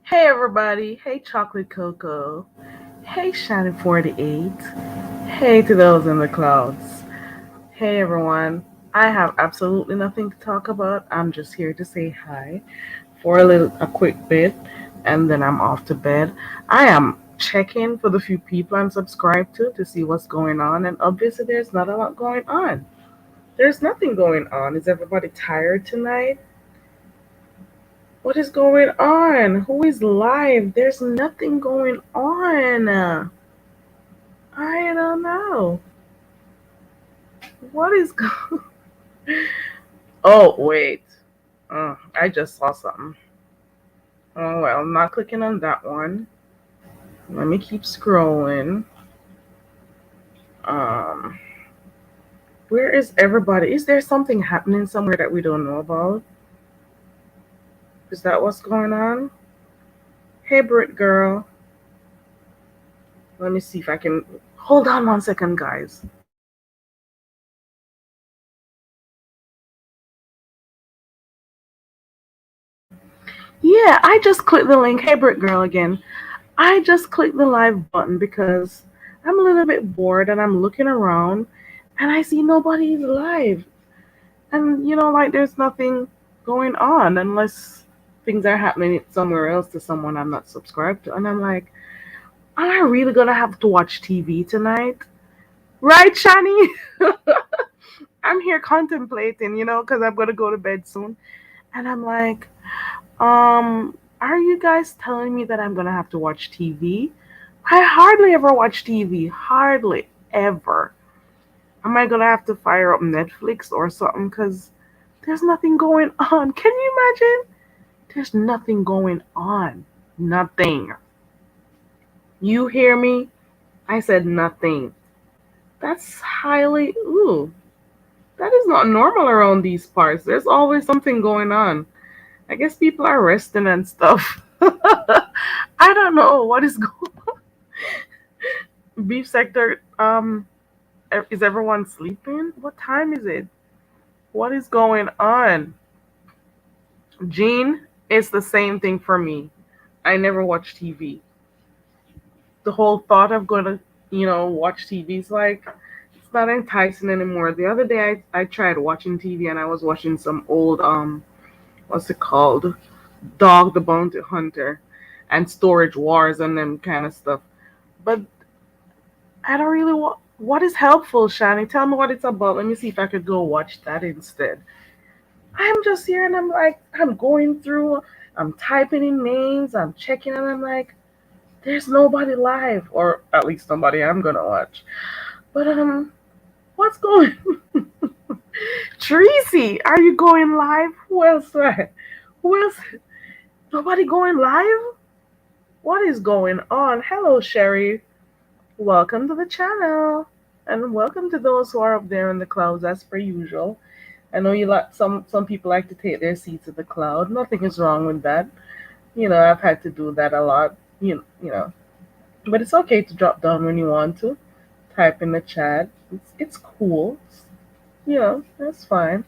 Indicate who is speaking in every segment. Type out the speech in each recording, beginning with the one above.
Speaker 1: Hey everybody, hey Chocolate Cocoa, hey Shannon48, hey to those in the clouds, hey everyone. I have absolutely nothing to talk about. I'm just here to say hi for a quick bit, and then I'm off to bed. I am checking for the few people I'm subscribed to see what's going on, and obviously there's not a lot going on. There's nothing going on. Is everybody tired tonight? What is going on? Who is live? There's nothing going on. I don't know. What is going Oh, wait. I just saw something. Oh, well, I'm not clicking on that one. Let me keep scrolling. Um, where is everybody? Is there something happening somewhere that we don't know about? Is that what's going on? Hey, Brit girl. Let me see if I can. Hold on 1 second, guys. Yeah, I just clicked the link. Hey, Brit girl again. I just clicked the live button because I'm a little bit bored and I'm looking around and I see nobody's live. And like there's nothing going on unless things are happening somewhere else to someone I'm not subscribed to. And I'm like, am I really gonna have to watch TV tonight? Right, Shani? I'm here contemplating, because I'm gonna go to bed soon. And I'm like, are you guys telling me that I'm gonna have to watch TV? I hardly ever watch TV. Hardly ever. Am I gonna have to fire up Netflix or something? Because there's nothing going on. Can you imagine? There's nothing going on. Nothing. You hear me? I said nothing. That's highly. Ooh. That is not normal around these parts. There's always something going on. I guess people are resting and stuff. I don't know what is going on. Beef sector, is everyone sleeping? What time is it? What is going on? Gene, it's the same thing for me. I never watch TV. The whole thought of going to, watch TV is like, it's not enticing anymore. The other day I tried watching TV and I was watching some old, what's it called? Dog the Bounty Hunter and Storage Wars and them kind of stuff. But I don't really want. What is helpful, Shani? Tell me what it's about. Let me see if I could go watch that instead. I'm just here and I'm like, I'm going through, I'm typing in names, I'm checking, and I'm like, there's nobody live, or at least somebody I'm gonna watch. But what's going? Tracy, are you going live? Who else? Who else? Nobody going live? What is going on? Hello, Sherry. Welcome to the channel. And welcome to those who are up there in the clouds as per usual. I know you like some people like to take their seats at the cloud. Nothing is wrong with that. I've had to do that a lot. But it's okay to drop down when you want to. Type in the chat. It's cool. That's fine.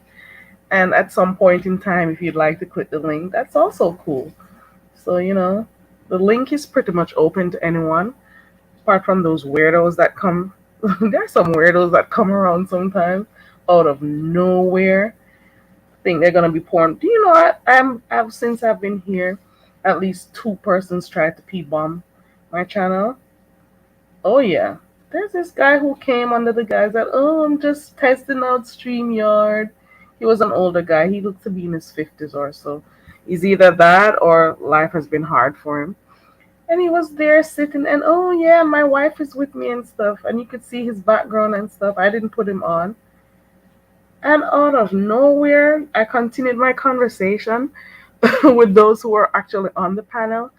Speaker 1: And at some point in time, if you'd like to click the link, that's also cool. So, the link is pretty much open to anyone, apart from those weirdos that come. There's some weirdos that come around sometimes out of nowhere. Think they're gonna be porn. Do you know what? Since I've been here, at least two persons tried to p-bomb my channel. Oh yeah. There's this guy who came under the guise that, oh, I'm just testing out StreamYard. He was an older guy. He looked to be in his 50s or so. Is either that or life has been hard for him. And he was there sitting and, oh yeah, my wife is with me and stuff. And you could see his background and stuff. I didn't put him on. And out of nowhere, I continued my conversation with those who were actually on the panel.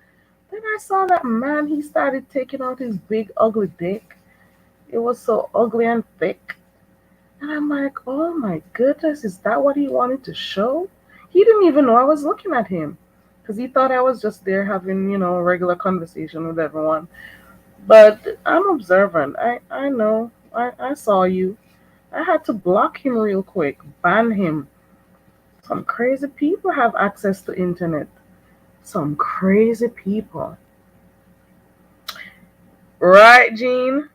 Speaker 1: Then I saw that man, he started taking out his big ugly dick. It was so ugly and thick. And I'm like, oh my goodness, is that what he wanted to show? He didn't even know I was looking at him because he thought I was just there having, a regular conversation with everyone. But I'm observant. I know. I saw you. I had to block him real quick, ban him. Some crazy people have access to internet. Some crazy people. Right, Jean?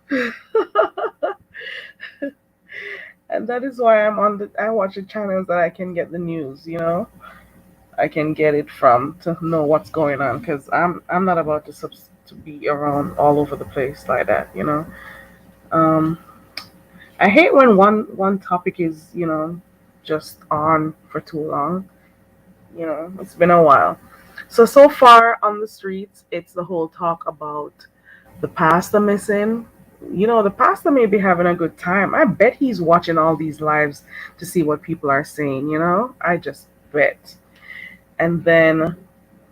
Speaker 1: And that is why I watch the channels that I can get the news, I can get it from to know what's going on because I'm not about to be around all over the place like that, I hate when one topic is, just on for too long. It's been a while. So far on the streets, it's the whole talk about the pastor missing. The pastor may be having a good time. I bet he's watching all these lives to see what people are saying, I just bet. And then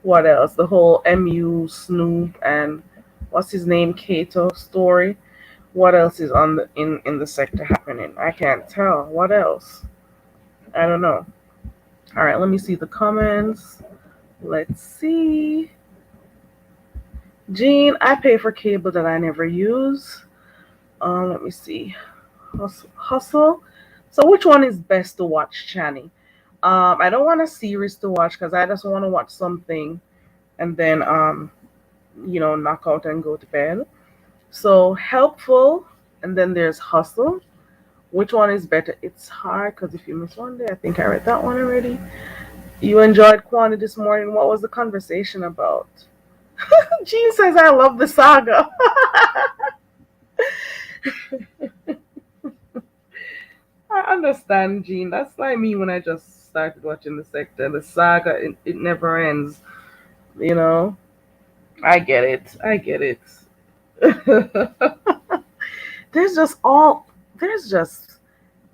Speaker 1: what else? The whole MU Snoop and what's his name, Cato story. What else is on the in the sector happening? I can't tell. What else? I don't know. All right, let me see the comments. Let's see. Jean, I pay for cable that I never use. Let me see. Hustle. So which one is best to watch, Chani? I don't want a series to watch because I just want to watch something and then knock out and go to bed. So helpful, and then there's hustle. Which one is better? It's hard because if you miss one day, I think I read that one already. You enjoyed Quantity this morning. What was the conversation about? Jean says I love the saga. I understand, Jean. That's like me when I just started watching the sector. The saga, it never ends. I get it. I get it. there's just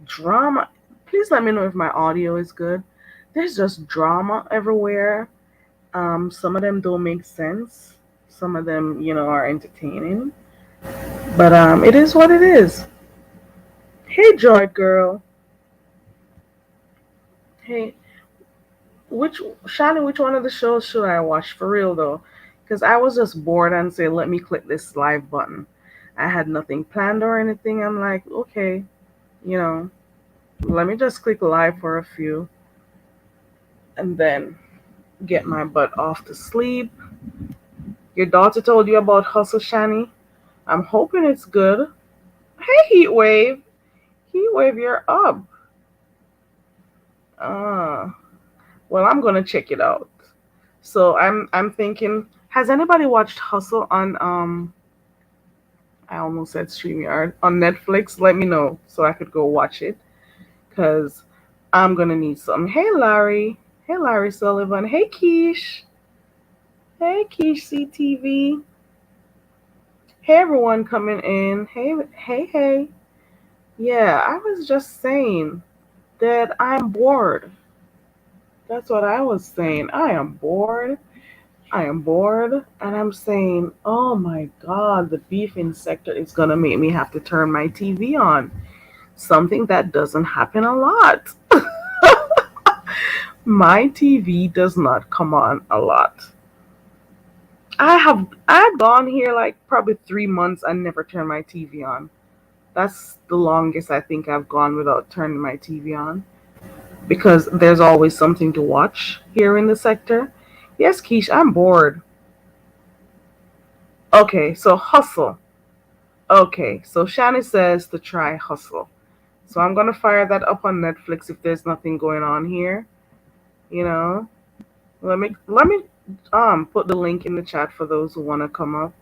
Speaker 1: drama. Please let me know if my audio is good. There's just drama everywhere. Some of them don't make sense. Some of them, are entertaining. But it is what it is. Hey, Joy girl. Hey, which one of the shows should I watch for real though? Because I was just bored and said, let me click this live button. I had nothing planned or anything. I'm like, okay, let me just click live for a few and then get my butt off to sleep. Your daughter told you about Hustle, Shani? I'm hoping it's good. Hey, Heatwave. Heatwave, you're up. Well, I'm gonna check it out. So I'm thinking, has anybody watched Hustle on I almost said StreamYard on Netflix? Let me know so I could go watch it. Cause I'm gonna need some. Hey Larry. Hey Larry Sullivan. Hey Keesh. Hey Keesh CTV. Hey everyone coming in. Hey. Yeah, I was just saying that I'm bored. That's what I was saying. I am bored. And I'm saying, oh my God, the beefing sector is going to make me have to turn my TV on. Something that doesn't happen a lot. My TV does not come on a lot. I've gone here like probably 3 months and never turned my TV on. That's the longest I think I've gone without turning my TV on because there's always something to watch here in the sector. Yes, Keish, I'm bored. Okay, so Hustle. Okay, so Shani says to try Hustle. So I'm gonna fire that up on Netflix if there's nothing going on here. You know, let me put the link in the chat for those who wanna come up.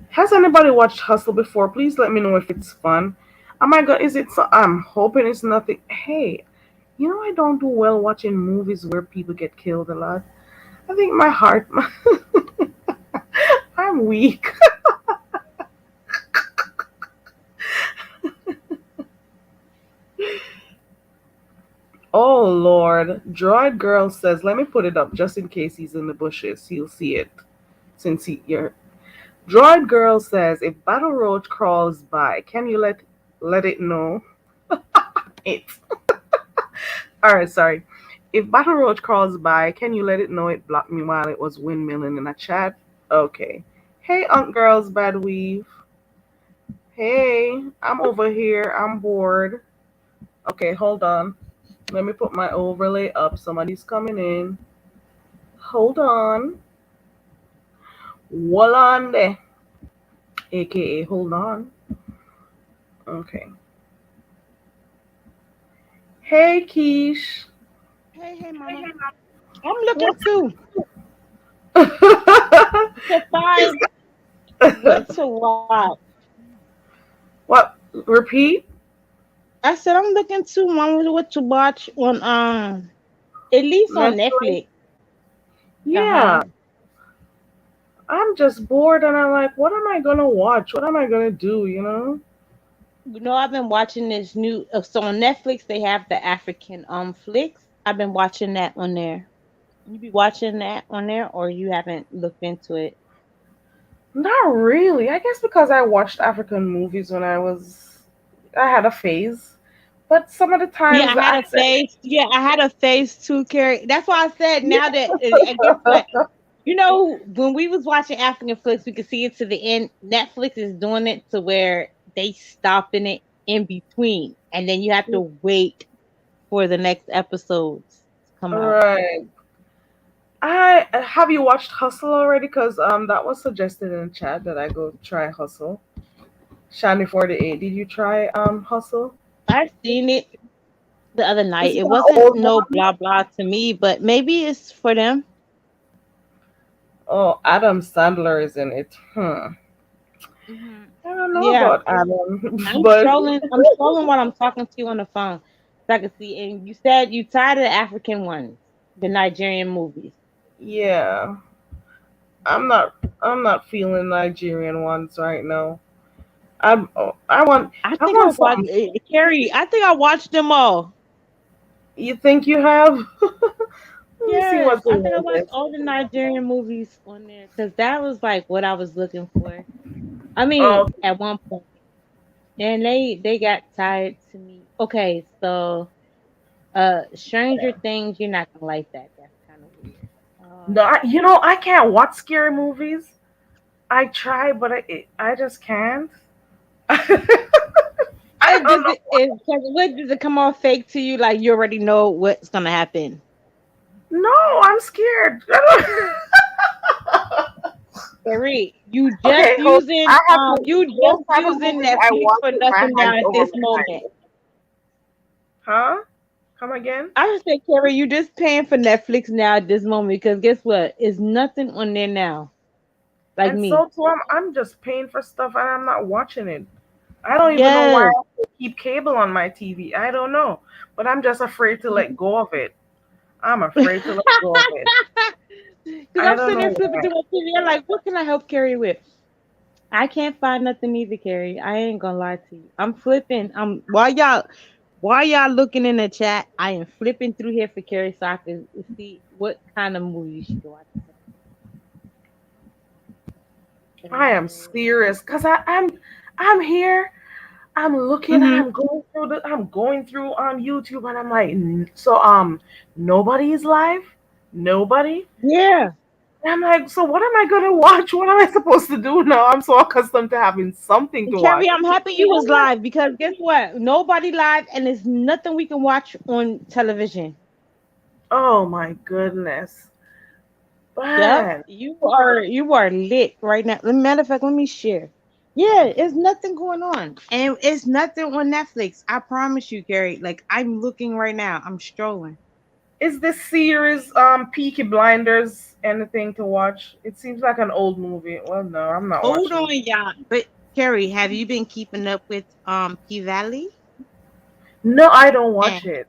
Speaker 1: Has anybody watched Hustle before? Please let me know if it's fun. Oh my god, is it? I'm hoping it's nothing. Hey, I don't do well watching movies where people get killed a lot. I think my heart, I'm weak. Oh Lord, Droid Girl says, let me put it up just in case he's in the bushes. He'll see it since you're. Droid Girl says, if Battle Roach crawls by, can you let it know? It. All right, sorry. If Battle Roach crawls by, can you let it know it blocked me while it was windmilling in a chat? Okay. Hey, Unk Girls, Bad Weave. Hey, I'm over here. I'm bored. Okay, hold on. Let me put my overlay up. Somebody's coming in. Hold on. Wolande. AKA, hold on. Okay. Hey, Keesh.
Speaker 2: Hey, mama. I'm looking too
Speaker 1: What?
Speaker 2: to find what to watch.
Speaker 1: What? Repeat?
Speaker 2: I said I'm looking too, mama, what to watch on at least on
Speaker 1: Netflix?
Speaker 2: Netflix. Uh-huh.
Speaker 1: Yeah. I'm just bored and I'm like, what am I gonna watch? What am I gonna do?
Speaker 2: I've been watching this new so on Netflix they have the African flicks. I've been watching that on there. You be watching that on there or you haven't looked into it?
Speaker 1: Not really. I guess because I watched African movies when I had a phase. But some of the
Speaker 2: Yeah,
Speaker 1: times
Speaker 2: I
Speaker 1: the
Speaker 2: had a
Speaker 1: accent,
Speaker 2: phase. Yeah, I had a phase too, Carrie. That's why I said
Speaker 1: yeah.
Speaker 2: now that I guess what when we was watching African flicks, we could see it to the end. Netflix is doing it to where they stopping it in between, and then you have to wait for the next episodes to come out.
Speaker 1: Right. I have you watched Hustle already? Because that was suggested in the chat that I go try Hustle. Shiny 48. Did you try Hustle?
Speaker 2: I seen it the other
Speaker 1: Is
Speaker 2: night.
Speaker 1: it
Speaker 2: It
Speaker 1: an
Speaker 2: wasn't
Speaker 1: old
Speaker 2: no
Speaker 1: one?
Speaker 2: blah blah to me, but maybe it's for them.
Speaker 1: Oh, Adam Sandler is in it.
Speaker 2: Hmm.
Speaker 1: I don't know
Speaker 2: Yeah,
Speaker 1: about Adam,
Speaker 2: I'm
Speaker 1: but
Speaker 2: scrolling. I'm scrolling while I'm talking to you on the phone, so I can see. And you said you tired of the African ones, the Nigerian movies.
Speaker 1: yeah, I'm not feeling Nigerian ones right now. I want
Speaker 2: I
Speaker 1: I
Speaker 2: think I
Speaker 1: want
Speaker 2: watched
Speaker 1: some.
Speaker 2: Carrie. I think I watched them all.
Speaker 1: You think you have? Let me see
Speaker 2: Yes,
Speaker 1: what the
Speaker 2: I think I
Speaker 1: name
Speaker 2: watched
Speaker 1: is.
Speaker 2: all the Nigerian movies on there because that was like what I was looking for. I mean,
Speaker 1: Oh,
Speaker 2: at one point, and they got tired to me. Okay, so Stranger Things, you're not gonna like that. That's kind of weird.
Speaker 1: no, I can't watch scary movies. I try, but I just can't. I don't
Speaker 2: Does
Speaker 1: know.
Speaker 2: what does it come off fake to you? Like you already know what's gonna happen.
Speaker 1: No, I'm scared.
Speaker 2: Carrie, you just
Speaker 1: Okay, hold.
Speaker 2: using
Speaker 1: I have to.
Speaker 2: you
Speaker 1: Those
Speaker 2: just
Speaker 1: type of
Speaker 2: using
Speaker 1: movies I
Speaker 2: Netflix
Speaker 1: watch
Speaker 2: for
Speaker 1: with my
Speaker 2: nothing now
Speaker 1: hands
Speaker 2: at
Speaker 1: over
Speaker 2: this
Speaker 1: my
Speaker 2: moment.
Speaker 1: eyes. Huh? Come again?
Speaker 2: I just say, Carrie, you just paying for Netflix now at this moment because guess what? It's nothing on there now. Like
Speaker 1: And
Speaker 2: me.
Speaker 1: so too, I'm just paying for stuff and I'm not watching it. I don't even know why
Speaker 2: Yes.
Speaker 1: I have to keep cable on my TV. I don't know, but I'm just afraid to let go of it. I'm afraid to let go of it.
Speaker 2: Because
Speaker 1: I
Speaker 2: I'm
Speaker 1: don't
Speaker 2: sitting
Speaker 1: know
Speaker 2: there flipping
Speaker 1: why.
Speaker 2: through my TV. I'm like, what can I help Carrie with? I can't find nothing either, Carrie. I ain't gonna lie to you. I'm flipping. While y'all looking in the chat, I am flipping through here for Carrie so I can see what kind of movie she can watch.
Speaker 1: I am
Speaker 2: And
Speaker 1: serious because I'm here. I'm looking and
Speaker 2: Mm-hmm.
Speaker 1: I'm going through YouTube and I'm like, so nobody is live, nobody.
Speaker 2: Yeah.
Speaker 1: And I'm like, so what am I gonna watch? What am I supposed to do now? I'm so accustomed to having something to watch.
Speaker 2: Carrie, I'm happy you was live because guess what? Nobody live and there's nothing we can watch on television.
Speaker 1: Oh my goodness,
Speaker 2: Yep,
Speaker 1: man.
Speaker 2: you are lit right now. Matter of fact, let me share. Yeah, it's nothing going on, and it's nothing on Netflix. I promise you, Gary. Like I'm looking right now. I'm strolling.
Speaker 1: Is this series Peaky Blinders anything to watch? It seems like an old movie. Well, no, I'm not
Speaker 2: Hold
Speaker 1: watching.
Speaker 2: on, y'all. But Carrie, have you been keeping up with P Valley?
Speaker 1: No, I don't watch
Speaker 2: And
Speaker 1: it.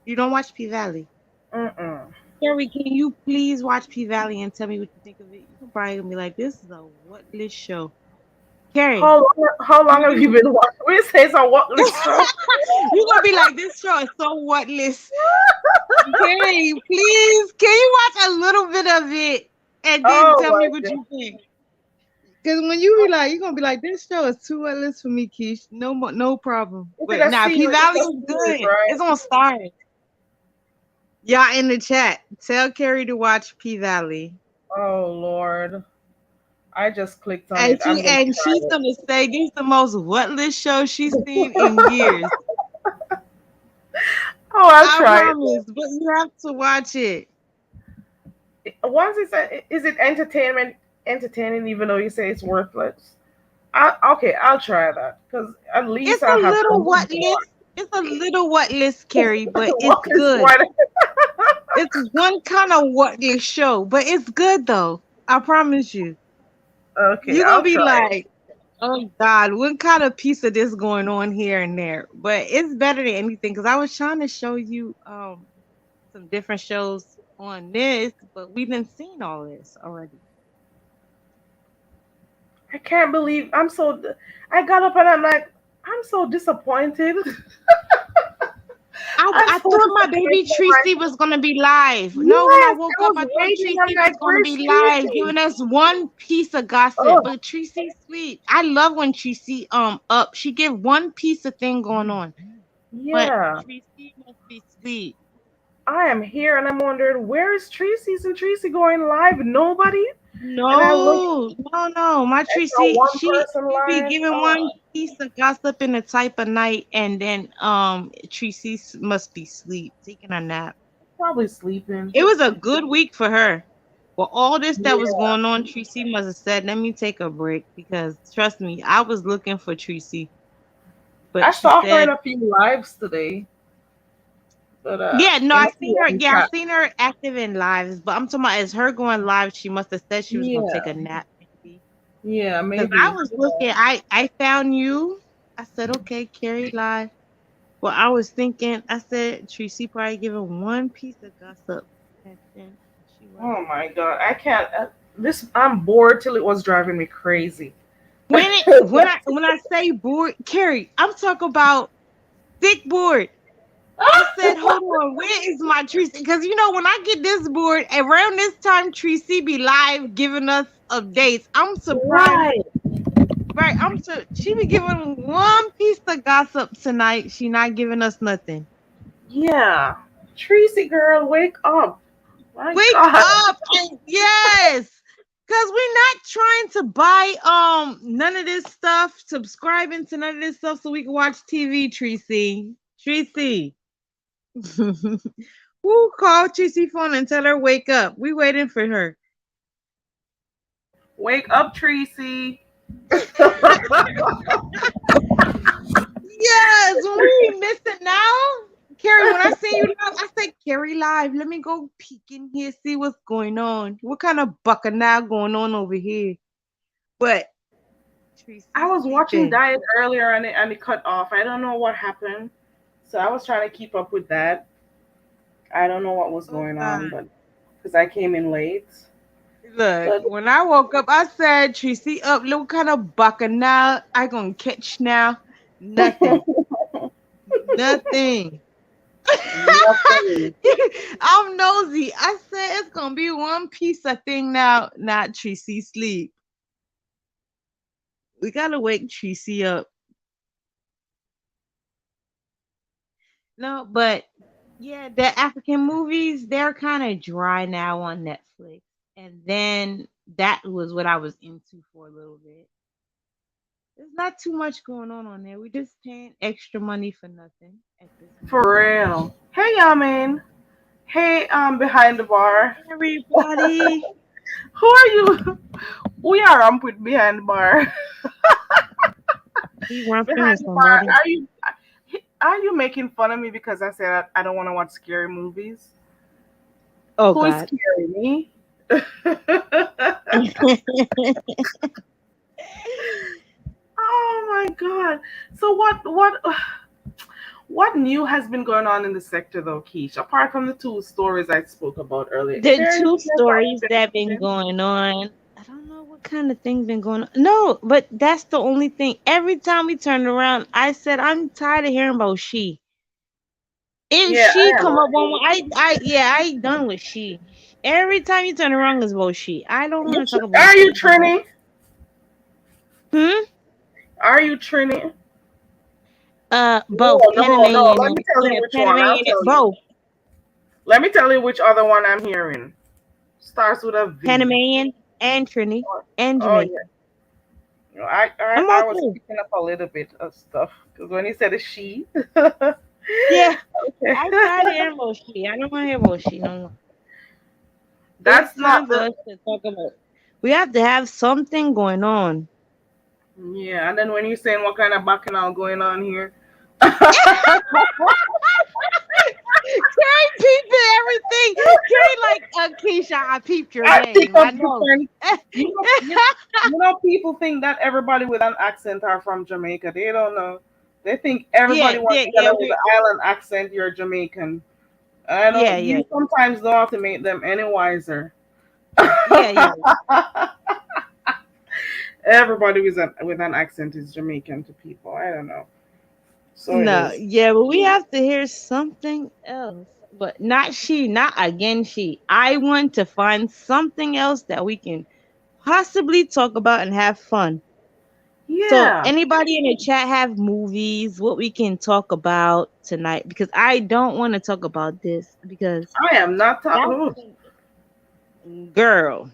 Speaker 2: you don't watch P Valley.
Speaker 1: Mm-mm.
Speaker 2: Carrie, can you please watch P Valley and tell me what you think of it? You're probably gonna be like, "This is a what list show." Carrie,
Speaker 1: How long have you
Speaker 2: you
Speaker 1: been watching? We say it's a what list show?
Speaker 2: you're gonna be like, "This show is so what list." Carrie, please, can you watch a little bit of it and then
Speaker 1: Oh
Speaker 2: tell
Speaker 1: my
Speaker 2: me what
Speaker 1: god.
Speaker 2: you think? Because when you be like, you're gonna be like, "This show is too what list for me, Keesh. No problem."
Speaker 1: Is it
Speaker 2: But
Speaker 1: a
Speaker 2: nah, P
Speaker 1: series? It's
Speaker 2: Valley
Speaker 1: a
Speaker 2: is
Speaker 1: series,
Speaker 2: good.
Speaker 1: right?
Speaker 2: It's on Stars. Y'all in the chat, tell Carrie to watch P Valley.
Speaker 1: Oh Lord. I just clicked on
Speaker 2: And
Speaker 1: it. I'm
Speaker 2: she
Speaker 1: gonna
Speaker 2: and she's
Speaker 1: try
Speaker 2: gonna say this is the most what list show she's seen in years.
Speaker 1: Oh, I'll
Speaker 2: I
Speaker 1: try
Speaker 2: promise, but you have to watch it.
Speaker 1: it. Once is it entertaining even though you say it's worthless? Okay, I'll try that because at least
Speaker 2: It's
Speaker 1: I'll
Speaker 2: a
Speaker 1: have
Speaker 2: little
Speaker 1: something
Speaker 2: what
Speaker 1: to
Speaker 2: list. It's a little what list, Carrie, but
Speaker 1: watch.
Speaker 2: it's
Speaker 1: What is
Speaker 2: good.
Speaker 1: what?
Speaker 2: It's one kind of what list show, but it's good though. I promise you.
Speaker 1: Okay,
Speaker 2: You're gonna
Speaker 1: I'll
Speaker 2: be
Speaker 1: try it.
Speaker 2: like, oh God, what kind of piece of this going on here and there? But it's better than anything because I was trying to show you some different shows on this, but we've been seeing all this already.
Speaker 1: I can't believe I got up and I'm like, I'm so disappointed. I'm
Speaker 2: I
Speaker 1: so
Speaker 2: thought my
Speaker 1: disappointed
Speaker 2: baby
Speaker 1: in my
Speaker 2: Tracy was gonna be live. No, when I
Speaker 1: yes.
Speaker 2: woke
Speaker 1: I
Speaker 2: up,
Speaker 1: was
Speaker 2: I thought
Speaker 1: waiting. I'm
Speaker 2: Tracy was
Speaker 1: like,
Speaker 2: gonna
Speaker 1: where's
Speaker 2: be live,
Speaker 1: Tracy?
Speaker 2: giving us one piece of gossip.
Speaker 1: Oh,
Speaker 2: But Tracy sweet. I love when Tracy up. She give one piece of thing going on. But
Speaker 1: yeah.
Speaker 2: Tracy must be sweet.
Speaker 1: I am here and I'm wondering where is Tracy? Isn't Tracy going live? Nobody. And I look.
Speaker 2: No. My
Speaker 1: I saw
Speaker 2: Tracy,
Speaker 1: one
Speaker 2: she
Speaker 1: person
Speaker 2: she be
Speaker 1: live.
Speaker 2: giving
Speaker 1: Oh,
Speaker 2: one piece of gossip in the type of night, and then Tracy must be sleep, taking a nap.
Speaker 1: probably sleeping.
Speaker 2: It was a good week for her. Well, all this that was
Speaker 1: Yeah.
Speaker 2: going on, Tracy must have said, "Let me take a break," because trust me, I was looking for Tracy,
Speaker 1: I
Speaker 2: but she
Speaker 1: saw her in
Speaker 2: said,
Speaker 1: a few lives today, but
Speaker 2: "Yeah, no,
Speaker 1: in
Speaker 2: I
Speaker 1: a
Speaker 2: seen
Speaker 1: few
Speaker 2: her.
Speaker 1: on
Speaker 2: Yeah, I
Speaker 1: chat.
Speaker 2: seen her active in lives, but I'm talking about as her going live, she must have said she was gonna take
Speaker 1: Yeah.
Speaker 2: a nap, maybe."
Speaker 1: Yeah,
Speaker 2: Because I
Speaker 1: maybe.
Speaker 2: was looking, I found you. I said, "Okay, Carrie live." Well, I was thinking, I said Tracy probably giving one piece of gossip, and then she
Speaker 1: Oh
Speaker 2: wasn't.
Speaker 1: my god, I can't. This I'm bored till it was driving me crazy.
Speaker 2: When I say bored, Carrie, I'm talking about thick board. I said, hold on, where is my Tracy? Because when I get this board around this time, Tracy be live giving us updates. I'm surprised.
Speaker 1: Right.
Speaker 2: Right, she be giving one piece of gossip tonight. She not giving us nothing.
Speaker 1: Yeah. Tracy girl, wake up. My
Speaker 2: Wake
Speaker 1: god.
Speaker 2: up and yes. Cause we're not trying to buy none of this stuff, subscribing to none of this stuff so we can watch TV, Tracy. Tracy. Who call Tracy phone and tell her wake up? We waiting for her.
Speaker 1: Wake up, Tracy.
Speaker 2: Yes, when we be missing now. Carrie, when I see you live, I say Carrie live. Let me go peek in here, see what's going on. What kind of bacchanal going on over here? But
Speaker 1: I
Speaker 2: Tracy
Speaker 1: was watching
Speaker 2: sleeping.
Speaker 1: Diet earlier and it cut off. I don't know what happened. So I was trying to keep up with that. I don't know what was
Speaker 2: Oh
Speaker 1: going on,
Speaker 2: God.
Speaker 1: but because I came in late.
Speaker 2: Look,
Speaker 1: But
Speaker 2: when I woke up, I said, Tracy up, what kind of bacchanal I gonna catch now? Nothing. Nothing.
Speaker 1: nothing.
Speaker 2: I'm nosy. I said it's gonna be one piece of thing now, not Tracy sleep. We gotta wake Tracy up. No, but yeah, the African movies, they're kind of dry now on Netflix. And then that was what I was into for a little bit. There's not too much going on there. We just paying extra money for nothing at this
Speaker 1: For
Speaker 2: moment.
Speaker 1: real. Hey, Yamin. Hey, behind the bar.
Speaker 2: Everybody,
Speaker 1: Who are you? We are with behind the bar.
Speaker 2: he romping
Speaker 1: Behind
Speaker 2: with
Speaker 1: the bar.
Speaker 2: somebody.
Speaker 1: Are you making fun of me because I said I don't want to watch scary movies?
Speaker 2: Oh
Speaker 1: Who is
Speaker 2: God.
Speaker 1: scary? Me? Oh my god. So what new has been going on in the sector though, Keesh? Apart from the two stories I spoke about earlier, is
Speaker 2: The
Speaker 1: there
Speaker 2: two
Speaker 1: anything else that
Speaker 2: stories
Speaker 1: you've been
Speaker 2: that been
Speaker 1: watching?
Speaker 2: going on. I don't know what kind of thing been going on. No, but that's the only thing. Every time we turn around, I said I'm tired of hearing about she. If
Speaker 1: Yeah,
Speaker 2: she
Speaker 1: I am.
Speaker 2: come up on, I ain't done with she. Every time you turn around is about she. I don't want to talk about
Speaker 1: Are you
Speaker 2: she.
Speaker 1: Trini?
Speaker 2: Hmm.
Speaker 1: Are you Trini? No,
Speaker 2: Both
Speaker 1: no, no.
Speaker 2: Panamanian
Speaker 1: Let me
Speaker 2: and
Speaker 1: tell you
Speaker 2: yeah,
Speaker 1: which one. I'll
Speaker 2: Panamanian.
Speaker 1: tell you.
Speaker 2: Both
Speaker 1: Let me tell you which other one I'm hearing. Starts with a V.
Speaker 2: Panamanian and Trini
Speaker 1: Oh,
Speaker 2: and
Speaker 1: oh yeah.
Speaker 2: Jamaican.
Speaker 1: No, I, I
Speaker 2: I'm
Speaker 1: I
Speaker 2: all
Speaker 1: was
Speaker 2: through.
Speaker 1: picking up a little bit of stuff because when he said a she, okay.
Speaker 2: Yeah, I'm tired of hearing about she. I don't want to hear about she no more.
Speaker 1: That's
Speaker 2: It's
Speaker 1: not
Speaker 2: time for
Speaker 1: the
Speaker 2: us to talk about. We have to have something going on.
Speaker 1: yeah. And then when you're saying what kind of bacchanal going on here,
Speaker 2: Carrie peeped everything. Carrie like Keisha, I peeped your
Speaker 1: I pick
Speaker 2: game.
Speaker 1: up
Speaker 2: I know.
Speaker 1: different. People think that everybody with an accent are from Jamaica. They don't know. They think
Speaker 2: Yeah,
Speaker 1: everybody wants
Speaker 2: yeah,
Speaker 1: to tell
Speaker 2: yeah,
Speaker 1: them with the island accent you're Jamaican. I
Speaker 2: yeah,
Speaker 1: don't.
Speaker 2: yeah,
Speaker 1: You sometimes don't have to make them any wiser.
Speaker 2: yeah, yeah.
Speaker 1: Everybody with an accent is Jamaican to people. I don't know. So it
Speaker 2: No,
Speaker 1: is.
Speaker 2: yeah, but we have to hear something else. But not she, not again she. I want to find something else that we can possibly talk about and have fun. So,
Speaker 1: Yeah,
Speaker 2: anybody in the chat have movies, what we can talk about tonight? Because I don't want to talk about this because
Speaker 1: I am not talking.
Speaker 2: that's girl.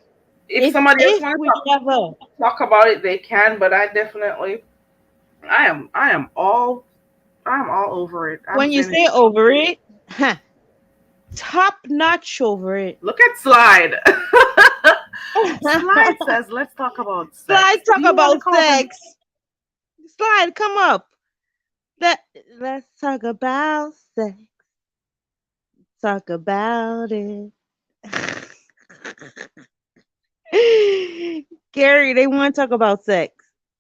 Speaker 1: If
Speaker 2: If
Speaker 1: somebody else
Speaker 2: if
Speaker 1: want to
Speaker 2: we ever
Speaker 1: talk about it, they can. But I definitely, I am all over it. I'm
Speaker 2: when you
Speaker 1: finished.
Speaker 2: say over it, huh, top notch over it.
Speaker 1: Look at Slide. Slide says, "Let's talk about
Speaker 2: Slide,
Speaker 1: sex." Do
Speaker 2: talk
Speaker 1: you want to
Speaker 2: about
Speaker 1: come up and
Speaker 2: sex. Slide, come up. Let let's talk about sex. Talk about it. Gary, they want to talk about sex.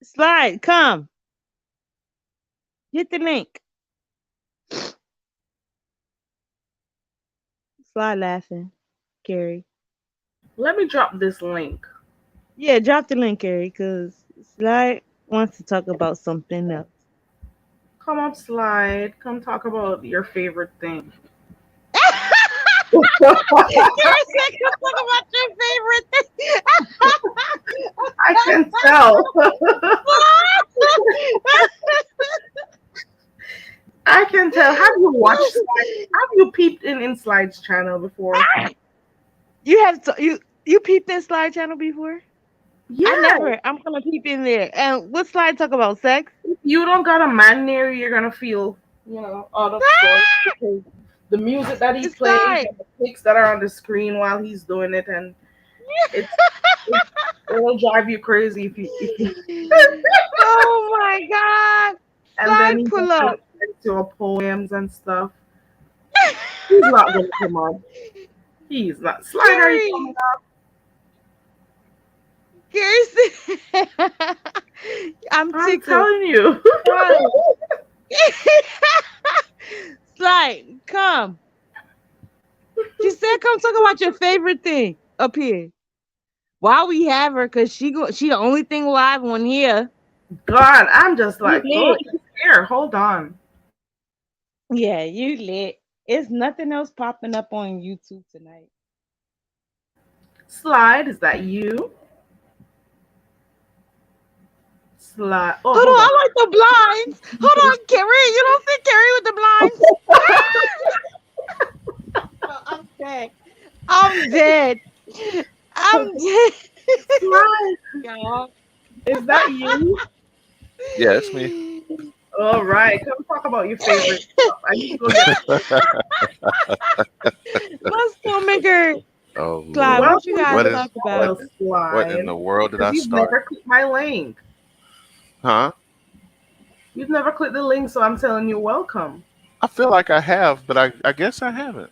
Speaker 2: Slide, come. Hit the link. Slide laughing. Gary.
Speaker 1: let me drop this link?
Speaker 2: Yeah, drop the link, Gary, because Slide wants to talk about something else.
Speaker 1: Come up, Slide. Come talk about your favorite thing.
Speaker 2: Gary said, come talk about your favorite thing.
Speaker 1: I can tell. I can tell. Have you watched Slide? Have you peeped in Slide's channel before?
Speaker 2: You have you peeped in Slide channel before? I
Speaker 1: Yeah.
Speaker 2: never. I'm gonna peep in there. And what Slide talk about sex?
Speaker 1: If you don't got a man near you, you're gonna feel, out of sorts because the music that he plays
Speaker 2: Slide.
Speaker 1: and the pics that are on the screen while he's doing it, and it's it, it'll drive you crazy if you
Speaker 2: Oh my God.
Speaker 1: and then
Speaker 2: Slide
Speaker 1: he
Speaker 2: pull
Speaker 1: gets
Speaker 2: up.
Speaker 1: into poems and stuff. He's not gonna come on. He's not. Slide, are you coming
Speaker 2: Gary.
Speaker 1: up?
Speaker 2: Gary said, I'm
Speaker 1: I'm
Speaker 2: tickled.
Speaker 1: telling you.
Speaker 2: Slide. Slide, come. She said, "Come talk about your favorite thing up here." While we have her, cause she the only thing live on here.
Speaker 1: God, I'm just
Speaker 2: You
Speaker 1: like, oh,
Speaker 2: lit.
Speaker 1: he's here. Hold on.
Speaker 2: Yeah, you lit. It's nothing else popping up on YouTube tonight.
Speaker 1: Slide, is that you? slide. Oh,
Speaker 2: Hold on,
Speaker 1: hold on.
Speaker 2: I like the blinds. Hold on, Keri. You don't see Keri with the blinds? Oh, I'm dead. I'm dead. I'm dead.
Speaker 1: Slide.
Speaker 2: Y'all.
Speaker 1: Is that you?
Speaker 3: Yeah, it's me.
Speaker 1: All right. Come talk about your favorite stuff. I need to go get.
Speaker 2: My stomach hurt.
Speaker 3: Oh
Speaker 2: Clyde,
Speaker 3: Lord,
Speaker 2: what you
Speaker 1: Welcome to
Speaker 2: guys
Speaker 3: what
Speaker 1: the
Speaker 3: is
Speaker 2: talk about?
Speaker 1: show,
Speaker 3: what in
Speaker 1: Slide.
Speaker 3: the world did
Speaker 1: Because
Speaker 3: I
Speaker 1: you've
Speaker 3: start?
Speaker 1: never clicked my link.
Speaker 3: Huh?
Speaker 1: You've never clicked the link, so I'm telling you welcome.
Speaker 3: I feel like I have, but I guess I haven't.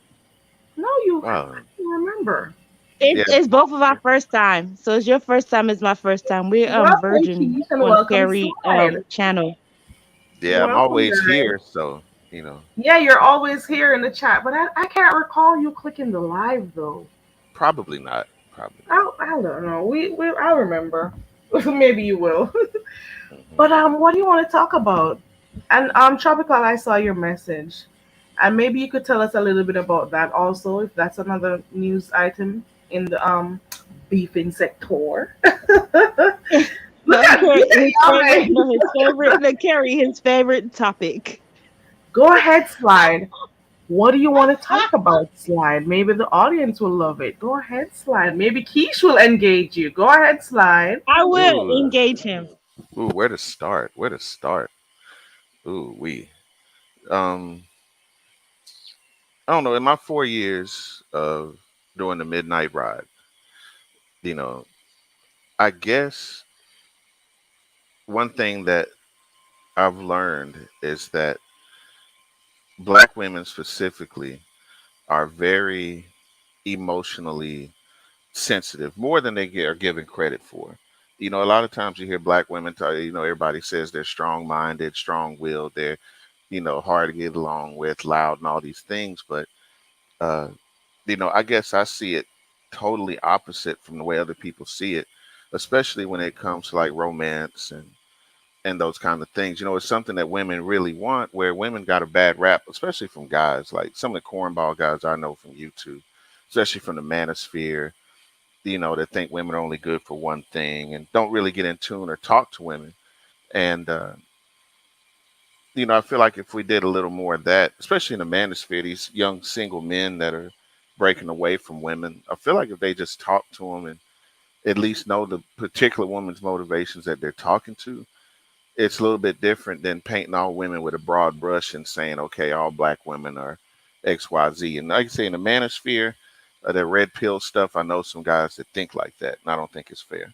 Speaker 1: No, you. I
Speaker 3: Oh,
Speaker 1: don't remember.
Speaker 3: yeah.
Speaker 2: It's both of our first time. So it's your first time, it's my first time. We're
Speaker 1: Welcome,
Speaker 2: virgin
Speaker 1: Keesh, and
Speaker 2: on
Speaker 1: welcome,
Speaker 2: Carrie
Speaker 1: Slide.
Speaker 2: channel.
Speaker 3: Yeah, I'm
Speaker 1: Welcome,
Speaker 3: always
Speaker 1: guys.
Speaker 3: here, so you know,
Speaker 1: Yeah, you're always here in the chat, but I can't recall you clicking the live though.
Speaker 3: probably not. Probably not.
Speaker 1: I don't know. We I'll remember. Maybe you will.
Speaker 3: Hmm.
Speaker 1: But what do you want to talk about? And Tropical, I saw your message, and maybe you could tell us a little bit about that also, if that's another news item in the beefing sector. Look
Speaker 2: No,
Speaker 1: at
Speaker 2: Carrie, his
Speaker 1: y'all,
Speaker 2: favorite,
Speaker 1: man.
Speaker 2: no, his favorite, no, Carrie, his favorite topic.
Speaker 1: Go ahead, Slide. What do you want to talk about, Slide? Maybe the audience will love it. Go ahead, Slide. Maybe Keish will engage you. Go ahead, Slide.
Speaker 2: I will
Speaker 3: Ooh,
Speaker 2: engage him.
Speaker 3: ooh, where to start? Where to start? Ooh, um, I don't know. In my 4 years of doing the midnight ride, you know, I guess one thing that I've learned is that black women specifically are very emotionally sensitive, more than are given credit for. A lot of times you hear black women tell everybody says they're strong minded, strong willed, they're, hard to get along with, loud, and all these things. But, uh, I guess I see it totally opposite from the way other people see it, especially when it comes to like romance and those kind of things. It's something that women really want, where women got a bad rap, especially from guys, like some of the cornball guys I know from YouTube, especially from the manosphere, that think women are only good for one thing and don't really get in tune or talk to women. And, I feel like if we did a little more of that, especially in the manosphere, these young single men that are breaking away from women, I feel like if they just talk to them and at least know the particular woman's motivations that they're talking to, it's a little bit different than painting all women with a broad brush and saying, okay, all black women are XYZ. And like I say, in the manosphere, the red pill stuff, I know some guys that think like that, and I don't think it's fair.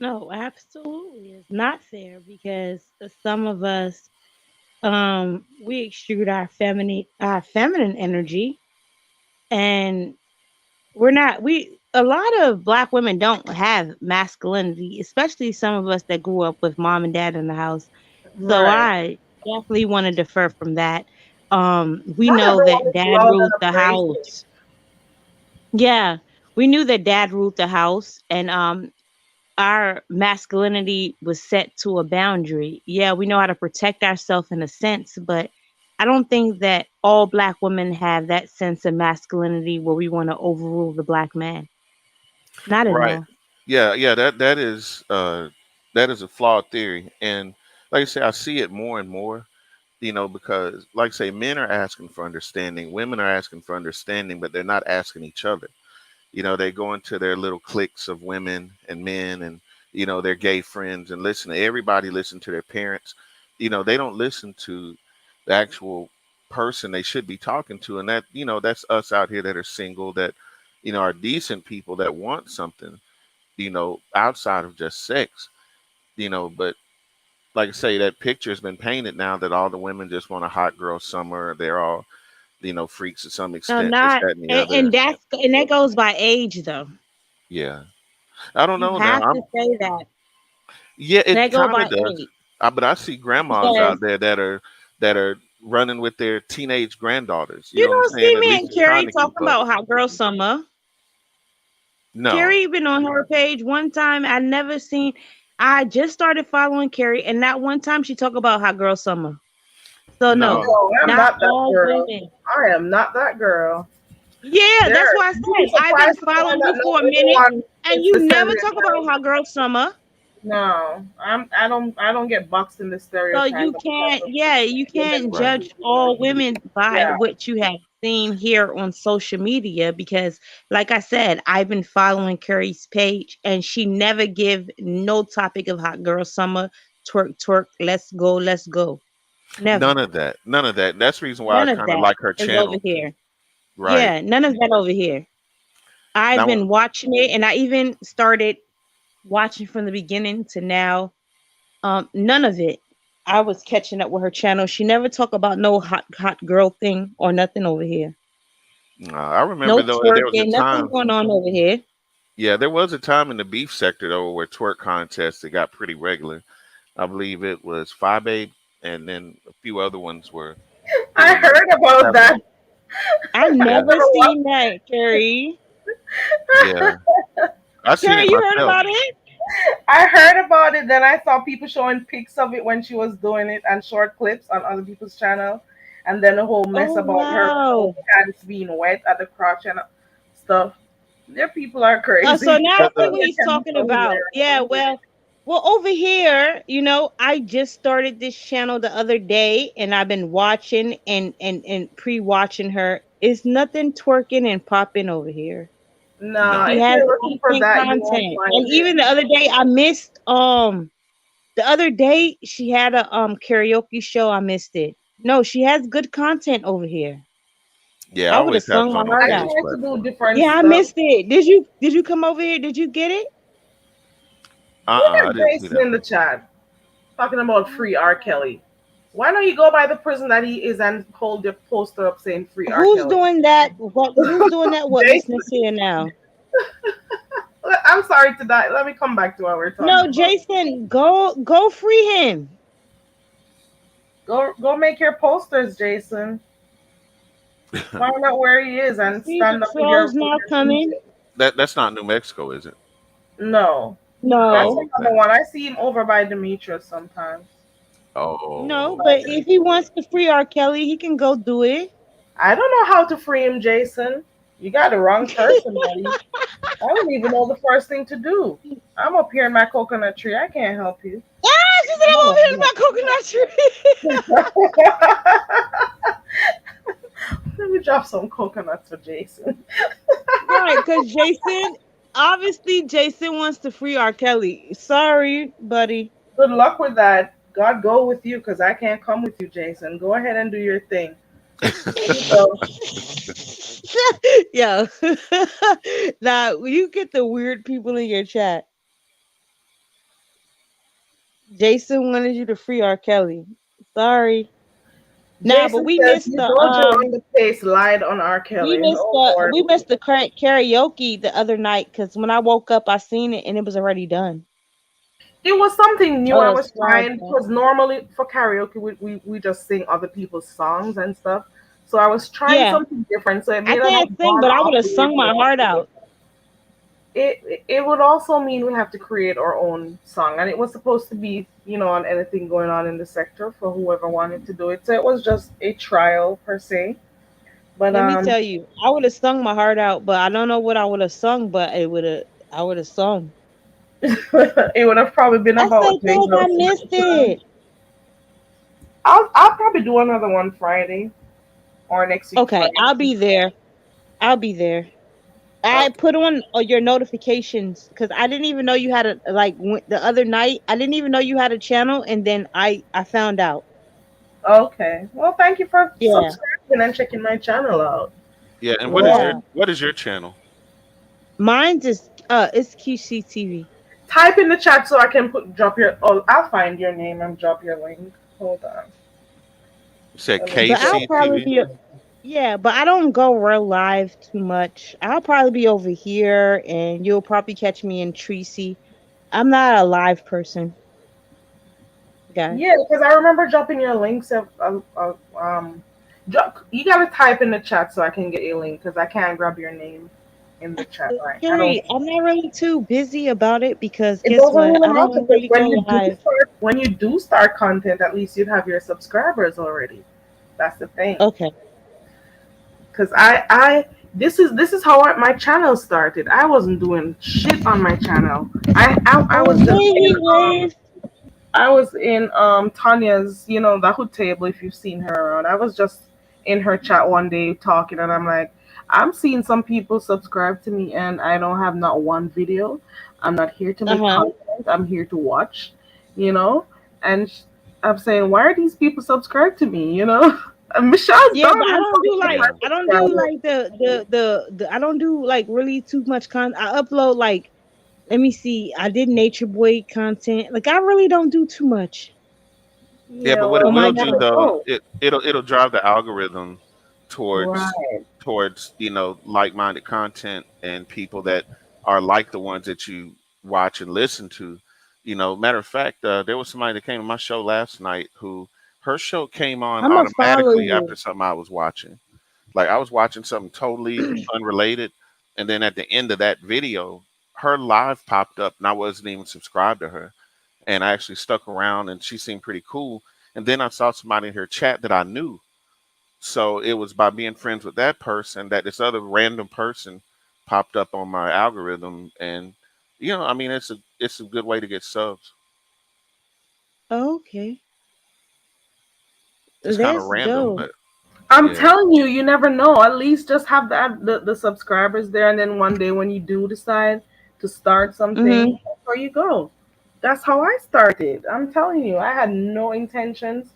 Speaker 2: No, absolutely. It's not fair because some of us we extrude our feminine energy, and we're not we a lot of black women don't have masculinity, especially some of us that grew up with mom and dad in the house. So
Speaker 1: Right.
Speaker 2: I definitely want to defer from that. We
Speaker 1: Not
Speaker 2: know
Speaker 1: everyone
Speaker 2: that
Speaker 1: is
Speaker 2: dad
Speaker 1: loved and
Speaker 2: rules the
Speaker 1: embraced.
Speaker 2: house. Yeah, we knew that dad ruled the house, and our masculinity was set to a boundary. Yeah, we know how to protect ourselves in a sense, but I don't think that all black women have that sense of masculinity where we want to overrule the black man. Not at
Speaker 3: Right.
Speaker 2: all.
Speaker 3: Yeah, yeah, that is a flawed theory. And like I say, I see it more and more, because like I say, men are asking for understanding, women are asking for understanding, but they're not asking each other. They go into their little cliques of women and men and, their gay friends and listen to everybody, listen to their parents. They don't listen to the actual person they should be talking to. And that's us out here that are single, that, are decent people that want something, outside of just sex, but like I say, that picture has been painted now that all the women just want a hot girl summer. They're all, freaks to some
Speaker 2: No,
Speaker 3: extent, this,
Speaker 2: not
Speaker 3: that, and the
Speaker 2: and
Speaker 3: other.
Speaker 2: that goes by age though.
Speaker 3: Yeah. I don't
Speaker 2: You
Speaker 3: know now.
Speaker 2: have to say that.
Speaker 3: Yeah, it
Speaker 2: That go
Speaker 3: kind
Speaker 2: by
Speaker 3: of does.
Speaker 2: age.
Speaker 3: But I see grandmas
Speaker 2: Because
Speaker 3: out there that are running with their teenage granddaughters. You
Speaker 2: you
Speaker 3: know what I'm
Speaker 2: don't see
Speaker 3: saying? At
Speaker 2: me
Speaker 3: least
Speaker 2: and
Speaker 3: they're trying
Speaker 2: Carrie
Speaker 3: to keep
Speaker 2: talking
Speaker 3: up.
Speaker 2: about Hot Girl Summer.
Speaker 3: No,
Speaker 2: Carrie been on her page one time. I never seen. I just started following Carrie, and that one time she talked about Hot Girl Summer. So no,
Speaker 3: no.
Speaker 1: No, I'm
Speaker 2: not
Speaker 1: not that
Speaker 2: all
Speaker 1: girl.
Speaker 2: women.
Speaker 1: I am not that girl.
Speaker 2: Yeah,
Speaker 1: There,
Speaker 2: that's why I
Speaker 1: you'd be
Speaker 2: said I've been
Speaker 1: surprised to find
Speaker 2: following
Speaker 1: that
Speaker 2: you
Speaker 1: not
Speaker 2: for a minute,
Speaker 1: everyone
Speaker 2: and
Speaker 1: thinks
Speaker 2: you
Speaker 1: the same
Speaker 2: never
Speaker 1: way
Speaker 2: talk
Speaker 1: I
Speaker 2: about
Speaker 1: am.
Speaker 2: Hot Girl Summer.
Speaker 1: No, I don't get boxed in the
Speaker 2: So
Speaker 1: stereotype
Speaker 2: you
Speaker 1: because
Speaker 2: can't,
Speaker 1: of
Speaker 2: yeah, you
Speaker 1: women.
Speaker 2: can't
Speaker 3: Right.
Speaker 2: judge all women by
Speaker 1: Yeah,
Speaker 2: what you have seen here on social media because, like I said, I've been following Keri's page and she never give no topic of hot girl summer, twerk, twerk, let's go, let's go. Never.
Speaker 3: None of that. None of that. That's the reason why I
Speaker 2: None of
Speaker 3: kind of
Speaker 2: that
Speaker 3: like her
Speaker 2: is over
Speaker 3: channel too.
Speaker 2: here.
Speaker 3: Right.
Speaker 2: Yeah, none of that over here. I've
Speaker 3: Now,
Speaker 2: been watching it and I even started watching from the beginning to now. None of it. I was catching up with her channel. She never talk about no hot girl thing or nothing over here.
Speaker 3: I
Speaker 2: No
Speaker 3: remember though there was a
Speaker 2: twerking, nothing
Speaker 3: time.
Speaker 2: going on over here.
Speaker 3: Yeah, there was a time in the beef sector though where twerk contests it got pretty regular. I believe it was 5A, and then a few other ones were
Speaker 1: I
Speaker 3: pretty
Speaker 1: heard about that.
Speaker 3: prevalent.
Speaker 2: I
Speaker 3: Yeah,
Speaker 2: never seen that, Carrie.
Speaker 3: yeah. I seen
Speaker 2: Carrie,
Speaker 3: it
Speaker 2: you heard
Speaker 3: myself.
Speaker 2: about it?
Speaker 1: I heard about it. Then I saw people showing pics of it when she was doing it and short clips on other people's channel, and then the whole mess
Speaker 2: Oh
Speaker 1: about her
Speaker 2: wow.
Speaker 1: pants being wet at the crotch and stuff. Their people are
Speaker 2: So
Speaker 1: crazy.
Speaker 2: now I
Speaker 3: The,
Speaker 2: see
Speaker 3: the,
Speaker 2: what
Speaker 1: Their
Speaker 2: he's talking
Speaker 1: chemicals
Speaker 2: about.
Speaker 1: there.
Speaker 2: Yeah, well, over here, I just started this channel the other day, and I've been watching and pre-watching her. It's nothing twerking and popping over here.
Speaker 1: Nah,
Speaker 2: She
Speaker 3: no.
Speaker 1: if
Speaker 2: has
Speaker 1: you're looking for
Speaker 2: decent
Speaker 1: that, you won't
Speaker 2: content. And
Speaker 1: find it.
Speaker 2: even the other day, I missed the other day she had a karaoke show. I missed it. No, she has good content over here.
Speaker 3: Yeah, I
Speaker 2: I would have
Speaker 3: always have
Speaker 2: sung my
Speaker 3: fun on
Speaker 2: heart
Speaker 1: I
Speaker 2: out.
Speaker 3: Keri's
Speaker 1: try to do
Speaker 3: platform.
Speaker 1: different
Speaker 2: Yeah, I
Speaker 1: stuff.
Speaker 2: missed it. Did you come over here? Did you get it?
Speaker 1: Look
Speaker 3: I
Speaker 1: at
Speaker 3: didn't see
Speaker 1: Jason
Speaker 3: that
Speaker 1: in the
Speaker 3: one.
Speaker 1: chat talking about free R. Kelly. Why don't you go by the prison that he is and hold your poster up saying free R.
Speaker 2: Who's
Speaker 1: Kelly?
Speaker 2: doing that? Who's doing that? What
Speaker 1: Jason,
Speaker 2: listeners here now?
Speaker 1: I'm sorry to die. Let me come back to what we're talking
Speaker 2: No,
Speaker 1: about.
Speaker 2: Jason, go free him.
Speaker 1: Go make your posters, Jason. Find out where he is
Speaker 2: You
Speaker 1: and
Speaker 2: see the
Speaker 1: stand up
Speaker 2: trolls
Speaker 1: with
Speaker 2: now
Speaker 1: your
Speaker 2: coming?
Speaker 1: music.
Speaker 3: That's not New Mexico, is it?
Speaker 1: No, that's
Speaker 2: No,
Speaker 3: Oh,
Speaker 1: another
Speaker 3: okay.
Speaker 1: one. I see him over by Demetrius sometimes.
Speaker 2: no,
Speaker 3: Oh,
Speaker 2: but
Speaker 3: okay.
Speaker 2: if he wants to free R. Kelly, he can go do it.
Speaker 1: I don't know how to free him, Jason. You got the wrong person, buddy. I don't even know the first thing to do. I'm up here in my coconut tree. I can't help you.
Speaker 2: Ah, she said I'm over here in my coconut tree.
Speaker 1: Let me drop some coconuts for Jason.
Speaker 2: Right, because Jason wants to free R. Kelly. Sorry, buddy.
Speaker 1: Good luck with that. God go with you because I can't come with you, Jason. Go ahead and do your thing. There you go.
Speaker 2: Yo, now you get the weird people in your chat. Jason wanted you to free R. Kelly. Sorry. Nah, but
Speaker 1: Jason says you don't join the pace lied on R. Kelly. Oh Lord.
Speaker 2: we missed the current karaoke the other night because when I woke up, I seen it and it was already done.
Speaker 1: It was something new.
Speaker 2: Oh,
Speaker 1: I
Speaker 2: that's
Speaker 1: was
Speaker 2: flag.
Speaker 1: trying because normally for karaoke we just sing other people's songs and stuff. So I was trying
Speaker 2: Yeah,
Speaker 1: something different. So it
Speaker 2: I
Speaker 1: may not
Speaker 2: can't
Speaker 1: have
Speaker 2: sing,
Speaker 1: gone
Speaker 2: but I would
Speaker 1: off
Speaker 2: have
Speaker 1: the way
Speaker 2: sung
Speaker 1: we
Speaker 2: my heart
Speaker 1: wanted it.
Speaker 2: out.
Speaker 1: It would also mean we have to create our own song, and it was supposed to be on anything going on in the sector for whoever wanted to do it. So it was just a trial per se. But
Speaker 2: Let me tell you, I would have sung my heart out, but I don't know what I would have sung, but I would have sung.
Speaker 1: it would have probably been
Speaker 2: I said,
Speaker 1: about J
Speaker 2: dang, I
Speaker 1: House.
Speaker 2: missed it.
Speaker 1: I'll probably do another one Friday or next week
Speaker 2: Okay,
Speaker 1: Friday.
Speaker 2: I'll be there. I'll be there. I
Speaker 3: Okay.
Speaker 2: put on your notifications because I didn't even know you had the other night. I didn't even know you had a channel, and then I found out.
Speaker 1: Okay. Well, thank you for
Speaker 2: Yeah,
Speaker 1: subscribing and checking my channel out.
Speaker 3: Yeah, and
Speaker 1: Well,
Speaker 2: yeah.
Speaker 3: what is your channel?
Speaker 2: Mine's is it's QC TV.
Speaker 1: type in the chat so I can drop your. Oh, I'll find your name and drop your link. Hold on.
Speaker 3: You said
Speaker 1: Let me
Speaker 2: But
Speaker 1: check.
Speaker 2: I'll probably
Speaker 3: KCTV?
Speaker 2: be yeah, but I don't go real live too much. I'll probably be over here, and you'll probably catch me in Tracy. I'm not a live person, guys.
Speaker 1: Yeah, because I remember dropping your links. You gotta type in the chat so I can get your link because I can't grab your name in the chat. Right? I don't.
Speaker 2: Carrie, I'm not really too busy about it because
Speaker 1: It
Speaker 2: guess
Speaker 1: doesn't
Speaker 2: what?
Speaker 1: really
Speaker 2: I
Speaker 1: matter
Speaker 2: don't
Speaker 1: because
Speaker 2: really go live.
Speaker 1: when you do start content, at least you'd have your subscribers already. That's the thing.
Speaker 2: Okay.
Speaker 1: Because I this is how my channel started. I wasn't doing shit on my channel. I was just
Speaker 2: Okay,
Speaker 1: in
Speaker 2: he waved.
Speaker 1: Tanya's, the hood table, if you've seen her around. I was just in her chat one day talking, and I'm like, I'm seeing some people subscribe to me and I don't have not one video. I'm not here to make
Speaker 2: Uh-huh.
Speaker 1: content. I'm here to watch, you know? And I'm saying, why are these people subscribed to me, And Michelle's
Speaker 2: Yeah, but
Speaker 1: daughter is
Speaker 3: Yeah.
Speaker 2: I don't do
Speaker 1: subscribed.
Speaker 2: like the I don't do like really too much content. I upload like, let me see, I did Nature Boy content. Like I really don't do too much
Speaker 3: Yeah,
Speaker 1: Yeah,
Speaker 3: but what it
Speaker 1: well,
Speaker 2: on
Speaker 1: you
Speaker 3: will
Speaker 2: my
Speaker 3: do
Speaker 1: never
Speaker 2: channel.
Speaker 3: though,
Speaker 1: know.
Speaker 3: it'll drive the algorithm towards
Speaker 1: Right.
Speaker 3: like-minded content and people that are like the ones that you watch and listen to. Matter of fact, there was somebody that came to my show last night who her show came on
Speaker 2: I'm gonna follow
Speaker 3: automatically
Speaker 2: you.
Speaker 3: after something I was watching. Like I was watching something totally unrelated, and then at the end of that video, her live popped up, and I wasn't even subscribed to her. And I actually stuck around, and she seemed pretty cool. And then I saw somebody in her chat that I knew, so it was by being friends with that person that this other random person popped up on my algorithm, and I mean, it's a good way to get subs.
Speaker 2: Okay,
Speaker 3: It's kind of
Speaker 2: that's
Speaker 3: random,
Speaker 2: dope.
Speaker 3: but
Speaker 1: I'm
Speaker 3: yeah,
Speaker 1: telling you, you never know. At least just have the subscribers there, and then one day when you do decide to start something,
Speaker 2: Mm-hmm.
Speaker 1: there you go. That's how I started. I'm telling you, I had no intentions,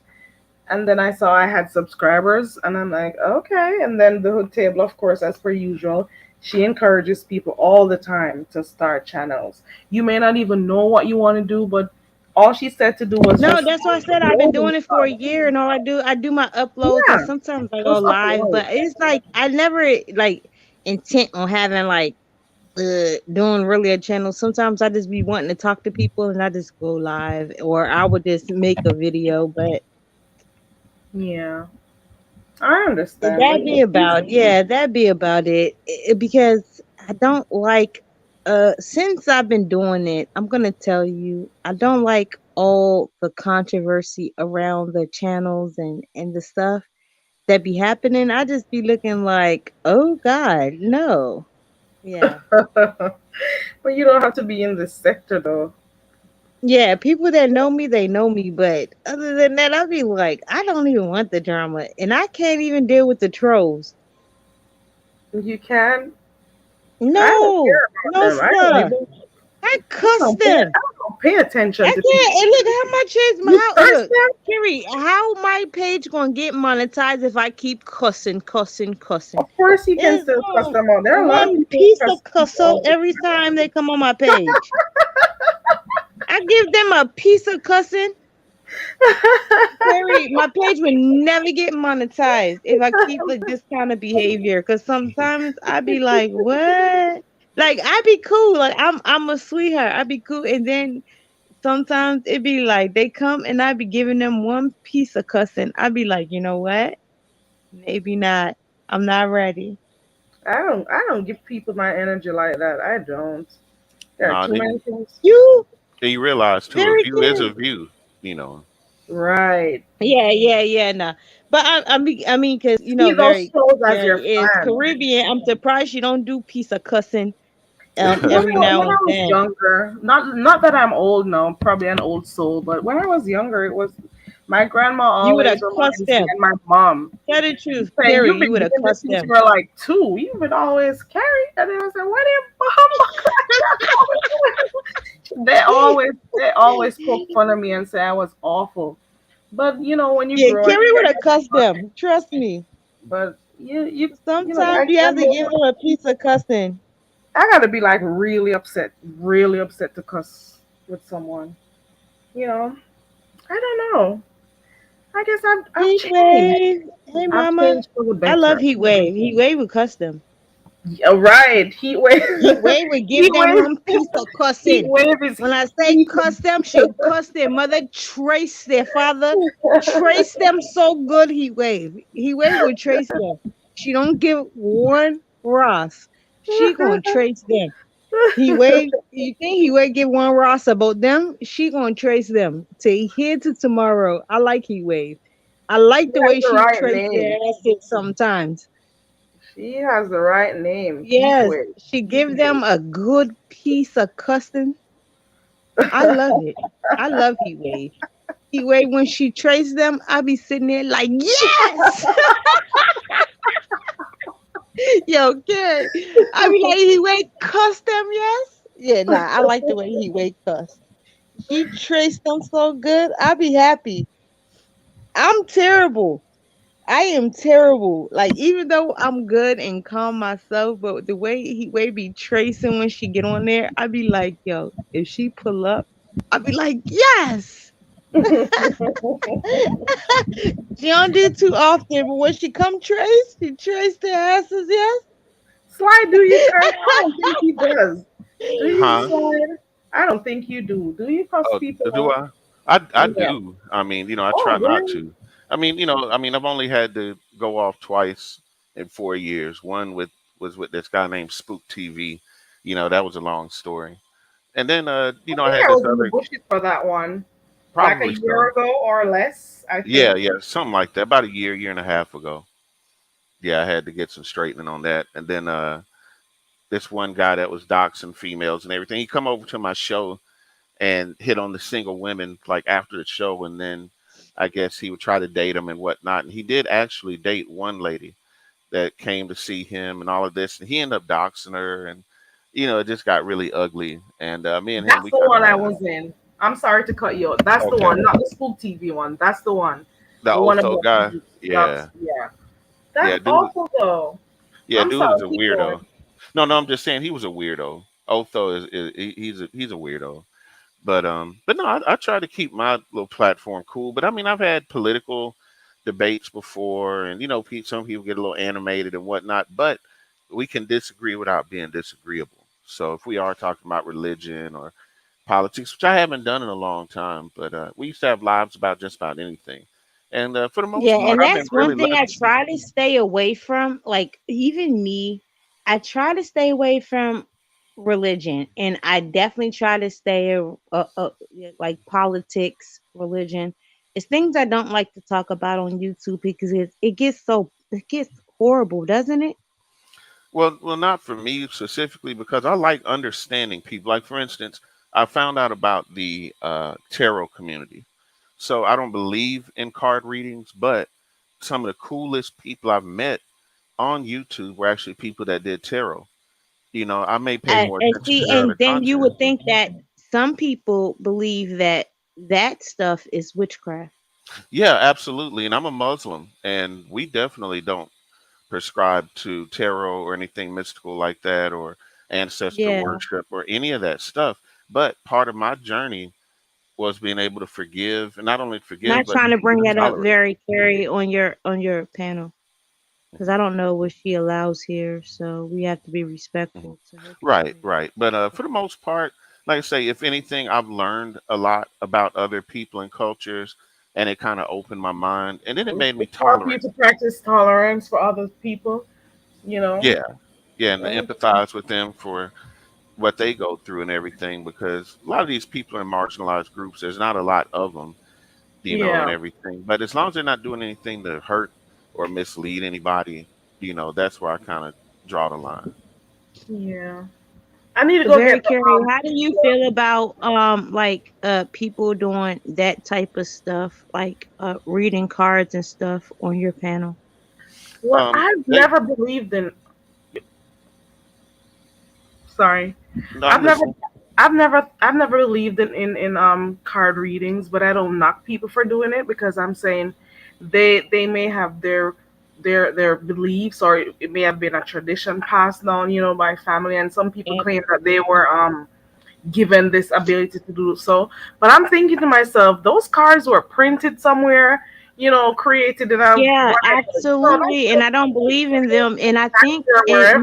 Speaker 1: and then I saw I had subscribers, and I'm like, okay. And then the hood table, of course, as per usual, she encourages people all the time to start channels. You may not even know what you want to do, but all she said to do was
Speaker 2: No,
Speaker 1: just
Speaker 2: that's why I said I've been
Speaker 1: upload and
Speaker 2: doing it for a
Speaker 1: stuff.
Speaker 2: year, and all I do my uploads, and
Speaker 1: Yeah,
Speaker 2: sometimes I go
Speaker 1: just
Speaker 2: live,
Speaker 1: upload.
Speaker 2: but it's like I never like intent on having like doing really a channel. Sometimes I just be wanting to talk to people, and I just go live, or I would just make a video, but
Speaker 1: Yeah, I understand, but
Speaker 2: that'd be about, yeah, that'd be about it. Because I don't like since I've been doing it, I'm gonna tell you, I don't like all the controversy around the channels and the stuff that be happening. I just be looking like, oh God, no. Yeah.
Speaker 1: but you don't have to be in this sector though.
Speaker 2: Yeah, people that know me, they know me. But other than that, I'll be like, I don't even want the drama. And I can't even deal with the trolls.
Speaker 1: You can. I don't
Speaker 2: No,
Speaker 1: care about
Speaker 2: no,
Speaker 1: them. I don't
Speaker 2: sir.
Speaker 1: even.
Speaker 2: I cuss them.
Speaker 1: I don't pay attention
Speaker 2: I
Speaker 1: to
Speaker 2: can't.
Speaker 1: people.
Speaker 2: And look, how much is
Speaker 1: You
Speaker 2: my how?
Speaker 1: curse
Speaker 2: Look,
Speaker 1: them.
Speaker 2: Keri, how my page gonna get monetized if I keep cussing, cussing, cussing?
Speaker 1: Of course, you can
Speaker 2: It's
Speaker 1: still cuss them out. There are a lot of
Speaker 2: one
Speaker 1: people
Speaker 2: piece
Speaker 1: who
Speaker 2: of
Speaker 1: cuss people
Speaker 2: cussle
Speaker 1: out.
Speaker 2: every time they come on my page. I give them a piece of cussing. Keri, my page would never get monetized if I keep like this kind of behavior. Cause sometimes I be like, what? Like I be cool. Like I'm a sweetheart. I be cool. And then sometimes it be like they come and I be giving them one piece of cussing. I be like, you know what? Maybe not. I'm not ready.
Speaker 1: I don't give people my energy like that. I don't. There are
Speaker 3: nah.
Speaker 1: too
Speaker 3: Then
Speaker 1: many things.
Speaker 2: You
Speaker 3: you realize too, a
Speaker 2: very
Speaker 3: view is
Speaker 2: good.
Speaker 3: a view. You know.
Speaker 1: Right.
Speaker 2: Yeah, nah. But I mean, cause
Speaker 1: See those
Speaker 2: very
Speaker 1: shows as your
Speaker 2: Keri is
Speaker 1: fan.
Speaker 2: Caribbean. I'm surprised she don't do piece of cussing every
Speaker 1: When
Speaker 2: now
Speaker 1: I
Speaker 2: and
Speaker 1: was
Speaker 2: then.
Speaker 1: younger, not that I'm old now, probably an old soul, but when I was younger, it was my grandma
Speaker 2: You would have
Speaker 1: always
Speaker 2: cussed
Speaker 1: reminds me,
Speaker 2: them.
Speaker 1: and my mom
Speaker 2: Tell the truth,
Speaker 1: saying,
Speaker 2: Keri.
Speaker 1: "You've
Speaker 2: You
Speaker 1: been
Speaker 2: would have
Speaker 1: doing this
Speaker 2: cussed
Speaker 1: since you
Speaker 2: them.
Speaker 1: were like 2. You've been always carried." And then I said, "What in Bahama?" They always poke fun of me and say I was awful. But when you
Speaker 2: Yeah,
Speaker 1: grow and
Speaker 2: Keri
Speaker 1: you
Speaker 2: would
Speaker 1: get
Speaker 2: have cussed them. Trust me.
Speaker 1: but
Speaker 2: Sometimes you
Speaker 1: I
Speaker 2: have to
Speaker 1: know
Speaker 2: give them a piece of cussing.
Speaker 1: I gotta be like really upset to cuss with someone. You know, I don't know. I guess I've
Speaker 2: Heat
Speaker 1: changed.
Speaker 2: wave. Hey,
Speaker 1: I've
Speaker 2: mama.
Speaker 1: changed for the
Speaker 2: I love
Speaker 1: better.
Speaker 2: heat wave. Heat wave would cuss them.
Speaker 1: Yeah, right. Heat wave.
Speaker 2: Heat wave would
Speaker 1: Heat
Speaker 2: give them
Speaker 1: wave.
Speaker 2: one piece of
Speaker 1: Heat
Speaker 2: cussing.
Speaker 1: wave is
Speaker 2: When I say
Speaker 1: heat.
Speaker 2: cuss them, she'll cuss their mother, trace their father, trace them so good. Heat wave. Heat wave would trace them. She don't give one Ross. She gonna trace them. He wave. You think he would give one Ross about them? She gonna trace them to here to tomorrow. I like Heat Wave. I like
Speaker 1: She
Speaker 2: the
Speaker 1: has
Speaker 2: way
Speaker 1: the
Speaker 2: she
Speaker 1: right
Speaker 2: traced their
Speaker 1: name.
Speaker 2: asses sometimes.
Speaker 1: She has the right name. Heat
Speaker 2: Yes,
Speaker 1: wave.
Speaker 2: she
Speaker 1: Heat
Speaker 2: give
Speaker 1: wave.
Speaker 2: them a good piece of cussing. I love it. I love Heat Wave. Heat Wave, when she trace them, I be sitting there like, yes! Yo, Keri. I be like, Heat Wave cuss them, yes? Yeah, nah, I like the way Heat Wave cuss. She traced them so good, I be happy. I'm terrible. I am terrible. Like, even though I'm good and calm myself, but the way Heat Wave be tracing when she get on there, I be like, yo, if she pull up, I be like, yes. She don't do it too often, but when she come trace, she trace their asses, yes.
Speaker 1: Slide, do you curse? I don't think he does. Do you,
Speaker 3: Huh?
Speaker 1: Slide? I don't think you do. Do you cuss
Speaker 3: Oh,
Speaker 1: people
Speaker 3: do
Speaker 1: out?
Speaker 3: I? I
Speaker 1: Yeah.
Speaker 3: do. I mean, I try
Speaker 1: Oh,
Speaker 3: not
Speaker 1: really?
Speaker 3: to. I've only had to go off twice in 4 years. One was with this guy named Spook TV. That was a long story. And then,
Speaker 1: I
Speaker 3: I
Speaker 1: think
Speaker 3: had
Speaker 1: I
Speaker 3: this
Speaker 1: was in the
Speaker 3: other,
Speaker 1: bushes for that one, like a
Speaker 3: probably
Speaker 1: year
Speaker 3: so.
Speaker 1: ago or less, I
Speaker 3: Yeah,
Speaker 1: think.
Speaker 3: yeah, something like that. About a year and a half ago. Yeah, I had to get some straightening on that. And then, this one guy that was doxing females and everything, he come over to my show and hit on the single women like after the show, and then I guess he would try to date them and whatnot. And he did actually date one lady that came to see him and all of this, and he ended up doxing her, and it just got really ugly. And me and him,
Speaker 1: That's
Speaker 3: we
Speaker 1: the
Speaker 3: kind of
Speaker 1: one I
Speaker 3: had
Speaker 1: was in. I'm sorry to cut you out. That's the
Speaker 3: okay,
Speaker 1: one, not the Spook TV one. That's the one.
Speaker 3: the
Speaker 1: The one
Speaker 3: Otho
Speaker 1: about
Speaker 3: guy,
Speaker 1: the
Speaker 3: yeah,
Speaker 1: ducks. Yeah.
Speaker 3: yeah,
Speaker 1: That's
Speaker 3: dude,
Speaker 1: awful though.
Speaker 3: yeah,
Speaker 1: I'm
Speaker 3: dude is
Speaker 1: sorry.
Speaker 3: a
Speaker 1: Keep going.
Speaker 3: weirdo. No, no, I'm just saying he was a weirdo. Otho he's a weirdo. But no, I try to keep my little platform cool. But I mean, I've had political debates before, and some people get a little animated and whatnot. But we can disagree without being disagreeable. So if we are talking about religion or politics, which I haven't done in a long time, but we used to have lives about just about anything. And for the most
Speaker 2: Yeah,
Speaker 3: part,
Speaker 2: and
Speaker 3: I've been
Speaker 2: that's
Speaker 3: really
Speaker 2: one thing I
Speaker 3: lucky.
Speaker 2: try to stay away from. Like, even me, I try to stay away from religion, and I definitely try to stay yeah, like politics, religion. It's things I don't like to talk about on YouTube because it gets horrible, doesn't it?
Speaker 3: Well, not for me specifically because I like understanding people. Like for instance, I found out about the tarot community. So I don't believe in card readings, but some of the coolest people I've met on YouTube were actually people that did tarot. I may pay more
Speaker 2: And
Speaker 3: attention to
Speaker 2: see,
Speaker 3: their
Speaker 2: and
Speaker 3: other
Speaker 2: then you
Speaker 3: content.
Speaker 2: would think that some people believe that that stuff is witchcraft.
Speaker 3: Yeah, absolutely. And I'm a Muslim, and we definitely don't prescribe to tarot or anything mystical like that or ancestor
Speaker 2: Yeah.
Speaker 3: worship or any of that stuff. But part of my journey was being able to forgive and not only forgive,
Speaker 2: Not
Speaker 3: but
Speaker 2: trying to bring that up
Speaker 3: tolerate.
Speaker 2: very Carrie on your panel because I don't know what she allows here, so we have to be
Speaker 3: Mhm.
Speaker 2: respectful to her
Speaker 3: Right,
Speaker 2: time.
Speaker 3: right. But for the most part, like I say, if anything, I've learned a lot about other people and cultures, and it kind of opened my mind, and then it made me
Speaker 1: It's hard for you
Speaker 3: tolerant.
Speaker 1: to practice tolerance for other people, you know.
Speaker 3: Yeah, yeah, and to
Speaker 1: And
Speaker 3: empathize with them for what they go through and everything, because a lot of these people are in marginalized groups. There's not a lot of them, and
Speaker 1: yeah,
Speaker 3: everything. But as long as they're not doing anything to hurt or mislead anybody, that's where I kind of draw the line.
Speaker 1: yeah. I need to go
Speaker 2: Very
Speaker 1: get the
Speaker 2: Carrie, how do you
Speaker 1: picture.
Speaker 2: feel about like people doing that type of stuff, like reading cards and stuff on your panel?
Speaker 1: Well, I've
Speaker 3: They,
Speaker 1: never believed in. Sorry,
Speaker 3: no, I'm
Speaker 1: I've never,
Speaker 3: listening.
Speaker 1: I've never believed in card readings, but I don't knock people for doing it because I'm saying they may have their beliefs, or it may have been a tradition passed down, by family, and some people
Speaker 2: And
Speaker 1: claim that they were given this ability to do so. But I'm thinking to myself, those cards were printed somewhere, created in a
Speaker 2: yeah,
Speaker 1: whatever. That's
Speaker 2: absolutely. And I don't believe in them. And I think,
Speaker 1: there
Speaker 2: and
Speaker 1: wherever.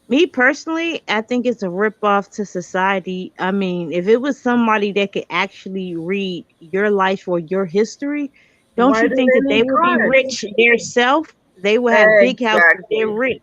Speaker 2: me personally, I think it's a ripoff to society. I mean, if it was somebody that could actually read your life or your history, don't
Speaker 1: Why
Speaker 2: you
Speaker 1: do
Speaker 2: think that
Speaker 1: they
Speaker 2: they
Speaker 1: need
Speaker 2: would be
Speaker 1: cards?
Speaker 2: rich themselves? They would have big houses. They're
Speaker 1: Exactly.
Speaker 2: rich.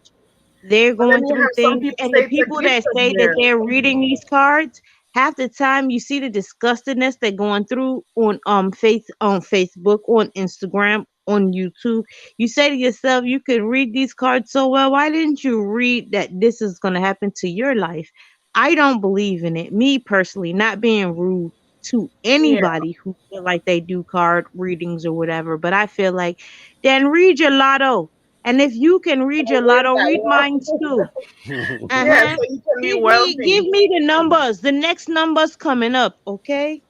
Speaker 2: They're
Speaker 1: But then
Speaker 2: going
Speaker 1: you
Speaker 2: through
Speaker 1: have some
Speaker 2: things.
Speaker 1: people
Speaker 2: And
Speaker 1: say
Speaker 2: the
Speaker 1: it's a
Speaker 2: people
Speaker 1: gift
Speaker 2: that
Speaker 1: of
Speaker 2: say that
Speaker 1: theirs.
Speaker 2: they're reading these cards, half the time you see the disgustingness they're going through on Facebook, on Instagram, on YouTube. You say to yourself, you could read these cards so well. Why didn't you read that this is going to happen to your life? I don't believe in it. Me personally, not being rude to
Speaker 1: Yeah.
Speaker 2: anybody who feel like they do card readings or whatever, but I feel like then read your lotto. And if you can read your
Speaker 1: Where's
Speaker 2: lotto,
Speaker 1: that
Speaker 2: read mine
Speaker 1: one?
Speaker 2: too.
Speaker 1: Yeah,
Speaker 2: Uh-huh.
Speaker 1: so you can be
Speaker 2: Give
Speaker 1: wealthy.
Speaker 2: me the numbers. The next numbers coming up, okay?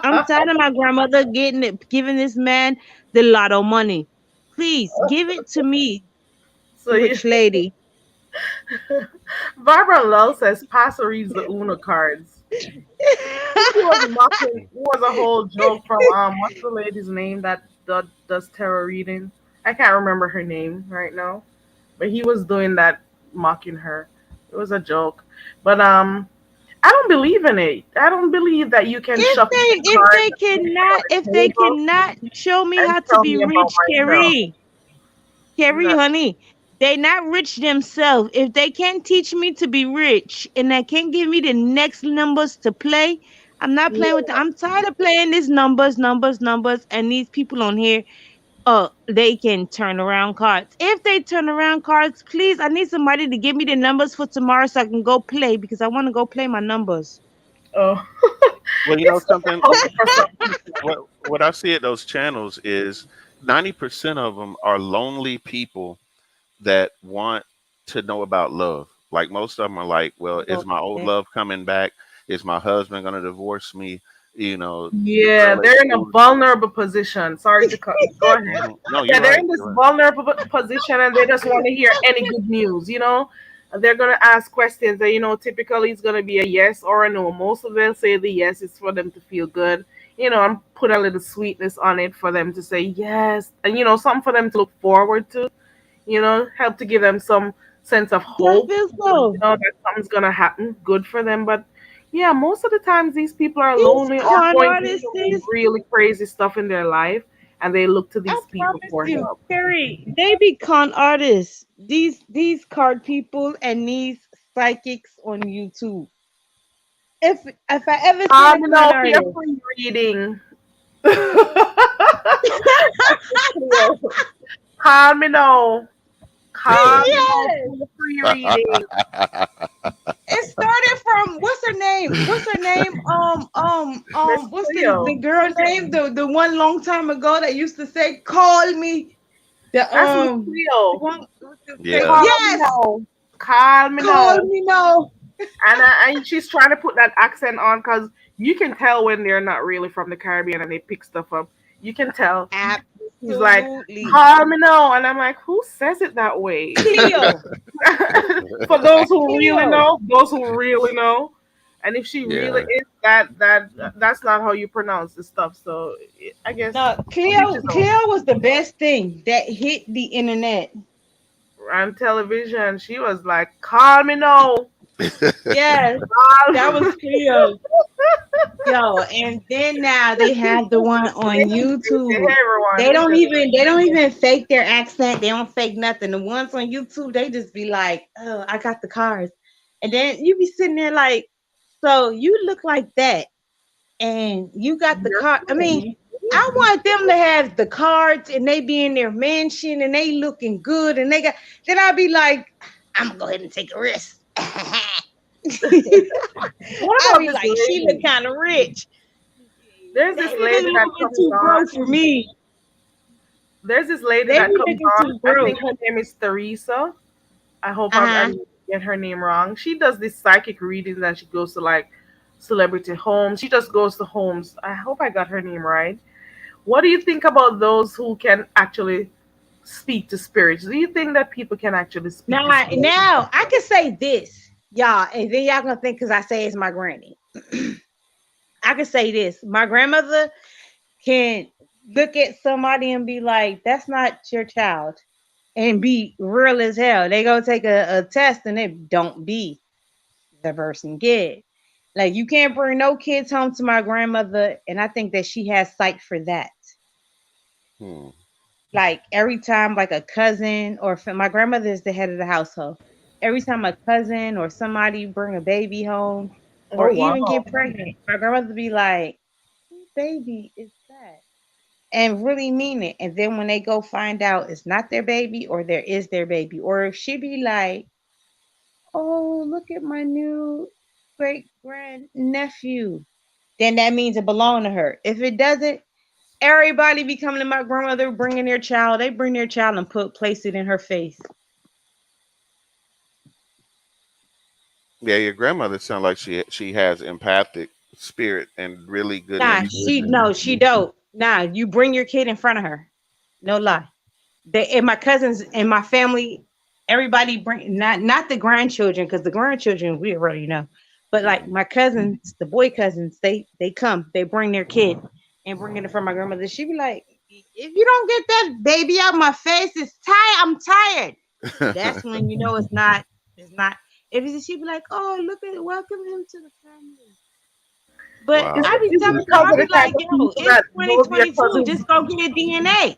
Speaker 2: I'm tired of my grandmother giving this man the lotto money. Please give it to me,
Speaker 1: So you,
Speaker 2: rich lady.
Speaker 1: Barbara Lowe says Paso reads the Uno cards. He was mocking. It was a whole joke from what's the lady's name that does tarot reading? I can't remember her name right now, but he was doing that, mocking her. It was a joke, but I don't believe in it. I don't believe that you can shuffle the cards and put it on
Speaker 2: If
Speaker 1: the
Speaker 2: they
Speaker 1: table
Speaker 2: cannot show me
Speaker 1: and
Speaker 2: how to
Speaker 1: tell
Speaker 2: be
Speaker 1: me about
Speaker 2: rich,
Speaker 1: myself.
Speaker 2: Carrie,
Speaker 1: No,
Speaker 2: honey, they not rich themselves. If they can't teach me to be rich and they can't give me the next numbers to play, I'm not playing with them.
Speaker 1: yeah.
Speaker 2: I'm tired of playing these numbers, and these people on here. Oh, they can turn around cards. If they turn around cards, please, I need somebody to give me the numbers for tomorrow so I can go play because I want to go play my numbers.
Speaker 1: Oh,
Speaker 3: Well, you know
Speaker 1: it's
Speaker 3: something.
Speaker 1: helpful for some people.
Speaker 3: What I see at those channels is 90% of them are lonely people that want to know about love. Like most of them are like, well, is my old
Speaker 2: Okay.
Speaker 3: love coming back? Is my husband going to divorce me? You know, the
Speaker 1: Yeah,
Speaker 3: girl at
Speaker 1: they're in a
Speaker 3: school.
Speaker 1: vulnerable position. Sorry to cut. Go ahead.
Speaker 3: No,
Speaker 1: Yeah,
Speaker 3: you're
Speaker 1: they're
Speaker 3: right.
Speaker 1: in this
Speaker 3: You're right.
Speaker 1: vulnerable position and they just want to hear any good news, you know? They're going to ask questions that, typically it's going to be a yes or a no. Most of them say the yes is for them to feel good, and put a little sweetness on it for them to say yes. And, something for them to look forward to, help to give them some sense of
Speaker 2: I
Speaker 1: hope,
Speaker 2: feel so.
Speaker 1: that something's going to happen good for them. But yeah, most of the times these people are
Speaker 2: These
Speaker 1: lonely or
Speaker 2: con
Speaker 1: going through
Speaker 2: artists,
Speaker 1: some really crazy stuff in their life and they look to
Speaker 2: I
Speaker 1: these people
Speaker 2: promise
Speaker 1: for
Speaker 2: you,
Speaker 1: help.
Speaker 2: Carrie, they be con artists. These card people and these psychics on YouTube. If I ever seen a con
Speaker 1: Here
Speaker 2: artist,
Speaker 1: for reading. Call me now. Call me now
Speaker 2: yes,
Speaker 1: for free reading.
Speaker 2: it started from what's her name? What's her name?
Speaker 1: Miss
Speaker 2: What's the
Speaker 1: Cleo.
Speaker 2: girl name? The one long time ago that used to say, "Call me."
Speaker 1: That's Miss
Speaker 2: The
Speaker 1: Cleo.
Speaker 2: one who used to say,
Speaker 3: Yeah.
Speaker 1: Call me
Speaker 2: "Yes,
Speaker 1: now. Call me
Speaker 2: call
Speaker 1: now.
Speaker 2: me now."
Speaker 1: And she's trying to put that accent on because you can tell when they're not really from the Caribbean and they pick stuff up. You can tell. He's like,
Speaker 2: Absolutely,
Speaker 1: call me now. And I'm like, who says it that way?
Speaker 2: Cleo,
Speaker 1: For
Speaker 2: Cleo.
Speaker 1: those who really know. And if she really
Speaker 3: Yeah.
Speaker 1: is that's not how you pronounce the stuff. So I guess
Speaker 2: No,
Speaker 1: each his own.
Speaker 2: Cleo was the best thing that hit the internet.
Speaker 1: On television, she was like, call me now.
Speaker 2: Yes, that was Cleo. Yo, and then now they have the one on YouTube.
Speaker 1: Everyone, they just
Speaker 2: They don't even fake their accent. They don't fake nothing. The ones on YouTube, they just be like, "Oh, I got the cards," and then you be sitting there like, "So you look like that, and you got the
Speaker 1: you're
Speaker 2: card." I mean, I want them to have the cards, and they be in their mansion, and they looking good, and they got. Then I'll be like, "I'm gonna go ahead and take a risk."
Speaker 1: what
Speaker 2: I'll
Speaker 1: about
Speaker 2: be
Speaker 1: this
Speaker 2: like, "She look
Speaker 1: lady?
Speaker 2: kind of rich."
Speaker 1: There's this
Speaker 2: They be looking
Speaker 1: lady
Speaker 2: a
Speaker 1: that
Speaker 2: little bit
Speaker 1: comes
Speaker 2: too broke
Speaker 1: on.
Speaker 2: for me.
Speaker 1: There's this lady
Speaker 2: They
Speaker 1: that
Speaker 2: be
Speaker 1: comes
Speaker 2: looking
Speaker 1: on.
Speaker 2: too
Speaker 1: I
Speaker 2: broke.
Speaker 1: think her name is Teresa. I hope I
Speaker 2: Uh-huh.
Speaker 1: didn't get her name wrong. She does this psychic readings and she goes to like celebrity homes. She just goes to homes. I hope I got her name right. What do you think about those who can actually speak to spirits? Do you think that people can actually speak to spirits?
Speaker 2: Now I can say this, y'all, and then y'all gonna think because I say it's my granny. I can say this. My grandmother can look at somebody and be like, "That's not your child," and be real as hell. They go take a test and it don't be the person kid. Like you can't bring no kids home to my grandmother, and I think that she has sight for that.
Speaker 3: Hmm.
Speaker 2: Like every time, like a cousin or my grandmother is the head of the household. Every time a cousin or somebody bring a baby home, or
Speaker 1: Oh
Speaker 2: even
Speaker 1: wow.
Speaker 2: get pregnant, my grandmother be like, "Whose baby is that?" and really mean it. And then when they go find out it's not their baby or there is their baby, or if she be like, oh, look at my new great grand nephew, then that means it belonged to her. If it doesn't, everybody be coming to my grandmother bringing their child. They bring their child and place it in her face.
Speaker 3: Yeah, your grandmother sounds like she has empathic spirit and really good
Speaker 2: Nah,
Speaker 3: intuition.
Speaker 2: she don't. Nah, you bring your kid in front of her. No lie. They and my cousins and my family, everybody bring not the grandchildren, because the grandchildren we already know, but like my cousins, the boy cousins, they come, they bring their kid and bring it in front of my grandmother. She be like, if you don't get that baby out my face, it's tired. I'm tired. That's when you know it's not. It's not. If it's, she be like, oh, look at welcome him to the family. But
Speaker 1: Is
Speaker 3: Wow.
Speaker 2: I
Speaker 1: it,
Speaker 2: be
Speaker 1: is it
Speaker 2: telling them,
Speaker 1: because
Speaker 2: I
Speaker 1: of the
Speaker 2: be
Speaker 1: type
Speaker 2: like,
Speaker 1: of
Speaker 2: yo,
Speaker 1: people
Speaker 2: it's
Speaker 1: that knows your
Speaker 2: 2022.
Speaker 1: cousin?
Speaker 2: Just go get DNA.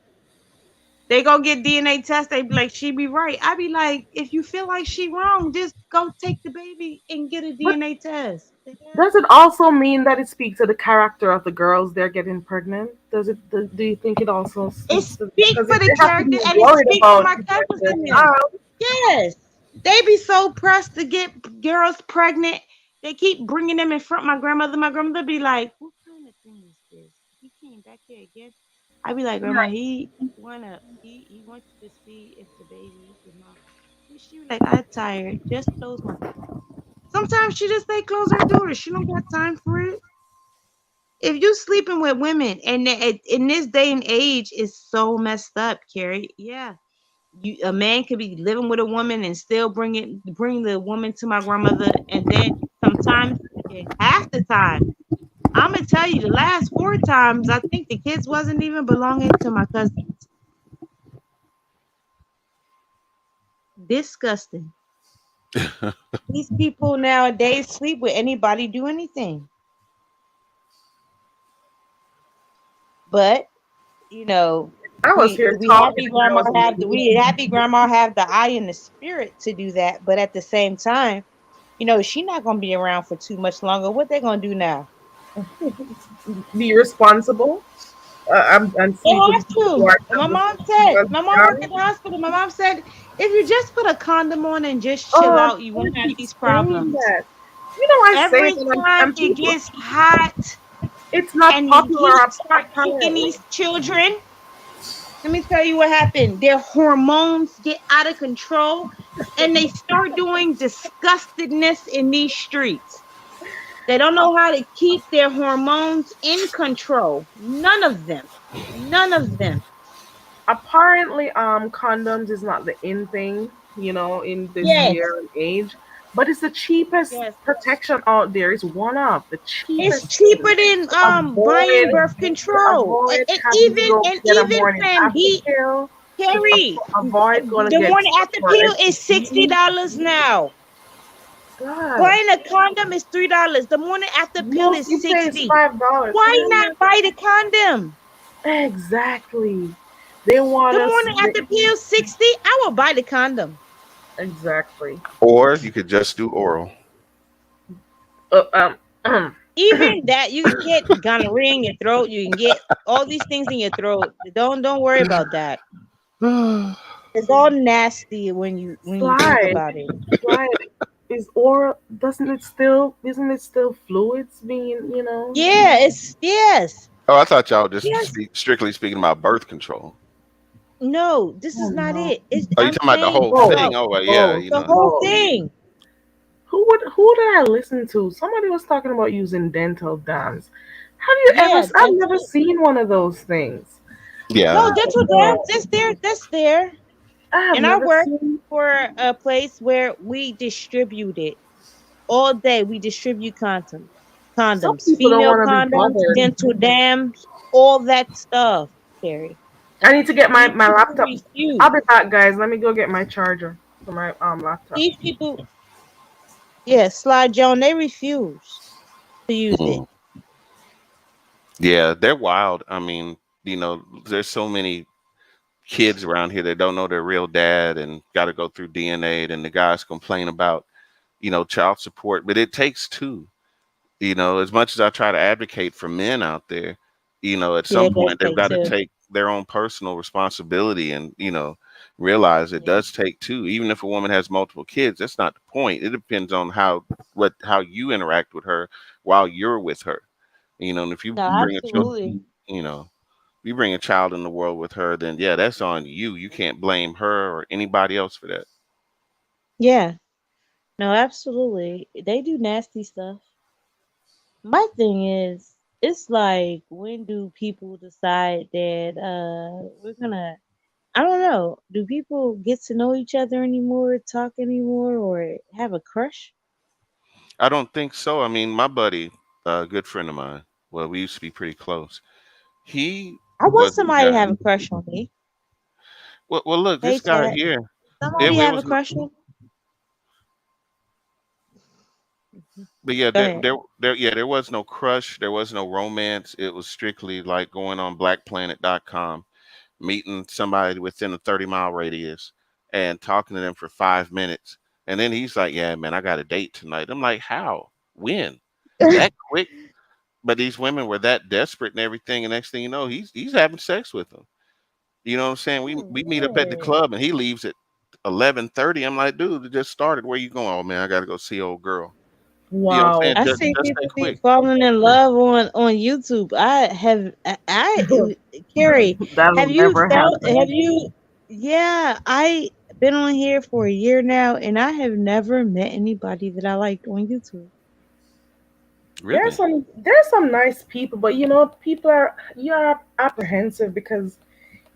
Speaker 2: They go get DNA test. They be like, she be right. I be like, if you feel like she wrong, just go take the baby and get a
Speaker 1: But
Speaker 2: DNA test. The
Speaker 1: does
Speaker 2: hell?
Speaker 1: it also mean that it speaks to the character of the girls they're getting pregnant? Does it? Do you think it also
Speaker 2: It
Speaker 1: speaks to?
Speaker 2: speaks
Speaker 1: Because
Speaker 2: for
Speaker 1: if
Speaker 2: the
Speaker 1: they have to be
Speaker 2: character and it
Speaker 1: worried
Speaker 2: speaks for
Speaker 1: about
Speaker 2: my
Speaker 1: protecting
Speaker 2: cousins
Speaker 1: their
Speaker 2: and them.
Speaker 1: child,
Speaker 2: Yes. They be so pressed to get girls pregnant. They keep bringing them in front of my grandmother. My grandmother be like, what kind of thing is this? He came back here again. I be like, Grandma, he wants to see if the baby is mine. She be like, I'm tired. Just close my door. Sometimes she just say close her door. She don't got time for it. If you sleeping with women and in this day and age is so messed up, Keri. Yeah, a man could be living with a woman and still bring the woman to my grandmother, and then sometimes half the time I'm gonna tell you the last 4 times I think the kids wasn't even belonging to my cousins. Disgusting. These people nowadays sleep with anybody, do anything. But you know,
Speaker 1: I was here
Speaker 2: we
Speaker 1: talking
Speaker 2: happy
Speaker 1: and I
Speaker 2: grandma
Speaker 1: was
Speaker 2: have the eye and the spirit to do that. But at the same time, she not gonna be around for too much longer. What they gonna do now?
Speaker 1: be responsible and
Speaker 2: They
Speaker 1: sleep with
Speaker 2: have
Speaker 1: people who
Speaker 2: to.
Speaker 1: are
Speaker 2: And
Speaker 1: just
Speaker 2: my
Speaker 1: as
Speaker 2: mom worked
Speaker 1: young.
Speaker 2: at the hospital. My mom said, if you just put a condom on and just chill
Speaker 1: Oh,
Speaker 2: out, you won't
Speaker 1: I
Speaker 2: have
Speaker 1: keep
Speaker 2: these
Speaker 1: saying
Speaker 2: problems.
Speaker 1: that. I say it
Speaker 2: Every time
Speaker 1: and
Speaker 2: it
Speaker 1: people,
Speaker 2: gets hot
Speaker 1: it's not
Speaker 2: and the
Speaker 1: popular
Speaker 2: heat start kicking
Speaker 1: apparently.
Speaker 2: these children, let me tell you what happened. Their hormones get out of control and they start doing disgustedness in these streets. They don't know how to keep their hormones in control. None of them. None of them.
Speaker 1: Apparently, condoms is not the in thing, in this
Speaker 2: Yes.
Speaker 1: year and age, but it's the cheapest
Speaker 2: Yes.
Speaker 1: protection out there. It's one of the
Speaker 2: It's
Speaker 1: cheapest things
Speaker 2: cheaper than
Speaker 1: to
Speaker 2: buying
Speaker 1: avoid
Speaker 2: birth control.
Speaker 1: avoid
Speaker 2: And
Speaker 1: having to
Speaker 2: even
Speaker 1: go
Speaker 2: and
Speaker 1: get a
Speaker 2: even
Speaker 1: morning
Speaker 2: fam,
Speaker 1: after
Speaker 2: he
Speaker 1: pill, to
Speaker 2: Keri,
Speaker 1: avoid going to
Speaker 2: the
Speaker 1: get
Speaker 2: morning
Speaker 1: stuff
Speaker 2: after
Speaker 1: for
Speaker 2: pill is
Speaker 1: STDs.
Speaker 2: $60 now.
Speaker 1: God,
Speaker 2: Buying a condom is $3. The morning after pill
Speaker 1: most
Speaker 2: is
Speaker 1: you pay is
Speaker 2: 60.
Speaker 1: $5.
Speaker 2: Why not buy the condom?
Speaker 1: Exactly. They want
Speaker 2: The
Speaker 1: us.
Speaker 2: morning after pill 60. I will buy the condom.
Speaker 1: Exactly.
Speaker 3: Or you could just do oral.
Speaker 1: Um.
Speaker 2: Even that you can get gonorrhea in your throat. You can get all these things in your throat. Don't worry about that. It's all nasty when you think
Speaker 1: Slide,
Speaker 2: about it.
Speaker 1: slide is oral. Doesn't it still? Isn't it still fluids being?
Speaker 2: Yeah, it's yes.
Speaker 3: Oh, I thought y'all just
Speaker 2: Yes.
Speaker 3: strictly speaking about birth control.
Speaker 2: No, this
Speaker 1: Oh
Speaker 2: is not
Speaker 1: no.
Speaker 2: it. It's
Speaker 3: Oh, you
Speaker 2: I'm
Speaker 3: talking about the
Speaker 2: saying
Speaker 3: whole
Speaker 1: Both,
Speaker 3: thing?
Speaker 2: about
Speaker 3: Oh, well, yeah,
Speaker 1: both,
Speaker 2: the whole
Speaker 1: both.
Speaker 2: thing.
Speaker 1: Who did I listen to? Somebody was talking about using dental dams. Have you ever?
Speaker 2: Yeah,
Speaker 1: I've never seen one of those things.
Speaker 2: no
Speaker 3: yeah.
Speaker 1: God
Speaker 2: dental dams.
Speaker 1: no.
Speaker 2: That's there.
Speaker 1: I have
Speaker 2: And I
Speaker 1: never
Speaker 2: work
Speaker 1: seen.
Speaker 2: for a place where we distribute it all day. We distribute
Speaker 1: Some
Speaker 2: condoms,
Speaker 1: people don't
Speaker 2: female
Speaker 1: want to be
Speaker 2: condoms,
Speaker 1: bothered.
Speaker 2: dental dams, all that stuff, Terry.
Speaker 1: I need to get my
Speaker 2: These
Speaker 1: my
Speaker 2: people
Speaker 1: laptop.
Speaker 2: refuse.
Speaker 1: I'll be back, guys. Let me go get my charger for my laptop.
Speaker 2: These people, yeah, Sly Joan, they refuse to use it.
Speaker 3: Mm. Yeah, they're wild. I mean, there's so many kids around here that don't know their real dad and got to go through DNA. And the guys complain about, child support, but it takes two. As much as I try to advocate for men out there, At some
Speaker 2: Yeah, it
Speaker 3: point
Speaker 2: does
Speaker 3: they've got
Speaker 2: take
Speaker 3: to
Speaker 2: two.
Speaker 3: take their own personal responsibility and realize it
Speaker 2: Yeah.
Speaker 3: does take two. Even if a woman has multiple kids, that's not the point. It depends on how you interact with her while you're with her. And if you
Speaker 2: No,
Speaker 3: bring a child,
Speaker 2: absolutely.
Speaker 3: you know you bring a child in the world with her, then yeah, that's on you. You can't blame her or anybody else for that.
Speaker 2: Yeah. No, absolutely. They do nasty stuff. My thing is, it's like, when do people decide that we're gonna, I don't know, do people get to know each other anymore, talk anymore, or have a crush?
Speaker 3: I don't think so. I mean, my buddy, a good friend of mine, well, we used to be pretty close. He
Speaker 2: I want
Speaker 3: was a
Speaker 2: somebody to
Speaker 3: guy.
Speaker 2: have a crush on me.
Speaker 3: Well, look,
Speaker 2: Hey
Speaker 3: this guy
Speaker 2: chat.
Speaker 3: here, it,
Speaker 2: Somebody
Speaker 3: it
Speaker 2: have a
Speaker 3: was,
Speaker 2: crush on me?
Speaker 3: but yeah,
Speaker 2: Go
Speaker 3: there,
Speaker 2: ahead.
Speaker 3: there, there, yeah, there was no crush, there was no romance. It was strictly like going on blackplanet.com, meeting somebody within a 30-mile radius and talking to them for 5 minutes. And then he's like, yeah, man, I got a date tonight. I'm like, how? When? That quick? But these women were that desperate and everything. And next thing you know, he's having sex with them. You know what I'm saying? We meet up at the
Speaker 2: Oh,
Speaker 3: club and he leaves at 11:30. I'm like, dude, it just started. Where you going? Oh man, I gotta go see old girl. You know what I'm saying?
Speaker 1: Wow.
Speaker 2: I
Speaker 3: Just
Speaker 2: see
Speaker 3: just that
Speaker 2: people be
Speaker 3: quick.
Speaker 2: falling in love on YouTube. Carrie, have
Speaker 1: That'll
Speaker 2: you
Speaker 1: never
Speaker 2: felt? Have
Speaker 1: happen.
Speaker 2: you? Yeah, I been on here for a year now, and I have never met anybody that I liked on YouTube.
Speaker 3: Really?
Speaker 1: There's some nice people, but people are apprehensive because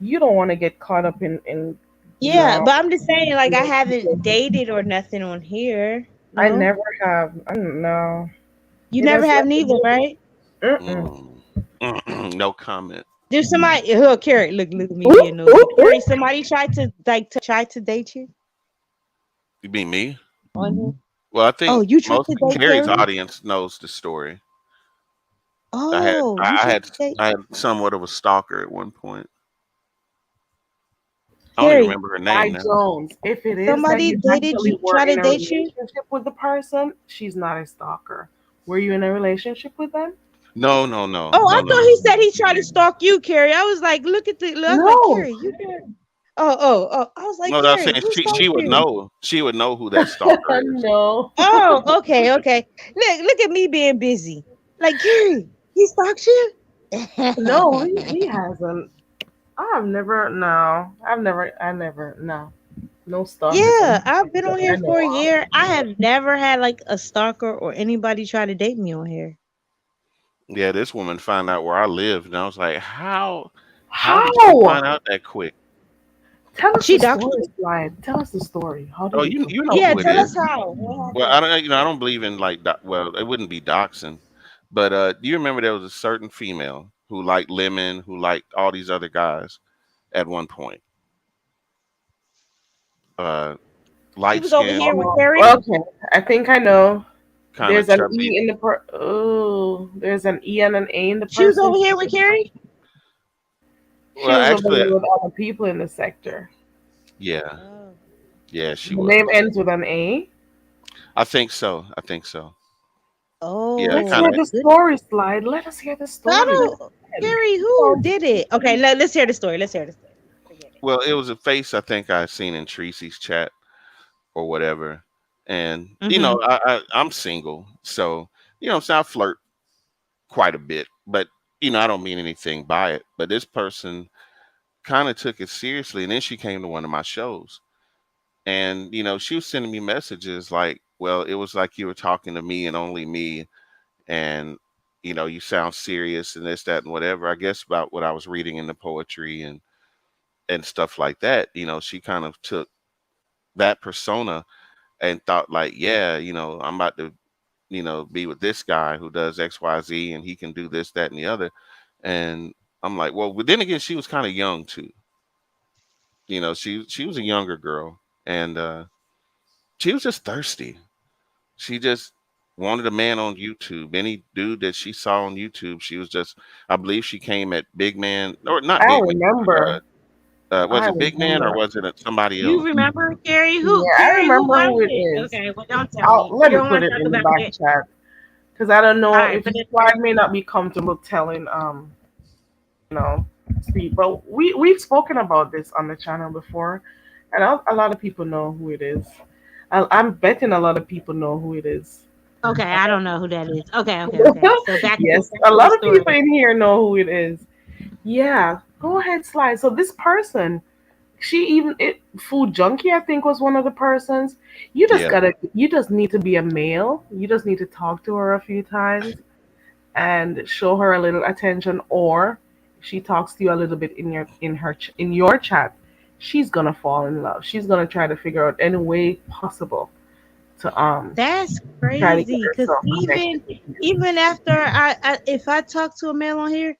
Speaker 1: you don't want to get caught up in
Speaker 2: Yeah, but I'm just saying, like, I
Speaker 1: know,
Speaker 2: haven't
Speaker 1: people.
Speaker 2: dated or nothing on here.
Speaker 1: I
Speaker 2: No,
Speaker 1: never have. I don't know.
Speaker 2: you
Speaker 1: It
Speaker 2: never
Speaker 1: has
Speaker 2: have
Speaker 1: nothing
Speaker 2: neither,
Speaker 1: to do.
Speaker 2: right?
Speaker 1: Mm-mm.
Speaker 3: Mm. No comment.
Speaker 2: Do somebody? Oh, Carrie, look at me being
Speaker 1: Oop,
Speaker 2: nosy.
Speaker 1: oop,
Speaker 2: Carrie,
Speaker 1: oop.
Speaker 2: somebody try to date you
Speaker 3: You mean me?
Speaker 2: on here?
Speaker 3: Well, I
Speaker 2: Oh,
Speaker 3: think
Speaker 2: you tried
Speaker 3: most
Speaker 2: to
Speaker 3: of
Speaker 2: date
Speaker 3: Carrie's
Speaker 2: Carrie?
Speaker 3: audience knows the story. I had
Speaker 2: Oh,
Speaker 3: I,
Speaker 2: you
Speaker 3: I
Speaker 2: tried
Speaker 3: had
Speaker 2: to date
Speaker 3: I had somewhat of a stalker at one point. I don't even
Speaker 2: Carrie?
Speaker 3: remember her
Speaker 1: By
Speaker 3: name now.
Speaker 1: Jones, if it is that
Speaker 2: Somebody
Speaker 1: you
Speaker 2: dated
Speaker 1: actually
Speaker 2: you,
Speaker 1: were
Speaker 2: try to
Speaker 1: in a
Speaker 2: date you?
Speaker 1: relationship with the person, she's not a stalker. Were you in a relationship with them?
Speaker 3: No, no, no,
Speaker 2: Oh, I
Speaker 3: no, no,
Speaker 2: thought
Speaker 3: no.
Speaker 2: he said he tried to stalk you, Carrie. I was like, I was like,
Speaker 1: No.
Speaker 2: Carrie, you there? Oh. I was like,
Speaker 3: No, I was
Speaker 2: Carrie,
Speaker 3: saying
Speaker 2: who
Speaker 3: she
Speaker 2: stalked
Speaker 3: would
Speaker 2: you?
Speaker 3: know. She would know who that stalker is.
Speaker 1: No.
Speaker 2: Oh, okay. Look at me being busy. Like, Carrie, he stalked you?
Speaker 1: No, he hasn't. I never, no. No stalkers in
Speaker 2: Yeah, I've been
Speaker 1: that
Speaker 2: on
Speaker 1: I
Speaker 2: here
Speaker 1: know
Speaker 2: for a
Speaker 1: of.
Speaker 2: year. I have never had like a stalker or anybody try to date me on here.
Speaker 3: Yeah, this woman found out where I lived, and I was like, how did she
Speaker 1: How?
Speaker 3: find out that quick?
Speaker 1: Tell us
Speaker 2: She
Speaker 1: the
Speaker 2: doxed
Speaker 1: story,
Speaker 2: you?
Speaker 1: Slide. Tell us the story. How
Speaker 3: Oh,
Speaker 1: did it go?
Speaker 3: you know
Speaker 2: Yeah,
Speaker 3: who it
Speaker 2: tell
Speaker 3: is.
Speaker 2: us how. What
Speaker 3: Well, I
Speaker 2: happened?
Speaker 3: don't I don't believe in like well, it wouldn't be doxing, but do you remember there was a certain female who liked Lemon, who liked all these other guys at one point? Uh,
Speaker 2: She
Speaker 3: light
Speaker 2: was over
Speaker 3: skin,
Speaker 2: here with
Speaker 1: Oh,
Speaker 2: Carrie.
Speaker 1: okay. I think I know.
Speaker 3: kind of
Speaker 1: There's an
Speaker 3: chubby.
Speaker 1: E in the oh, there's an E and an A in the
Speaker 2: She was
Speaker 1: person.
Speaker 2: over here with Carrie.
Speaker 1: She
Speaker 3: Well,
Speaker 1: was over
Speaker 3: actually,
Speaker 1: there with other people in the sector.
Speaker 3: yeah,
Speaker 2: Oh.
Speaker 3: yeah, she
Speaker 1: The name
Speaker 3: was.
Speaker 1: ends with an A.
Speaker 3: I think so. I think so. Yeah,
Speaker 1: Let's
Speaker 2: Oh,
Speaker 3: kind
Speaker 1: hear
Speaker 3: of.
Speaker 1: the
Speaker 2: good.
Speaker 1: story, Slide. Let us hear the
Speaker 2: I
Speaker 1: story. Go
Speaker 2: don't,
Speaker 1: ahead.
Speaker 2: Carrie,
Speaker 1: Go
Speaker 2: who
Speaker 1: on.
Speaker 2: did it? Okay, let's hear the story. Let's hear the story. Forget it.
Speaker 3: Well, it was a face I think I seen in Tracy's chat or whatever, and
Speaker 2: Mm-hmm.
Speaker 3: I'm single, so so I flirt quite a bit, but I don't mean anything by it. But this person kind of took it seriously, and then she came to one of my shows, and she was sending me messages like, "Well, it was like you were talking to me and only me, and you sound serious and this, that, and whatever." I guess about what I was reading in the poetry and stuff like that. She kind of took that persona and thought like, yeah, I'm about to be with this guy who does XYZ and he can do this, that, and the other. And I'm like, well, but then again, she was kind of young too. She was a younger girl, and she was just thirsty. She just wanted a man on YouTube. Any dude that she saw on YouTube, she was just. I believe she came at Big Man or not
Speaker 1: I
Speaker 3: Big Man.
Speaker 1: remember.
Speaker 3: Was
Speaker 1: I
Speaker 3: it Big Man or
Speaker 1: remember.
Speaker 3: was it somebody
Speaker 2: You
Speaker 3: else?
Speaker 2: remember Carrie?
Speaker 1: Yeah, I
Speaker 2: Carrie, who
Speaker 1: remember
Speaker 2: was
Speaker 1: who it
Speaker 2: it?
Speaker 1: is.
Speaker 2: Okay, well, don't tell
Speaker 1: I'll
Speaker 2: me.
Speaker 1: let
Speaker 2: You
Speaker 1: me
Speaker 2: don't
Speaker 1: put
Speaker 2: want to
Speaker 1: it
Speaker 2: talk
Speaker 1: in the
Speaker 2: about
Speaker 1: back
Speaker 2: it.
Speaker 1: chat because I don't
Speaker 2: All
Speaker 1: know
Speaker 2: right,
Speaker 1: if
Speaker 2: but
Speaker 1: Slide may not be comfortable telling speak. But we've spoken about this on the channel before, and a lot of people know who it is. I'm betting a lot of people know who it is.
Speaker 2: Okay, I don't know who that is. Okay, okay, okay. So
Speaker 1: Yes,
Speaker 2: back
Speaker 1: a
Speaker 2: to the
Speaker 1: lot of people
Speaker 2: story.
Speaker 1: in here know who it is. Yeah, go ahead, slide. So this person, she even food junkie, I think, was one of the persons.
Speaker 3: Yeah.
Speaker 1: You just need to be a male. You just need to talk to her a few times and show her a little attention, or if she talks to you a little bit in your chat, she's gonna fall in love. She's gonna try to figure out any way possible to
Speaker 2: That's
Speaker 1: try to get
Speaker 2: crazy. Cause
Speaker 1: herself connected
Speaker 2: even
Speaker 1: with you.
Speaker 2: even after if I talk to a male on here,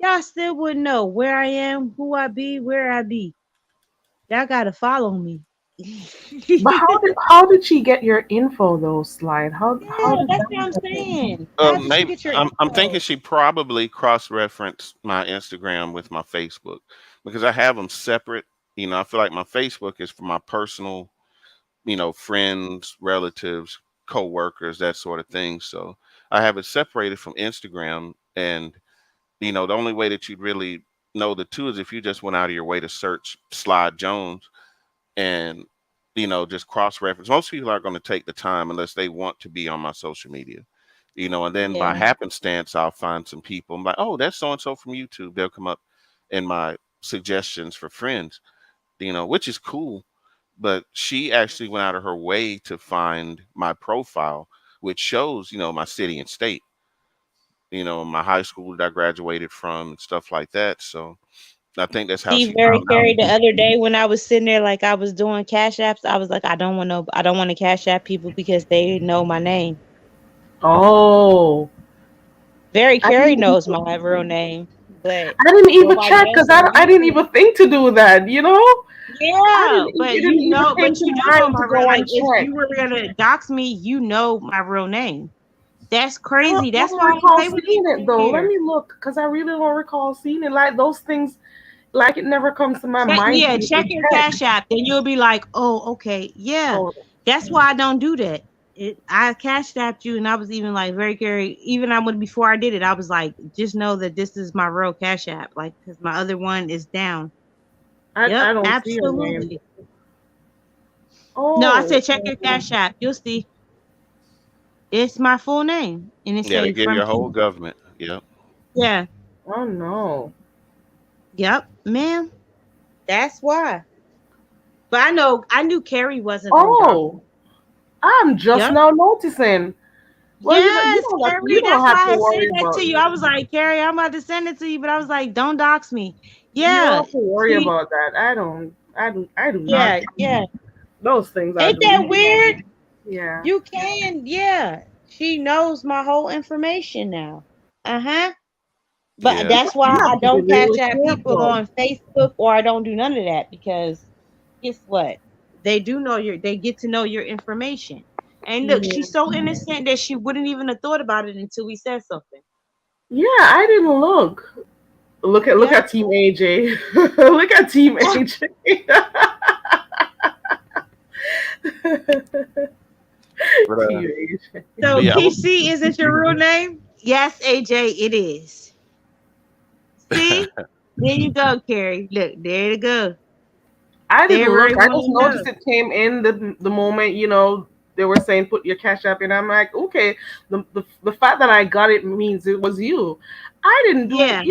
Speaker 2: y'all still wouldn't know where I am, who I be, where I be. Y'all gotta follow me.
Speaker 1: But how did she get your info though, Slide? How
Speaker 2: Yeah,
Speaker 1: did
Speaker 2: that's
Speaker 1: that
Speaker 2: what I'm
Speaker 1: happen?
Speaker 2: saying. How did she
Speaker 3: Maybe
Speaker 2: get your
Speaker 3: I'm thinking
Speaker 2: info?
Speaker 3: she probably cross-referenced my Instagram with my Facebook because I have them separate. I feel like my Facebook is for my personal, friends, relatives, co-workers, that sort of thing. So I have it separated from Instagram. And, the only way that you'd really know the two is if you just went out of your way to search Slide Jones and, just cross-reference. Most people aren't going to take the time unless they want to be on my social media. And then by
Speaker 2: Yeah.
Speaker 3: happenstance, I'll find some people. I'm like, oh, that's so and so from YouTube. They'll come up in my suggestions for friends, which is cool. But she actually went out of her way to find my profile, which shows, my city and state, my high school that I graduated from and stuff like that. So I think that's how
Speaker 2: See,
Speaker 3: she
Speaker 2: very
Speaker 3: found out.
Speaker 2: Carrie, the other day when I was sitting there like I was doing cash apps, I was like, I don't want to cash app people because they know my name.
Speaker 1: Oh,
Speaker 2: Very
Speaker 1: I
Speaker 2: Carrie
Speaker 1: didn't
Speaker 2: knows
Speaker 1: even,
Speaker 2: my real name, but
Speaker 1: I didn't even
Speaker 2: nobody
Speaker 1: check
Speaker 2: else
Speaker 1: because
Speaker 2: on
Speaker 1: I didn't
Speaker 2: YouTube.
Speaker 1: even think to do that.
Speaker 2: Yeah,
Speaker 1: It
Speaker 2: but
Speaker 1: didn't even came
Speaker 2: but
Speaker 1: to
Speaker 2: you do know
Speaker 1: mind
Speaker 2: my
Speaker 1: to
Speaker 2: real,
Speaker 1: go
Speaker 2: like
Speaker 1: and
Speaker 2: if
Speaker 1: check.
Speaker 2: you were gonna dox me, you know my real name. That's crazy.
Speaker 1: I
Speaker 2: That's
Speaker 1: don't
Speaker 2: why I don't
Speaker 1: recall
Speaker 2: play with
Speaker 1: seeing
Speaker 2: people
Speaker 1: it
Speaker 2: in
Speaker 1: though. Let
Speaker 2: here.
Speaker 1: me look because I really don't recall seeing it. Like those things, like it never comes to my
Speaker 2: Check,
Speaker 1: mind to
Speaker 2: yeah, check
Speaker 1: even
Speaker 2: your
Speaker 1: check.
Speaker 2: cash app, then you'll be like, oh, okay, yeah.
Speaker 1: Oh,
Speaker 2: That's why I don't do that. I cashed apped you, and I was even like very carry. Even I would before I did it, I was like, just know that this is my real cash app, like because my other one is down.
Speaker 1: I
Speaker 2: Yep,
Speaker 1: don't see your name.
Speaker 2: absolutely. No, I
Speaker 1: Oh,
Speaker 2: said check your cash app. You'll see. It's my full name, and it
Speaker 3: Yeah, they
Speaker 2: say
Speaker 3: give
Speaker 2: from
Speaker 3: you a whole
Speaker 2: Keesh.
Speaker 3: government. Yep.
Speaker 2: Yeah,
Speaker 1: oh no.
Speaker 2: yep, ma'am. That's why. But I knew Carrie wasn't gonna dox
Speaker 1: Oh,
Speaker 2: me.
Speaker 1: I'm just
Speaker 2: Yep.
Speaker 1: now noticing. Well,
Speaker 2: Yes,
Speaker 1: you
Speaker 2: Carrie.
Speaker 1: don't
Speaker 2: That's
Speaker 1: have
Speaker 2: why
Speaker 1: to
Speaker 2: I had
Speaker 1: worry
Speaker 2: said that
Speaker 1: about
Speaker 2: to you. I was like, Carrie, I'm about to send it to you, but I was like, don't dox me.
Speaker 1: you don't
Speaker 2: Yeah.
Speaker 1: have to worry
Speaker 2: See,
Speaker 1: about that. I do not
Speaker 2: yeah, yeah.
Speaker 1: those things I
Speaker 2: Ain't
Speaker 1: do.
Speaker 2: that weird?
Speaker 1: Yeah.
Speaker 2: You can, yeah. She knows my whole information now. Uh-huh. But
Speaker 3: Yeah.
Speaker 2: that's why
Speaker 1: You
Speaker 2: I
Speaker 1: have to be
Speaker 2: don't cash
Speaker 1: really
Speaker 2: out people
Speaker 1: careful.
Speaker 2: on Facebook or I don't do none of that because guess what? They get to know your information. And look,
Speaker 1: Yeah.
Speaker 2: she's so innocent that she wouldn't even have thought about it until we said something.
Speaker 1: Yeah, I didn't look. Look
Speaker 2: Yep.
Speaker 1: at Team AJ. Look at Team AJ.
Speaker 3: But
Speaker 1: Team AJ.
Speaker 2: So
Speaker 3: yeah,
Speaker 2: Kishi, is it your real name? Yes, AJ, it is. See? There you go, Carrie. Look, there you go.
Speaker 1: I
Speaker 2: They
Speaker 1: didn't look.
Speaker 2: already
Speaker 1: I
Speaker 2: want
Speaker 1: just
Speaker 2: to know.
Speaker 1: noticed it came in the moment they were saying put your cash app in. I'm like, okay, the fact that I got it means it was you. I didn't do it.
Speaker 2: Yeah.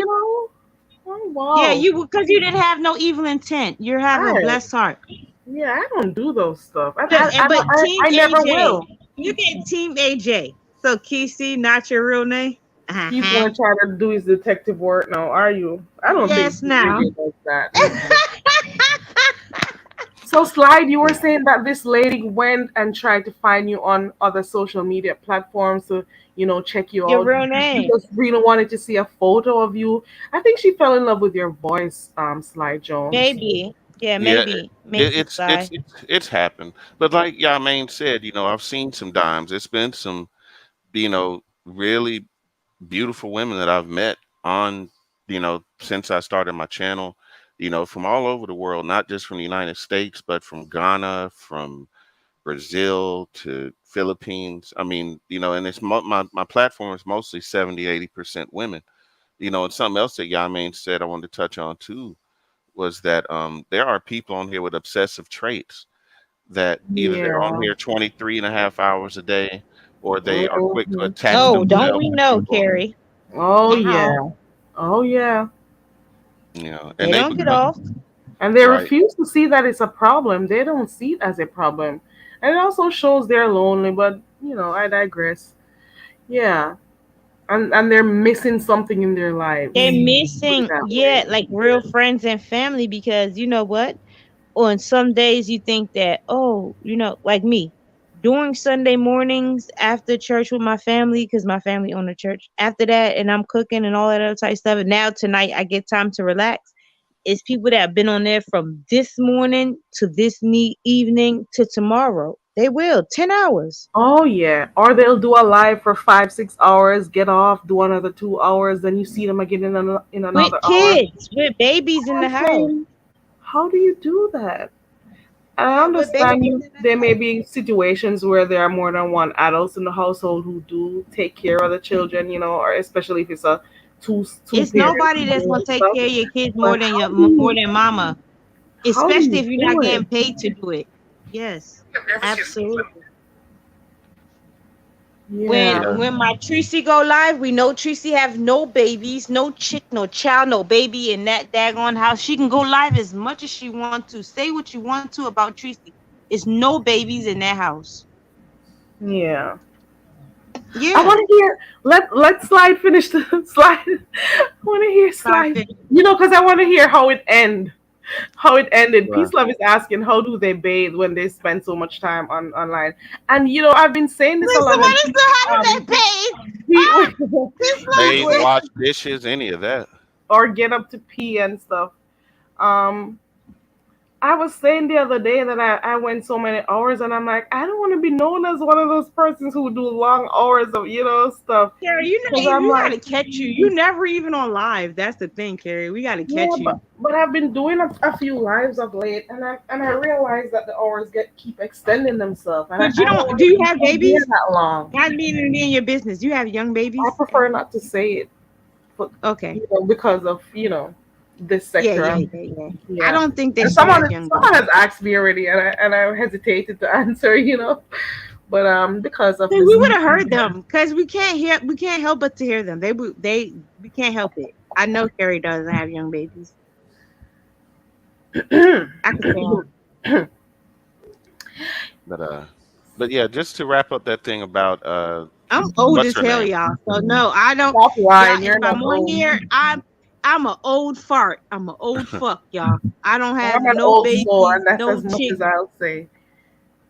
Speaker 1: Oh
Speaker 2: Yeah,
Speaker 1: wow.
Speaker 2: you because you didn't have no evil intent. You have a
Speaker 1: I
Speaker 2: blessed heart.
Speaker 1: Yeah, I don't do those stuff.
Speaker 2: Look, but Team
Speaker 1: I never
Speaker 2: AJ,
Speaker 1: will.
Speaker 2: look at Team AJ. So Kishi, not your real name.
Speaker 1: He's
Speaker 2: Uh-huh.
Speaker 1: gonna try to do his detective work now. Are you? I don't think
Speaker 2: Yes, now.
Speaker 1: AJ does that. Mm-mm. So, Slide, you were saying that this lady went and tried to find you on other social media platforms to, check you
Speaker 2: Your
Speaker 1: out.
Speaker 2: real
Speaker 1: She
Speaker 2: name.
Speaker 1: just really wanted to see a photo of you. I think she fell in love with your voice, Slide Jones.
Speaker 2: Maybe. Yeah,
Speaker 3: yeah,
Speaker 2: maybe Sly.
Speaker 3: it's happened. But like Yamaine said, I've seen some dimes. It's been some, really beautiful women that I've met on, since I started my channel, from all over the world, not just from the United States, but from Ghana, from Brazil to Philippines. I mean, and it's my platform is mostly 70, 80% women. And something else that Yamaine said I wanted to touch on too was that there are people on here with obsessive traits that either they're on
Speaker 1: Yeah.
Speaker 3: here 23 and a half hours a day, or they are quick to
Speaker 1: Hmm.
Speaker 3: attach
Speaker 2: Oh, don't
Speaker 3: themselves
Speaker 2: we
Speaker 3: to
Speaker 2: know,
Speaker 3: people.
Speaker 2: Carrie?
Speaker 1: Oh
Speaker 2: Wow.
Speaker 1: yeah. Oh yeah.
Speaker 3: And
Speaker 2: They
Speaker 3: they
Speaker 2: don't get
Speaker 3: become
Speaker 2: off.
Speaker 1: And they
Speaker 3: right.
Speaker 1: refuse to see that it's a problem. They don't see it as a problem. And it also shows they're lonely, but I digress. Yeah. And they're missing something in their
Speaker 2: They're
Speaker 1: lives. Put it
Speaker 2: missing,
Speaker 1: that
Speaker 2: yeah,
Speaker 1: way.
Speaker 2: like real friends and family because you know what? On some days you think that, oh, like me, during Sunday mornings after church with my family, because my family own a church, after that, and I'm cooking and all that other type of stuff. And now tonight I get time to relax. It's people that have been on there from this morning to this evening to tomorrow. They will 10 hours
Speaker 1: Oh yeah. Or they'll do a live for 5, 6 hours, get off, do another 2 hours, then you see them again in
Speaker 2: with
Speaker 1: another hour.
Speaker 2: kids, with babies in
Speaker 1: I'm
Speaker 2: the house.
Speaker 1: saying, how do you do that? And I
Speaker 2: Yeah, with babies
Speaker 1: understand
Speaker 2: in the
Speaker 1: there may
Speaker 2: house.
Speaker 1: be situations where there are more than one adults in the household who do take care of the children, or especially if it's a two
Speaker 2: It's
Speaker 1: parent
Speaker 2: nobody that's
Speaker 1: home
Speaker 2: gonna
Speaker 1: and
Speaker 2: take
Speaker 1: stuff.
Speaker 2: care of your kids
Speaker 1: But
Speaker 2: more than mama,
Speaker 1: how do
Speaker 2: especially
Speaker 1: you
Speaker 2: if you're
Speaker 1: do
Speaker 2: not
Speaker 1: it?
Speaker 2: getting paid to do it. Yes, absolutely. When
Speaker 1: Yeah.
Speaker 3: Yeah.
Speaker 2: when my Tracy go live, we know Tracy have no babies, no chick, no child, no baby in that daggone house. She can go live as much as she want to. Say what you want to about Tracy. It's no babies in that house.
Speaker 1: Yeah. I
Speaker 2: Yeah.
Speaker 1: want to hear. Let Slide finish the slide. I want to hear
Speaker 2: Start
Speaker 1: Slide.
Speaker 2: fit.
Speaker 1: Because I want to hear how it ended.
Speaker 3: Right.
Speaker 1: Peace Love is asking, how do they bathe when they spend so much time online? And I've been saying this
Speaker 2: Listen,
Speaker 1: along, and
Speaker 2: what is the how do they pay?
Speaker 1: we,
Speaker 2: Ah,
Speaker 1: we,
Speaker 2: this
Speaker 3: Bathe,
Speaker 2: love.
Speaker 3: wash dishes, any of that.
Speaker 1: or get up to pee and stuff. Um, I was saying the other day that I went so many hours, and I'm like, I don't want to be known as one of those persons who do long hours of stuff.
Speaker 2: Carrie, you
Speaker 1: Because
Speaker 2: know,
Speaker 1: I'm
Speaker 2: we
Speaker 1: like,
Speaker 2: gotta catch you. You never even on live. That's the thing, Carrie. We gotta
Speaker 1: yeah,
Speaker 2: catch
Speaker 1: but
Speaker 2: you.
Speaker 1: I've been doing a few lives of late, and I realize that the hours keep extending themselves, and
Speaker 2: But you
Speaker 1: I don't
Speaker 2: don't.
Speaker 1: want
Speaker 2: Do
Speaker 1: to
Speaker 2: you
Speaker 1: keep
Speaker 2: have
Speaker 1: on here
Speaker 2: babies?
Speaker 1: that long.
Speaker 2: Not meaning to be in your business. You have young
Speaker 1: I
Speaker 2: babies.
Speaker 1: prefer not to say it, but
Speaker 2: Okay.
Speaker 1: because of this
Speaker 2: Yeah,
Speaker 1: sector.
Speaker 2: yeah, yeah, yeah. I
Speaker 1: Yeah,
Speaker 2: don't think
Speaker 1: and
Speaker 2: that you
Speaker 1: someone
Speaker 2: have young
Speaker 1: someone
Speaker 2: babies.
Speaker 1: has asked me already, and I hesitated to answer, but because of
Speaker 2: Hey,
Speaker 1: this
Speaker 2: we would
Speaker 1: new
Speaker 2: have heard
Speaker 1: season.
Speaker 2: them because we can't help but to hear them. We can't help it. I know Carrie doesn't have young babies. I could tell.
Speaker 3: But but yeah, just to wrap up that thing about
Speaker 2: I'm old
Speaker 3: what's
Speaker 2: as
Speaker 3: her
Speaker 2: hell,
Speaker 3: name?
Speaker 2: y'all. So no, I don't.
Speaker 1: Stop
Speaker 2: Y'all,
Speaker 1: lying.
Speaker 2: if
Speaker 1: You're not
Speaker 2: I'm on
Speaker 1: old.
Speaker 2: here, I'm a old fart. I'm a old fuck, y'all. I don't have
Speaker 1: I'm an
Speaker 2: no
Speaker 1: old soul,
Speaker 2: babies,
Speaker 1: and that's
Speaker 2: no
Speaker 1: as much
Speaker 2: chick.
Speaker 1: as I'll say.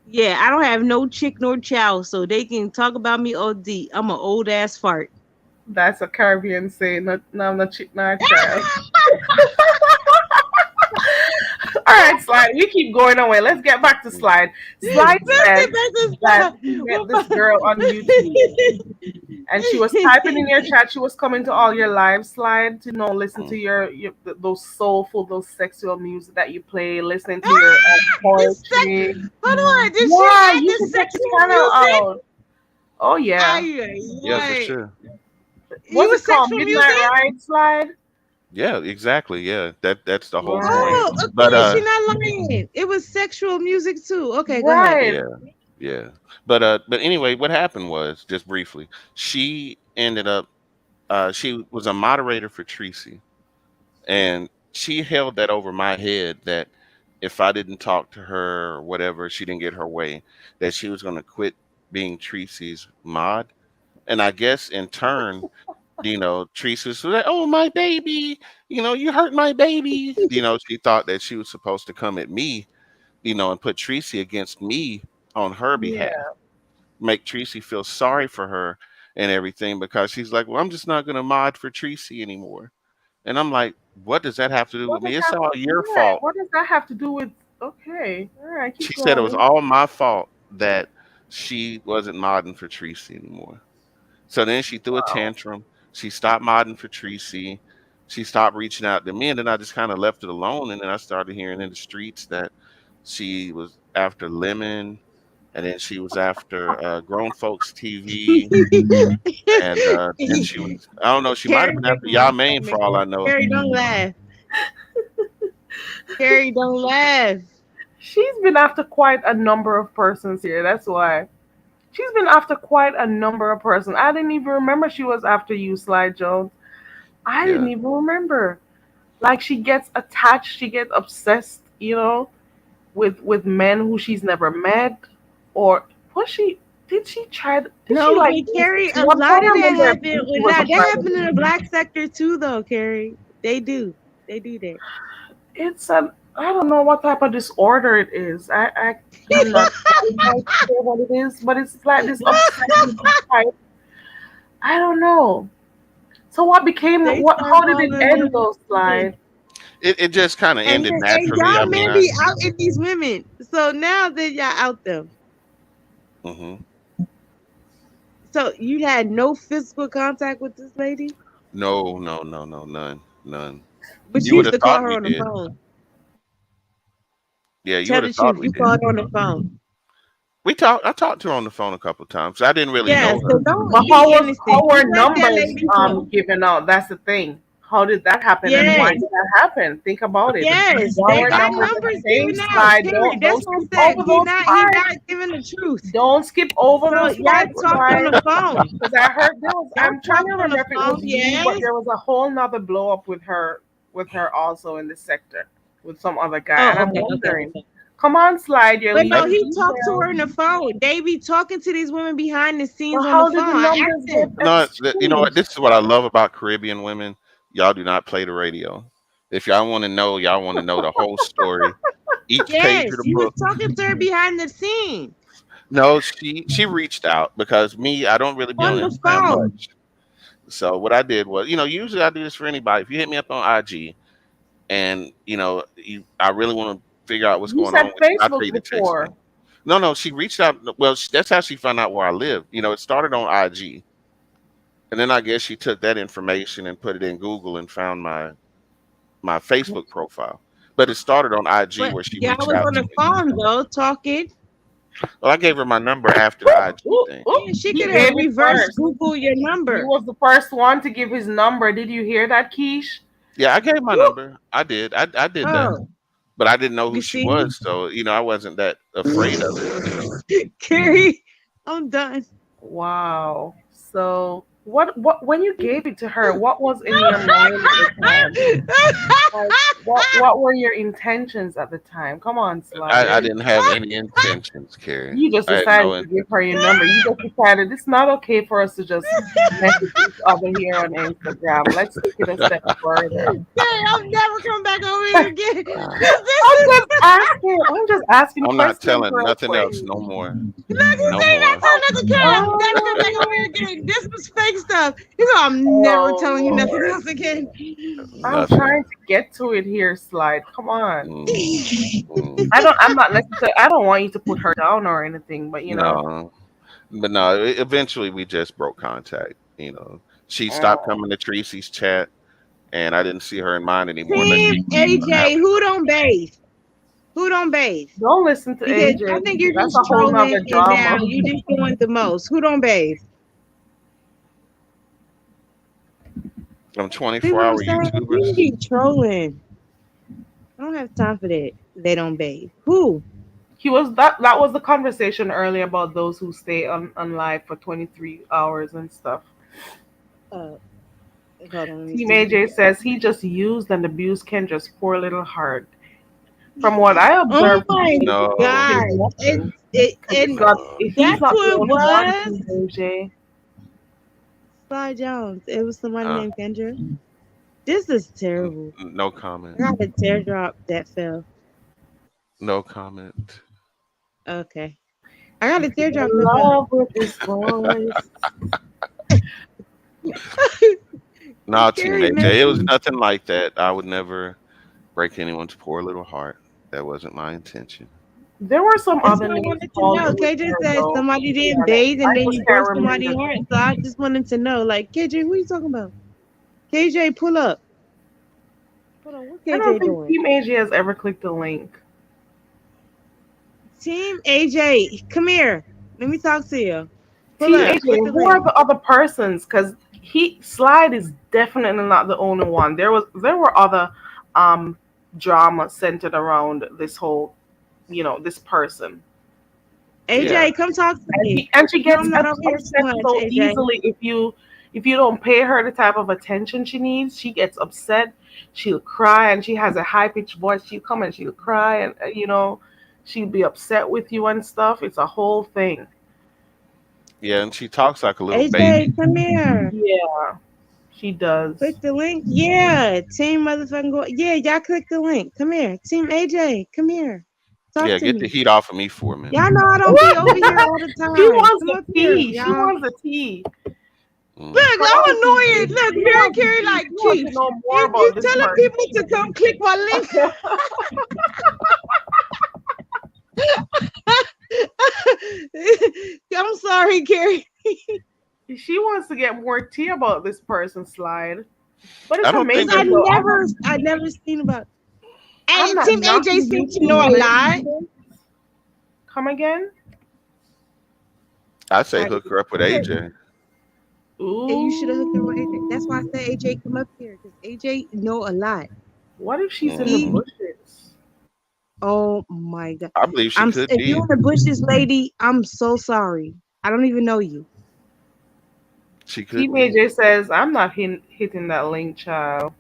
Speaker 2: Yeah, I don't have no chick nor child, so they can talk about me OD. I'm an old ass fart.
Speaker 1: That's a Caribbean saying. Not, no, I'm not chick, not child. All right, Slide. We keep going away. Let's get back to Slide. Slide
Speaker 2: Let's
Speaker 1: says
Speaker 2: get back to
Speaker 1: that
Speaker 2: spot.
Speaker 1: he met this girl on YouTube, and she was typing in your chat. She was coming to all your live, Slide, to listen to
Speaker 3: Mm.
Speaker 1: those soulful, those sexual music that you play, listening to your
Speaker 2: This
Speaker 1: poetry.
Speaker 2: hold on. Did she
Speaker 1: Yeah,
Speaker 2: add
Speaker 1: you
Speaker 2: the
Speaker 1: should check the
Speaker 2: sexual
Speaker 1: channel
Speaker 2: music?
Speaker 1: out. Oh yeah.
Speaker 2: Ay, ay,
Speaker 3: Yeah, for
Speaker 2: ay.
Speaker 3: sure.
Speaker 2: You
Speaker 1: What's
Speaker 2: was
Speaker 1: it called?
Speaker 2: sexual
Speaker 1: Midnight
Speaker 2: music?
Speaker 1: Ride, Slide.
Speaker 3: Yeah, exactly. Yeah, that's the whole point.
Speaker 1: Right.
Speaker 2: Oh,
Speaker 3: But
Speaker 2: okay. She not lying. It was sexual music too. Okay, go ahead.
Speaker 1: Right.
Speaker 3: yeah, yeah. But anyway, what happened was, just briefly, she ended up she was a moderator for Tracy, and she held that over my head that if I didn't talk to her or whatever, she didn't get her way, that she was going to quit being Tracy's mod. And I guess in turn, Tracy was like, "Oh, my baby, you hurt my baby." She thought that she was supposed to come at me, and put Tracy against me on her behalf,
Speaker 1: Yeah.
Speaker 3: make Tracy feel sorry for her and everything, because she's like, "Well, I'm just not going to mod for Tracy anymore." And I'm like, what does that have to do
Speaker 1: What
Speaker 3: with
Speaker 1: does
Speaker 3: me? It's
Speaker 1: that?
Speaker 3: all your
Speaker 1: Right.
Speaker 3: fault.
Speaker 1: What does that have to do with? Okay. All right. Keep
Speaker 3: She said it was
Speaker 1: going.
Speaker 3: all my fault that she wasn't modding for Tracy anymore. So then she threw a
Speaker 1: Wow.
Speaker 3: tantrum. She stopped modding for Tracy. She stopped reaching out to me, and then I just kind of left it alone. And then I started hearing in the streets that she was after Lemon and then she was after Grown Folks TV, and then she was, I don't know, she might have
Speaker 2: Carrie
Speaker 3: been after
Speaker 2: making my
Speaker 3: Main
Speaker 2: stomach
Speaker 3: for all I
Speaker 2: hurt.
Speaker 3: know.
Speaker 2: Carrie, don't laugh. Carrie, don't laugh.
Speaker 1: She's been after quite a number of persons here. That's why. She's been after quite a number of persons. I didn't even remember she was after you, Slide Jones. I didn't
Speaker 3: Yeah,
Speaker 1: even remember. Like she gets attached, she gets obsessed, with men who she's never met, or was she? Did she try? Did she
Speaker 2: No,
Speaker 1: like?
Speaker 2: but Carrie, a
Speaker 1: One
Speaker 2: lot
Speaker 1: point
Speaker 2: of
Speaker 1: I
Speaker 2: that
Speaker 1: remember
Speaker 2: happened.
Speaker 1: she was a
Speaker 2: That
Speaker 1: private
Speaker 2: happened in the
Speaker 1: lady.
Speaker 2: black sector too, though. Carrie, they do. They do that.
Speaker 1: It's a I don't know what type of disorder it is. I'm not qualified to say what it is, but it's like this obsessive type. I don't know. So what became
Speaker 2: They
Speaker 1: what?
Speaker 2: start
Speaker 1: How did it
Speaker 2: calling
Speaker 1: end?
Speaker 2: them.
Speaker 1: Those slide.
Speaker 3: it just kind of ended
Speaker 2: And
Speaker 3: naturally. I
Speaker 2: y'all
Speaker 3: mean,
Speaker 2: men be out in these women. So now that y'all out them.
Speaker 3: hmm
Speaker 2: So you had no physical contact with this lady?
Speaker 3: no, no, no, no, none, none.
Speaker 2: But
Speaker 3: You
Speaker 2: you
Speaker 3: would
Speaker 2: used
Speaker 3: have
Speaker 2: to call
Speaker 3: thought
Speaker 2: her
Speaker 3: we
Speaker 2: on the
Speaker 3: did.
Speaker 2: phone.
Speaker 3: Yeah, you
Speaker 2: Tell
Speaker 3: would
Speaker 2: the
Speaker 3: have thought
Speaker 2: truth,
Speaker 3: we
Speaker 2: you
Speaker 3: did.
Speaker 2: called her on the phone.
Speaker 3: We talked. I talked to her on the phone a couple of times. I didn't really
Speaker 2: Yeah,
Speaker 3: know
Speaker 2: so
Speaker 3: her.
Speaker 1: But
Speaker 2: don't
Speaker 1: how
Speaker 2: be
Speaker 1: was
Speaker 2: innocent.
Speaker 1: how
Speaker 2: You
Speaker 1: were
Speaker 2: let that
Speaker 1: numbers
Speaker 2: lady go.
Speaker 1: given out? That's the thing. How did that happen, and why
Speaker 2: Yes,
Speaker 1: did that happen? Think about it.
Speaker 2: yes,
Speaker 1: Why
Speaker 2: they
Speaker 1: were
Speaker 2: got
Speaker 1: numbers
Speaker 2: numbers given
Speaker 1: exchanged?
Speaker 2: out.
Speaker 1: Slide.
Speaker 2: Carrie,
Speaker 1: Don't
Speaker 2: that's what
Speaker 1: skip
Speaker 2: I said.
Speaker 1: over those
Speaker 2: He
Speaker 1: slides.
Speaker 2: not giving the truth.
Speaker 1: Don't skip over
Speaker 2: So
Speaker 1: those
Speaker 2: y'all
Speaker 1: slides,
Speaker 2: talked on
Speaker 1: slide.
Speaker 2: the phone.
Speaker 1: Because I heard there was.
Speaker 2: Y'all
Speaker 1: I'm trying
Speaker 2: talked
Speaker 1: to
Speaker 2: on
Speaker 1: remember
Speaker 2: the
Speaker 1: if it was
Speaker 2: phone,
Speaker 1: you, but
Speaker 2: yes.
Speaker 1: there was a whole nother blow up with her also in this sector with some other guy, and
Speaker 2: Oh,
Speaker 1: I'm
Speaker 2: okay, okay,
Speaker 1: wondering.
Speaker 2: okay.
Speaker 1: Come on, slide. You're
Speaker 2: But
Speaker 3: I,
Speaker 2: no,
Speaker 1: leaving
Speaker 2: he talked to
Speaker 1: details.
Speaker 2: her on the phone. They be talking to these women behind the
Speaker 1: Well,
Speaker 2: scenes on the
Speaker 1: how did the
Speaker 2: phone. I
Speaker 1: numbers
Speaker 2: asked
Speaker 1: get
Speaker 2: him.
Speaker 3: no, you know what?
Speaker 1: exchanged?
Speaker 3: This is what I love about Caribbean women. Y'all do not play the radio. If y'all want to know, y'all want to know the whole story, each page of
Speaker 2: Yes,
Speaker 3: the
Speaker 2: he was
Speaker 3: book.
Speaker 2: talking to her behind the scenes
Speaker 3: No, she reached out because me, I don't really be on
Speaker 2: on the
Speaker 3: Instagram
Speaker 2: phone.
Speaker 3: much. So what I did was, usually I do this for anybody. If you hit me up on IG and I really want to figure out what's
Speaker 1: You
Speaker 3: going
Speaker 1: said
Speaker 3: on with you, I'll tell
Speaker 1: Facebook
Speaker 3: you to text me.
Speaker 1: before.
Speaker 3: No, no, she reached out. Well, that's how she found out where I live. It started on IG, and then I guess she took that information and put it in Google and found my Facebook profile. But it started on IG
Speaker 2: But
Speaker 3: where she
Speaker 2: y'all
Speaker 3: reached
Speaker 2: was
Speaker 3: out
Speaker 2: on
Speaker 3: to
Speaker 2: the
Speaker 3: me.
Speaker 2: phone though, talking.
Speaker 3: Well, I gave her my number after the IG
Speaker 1: Ooh,
Speaker 3: thing.
Speaker 1: ooh.
Speaker 2: Yeah, she
Speaker 1: He
Speaker 2: could have
Speaker 1: gave it
Speaker 2: reverse
Speaker 1: first.
Speaker 2: Google your
Speaker 1: He
Speaker 2: number.
Speaker 1: was the first one to give his number. Did you hear that, Keish?
Speaker 3: Yeah, I gave my
Speaker 1: Woo.
Speaker 3: number. I did. I did that.
Speaker 2: Oh,
Speaker 3: But I didn't know who
Speaker 2: you
Speaker 3: she
Speaker 2: see?
Speaker 3: was, so I wasn't that afraid of it.
Speaker 2: Carrie, I'm done.
Speaker 1: Wow. So what when you gave it to her, what was in your mind at the time? Like what were your intentions at the time? Come on, Slide.
Speaker 3: I didn't have any intentions, Carrie.
Speaker 1: You just
Speaker 3: I had no
Speaker 1: decided to give
Speaker 3: intention.
Speaker 1: her your number. You just decided it's not okay for us to just message each other here on Instagram. Let's take it a step further.
Speaker 2: Carrie, I'm never coming back over here again.
Speaker 1: I'm just asking. I'm just asking
Speaker 3: I'm not
Speaker 1: questions
Speaker 3: telling
Speaker 1: real
Speaker 3: nothing
Speaker 1: quick.
Speaker 3: else no more.
Speaker 2: Look, he
Speaker 3: No
Speaker 2: said not
Speaker 3: more.
Speaker 2: telling nothing, Carrie. I'm never coming back over here
Speaker 1: Oh,
Speaker 2: again. This was fake stuff. He's like, I'm never
Speaker 1: oh
Speaker 2: telling you nothing
Speaker 1: Lord.
Speaker 2: else again.
Speaker 1: I'm
Speaker 3: Nothing.
Speaker 1: trying to get to it here, Slide. Come on.
Speaker 3: Mm, mm,
Speaker 1: I'm not necessarily. I don't want you to put her down or anything, but
Speaker 3: no. But no, eventually we just broke contact. She stopped
Speaker 1: oh,
Speaker 3: coming to Tracy's chat, and I didn't see her in mine anymore unless
Speaker 2: Team
Speaker 3: she
Speaker 2: AJ,
Speaker 3: happened.
Speaker 2: who don't bathe? Who don't bathe?
Speaker 1: don't listen to
Speaker 2: Because I
Speaker 1: AJ.
Speaker 2: think you're
Speaker 1: That's
Speaker 2: just
Speaker 1: a whole
Speaker 2: trolling
Speaker 1: nother
Speaker 2: and now
Speaker 1: drama.
Speaker 2: you just doing the most. Who don't bathe?
Speaker 3: I'm
Speaker 2: See what I'm
Speaker 3: 24-hour
Speaker 2: saying? You
Speaker 3: YouTubers.
Speaker 2: be trolling. I don't have time for that. They don't bathe. Who?
Speaker 1: He was that was the conversation earlier about those who stay on live for 23 hours and stuff.
Speaker 2: Uh, hold on, let me
Speaker 1: Team
Speaker 2: see.
Speaker 1: AJ says he just used and abused Kendra's poor little heart. From what I
Speaker 2: Oh
Speaker 1: observed,
Speaker 2: my
Speaker 1: he
Speaker 3: No,
Speaker 1: did
Speaker 2: God.
Speaker 1: nothing. Because
Speaker 2: And
Speaker 3: no.
Speaker 1: he's
Speaker 2: that's
Speaker 1: not the
Speaker 2: who it
Speaker 1: only one,
Speaker 2: was.
Speaker 1: Team AJ.
Speaker 2: Sly Jones. It was somebody
Speaker 3: Uh,
Speaker 2: named Kendra. This is terrible.
Speaker 3: no comment.
Speaker 2: I got a teardrop that fell.
Speaker 3: No comment.
Speaker 2: Okay. I got a
Speaker 1: He's
Speaker 2: teardrop
Speaker 1: in
Speaker 2: that fell.
Speaker 1: love with his voice.
Speaker 3: No, Team
Speaker 2: Carrie, man.
Speaker 3: AJ. It was nothing like that. I would never break anyone's poor little heart. That wasn't my intention.
Speaker 1: There were some
Speaker 2: That's
Speaker 1: other
Speaker 2: what I
Speaker 1: names
Speaker 2: wanted to
Speaker 1: called
Speaker 2: know.
Speaker 1: with
Speaker 2: KJ
Speaker 1: her
Speaker 2: said
Speaker 1: though.
Speaker 2: somebody
Speaker 1: To be
Speaker 2: didn't
Speaker 1: honest,
Speaker 2: bathe
Speaker 1: I
Speaker 2: and then
Speaker 1: just
Speaker 2: you
Speaker 1: can't
Speaker 2: broke somebody's
Speaker 1: remember.
Speaker 2: heart. So I just wanted to know, like, KJ, who you talking about? KJ, pull up. Hold on, what
Speaker 1: I don't
Speaker 2: KJ
Speaker 1: think
Speaker 2: doing?
Speaker 1: Team AJ has ever clicked the link.
Speaker 2: Team AJ, come here. Let me talk to you. Pull
Speaker 1: Team
Speaker 2: up.
Speaker 3: Yeah.
Speaker 2: Click
Speaker 1: AJ,
Speaker 2: the
Speaker 1: who are
Speaker 2: link.
Speaker 1: the other persons? Because Slide is definitely not the only one. There were other um drama centered around this whole, this person.
Speaker 3: Yeah.
Speaker 2: AJ, come talk to
Speaker 1: And
Speaker 2: me.
Speaker 1: she
Speaker 2: No,
Speaker 1: gets
Speaker 2: I'm not over here too
Speaker 1: upset
Speaker 2: much,
Speaker 1: so
Speaker 2: AJ.
Speaker 1: easily if you don't pay her the type of attention she needs. She gets upset. She'll cry, and she has a high pitched voice. She'll come and she'll cry, and she'll be upset with you and stuff. It's a whole thing.
Speaker 3: Yeah. And she talks like a little baby.
Speaker 2: AJ, come here.
Speaker 1: Yeah, she does.
Speaker 2: Click the link. Yeah. Team motherfucking go. Yeah, y'all click the link. Come here. Team AJ, come here. Talk
Speaker 3: Yeah.
Speaker 2: to
Speaker 3: Get the
Speaker 2: me.
Speaker 3: heat off of me for a minute.
Speaker 2: Y'all know I don't be
Speaker 1: What?
Speaker 2: over here all the
Speaker 1: She
Speaker 2: time.
Speaker 1: wants
Speaker 2: Come
Speaker 1: the
Speaker 2: up here,
Speaker 1: tea. She
Speaker 2: y'all.
Speaker 1: wants the tea.
Speaker 3: Mm.
Speaker 2: Look, I'm
Speaker 1: Priorities.
Speaker 2: annoying. Look,
Speaker 1: She
Speaker 2: Mary
Speaker 1: wants the
Speaker 2: Carey
Speaker 1: tea.
Speaker 2: like
Speaker 1: She wants to
Speaker 2: Keesh.
Speaker 1: know more
Speaker 2: You
Speaker 1: about this
Speaker 2: telling
Speaker 1: person.
Speaker 2: people to come click my link. I'm sorry, Carrie.
Speaker 1: She wants to get more tea about this person, Slide. But
Speaker 3: I
Speaker 1: it's
Speaker 3: don't
Speaker 2: Cause
Speaker 3: think
Speaker 1: amazing
Speaker 2: I
Speaker 3: that.
Speaker 1: though.
Speaker 2: never seen about.
Speaker 1: I'm
Speaker 2: Hey,
Speaker 1: not
Speaker 2: Team AJ
Speaker 1: knocking
Speaker 2: seems to know
Speaker 1: YouTube
Speaker 2: a lot.
Speaker 1: relationships. Come again?
Speaker 3: I say
Speaker 2: I,
Speaker 3: hook her up with AJ.
Speaker 2: and you should have hooked up with AJ. That's why I
Speaker 1: Ooh.
Speaker 2: said AJ come up here because AJ know a lot.
Speaker 1: What if she's in the
Speaker 3: Hmm.
Speaker 2: He,
Speaker 1: bushes?
Speaker 2: oh my god.
Speaker 3: I believe she could
Speaker 2: If you
Speaker 3: be.
Speaker 2: in the bushes, lady, I'm so sorry. I don't even know you.
Speaker 3: She could
Speaker 1: Team
Speaker 3: be.
Speaker 1: AJ says, I'm not hitting that link, child.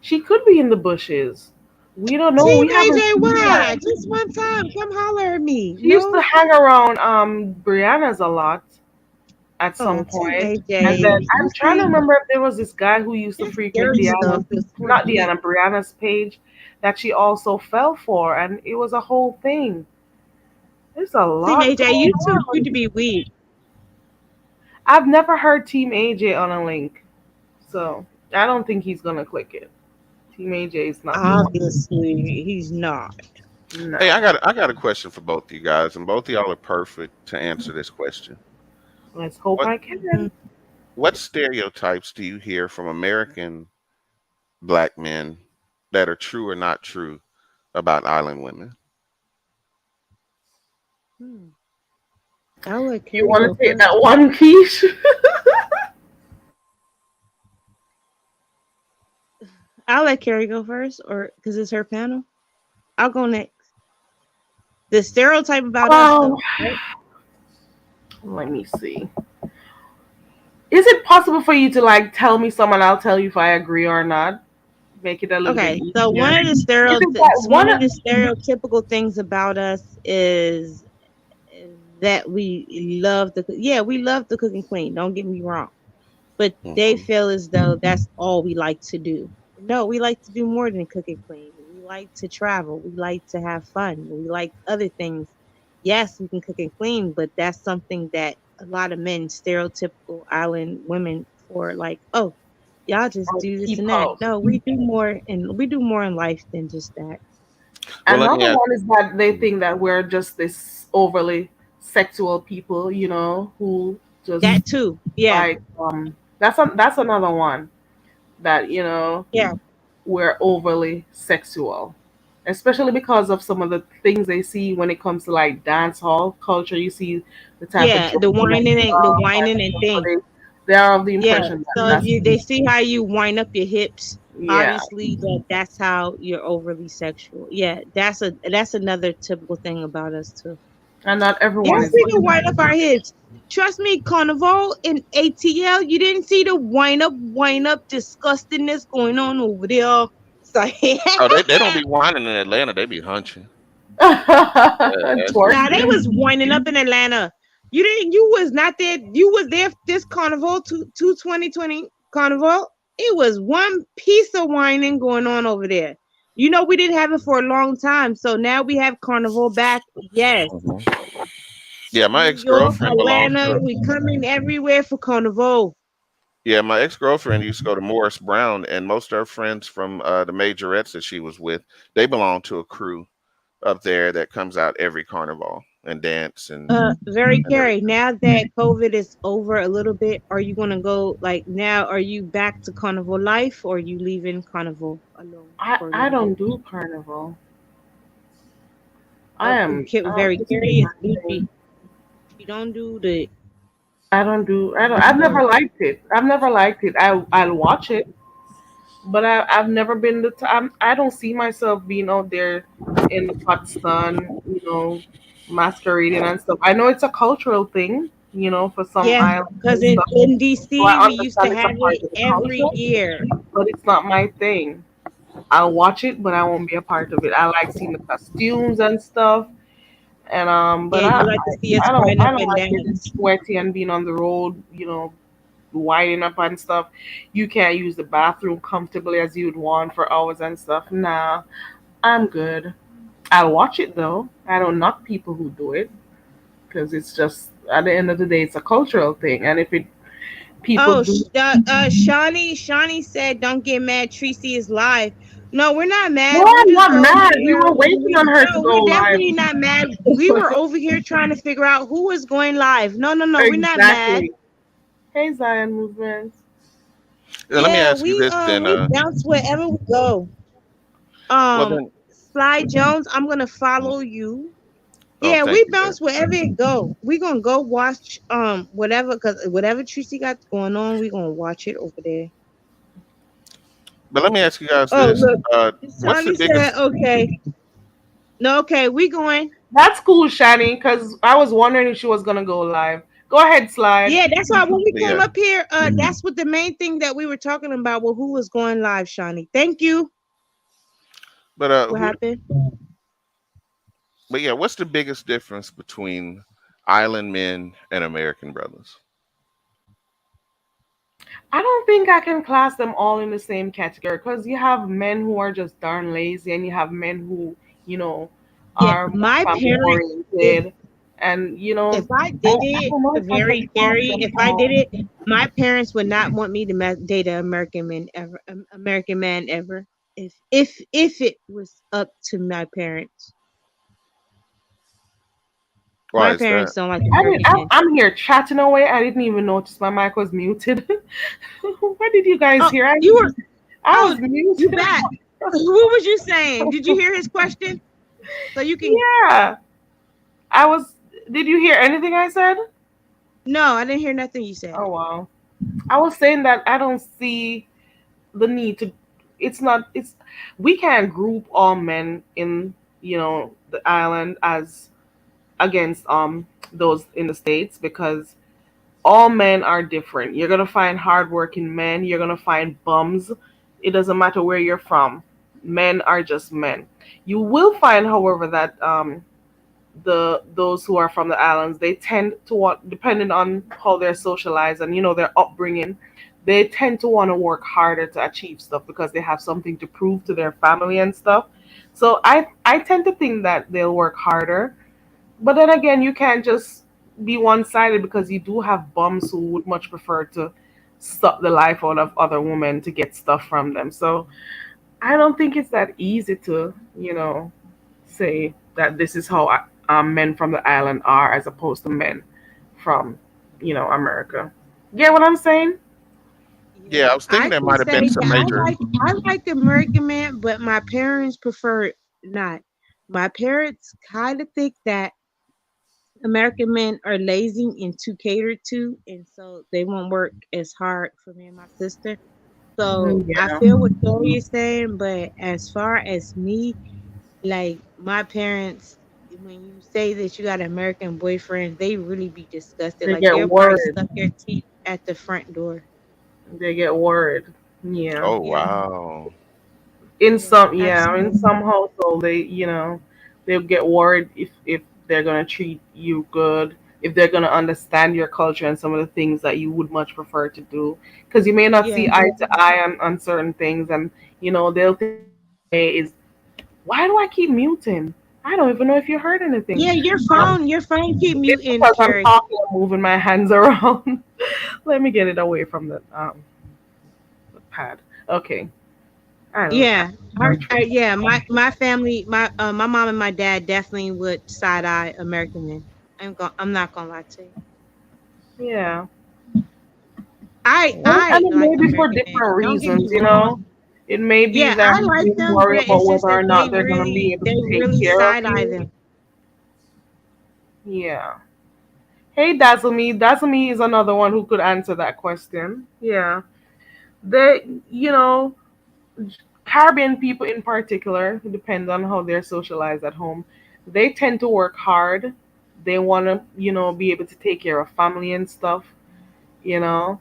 Speaker 1: She could be in the bushes. We don't know.
Speaker 2: Team
Speaker 1: We haven't
Speaker 2: AJ,
Speaker 1: seen her.
Speaker 2: why? Just one time, come holler at me.
Speaker 1: She used to
Speaker 2: No.
Speaker 1: hang around Brianna's a lot at
Speaker 2: Oh,
Speaker 1: some
Speaker 2: Team
Speaker 1: point. And
Speaker 2: AJ.
Speaker 1: then
Speaker 2: You
Speaker 1: I'm trying to
Speaker 2: see,
Speaker 1: remember if there was this guy who used to
Speaker 2: this
Speaker 1: frequent
Speaker 2: scary stuff is for
Speaker 1: Not
Speaker 2: you.
Speaker 1: Brianna's page that she also fell for, and it was a whole thing. There's a
Speaker 2: Team
Speaker 1: lot
Speaker 2: AJ,
Speaker 1: going
Speaker 2: you too cute
Speaker 1: on.
Speaker 2: to be weak.
Speaker 1: I've never heard Team AJ on a link, so I don't think he's gonna click it. Team AJ is not the one.
Speaker 2: Obviously, he's not.
Speaker 3: Hey,
Speaker 1: No.
Speaker 3: I got a question for both of you guys, and both of y'all are perfect to answer this question.
Speaker 1: Let's hope
Speaker 3: What
Speaker 1: I
Speaker 2: Mhm.
Speaker 1: can.
Speaker 3: what stereotypes do you hear from American black men that are true or not true about island women?
Speaker 2: Hmm. I'll let
Speaker 1: You
Speaker 2: Carrie
Speaker 1: want
Speaker 2: go
Speaker 1: to take
Speaker 2: first.
Speaker 1: that one, Keish?
Speaker 2: I'll let Carrie go first, or because it's her panel. I'll go next. The stereotype about us,
Speaker 1: Oh,
Speaker 2: though, right?
Speaker 1: let me see. Is it possible for you to like tell me some and I'll tell you if I agree or not? Make it a little bit
Speaker 2: Okay, so
Speaker 1: easier. Is it that
Speaker 2: one
Speaker 1: one?
Speaker 2: of the stereotypical things about us is that we love the we love the cooking queen. Don't get me wrong, but they
Speaker 3: Hmm.
Speaker 2: feel as though that's all we like to do. No, we like to do more than cooking clean. We like to travel. We like to have fun. We like other things. Yes, we can cook and clean, but that's something that a lot of men, stereotypical island women, for like, oh, y'all just do this
Speaker 1: Keep
Speaker 2: and that.
Speaker 1: up.
Speaker 2: No, we do more, and we do more in life than just that.
Speaker 3: Well, let
Speaker 1: Another
Speaker 3: me ask.
Speaker 1: one is that they think that we're just this overly sexual people, who just
Speaker 2: That too. Yeah.
Speaker 1: like that's another one that
Speaker 2: Yeah.
Speaker 1: we're overly sexual, especially because of some of the things they see when it comes to like dance hall culture. You see the type of
Speaker 2: Yeah.
Speaker 1: dressing and
Speaker 2: The
Speaker 1: stuff,
Speaker 2: whining
Speaker 1: and
Speaker 2: and
Speaker 1: so
Speaker 2: thing.
Speaker 1: they are of the
Speaker 2: Yeah.
Speaker 1: impression that
Speaker 2: So if
Speaker 1: that's
Speaker 2: you they see how you wind up your hips,
Speaker 1: yeah,
Speaker 2: obviously that's how you're overly sexual. Yeah, that's another typical thing about us too.
Speaker 1: and not everyone
Speaker 2: Yes,
Speaker 1: is
Speaker 2: we can
Speaker 1: like
Speaker 2: wind
Speaker 1: that.
Speaker 2: up our hips. Trust me, Carnival and ATL, you didn't see the wind up disgustingness going on over there. So
Speaker 3: Oh, they don't be whining in Atlanta. They be hunching. That's for
Speaker 2: nah, they
Speaker 1: Twerking.
Speaker 3: sure.
Speaker 2: was winding up in Atlanta. You was not there. You was there this Carnival to 2020 Carnival. It was one piece of whining going on over there. You know, we didn't have it for a long time. So now we have Carnival back. Yes.
Speaker 3: Hmm. Yeah, my
Speaker 2: New
Speaker 3: ex
Speaker 2: York,
Speaker 3: girlfriend belonged
Speaker 2: Atlanta,
Speaker 3: to.
Speaker 2: we coming everywhere for Carnival.
Speaker 3: Yeah, my ex girlfriend used to go to Morris Brown, and most of her friends from the majorettes that she was with, they belong to a crew up there that comes out every carnival and dance
Speaker 2: Very
Speaker 3: and
Speaker 2: Carrie.
Speaker 3: everything.
Speaker 2: Now that COVID is over a little bit, are you gonna go like now? Are you back to Carnival life, or are you leaving Carnival alone
Speaker 1: I
Speaker 2: for a
Speaker 1: I
Speaker 2: little
Speaker 1: don't
Speaker 2: bit?
Speaker 1: do carnival.
Speaker 2: Very
Speaker 1: I'm just
Speaker 2: curious.
Speaker 1: saying.
Speaker 2: She don't do the.
Speaker 1: I've never liked it. I've never liked it. I'll watch it, but I've never been the time. I don't see myself being out there in the hot sun, masquerading and stuff. I know it's a cultural thing, for some
Speaker 2: Yeah,
Speaker 1: islands
Speaker 2: because
Speaker 1: and stuff.
Speaker 2: in
Speaker 1: So
Speaker 2: DC
Speaker 1: I
Speaker 2: we used to
Speaker 1: understand it's a
Speaker 2: have
Speaker 1: part
Speaker 2: it
Speaker 1: of the
Speaker 2: every
Speaker 1: culture,
Speaker 2: year.
Speaker 1: but it's not my thing. I'll watch it, but I won't be a part of it. I like seeing the costumes and stuff, and but
Speaker 2: Yeah, you like to see us crying
Speaker 1: I
Speaker 2: up
Speaker 1: don't
Speaker 2: and
Speaker 1: like getting
Speaker 2: down.
Speaker 1: sweaty and being on the road, winding up and stuff. You can't use the bathroom comfortably as you'd want for hours and stuff. Nah, I'm good. I'll watch it though. I don't knock people who do it because it's just at the end of the day, it's a cultural thing, and if it people
Speaker 2: Oh,
Speaker 1: do.
Speaker 2: Shawnee said, "Don't get mad. Tracy is live." No, we're not
Speaker 1: No,
Speaker 2: mad. We're
Speaker 1: I'm
Speaker 2: just
Speaker 1: not
Speaker 2: over
Speaker 1: mad. We
Speaker 2: here.
Speaker 1: were waiting on her to
Speaker 2: No,
Speaker 1: go
Speaker 2: we're
Speaker 1: live.
Speaker 2: definitely not mad. We were over here trying to figure out who was going live. No, no, no, we're not mad.
Speaker 1: Exactly. Hey, Zion Movement.
Speaker 3: Let me
Speaker 2: Yeah,
Speaker 3: ask you
Speaker 2: we
Speaker 3: this then.
Speaker 2: we bounce wherever we go.
Speaker 3: Well
Speaker 2: Um,
Speaker 3: then.
Speaker 2: Sly Jones, I'm gonna follow you.
Speaker 3: Oh,
Speaker 2: Yeah,
Speaker 3: thank
Speaker 2: we
Speaker 3: you, babe.
Speaker 2: bounce wherever it go. We gonna go watch whatever, cause whatever Tracy got going on, we gonna watch it over there.
Speaker 3: But let me ask you guys
Speaker 2: Oh
Speaker 3: this.
Speaker 2: look,
Speaker 3: What's the
Speaker 2: Shawnee said
Speaker 3: biggest?
Speaker 2: okay. No, okay, we going.
Speaker 1: That's cool, Shani, because I was wondering if she was gonna go live. Go ahead, slide.
Speaker 2: Yeah, that's why when we came
Speaker 3: Yeah,
Speaker 2: up here, that's what the main thing that we were talking about. Well, who was going live, Shawnee? Thank you.
Speaker 3: but
Speaker 2: What
Speaker 3: who?
Speaker 2: happened?
Speaker 3: But yeah, what's the biggest difference between island men and American brothers?
Speaker 1: I don't think I can class them all in the same category because you have men who are just darn lazy, and you have men who, you know,
Speaker 2: Yeah,
Speaker 1: are more
Speaker 2: my
Speaker 1: family
Speaker 2: parents. If
Speaker 1: oriented, and
Speaker 2: if I
Speaker 1: I
Speaker 2: did it,
Speaker 1: don't know if I can
Speaker 2: very
Speaker 1: class
Speaker 2: scary.
Speaker 1: them
Speaker 2: If I did
Speaker 1: all.
Speaker 2: it, my parents would not want me to date an American man ever. American man ever. If it was up to my parents,
Speaker 3: Why
Speaker 2: my
Speaker 3: is that?
Speaker 2: parents don't like
Speaker 1: I mean,
Speaker 2: American men.
Speaker 1: I'm here chatting away. I didn't even notice my mic was muted. What did you guys
Speaker 2: Oh,
Speaker 1: hear?
Speaker 2: you were.
Speaker 1: I
Speaker 2: Oh,
Speaker 1: was
Speaker 2: you
Speaker 1: muted.
Speaker 2: back. What was you saying? Did you hear his question? So you can.
Speaker 1: Yeah, I was. Did you hear anything I said?
Speaker 2: No, I didn't hear nothing you said.
Speaker 1: Oh wow. I was saying that I don't see the need to. It's not. It's we can't group all men in the island as against those in the states because all men are different. You're gonna find hardworking men. You're gonna find bums. It doesn't matter where you're from. Men are just men. You will find, however, that the those who are from the islands, they tend to want, depending on how they're socialized and their upbringing, they tend to want to work harder to achieve stuff because they have something to prove to their family and stuff. So I tend to think that they'll work harder, but then again, you can't just be one-sided because you do have bums who would much prefer to suck the life out of other women to get stuff from them. So I don't think it's that easy to say that this is how men from the island are as opposed to men from America. Get what I'm saying?
Speaker 3: Yeah,
Speaker 2: Yeah,
Speaker 3: I was thinking
Speaker 2: I
Speaker 3: there
Speaker 2: can
Speaker 3: might have
Speaker 2: say
Speaker 3: been some
Speaker 2: that
Speaker 3: major.
Speaker 2: I like American man, but my parents prefer not. My parents kind of think that American men are lazy and too catered to, and so they won't work as hard for me and my sister. So I
Speaker 1: Yeah,
Speaker 2: feel what Keri is saying, but as far as me, like my parents, when you say that you got an American boyfriend, they really be disgusted.
Speaker 1: they
Speaker 2: Like
Speaker 1: get
Speaker 2: they'll probably
Speaker 1: worried.
Speaker 2: suck your teeth at the front door.
Speaker 1: They get worried. Yeah.
Speaker 3: Oh
Speaker 2: Yeah,
Speaker 3: wow.
Speaker 2: yeah,
Speaker 1: In
Speaker 2: absolutely.
Speaker 1: some household, they'll get worried if they're gonna treat you good, if they're gonna understand your culture and some of the things that you would much prefer to do, because you may not
Speaker 2: Yeah.
Speaker 1: see eye to eye on certain things, and they'll think is why do I keep muting? I don't even know if you heard anything.
Speaker 2: Yeah, your phone keep
Speaker 1: It's
Speaker 2: muting,
Speaker 1: because I'm
Speaker 2: Keri.
Speaker 1: talking and moving my hands around. Let me get it away from the pad. Okay. I don't.
Speaker 2: Yeah, yeah. My family, my mom and my dad definitely would side eye American men. I'm not gonna lie to you.
Speaker 1: Yeah.
Speaker 2: I
Speaker 1: And it
Speaker 2: like
Speaker 1: may be for
Speaker 2: American men.
Speaker 1: different
Speaker 2: Don't get me
Speaker 1: reasons,
Speaker 2: wrong.
Speaker 1: It may be
Speaker 2: Yeah,
Speaker 1: that
Speaker 2: I like
Speaker 1: you
Speaker 2: them,
Speaker 1: worry
Speaker 2: but
Speaker 1: about
Speaker 2: it's just
Speaker 1: whether
Speaker 2: that
Speaker 1: or not they're going to be able
Speaker 2: they
Speaker 1: to take
Speaker 2: really
Speaker 1: care of
Speaker 2: side eye
Speaker 1: you.
Speaker 2: them.
Speaker 1: Yeah. Hey, Dazzle Me. Dazzle Me is another one who could answer that question. Yeah. They, you know, Caribbean people in particular, it depends on how they're socialized at home. They tend to work hard. They want to, be able to take care of family and stuff, you know,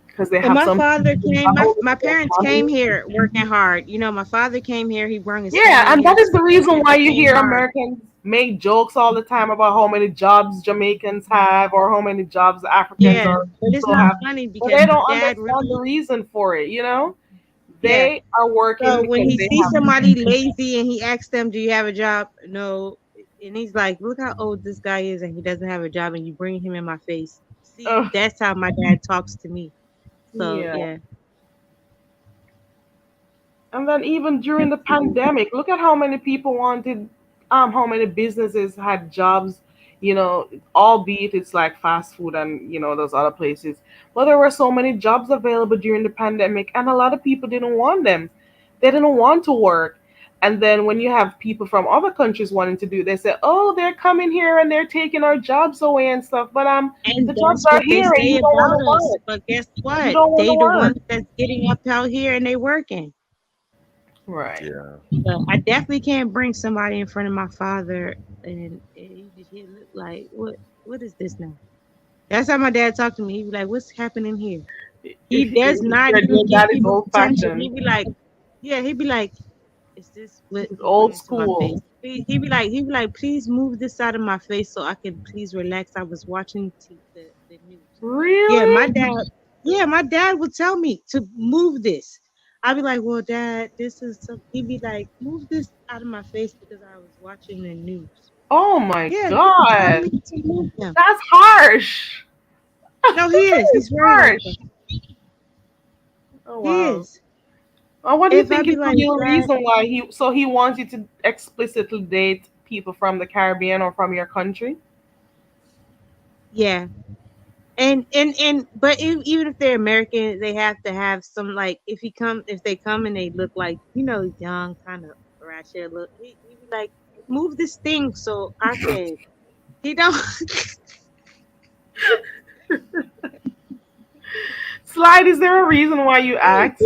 Speaker 1: because they
Speaker 2: Well,
Speaker 1: have
Speaker 2: my
Speaker 1: some
Speaker 2: father
Speaker 1: people who
Speaker 2: came. My
Speaker 1: travel with
Speaker 2: my
Speaker 1: their
Speaker 2: parents came
Speaker 1: family.
Speaker 2: here working hard. My father came here. He brought his
Speaker 1: Yeah,
Speaker 2: family
Speaker 1: and
Speaker 2: here.
Speaker 1: that is the reason
Speaker 2: And
Speaker 1: why
Speaker 2: they
Speaker 1: you
Speaker 2: came
Speaker 1: hear
Speaker 2: hard.
Speaker 1: Americans make jokes all the time about how many jobs Jamaicans have or how many jobs Africans
Speaker 2: Yeah,
Speaker 1: or
Speaker 2: but it's
Speaker 1: people
Speaker 2: not
Speaker 1: have,
Speaker 2: funny
Speaker 1: but
Speaker 2: because
Speaker 1: they
Speaker 2: my
Speaker 1: don't
Speaker 2: dad
Speaker 1: understand the
Speaker 2: really.
Speaker 1: reason for it.
Speaker 2: Yeah.
Speaker 1: They are working
Speaker 2: So when
Speaker 1: because
Speaker 2: he
Speaker 1: they
Speaker 2: sees
Speaker 1: have.
Speaker 2: somebody lazy and he asks them, "Do you have a job?" No, and he's like, "Look how old this guy is, and he doesn't have a job," and you bring him in my face. See,
Speaker 1: Ugh,
Speaker 2: that's how my dad talks to me. So
Speaker 1: yeah.
Speaker 2: yeah,
Speaker 1: And then even during the pandemic, look at how many people wanted, how many businesses had jobs, albeit it's like fast food and, those other places. But there were so many jobs available during the pandemic, and a lot of people didn't want them. They didn't want to work. And then when you have people from other countries wanting to do, they say, "Oh, they're coming here and they're taking our jobs away and stuff." But
Speaker 2: and
Speaker 1: the jobs
Speaker 2: that's
Speaker 1: are
Speaker 2: what they
Speaker 1: here, and
Speaker 2: say
Speaker 1: you don't want
Speaker 2: about
Speaker 1: to
Speaker 2: us.
Speaker 1: work.
Speaker 2: But guess
Speaker 1: You
Speaker 2: what?
Speaker 1: don't want to
Speaker 2: They the
Speaker 1: work.
Speaker 2: ones that's getting up out here and they working.
Speaker 1: Right.
Speaker 3: Yeah.
Speaker 2: But I definitely can't bring somebody in front of my father and he look like what is this now? That's how my dad talked to me. He'd be like, "What's happening here?" He does not even
Speaker 1: Your
Speaker 2: give
Speaker 1: dad is
Speaker 2: people
Speaker 1: old
Speaker 2: attention.
Speaker 1: fashioned.
Speaker 2: He'd be like, yeah, he'd be like, "Is this what
Speaker 1: He's
Speaker 2: he
Speaker 1: old
Speaker 2: bringing to my
Speaker 1: school.
Speaker 2: face?" He'd be like, "Please move this out of my face so I can please relax. I was watching the news." Yeah, my
Speaker 1: Really?
Speaker 2: dad. Yeah, my dad would tell me to move this. I'd be like, "Well, Dad, this is some." He'd be like, "Move this out of my face because I was watching the news."
Speaker 1: Oh my
Speaker 2: Yeah, he would tell
Speaker 1: god.
Speaker 2: me to move them.
Speaker 1: That's harsh.
Speaker 2: No, he is.
Speaker 1: That is
Speaker 2: He's very like
Speaker 1: harsh.
Speaker 2: that.
Speaker 1: Oh
Speaker 2: He
Speaker 1: wow.
Speaker 2: is.
Speaker 1: What do you
Speaker 2: If I
Speaker 1: think is
Speaker 2: be
Speaker 1: the
Speaker 2: like,
Speaker 1: real
Speaker 2: Dad,
Speaker 1: reason why he wants you to explicitly date people from the Caribbean or from your country?
Speaker 2: yeah, and but even if they're American, they have to have some like if they come and they look like young kind of ratchet look, he be like move this thing so I can he don't
Speaker 1: Slide, is there a reason why you asked?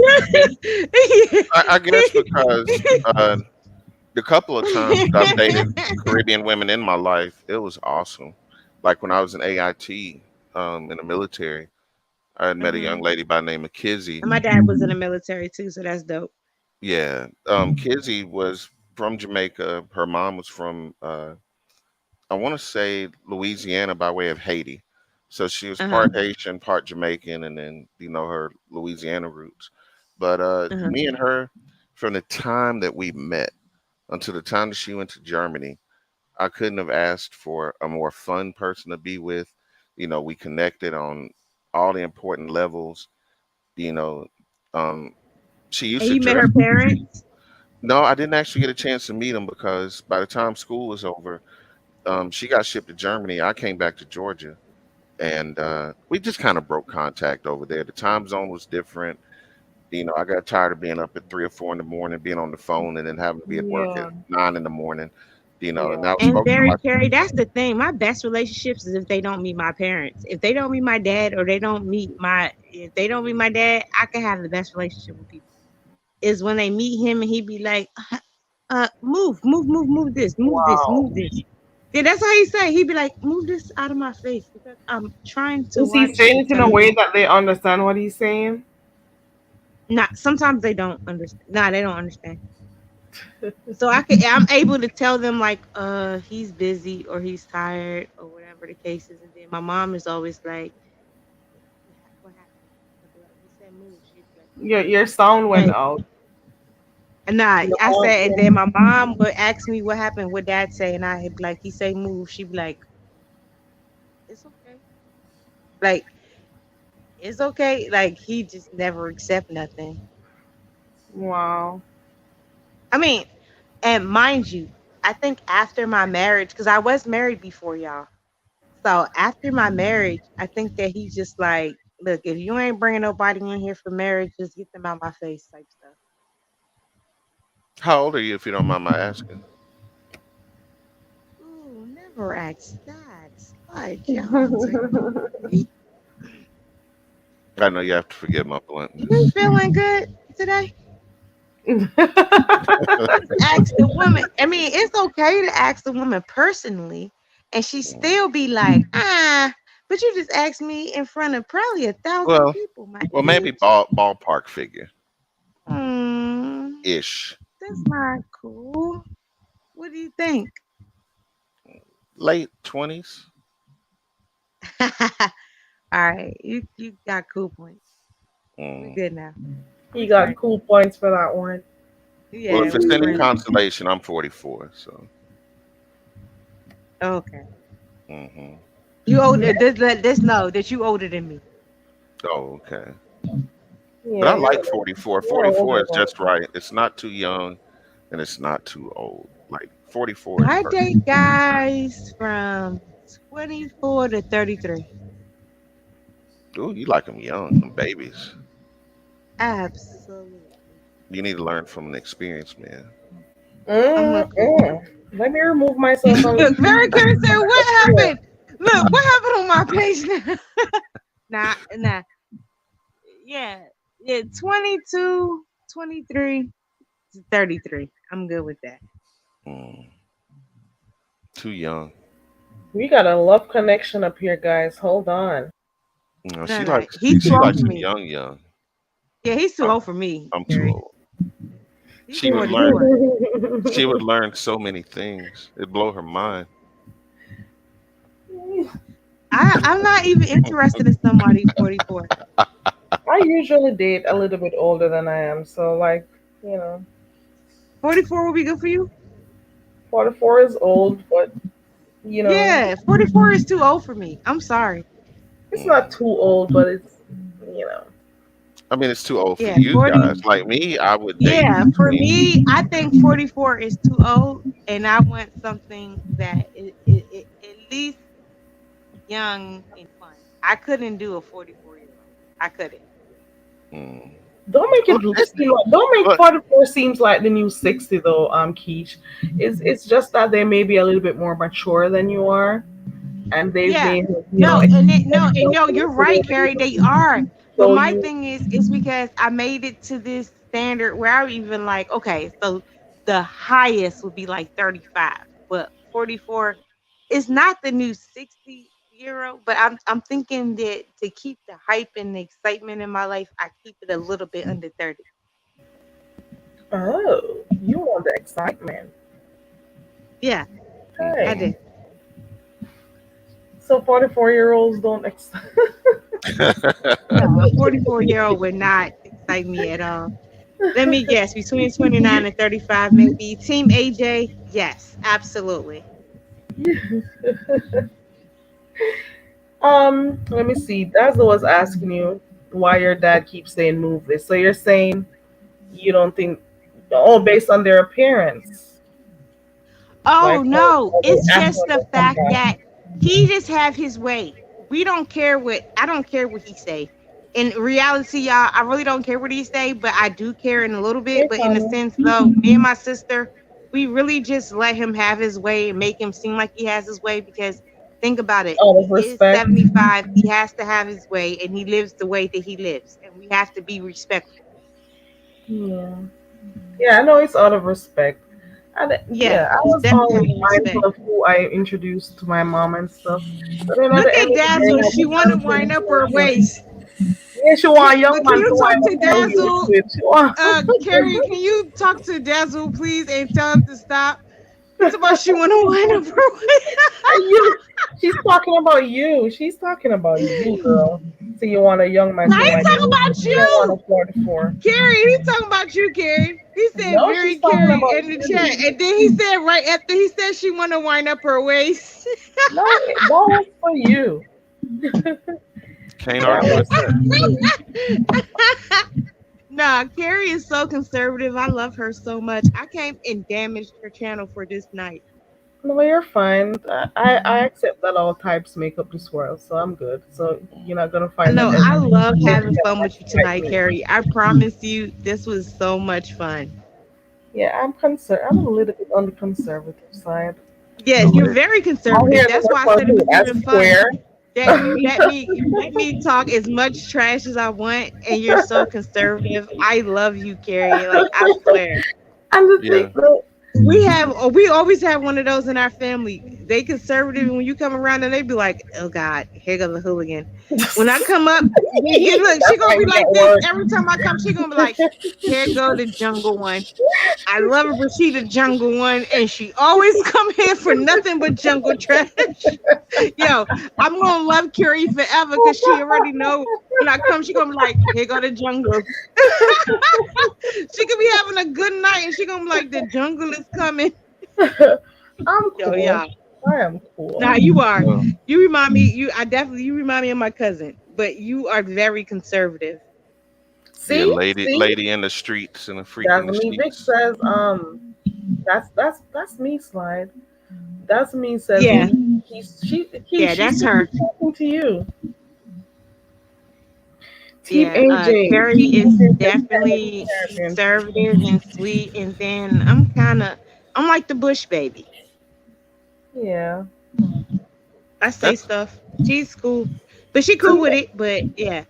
Speaker 3: I guess because the couple of times that I've dated Caribbean women in my life, it was awesome. Like when I was in AIT, in the military, I had met a young
Speaker 2: hmm
Speaker 3: lady by the name of Kizzy.
Speaker 2: And my dad was in the military too, so that's dope.
Speaker 3: Yeah, Kizzy was from Jamaica. Her mom was from I want to say Louisiana by way of Haiti. So she was
Speaker 2: Uh-huh.
Speaker 3: part Haitian, part Jamaican, and then her Louisiana roots. But
Speaker 2: Uh-huh.
Speaker 3: me and her, from the time that we met until the time that she went to Germany, I couldn't have asked for a more fun person to be with. We connected on all the important levels. You know, um, she used
Speaker 2: And
Speaker 3: to
Speaker 2: you met
Speaker 3: dress.
Speaker 2: her parents?
Speaker 3: No, I didn't actually get a chance to meet them because by the time school was over, she got shipped to Germany. I came back to Georgia, and we just kind of broke contact over there. The time zone was different. I got tired of being up at 3 or 4 in the morning, being on the phone, and then having to be at work at
Speaker 1: Yeah,
Speaker 3: 9 in the morning. And
Speaker 1: yeah.
Speaker 3: I
Speaker 2: And
Speaker 3: spoke to
Speaker 2: very
Speaker 3: my
Speaker 2: Carrie, that's the thing. My best relationships is if they don't meet my parents. If they don't meet my dad or they don't meet my if they don't meet my dad, I can have the best relationship with people. Is when they meet him and he be like, move this, move this,
Speaker 1: Wow.
Speaker 2: move this. Yeah, that's how he say. He be like, move this out of my face because I'm trying to
Speaker 1: Is he
Speaker 2: watch
Speaker 1: saying
Speaker 2: the
Speaker 1: it in a way
Speaker 2: television.
Speaker 1: that they understand what he's saying?
Speaker 2: Not sometimes they don't understand. Nah, they don't understand. So I'm able to tell them like he's busy or he's tired or whatever the case is. And then my mom is always like, what happened? I'd be like, he said move. She'd be like,
Speaker 1: Your sound went
Speaker 2: like
Speaker 1: out.
Speaker 2: nah, I said, and then
Speaker 1: Your
Speaker 2: my mom would ask me what happened, what dad say, and I'd be like, he say move. She'd be like, it's okay. Like, it's okay. Like he just never accept nothing.
Speaker 1: wow.
Speaker 2: I mean, and mind you, I think after my marriage, because I was married before y'all. So after my marriage, I think that he's just like, look, if you ain't bringing nobody in here for marriage, just get them out my face type stuff.
Speaker 3: How old are you, if you don't mind my asking?
Speaker 2: Ooh, never asked that. But Johnson,
Speaker 3: I know you have to forgive my
Speaker 2: you
Speaker 3: bluntness.
Speaker 2: feeling good today? Just ask the woman. I mean, it's okay to ask the woman personally, and she
Speaker 3: Mm.
Speaker 2: still be like, but you just asked me in front of probably 1,000
Speaker 3: Well,
Speaker 2: people, my
Speaker 3: well, maybe
Speaker 2: bitch.
Speaker 3: ballpark figure
Speaker 2: Mm,
Speaker 3: ish,
Speaker 2: that's not cool. What do you think?
Speaker 3: late 20s.
Speaker 2: All right, you got cool points. We're
Speaker 3: Mm.
Speaker 2: good now.
Speaker 1: You
Speaker 2: We
Speaker 1: got
Speaker 2: friends.
Speaker 1: cool points for that one.
Speaker 3: Well,
Speaker 2: Yeah,
Speaker 3: if it's
Speaker 2: we
Speaker 3: any
Speaker 2: friends.
Speaker 3: consolation, I'm 44. So,
Speaker 2: Okay.
Speaker 3: hmm
Speaker 2: You older.
Speaker 1: Yeah,
Speaker 2: This know that you older than me.
Speaker 3: oh, okay. But
Speaker 1: yeah,
Speaker 3: I like 44.
Speaker 1: you're
Speaker 3: 44
Speaker 1: older
Speaker 3: is
Speaker 1: though.
Speaker 3: just right. It's not too young, and it's not too old. Like 44 is
Speaker 2: I
Speaker 3: perfect.
Speaker 2: date guys from 24 to 33.
Speaker 3: Ooh, you like them young, them babies.
Speaker 2: Absolutely.
Speaker 3: You need to learn from an experienced man.
Speaker 2: I'm a cool.
Speaker 1: Let me remove myself from
Speaker 2: Look, very curious. What
Speaker 1: here.
Speaker 2: happened? Look, what happened on my page now? Nah. Yeah. Yeah. 22, 23 to 33. I'm good with that.
Speaker 3: Mm, too young.
Speaker 1: We got a love connection up here, guys. Hold on.
Speaker 3: No,
Speaker 2: No, no. He's too
Speaker 3: she
Speaker 2: old
Speaker 3: likes
Speaker 2: for
Speaker 3: them
Speaker 2: me.
Speaker 3: young, young.
Speaker 2: Yeah, he's too
Speaker 3: I'm,
Speaker 2: old for me,
Speaker 3: I'm too
Speaker 2: Gary.
Speaker 3: old.
Speaker 2: He's
Speaker 3: She would learn.
Speaker 2: 44.
Speaker 3: She would learn so many things. It'd blow her mind.
Speaker 2: I'm not even interested in somebody 44.
Speaker 1: I usually date a little bit older than I am, so like, you know,
Speaker 2: 44 will be good for you?
Speaker 1: 44 is old, but you know,
Speaker 2: Yeah, 44 is too old for me. I'm sorry.
Speaker 1: it's not
Speaker 3: Mm.
Speaker 1: too old, but it's you know.
Speaker 3: I mean, it's too old for
Speaker 2: Yeah,
Speaker 3: you
Speaker 2: 40.
Speaker 3: guys. Like me, I would date
Speaker 2: Yeah, for
Speaker 3: between.
Speaker 2: me, I think 44 is too old, and I want something that is at least young and fun. I couldn't do a 44-year-old. I couldn't.
Speaker 3: Mm.
Speaker 1: Don't make
Speaker 3: Look,
Speaker 1: it seem like don't make
Speaker 3: look,
Speaker 1: 44 seems like the new 60 though, Keish. It's just that they may be a little bit more mature than you are, and they
Speaker 2: Yeah.
Speaker 1: may
Speaker 2: No, and no,
Speaker 1: expect
Speaker 2: you're right, Carrie. They are. But
Speaker 1: so
Speaker 2: my
Speaker 1: you
Speaker 2: thing is because I made it to this standard where I even like, okay, so the highest would be like 35, but 44 is not the new 60 euro. But I'm thinking that to keep the hype and the excitement in my life, I keep it a little bit under 30.
Speaker 1: you want the excitement.
Speaker 2: Yeah, I
Speaker 1: Hey.
Speaker 2: do.
Speaker 1: So 44-year-olds don't
Speaker 2: No, a 44-year-old would not excite me at all. Let me guess, between 29 and 35, maybe. Team AJ, yes, absolutely.
Speaker 1: Let me see. Dazzle was asking you why your dad keeps saying move this. So you're saying you don't think based on their appearance.
Speaker 2: Oh
Speaker 1: Like
Speaker 2: no,
Speaker 1: how they
Speaker 2: it's
Speaker 1: act
Speaker 2: just
Speaker 1: when
Speaker 2: the
Speaker 1: they come
Speaker 2: fact
Speaker 1: back.
Speaker 2: that he just have his way. We don't care what I don't care what he say. In reality, y'all, I really don't care what he say, but I do care in a little bit.
Speaker 1: Hey
Speaker 2: But in a
Speaker 1: Tommy.
Speaker 2: sense, though, me and my sister, we really just let him have his way and make him seem like he has his way because think about it.
Speaker 1: Out of
Speaker 2: He is
Speaker 1: respect.
Speaker 2: 75. He has to have his way and he lives the way that he lives. And we have to be respectful.
Speaker 1: Yeah. Yeah, I know it's out of respect. And
Speaker 2: Yeah,
Speaker 1: yeah, I
Speaker 2: it's
Speaker 1: was always
Speaker 2: definitely
Speaker 1: mindful
Speaker 2: respect.
Speaker 1: of who I introduced to my mom and stuff. But then at
Speaker 2: Look
Speaker 1: the end
Speaker 2: at
Speaker 1: of the day,
Speaker 2: Dazzle.
Speaker 1: I
Speaker 2: She
Speaker 1: just
Speaker 2: want to
Speaker 1: answered
Speaker 2: wind
Speaker 1: the
Speaker 2: up her
Speaker 1: question.
Speaker 2: waist.
Speaker 1: Yeah, she want a young
Speaker 2: Look, can
Speaker 1: man to
Speaker 2: you talk
Speaker 1: wind
Speaker 2: to
Speaker 1: up her waist
Speaker 2: Dazzle?
Speaker 1: with. She want
Speaker 2: Carrie, can you talk to Dazzle, please, and tell him to stop? It's about she want to wind up her
Speaker 1: you. She's talking about you. She's talking about you,
Speaker 2: waist.
Speaker 1: girl. So you want a young man
Speaker 2: I
Speaker 1: to
Speaker 2: ain't
Speaker 1: wind
Speaker 2: talking
Speaker 1: you with.
Speaker 2: about
Speaker 1: You don't want
Speaker 2: you,
Speaker 1: a 44.
Speaker 2: Carrie. He's talking about you, Carrie. He said
Speaker 1: No, she's
Speaker 2: very
Speaker 1: talking
Speaker 2: Carrie
Speaker 1: about
Speaker 2: in the chat,
Speaker 1: you.
Speaker 2: and then he said right after he said she want to wind up her waist.
Speaker 1: No, that was for you.
Speaker 3: Can't
Speaker 1: That
Speaker 3: argue
Speaker 1: was
Speaker 3: with that.
Speaker 1: for you.
Speaker 2: Nah, Carrie is so conservative. I love her so much. I came and damaged her channel for this night.
Speaker 1: No, you're fine. I accept that all types make up this world, so I'm good. So you're not gonna
Speaker 2: I
Speaker 1: find that
Speaker 2: know. I love having
Speaker 1: everything
Speaker 2: fun with you
Speaker 1: like
Speaker 2: tonight,
Speaker 1: me.
Speaker 2: Carrie. I promise you, this was so much fun.
Speaker 1: Yeah, I'm concerned. I'm a little bit on the conservative side.
Speaker 2: Yes, you're very
Speaker 1: All here
Speaker 2: conservative.
Speaker 1: in the
Speaker 2: That's why I said it
Speaker 1: North
Speaker 2: was
Speaker 1: as
Speaker 2: even fun.
Speaker 1: square.
Speaker 2: That you let me talk as much trash as I want, and you're so conservative. I love you, Carrie. Like I swear.
Speaker 1: And the thing,
Speaker 3: Yeah.
Speaker 1: though,
Speaker 2: We always have one of those in our family. They conservative, and when you come around and they be like, "Oh God, here goes the hooligan." When I come up, look, she
Speaker 1: that's
Speaker 2: gonna
Speaker 1: why
Speaker 2: be
Speaker 1: we
Speaker 2: like
Speaker 1: got
Speaker 2: this
Speaker 1: work.
Speaker 2: every time I come. She gonna be like, "Here go the jungle one." I love her, but she the jungle one, and she always come here for nothing but jungle trash. Yo, I'm gonna love Carrie forever because she already know when I come, she gonna be like, "Here go the jungle." She could be having a good night, and she gonna be like, "The jungle is coming."
Speaker 1: I'm
Speaker 2: Yo,
Speaker 1: cool.
Speaker 2: yeah.
Speaker 1: I am
Speaker 2: Nah,
Speaker 1: cool.
Speaker 2: you are.
Speaker 3: Well,
Speaker 2: You remind me. You remind me of my cousin, but you are very conservative.
Speaker 3: yeah,
Speaker 1: See, see,
Speaker 3: lady in the streets and a freak in
Speaker 1: that's
Speaker 3: the
Speaker 1: me. Vic
Speaker 3: sheets.
Speaker 1: says, that's me. Slide. That's me. Says
Speaker 2: Yeah, yeah,
Speaker 1: she's
Speaker 2: that's her.
Speaker 1: talking to you. Team
Speaker 2: Yeah,
Speaker 1: AJ.
Speaker 2: Carrie
Speaker 1: Team
Speaker 2: is
Speaker 1: AJ says
Speaker 2: definitely
Speaker 1: Caribbean.
Speaker 2: conservative and sweet, and then I'm like the Bush baby.
Speaker 1: Yeah.
Speaker 2: I say
Speaker 3: That's
Speaker 2: stuff. She's cool, but she cool
Speaker 1: Team
Speaker 2: with it. But yeah,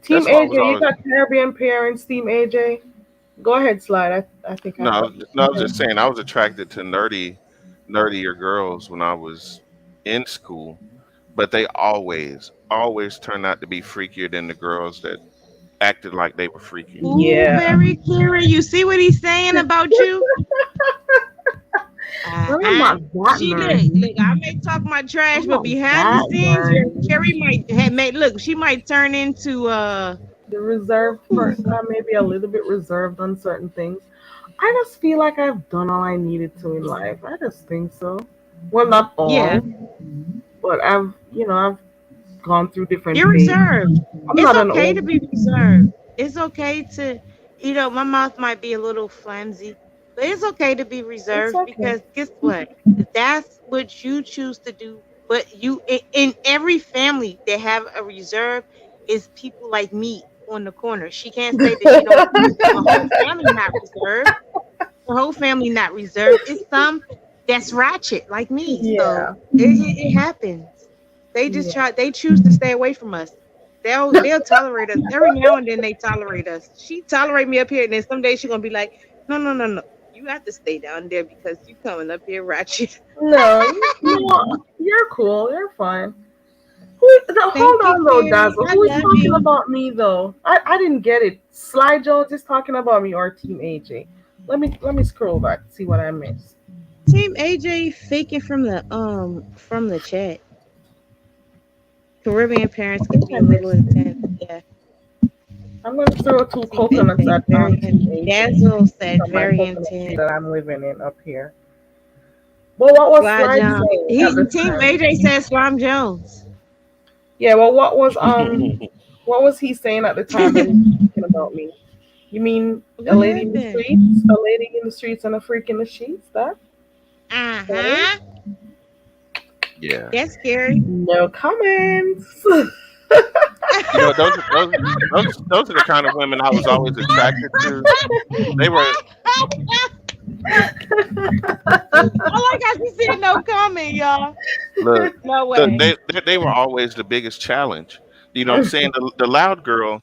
Speaker 1: Team
Speaker 3: that's why I was
Speaker 1: AJ, you
Speaker 3: always
Speaker 1: got Caribbean parents. Team AJ, go ahead, Slide. I think I
Speaker 3: no,
Speaker 1: heard.
Speaker 3: no, I was just saying I was attracted to nerdier girls when I was in school, but they always turned out to be freakier than the girls that acted like they were freaky.
Speaker 2: ooh,
Speaker 1: Yeah.
Speaker 2: very Carrie. You see what he's saying about you?
Speaker 1: I'm
Speaker 2: Uh-huh.
Speaker 1: not that
Speaker 2: She
Speaker 1: nerdy.
Speaker 2: look. I may talk my trash,
Speaker 1: I'm
Speaker 2: but
Speaker 1: not
Speaker 2: behind the
Speaker 1: that
Speaker 2: scenes,
Speaker 1: nerdy.
Speaker 2: Carrie might have made look. She might turn into
Speaker 1: The reserved person. I may be a little bit reserved on certain things. I just feel like I've done all I needed to in life. I just think so. Well, not
Speaker 2: yeah.
Speaker 1: all, but I've gone through different
Speaker 2: You're
Speaker 1: phases.
Speaker 2: reserved.
Speaker 1: I'm
Speaker 2: It's
Speaker 1: not an
Speaker 2: okay to
Speaker 1: old.
Speaker 2: be reserved. It's okay to, my mouth might be a little flimsy, but it's okay to be
Speaker 1: It's
Speaker 2: reserved
Speaker 1: okay.
Speaker 2: because guess what? That's what you choose to do. But in every family that have a reserve is people like me on the corner. She can't say that she don't. The whole family not reserved. The whole family not reserved. It's some that's ratchet like me. So
Speaker 1: Yeah.
Speaker 2: it happens. They just
Speaker 1: Yeah.
Speaker 2: try. They choose to stay away from us. They'll tolerate us every now and then. They tolerate us. She tolerate me up here, and then someday she gonna be like, no, no, no, no. You have to stay down there because you coming up here ratchet.
Speaker 1: No, you're cool. You're fine.
Speaker 2: Thank
Speaker 1: Hold
Speaker 2: you,
Speaker 1: on though,
Speaker 2: Keri.
Speaker 1: Dazzle.
Speaker 2: I
Speaker 1: Who is
Speaker 2: love
Speaker 1: talking
Speaker 2: you.
Speaker 1: about me though? I didn't get it. Sly Jones is talking about me or Team AJ. Let me scroll back see what I missed.
Speaker 2: Team AJ faking from the chat. Caribbean parents
Speaker 1: I
Speaker 2: can
Speaker 1: think
Speaker 2: be
Speaker 1: I
Speaker 2: a little
Speaker 1: missed it.
Speaker 2: intense. Yeah.
Speaker 1: I'm gonna throw two
Speaker 2: Team
Speaker 1: coconuts
Speaker 2: AJ
Speaker 1: at
Speaker 2: very
Speaker 1: Team AJ
Speaker 2: Dazzle said
Speaker 1: from my
Speaker 2: very
Speaker 1: coconut tree
Speaker 2: intense.
Speaker 1: that I'm living in up here. Well, what was
Speaker 2: Sly
Speaker 1: Sly
Speaker 2: Jones.
Speaker 1: saying at
Speaker 2: He
Speaker 1: the
Speaker 2: Team
Speaker 1: time?
Speaker 2: AJ said Slime Jones.
Speaker 1: Yeah. Well, what was he saying at the time that he was talking about me? You mean a
Speaker 2: What
Speaker 1: lady in the
Speaker 2: happened?
Speaker 1: streets? A lady in the streets and a freak in the sheets? That? Okay.
Speaker 2: Uh-huh.
Speaker 3: Yeah.
Speaker 2: That's scary.
Speaker 1: No comments.
Speaker 3: You know, those are the kind of women I was always attracted to. They were
Speaker 2: Oh my gosh, you said no comment, y'all.
Speaker 3: look,
Speaker 2: No way.
Speaker 3: they were always the biggest challenge. You know what I'm saying? The loud girl,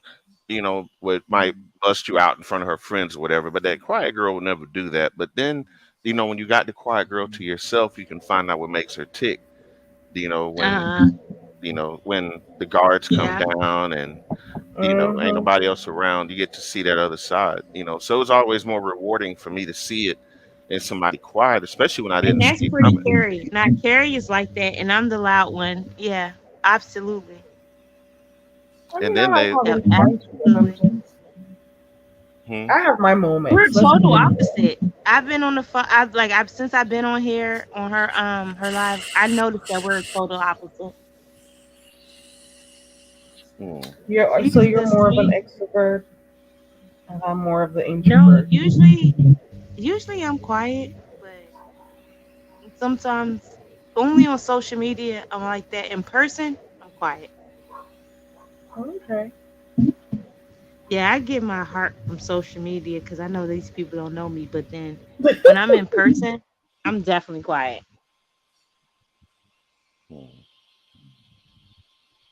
Speaker 3: might bust you out in front of her friends or whatever, but that quiet girl would never do that. But then, when you got the quiet girl to yourself, you can find out what makes her tick. You know,
Speaker 2: Uh-huh.
Speaker 3: when the guards come
Speaker 2: Yeah.
Speaker 3: down and ain't
Speaker 1: Hmm.
Speaker 3: nobody else around, you get to see that other side. So it's always more rewarding for me to see it in somebody quiet, especially when I
Speaker 2: And
Speaker 3: didn't
Speaker 2: that's
Speaker 3: see it
Speaker 2: pretty
Speaker 3: coming.
Speaker 2: scary. Now Carrie is like that, and I'm the loud one. Yeah, absolutely.
Speaker 1: I
Speaker 3: And
Speaker 1: mean, I
Speaker 3: then
Speaker 1: like
Speaker 3: they,
Speaker 2: Yeah,
Speaker 1: having fun
Speaker 2: absolutely.
Speaker 1: sometimes.
Speaker 3: hmm,
Speaker 1: I have my
Speaker 2: We're
Speaker 1: moments. Let's
Speaker 2: total
Speaker 1: put it
Speaker 2: opposite. I've been on the phone. I've since I've been on here on her live. I noticed that we're total opposite.
Speaker 3: hmm.
Speaker 1: so
Speaker 2: She's
Speaker 1: you're
Speaker 2: the
Speaker 1: more of an
Speaker 2: sweet.
Speaker 1: extrovert, and I'm more of the
Speaker 2: No,
Speaker 1: introvert.
Speaker 2: usually I'm quiet, but sometimes only on social media I'm like that. In person, I'm quiet.
Speaker 1: Okay.
Speaker 2: Yeah, I get my heart from social media because I know these people don't know me. But then when I'm in person, I'm definitely quiet.
Speaker 3: Hmm.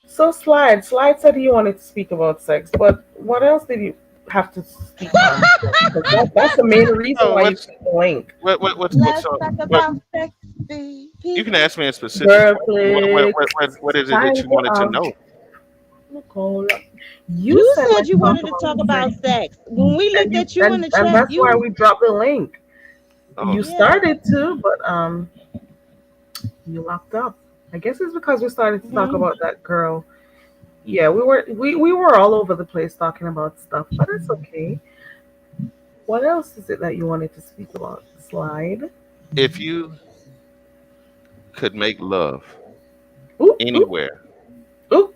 Speaker 1: So Slide said you wanted to speak about sex, but what else did you have to speak on? Because that's the main reason
Speaker 3: Oh,
Speaker 1: why you clicked the link.
Speaker 3: what's
Speaker 2: Let's talk
Speaker 3: what?
Speaker 2: about sexy
Speaker 3: You can
Speaker 2: people.
Speaker 3: ask me a specific
Speaker 1: Girl,
Speaker 3: question.
Speaker 1: flicks.
Speaker 3: What is it that
Speaker 1: Time
Speaker 3: you
Speaker 1: to
Speaker 3: wanted to know?
Speaker 1: Nicole. You
Speaker 2: You
Speaker 1: said
Speaker 2: said
Speaker 1: let's
Speaker 2: you
Speaker 1: talk
Speaker 2: wanted to
Speaker 1: about
Speaker 2: talk
Speaker 1: sex,
Speaker 2: about sex. When we
Speaker 1: and
Speaker 2: looked
Speaker 1: you
Speaker 2: at you in the
Speaker 1: and
Speaker 2: chat,
Speaker 1: that's why we dropped the link.
Speaker 3: Oh,
Speaker 1: You
Speaker 2: yeah.
Speaker 1: started to, but you locked up. I guess it's because we started to talk
Speaker 2: Hmm.
Speaker 1: about that girl. Yeah, we were all over the place talking about stuff, but it's okay. What else is it that you wanted to speak about? Slide.
Speaker 3: if you could make love
Speaker 1: Oop, oop,
Speaker 3: anywhere,
Speaker 1: oop.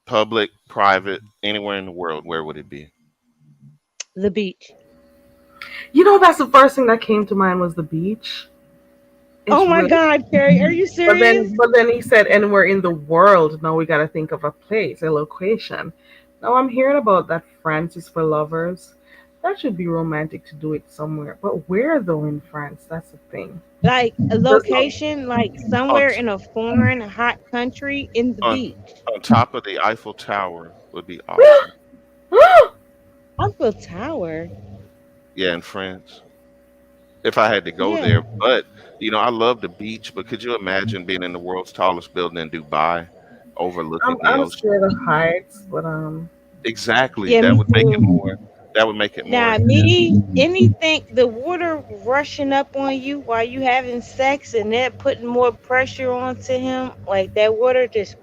Speaker 3: public, private, anywhere in the world, where would it be?
Speaker 2: The beach.
Speaker 1: You know, that's the first thing that came to mind was the beach.
Speaker 2: Oh
Speaker 1: It's
Speaker 2: my
Speaker 1: really,
Speaker 2: God, Keri, are you serious?
Speaker 1: but then he said anywhere in the world. Now we got to think of a place, a location. Now I'm hearing about that Francis for lovers. That should be romantic to do it somewhere, but where though in France? That's the thing.
Speaker 2: Like a
Speaker 1: Just
Speaker 2: location, like
Speaker 3: On
Speaker 2: somewhere in a foreign hot country in the
Speaker 3: on
Speaker 2: beach.
Speaker 3: on top of the Eiffel Tower would be awesome.
Speaker 2: Eiffel Tower.
Speaker 3: Yeah, in France. If I had to go
Speaker 2: Yeah.
Speaker 3: there, but I love the beach. But could you imagine being in the world's tallest building in Dubai, overlooking the
Speaker 1: I'm
Speaker 3: ocean?
Speaker 1: scared of heights, but
Speaker 3: Exactly.
Speaker 2: Yeah,
Speaker 3: That
Speaker 2: me
Speaker 3: would make it
Speaker 2: too.
Speaker 3: more. That would make it more
Speaker 2: Now,
Speaker 3: intense.
Speaker 2: me, anything, the water rushing up on you while you having sex and that putting more pressure onto him, like that water just,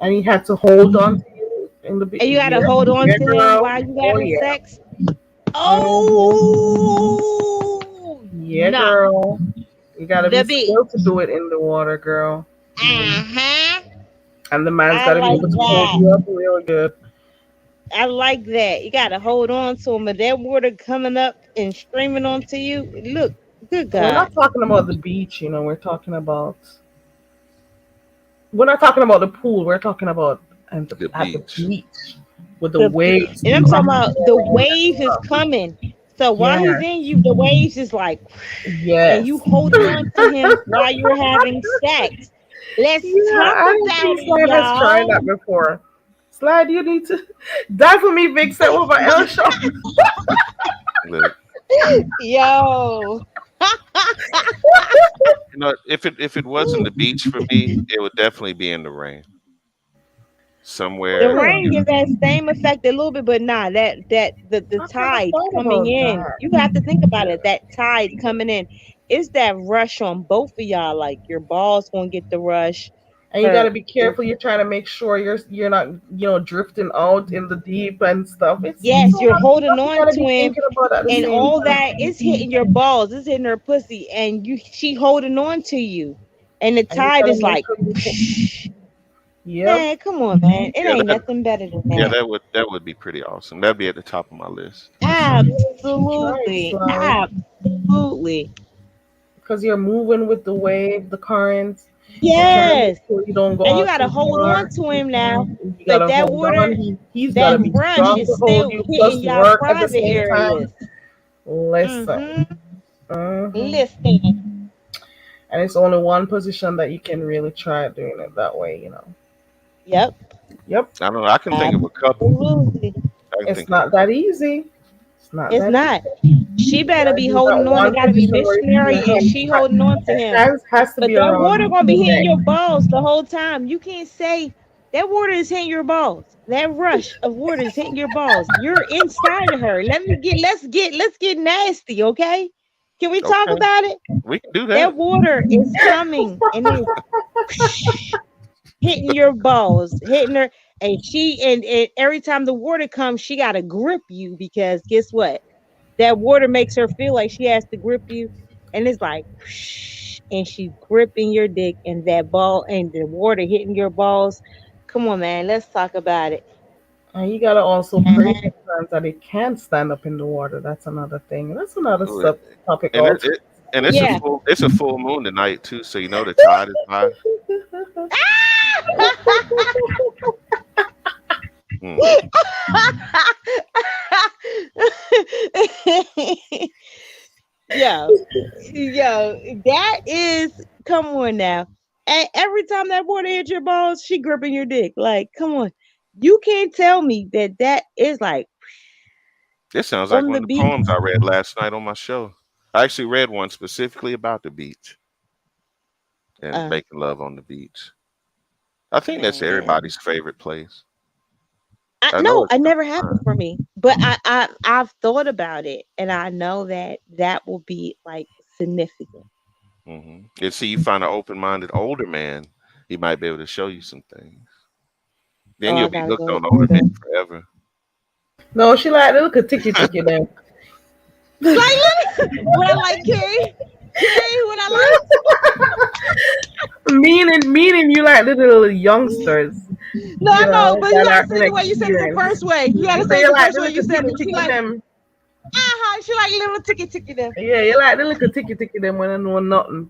Speaker 1: and he had to hold on to you in the
Speaker 2: and you got
Speaker 1: yeah,
Speaker 2: to hold on
Speaker 1: yeah,
Speaker 2: to him
Speaker 1: girl.
Speaker 2: while you
Speaker 1: Oh
Speaker 2: having
Speaker 1: yeah,
Speaker 2: sex.
Speaker 1: hmm
Speaker 2: Oh,
Speaker 1: yeah,
Speaker 2: no,
Speaker 1: girl. You gotta be
Speaker 2: the beat.
Speaker 1: skilled to do it in the water, girl.
Speaker 2: Uh-huh.
Speaker 1: And the man's
Speaker 2: I
Speaker 1: gotta be
Speaker 2: like
Speaker 1: able to hold
Speaker 2: that.
Speaker 1: you up real good.
Speaker 2: I like that. You got to hold on to him, but that water coming up and streaming onto you. Look, good
Speaker 1: And we're
Speaker 2: God.
Speaker 1: not talking about the beach, we're not talking about the pool. We're talking about
Speaker 3: The
Speaker 1: at the
Speaker 3: beach.
Speaker 1: beach with the waves
Speaker 2: And I'm talking
Speaker 1: crashing
Speaker 2: about the
Speaker 1: over you and
Speaker 2: wave is
Speaker 1: stuff.
Speaker 2: coming. So while he's
Speaker 1: Yeah.
Speaker 2: in you, the waves is like, and you
Speaker 1: Yes.
Speaker 2: holding on to him while you're having sex. Let's
Speaker 1: Yeah,
Speaker 2: talk
Speaker 1: I don't
Speaker 2: about
Speaker 1: think
Speaker 2: it,
Speaker 1: Slide has tried
Speaker 2: y'all.
Speaker 1: that before. Slide, you need to dazzle me, big set with my L show.
Speaker 3: Look,
Speaker 2: Yo.
Speaker 3: if it wasn't the beach for me, it would definitely be in the rain
Speaker 2: The
Speaker 3: somewhere.
Speaker 2: rain
Speaker 1: Hmm.
Speaker 2: gives that same effect a little bit, but nah, the
Speaker 1: I've never
Speaker 2: tide
Speaker 1: thought
Speaker 2: coming
Speaker 1: about
Speaker 2: in.
Speaker 1: that.
Speaker 2: You have to think about it. That tide coming in. It's that rush on both of y'all. Like your balls gonna get the rush.
Speaker 1: And you got to
Speaker 2: Her
Speaker 1: be careful. You're trying to make sure you're not drifting out in the deep and stuff. It's a
Speaker 2: yes, you're
Speaker 1: lot of
Speaker 2: holding
Speaker 1: stuff you
Speaker 2: on
Speaker 1: got to
Speaker 2: to
Speaker 1: be
Speaker 2: him,
Speaker 1: thinking about at the
Speaker 2: and
Speaker 1: same
Speaker 2: all
Speaker 1: time.
Speaker 2: that is hitting your balls, it's hitting her pussy, and she holding on to you, and the
Speaker 1: And you
Speaker 2: tide
Speaker 1: got to
Speaker 2: is
Speaker 1: make
Speaker 2: like,
Speaker 1: sure Yep.
Speaker 2: man, come on, man, it
Speaker 3: Yeah,
Speaker 2: ain't nothing better than that.
Speaker 3: that would be pretty awesome. That'd be at the top of my list.
Speaker 1: You should try it,
Speaker 2: Absolutely,
Speaker 1: Slide.
Speaker 2: absolutely,
Speaker 1: Because you're moving with the wave, the currents. You're trying to make
Speaker 2: yes.
Speaker 1: sure you don't go
Speaker 2: And you
Speaker 1: out
Speaker 2: gotta
Speaker 1: too
Speaker 2: hold on
Speaker 1: far.
Speaker 2: to him now.
Speaker 1: You got
Speaker 2: Like
Speaker 1: to
Speaker 2: that
Speaker 1: hold
Speaker 2: water,
Speaker 1: on. He's got
Speaker 2: that
Speaker 1: to be
Speaker 2: rush
Speaker 1: strong
Speaker 2: is
Speaker 1: to hold
Speaker 2: still
Speaker 1: you,
Speaker 2: hitting
Speaker 1: plus
Speaker 2: y'all
Speaker 1: work at the
Speaker 2: private
Speaker 1: same time.
Speaker 2: areas.
Speaker 1: Listen.
Speaker 2: Mm-hmm.
Speaker 1: hmm
Speaker 2: Listen.
Speaker 1: And it's only one position that you can really try doing it that way.
Speaker 2: Yep.
Speaker 1: Yep.
Speaker 3: I don't know. I can think of a couple.
Speaker 2: Absolutely.
Speaker 3: I can
Speaker 1: It's
Speaker 3: think of a
Speaker 1: not that
Speaker 3: couple.
Speaker 1: easy. It's not
Speaker 2: It's
Speaker 1: that easy.
Speaker 2: not. She
Speaker 1: You
Speaker 2: better
Speaker 1: gotta
Speaker 2: be
Speaker 1: do that
Speaker 2: holding on. It
Speaker 1: one
Speaker 2: gotta be
Speaker 1: position where your
Speaker 2: missionary and she holding on to him.
Speaker 1: hands has to
Speaker 2: But
Speaker 1: be
Speaker 2: that water
Speaker 1: around
Speaker 2: gonna be
Speaker 1: the
Speaker 2: hitting
Speaker 1: neck.
Speaker 2: your balls the whole time. You can't say that water is hitting your balls. That rush of water is hitting your balls. You're inside of her. Let's get nasty, okay? Can we talk
Speaker 3: Okay,
Speaker 2: about it?
Speaker 3: we can do
Speaker 2: That
Speaker 3: that.
Speaker 2: water is coming and it's hitting your balls, hitting her. And every time the water comes, she gotta grip you because guess what? That water makes her feel like she has to grip you, and it's like, and she's gripping your dick, and that ball and the water hitting your balls. Come on, man, let's talk about it.
Speaker 1: And you gotta also pray
Speaker 2: Mhm.
Speaker 1: sometimes that it can stand up in the water. That's another thing. That's another
Speaker 3: Ooh,
Speaker 1: topic
Speaker 3: and it,
Speaker 1: also.
Speaker 3: it and
Speaker 2: Yeah.
Speaker 3: it's a full moon tonight too, so the tide is high. Hmm.
Speaker 2: Yo, yo, that is, come on now. And every time that water hits your balls, she gripping your dick. Like, come on. You can't tell me that is like
Speaker 3: This sounds like
Speaker 2: on
Speaker 3: one
Speaker 2: the
Speaker 3: of the
Speaker 2: beach.
Speaker 3: poems I read last night on my show. I actually read one specifically about the beach and
Speaker 2: Uh,
Speaker 3: making love on the beach. I think that's
Speaker 2: man.
Speaker 3: everybody's favorite place.
Speaker 2: I
Speaker 3: I know
Speaker 2: no,
Speaker 3: it's
Speaker 2: it
Speaker 3: not
Speaker 2: never happened
Speaker 3: mine.
Speaker 2: for me. But I've thought about it and I know that will be like significant.
Speaker 3: And see, you find an open-minded older man, he might be able to show you some things. Then
Speaker 2: Oh,
Speaker 3: you'll
Speaker 2: I
Speaker 3: be
Speaker 2: gotta
Speaker 3: hooked
Speaker 2: go
Speaker 3: on older men
Speaker 2: older.
Speaker 3: forever.
Speaker 1: No, she like look at ticky them.
Speaker 2: Like what I like, Keri. Keri, what I
Speaker 1: meaning you like little youngsters,
Speaker 2: like. No, I know, but you
Speaker 1: that
Speaker 2: gotta
Speaker 1: are
Speaker 2: say it the way you said it the
Speaker 1: inexperienced.
Speaker 2: first way. You gotta
Speaker 1: So
Speaker 2: say it
Speaker 1: you
Speaker 2: the
Speaker 1: like
Speaker 2: first
Speaker 1: the
Speaker 2: way you
Speaker 1: little
Speaker 2: said
Speaker 1: ticky
Speaker 2: it. She
Speaker 1: ticky
Speaker 2: like,
Speaker 1: them.
Speaker 2: she like little ticky them.
Speaker 1: Yeah, you like the little ticky them when I know nothing.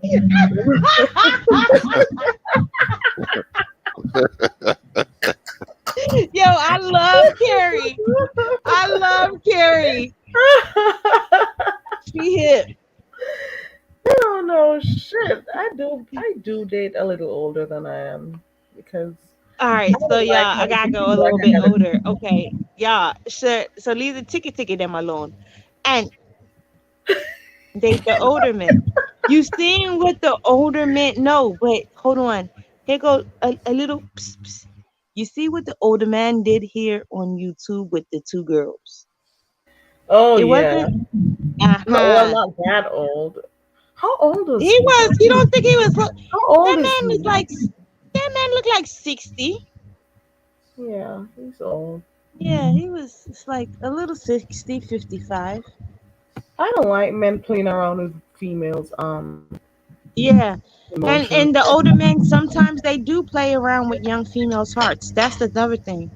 Speaker 2: Yo, I love Keri. I love Keri. She hit.
Speaker 1: No, no shit. I do date a little older than I am because
Speaker 2: All
Speaker 1: I
Speaker 2: right, so
Speaker 1: don't
Speaker 2: y'all,
Speaker 1: like
Speaker 2: I
Speaker 1: having to
Speaker 2: gotta go a
Speaker 1: feel like
Speaker 2: little
Speaker 1: I
Speaker 2: bit
Speaker 1: gotta.
Speaker 2: older. Okay, y'all, so leave the ticket them alone and date the older men. You seen what the older men? No, but hold on. Here go a little. Psst, psst. You see what the older man did here on YouTube with the two girls?
Speaker 1: Oh
Speaker 2: It
Speaker 1: yeah.
Speaker 2: wasn't.
Speaker 1: No, well,
Speaker 2: Uh-huh.
Speaker 1: not that old. How old is
Speaker 2: He
Speaker 1: he?
Speaker 2: was. You don't think he was?
Speaker 1: How old
Speaker 2: That
Speaker 1: is
Speaker 2: man was
Speaker 1: he?
Speaker 2: like. That man looked like 60.
Speaker 1: Yeah, he's old.
Speaker 2: Yeah, he was. It's like a little 60, 55.
Speaker 1: I don't like men playing around with females'
Speaker 2: Yeah.
Speaker 1: emotions.
Speaker 2: And the older men sometimes they do play around with young females' hearts. That's another thing.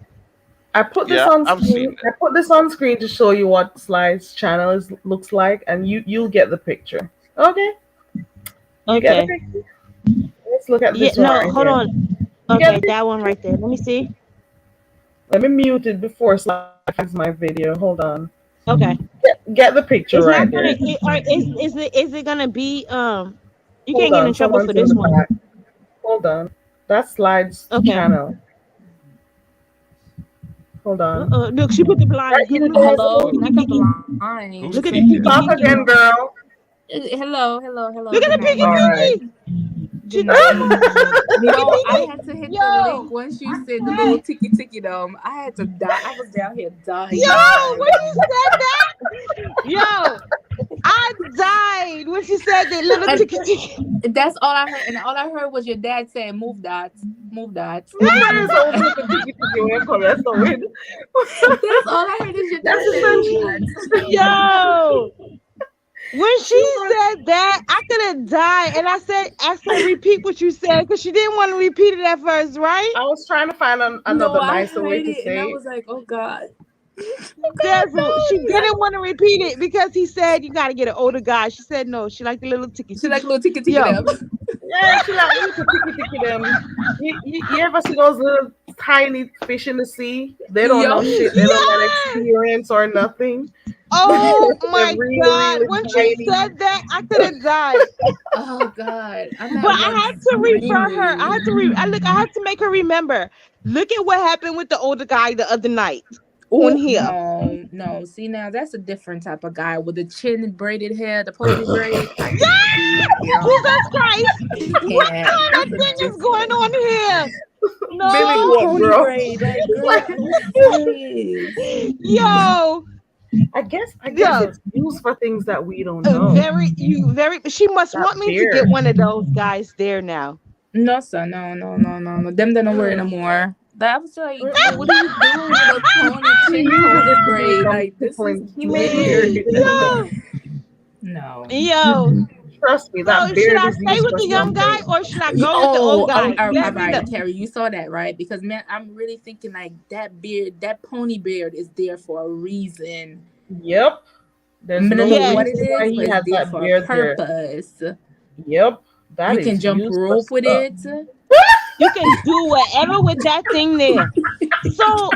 Speaker 1: I put this
Speaker 3: Yeah,
Speaker 1: on
Speaker 3: I've seen
Speaker 1: screen. I put this on screen to show you what Sly's channel looks like, and you'll get the picture. Okay, you get the
Speaker 2: Okay.
Speaker 1: picture. Let's look at
Speaker 2: Yeah,
Speaker 1: this one
Speaker 2: no,
Speaker 1: right
Speaker 2: hold
Speaker 1: here.
Speaker 2: on.
Speaker 1: You get
Speaker 2: Okay,
Speaker 1: the
Speaker 2: that
Speaker 1: picture?
Speaker 2: one right there. Let me see.
Speaker 1: Let me mute it before Sly finds my video. Hold on.
Speaker 2: Okay.
Speaker 1: Get the picture
Speaker 2: It's
Speaker 1: right
Speaker 2: not gonna
Speaker 1: there.
Speaker 2: or is it gonna be you
Speaker 1: Hold
Speaker 2: can't get
Speaker 1: on.
Speaker 2: in trouble
Speaker 1: Someone's
Speaker 2: for
Speaker 1: in
Speaker 2: this
Speaker 1: the
Speaker 2: one.
Speaker 1: back. Hold on. That's Slide's
Speaker 2: Okay.
Speaker 1: channel. Hold on.
Speaker 2: Look, she put the
Speaker 1: That
Speaker 2: blind. Look,
Speaker 1: you,
Speaker 2: look at
Speaker 1: Dazzle?
Speaker 4: Hello,
Speaker 2: Kiki
Speaker 4: can I come
Speaker 2: Kiki.
Speaker 4: to line?
Speaker 3: who's
Speaker 2: Look at the
Speaker 3: Keesh.
Speaker 2: Kiki
Speaker 1: Talk
Speaker 2: Kiki.
Speaker 1: again, girl.
Speaker 4: Hello.
Speaker 2: Look at
Speaker 4: Good
Speaker 2: the Kiki
Speaker 4: night.
Speaker 1: All right.
Speaker 2: Kiki.
Speaker 4: Good
Speaker 2: She
Speaker 4: night.
Speaker 2: Kiki
Speaker 4: No, I
Speaker 2: Kiki.
Speaker 4: had to hit the link
Speaker 2: Yo,
Speaker 4: once you said the little ticky them. I had to die. I was down here
Speaker 2: yo,
Speaker 4: dying.
Speaker 2: when she said that, yo, I died when she said that little
Speaker 4: And
Speaker 2: ticky ticky.
Speaker 4: that's all I heard. And all I heard was your dad saying, "Move that, move that."
Speaker 1: Nobody's old little tiki tiki when you come here, so weird.
Speaker 4: That's all I heard is your
Speaker 1: That's
Speaker 4: dad saying, "Move
Speaker 1: essentially.
Speaker 4: that."
Speaker 2: Yo, when
Speaker 1: She
Speaker 2: she
Speaker 1: was.
Speaker 2: said that, I could have died. And I said, asked her to repeat what you said because she didn't want to repeat it at first, right?
Speaker 1: I was trying to find
Speaker 4: No,
Speaker 1: another
Speaker 4: I
Speaker 1: nicer way
Speaker 4: heard
Speaker 1: to
Speaker 4: it, and
Speaker 1: say
Speaker 4: I
Speaker 1: it.
Speaker 4: was like, "Oh God,
Speaker 2: Dazzle, she
Speaker 4: oh God,
Speaker 2: didn't want to repeat it because he said you got to get an older guy. She said no. She liked the little ticky
Speaker 4: she like
Speaker 2: ticky.
Speaker 4: a little ticky
Speaker 2: Yo,
Speaker 4: them."
Speaker 1: Yeah, she like little tiki tiki them. You ever see those little tiny fish in the sea? They don't know
Speaker 4: Yo,
Speaker 1: shit. They don't got
Speaker 2: yeah.
Speaker 1: experience or nothing.
Speaker 2: Oh
Speaker 1: They're
Speaker 2: my
Speaker 1: really,
Speaker 2: God.
Speaker 1: really
Speaker 2: When she
Speaker 1: tiny.
Speaker 2: said that, I could have died.
Speaker 4: oh God, I'm
Speaker 2: But
Speaker 4: at
Speaker 2: I
Speaker 4: work
Speaker 2: had to refer her. I had to
Speaker 4: screaming.
Speaker 2: I had to make her remember. Look at what happened with the older guy the other night on
Speaker 4: Oh
Speaker 2: here.
Speaker 4: no! See now, that's a different type of guy with the chin braided hair, the pony braid. I can't
Speaker 2: Yeah,
Speaker 4: do him.
Speaker 2: Jesus Christ.
Speaker 4: I
Speaker 2: What
Speaker 4: can't.
Speaker 2: kind
Speaker 4: That's
Speaker 2: of
Speaker 4: a
Speaker 2: thing is going
Speaker 4: different.
Speaker 2: on here?
Speaker 1: Billy
Speaker 4: Full
Speaker 2: No.
Speaker 1: Goat,
Speaker 4: pony
Speaker 1: bro.
Speaker 4: braid. Like, girl, are you serious?
Speaker 2: Yo,
Speaker 1: I guess
Speaker 2: yo.
Speaker 1: it's used for things that we don't know.
Speaker 2: Very she must
Speaker 1: That
Speaker 2: want me to get
Speaker 1: beard.
Speaker 2: one of those guys there now.
Speaker 4: No, sir. No. Them they don't wear it no more. That was like, what are
Speaker 1: Mm-mm.
Speaker 4: you doing with a
Speaker 1: He
Speaker 4: chin
Speaker 1: uses
Speaker 4: pony
Speaker 1: it to make
Speaker 4: braid?
Speaker 1: them
Speaker 4: Like, this is
Speaker 1: pulling. He made it.
Speaker 4: weird.
Speaker 2: Yo,
Speaker 4: No.
Speaker 2: yo.
Speaker 1: Trust me, that
Speaker 2: So should
Speaker 1: beard
Speaker 2: I
Speaker 1: is
Speaker 2: stay
Speaker 1: used
Speaker 2: with
Speaker 1: for
Speaker 2: the young guy
Speaker 1: something.
Speaker 2: or should I go with the old guy?
Speaker 4: All
Speaker 2: Let me know.
Speaker 4: right, Carrie, you saw that, right? Because man, I'm really thinking like that beard, that pony beard is there for a reason.
Speaker 1: Yep.
Speaker 4: I
Speaker 1: There's
Speaker 4: don't
Speaker 1: no
Speaker 4: know what
Speaker 2: Yes.
Speaker 4: it
Speaker 1: reason why
Speaker 4: is,
Speaker 1: he
Speaker 4: but it's
Speaker 1: has
Speaker 4: there
Speaker 1: that
Speaker 4: for a
Speaker 1: beard there.
Speaker 4: purpose.
Speaker 1: Yep. That
Speaker 4: You can
Speaker 1: is
Speaker 4: jump
Speaker 1: used for
Speaker 4: rope with
Speaker 1: stuff.
Speaker 4: it.
Speaker 2: You can do whatever with that thing there. So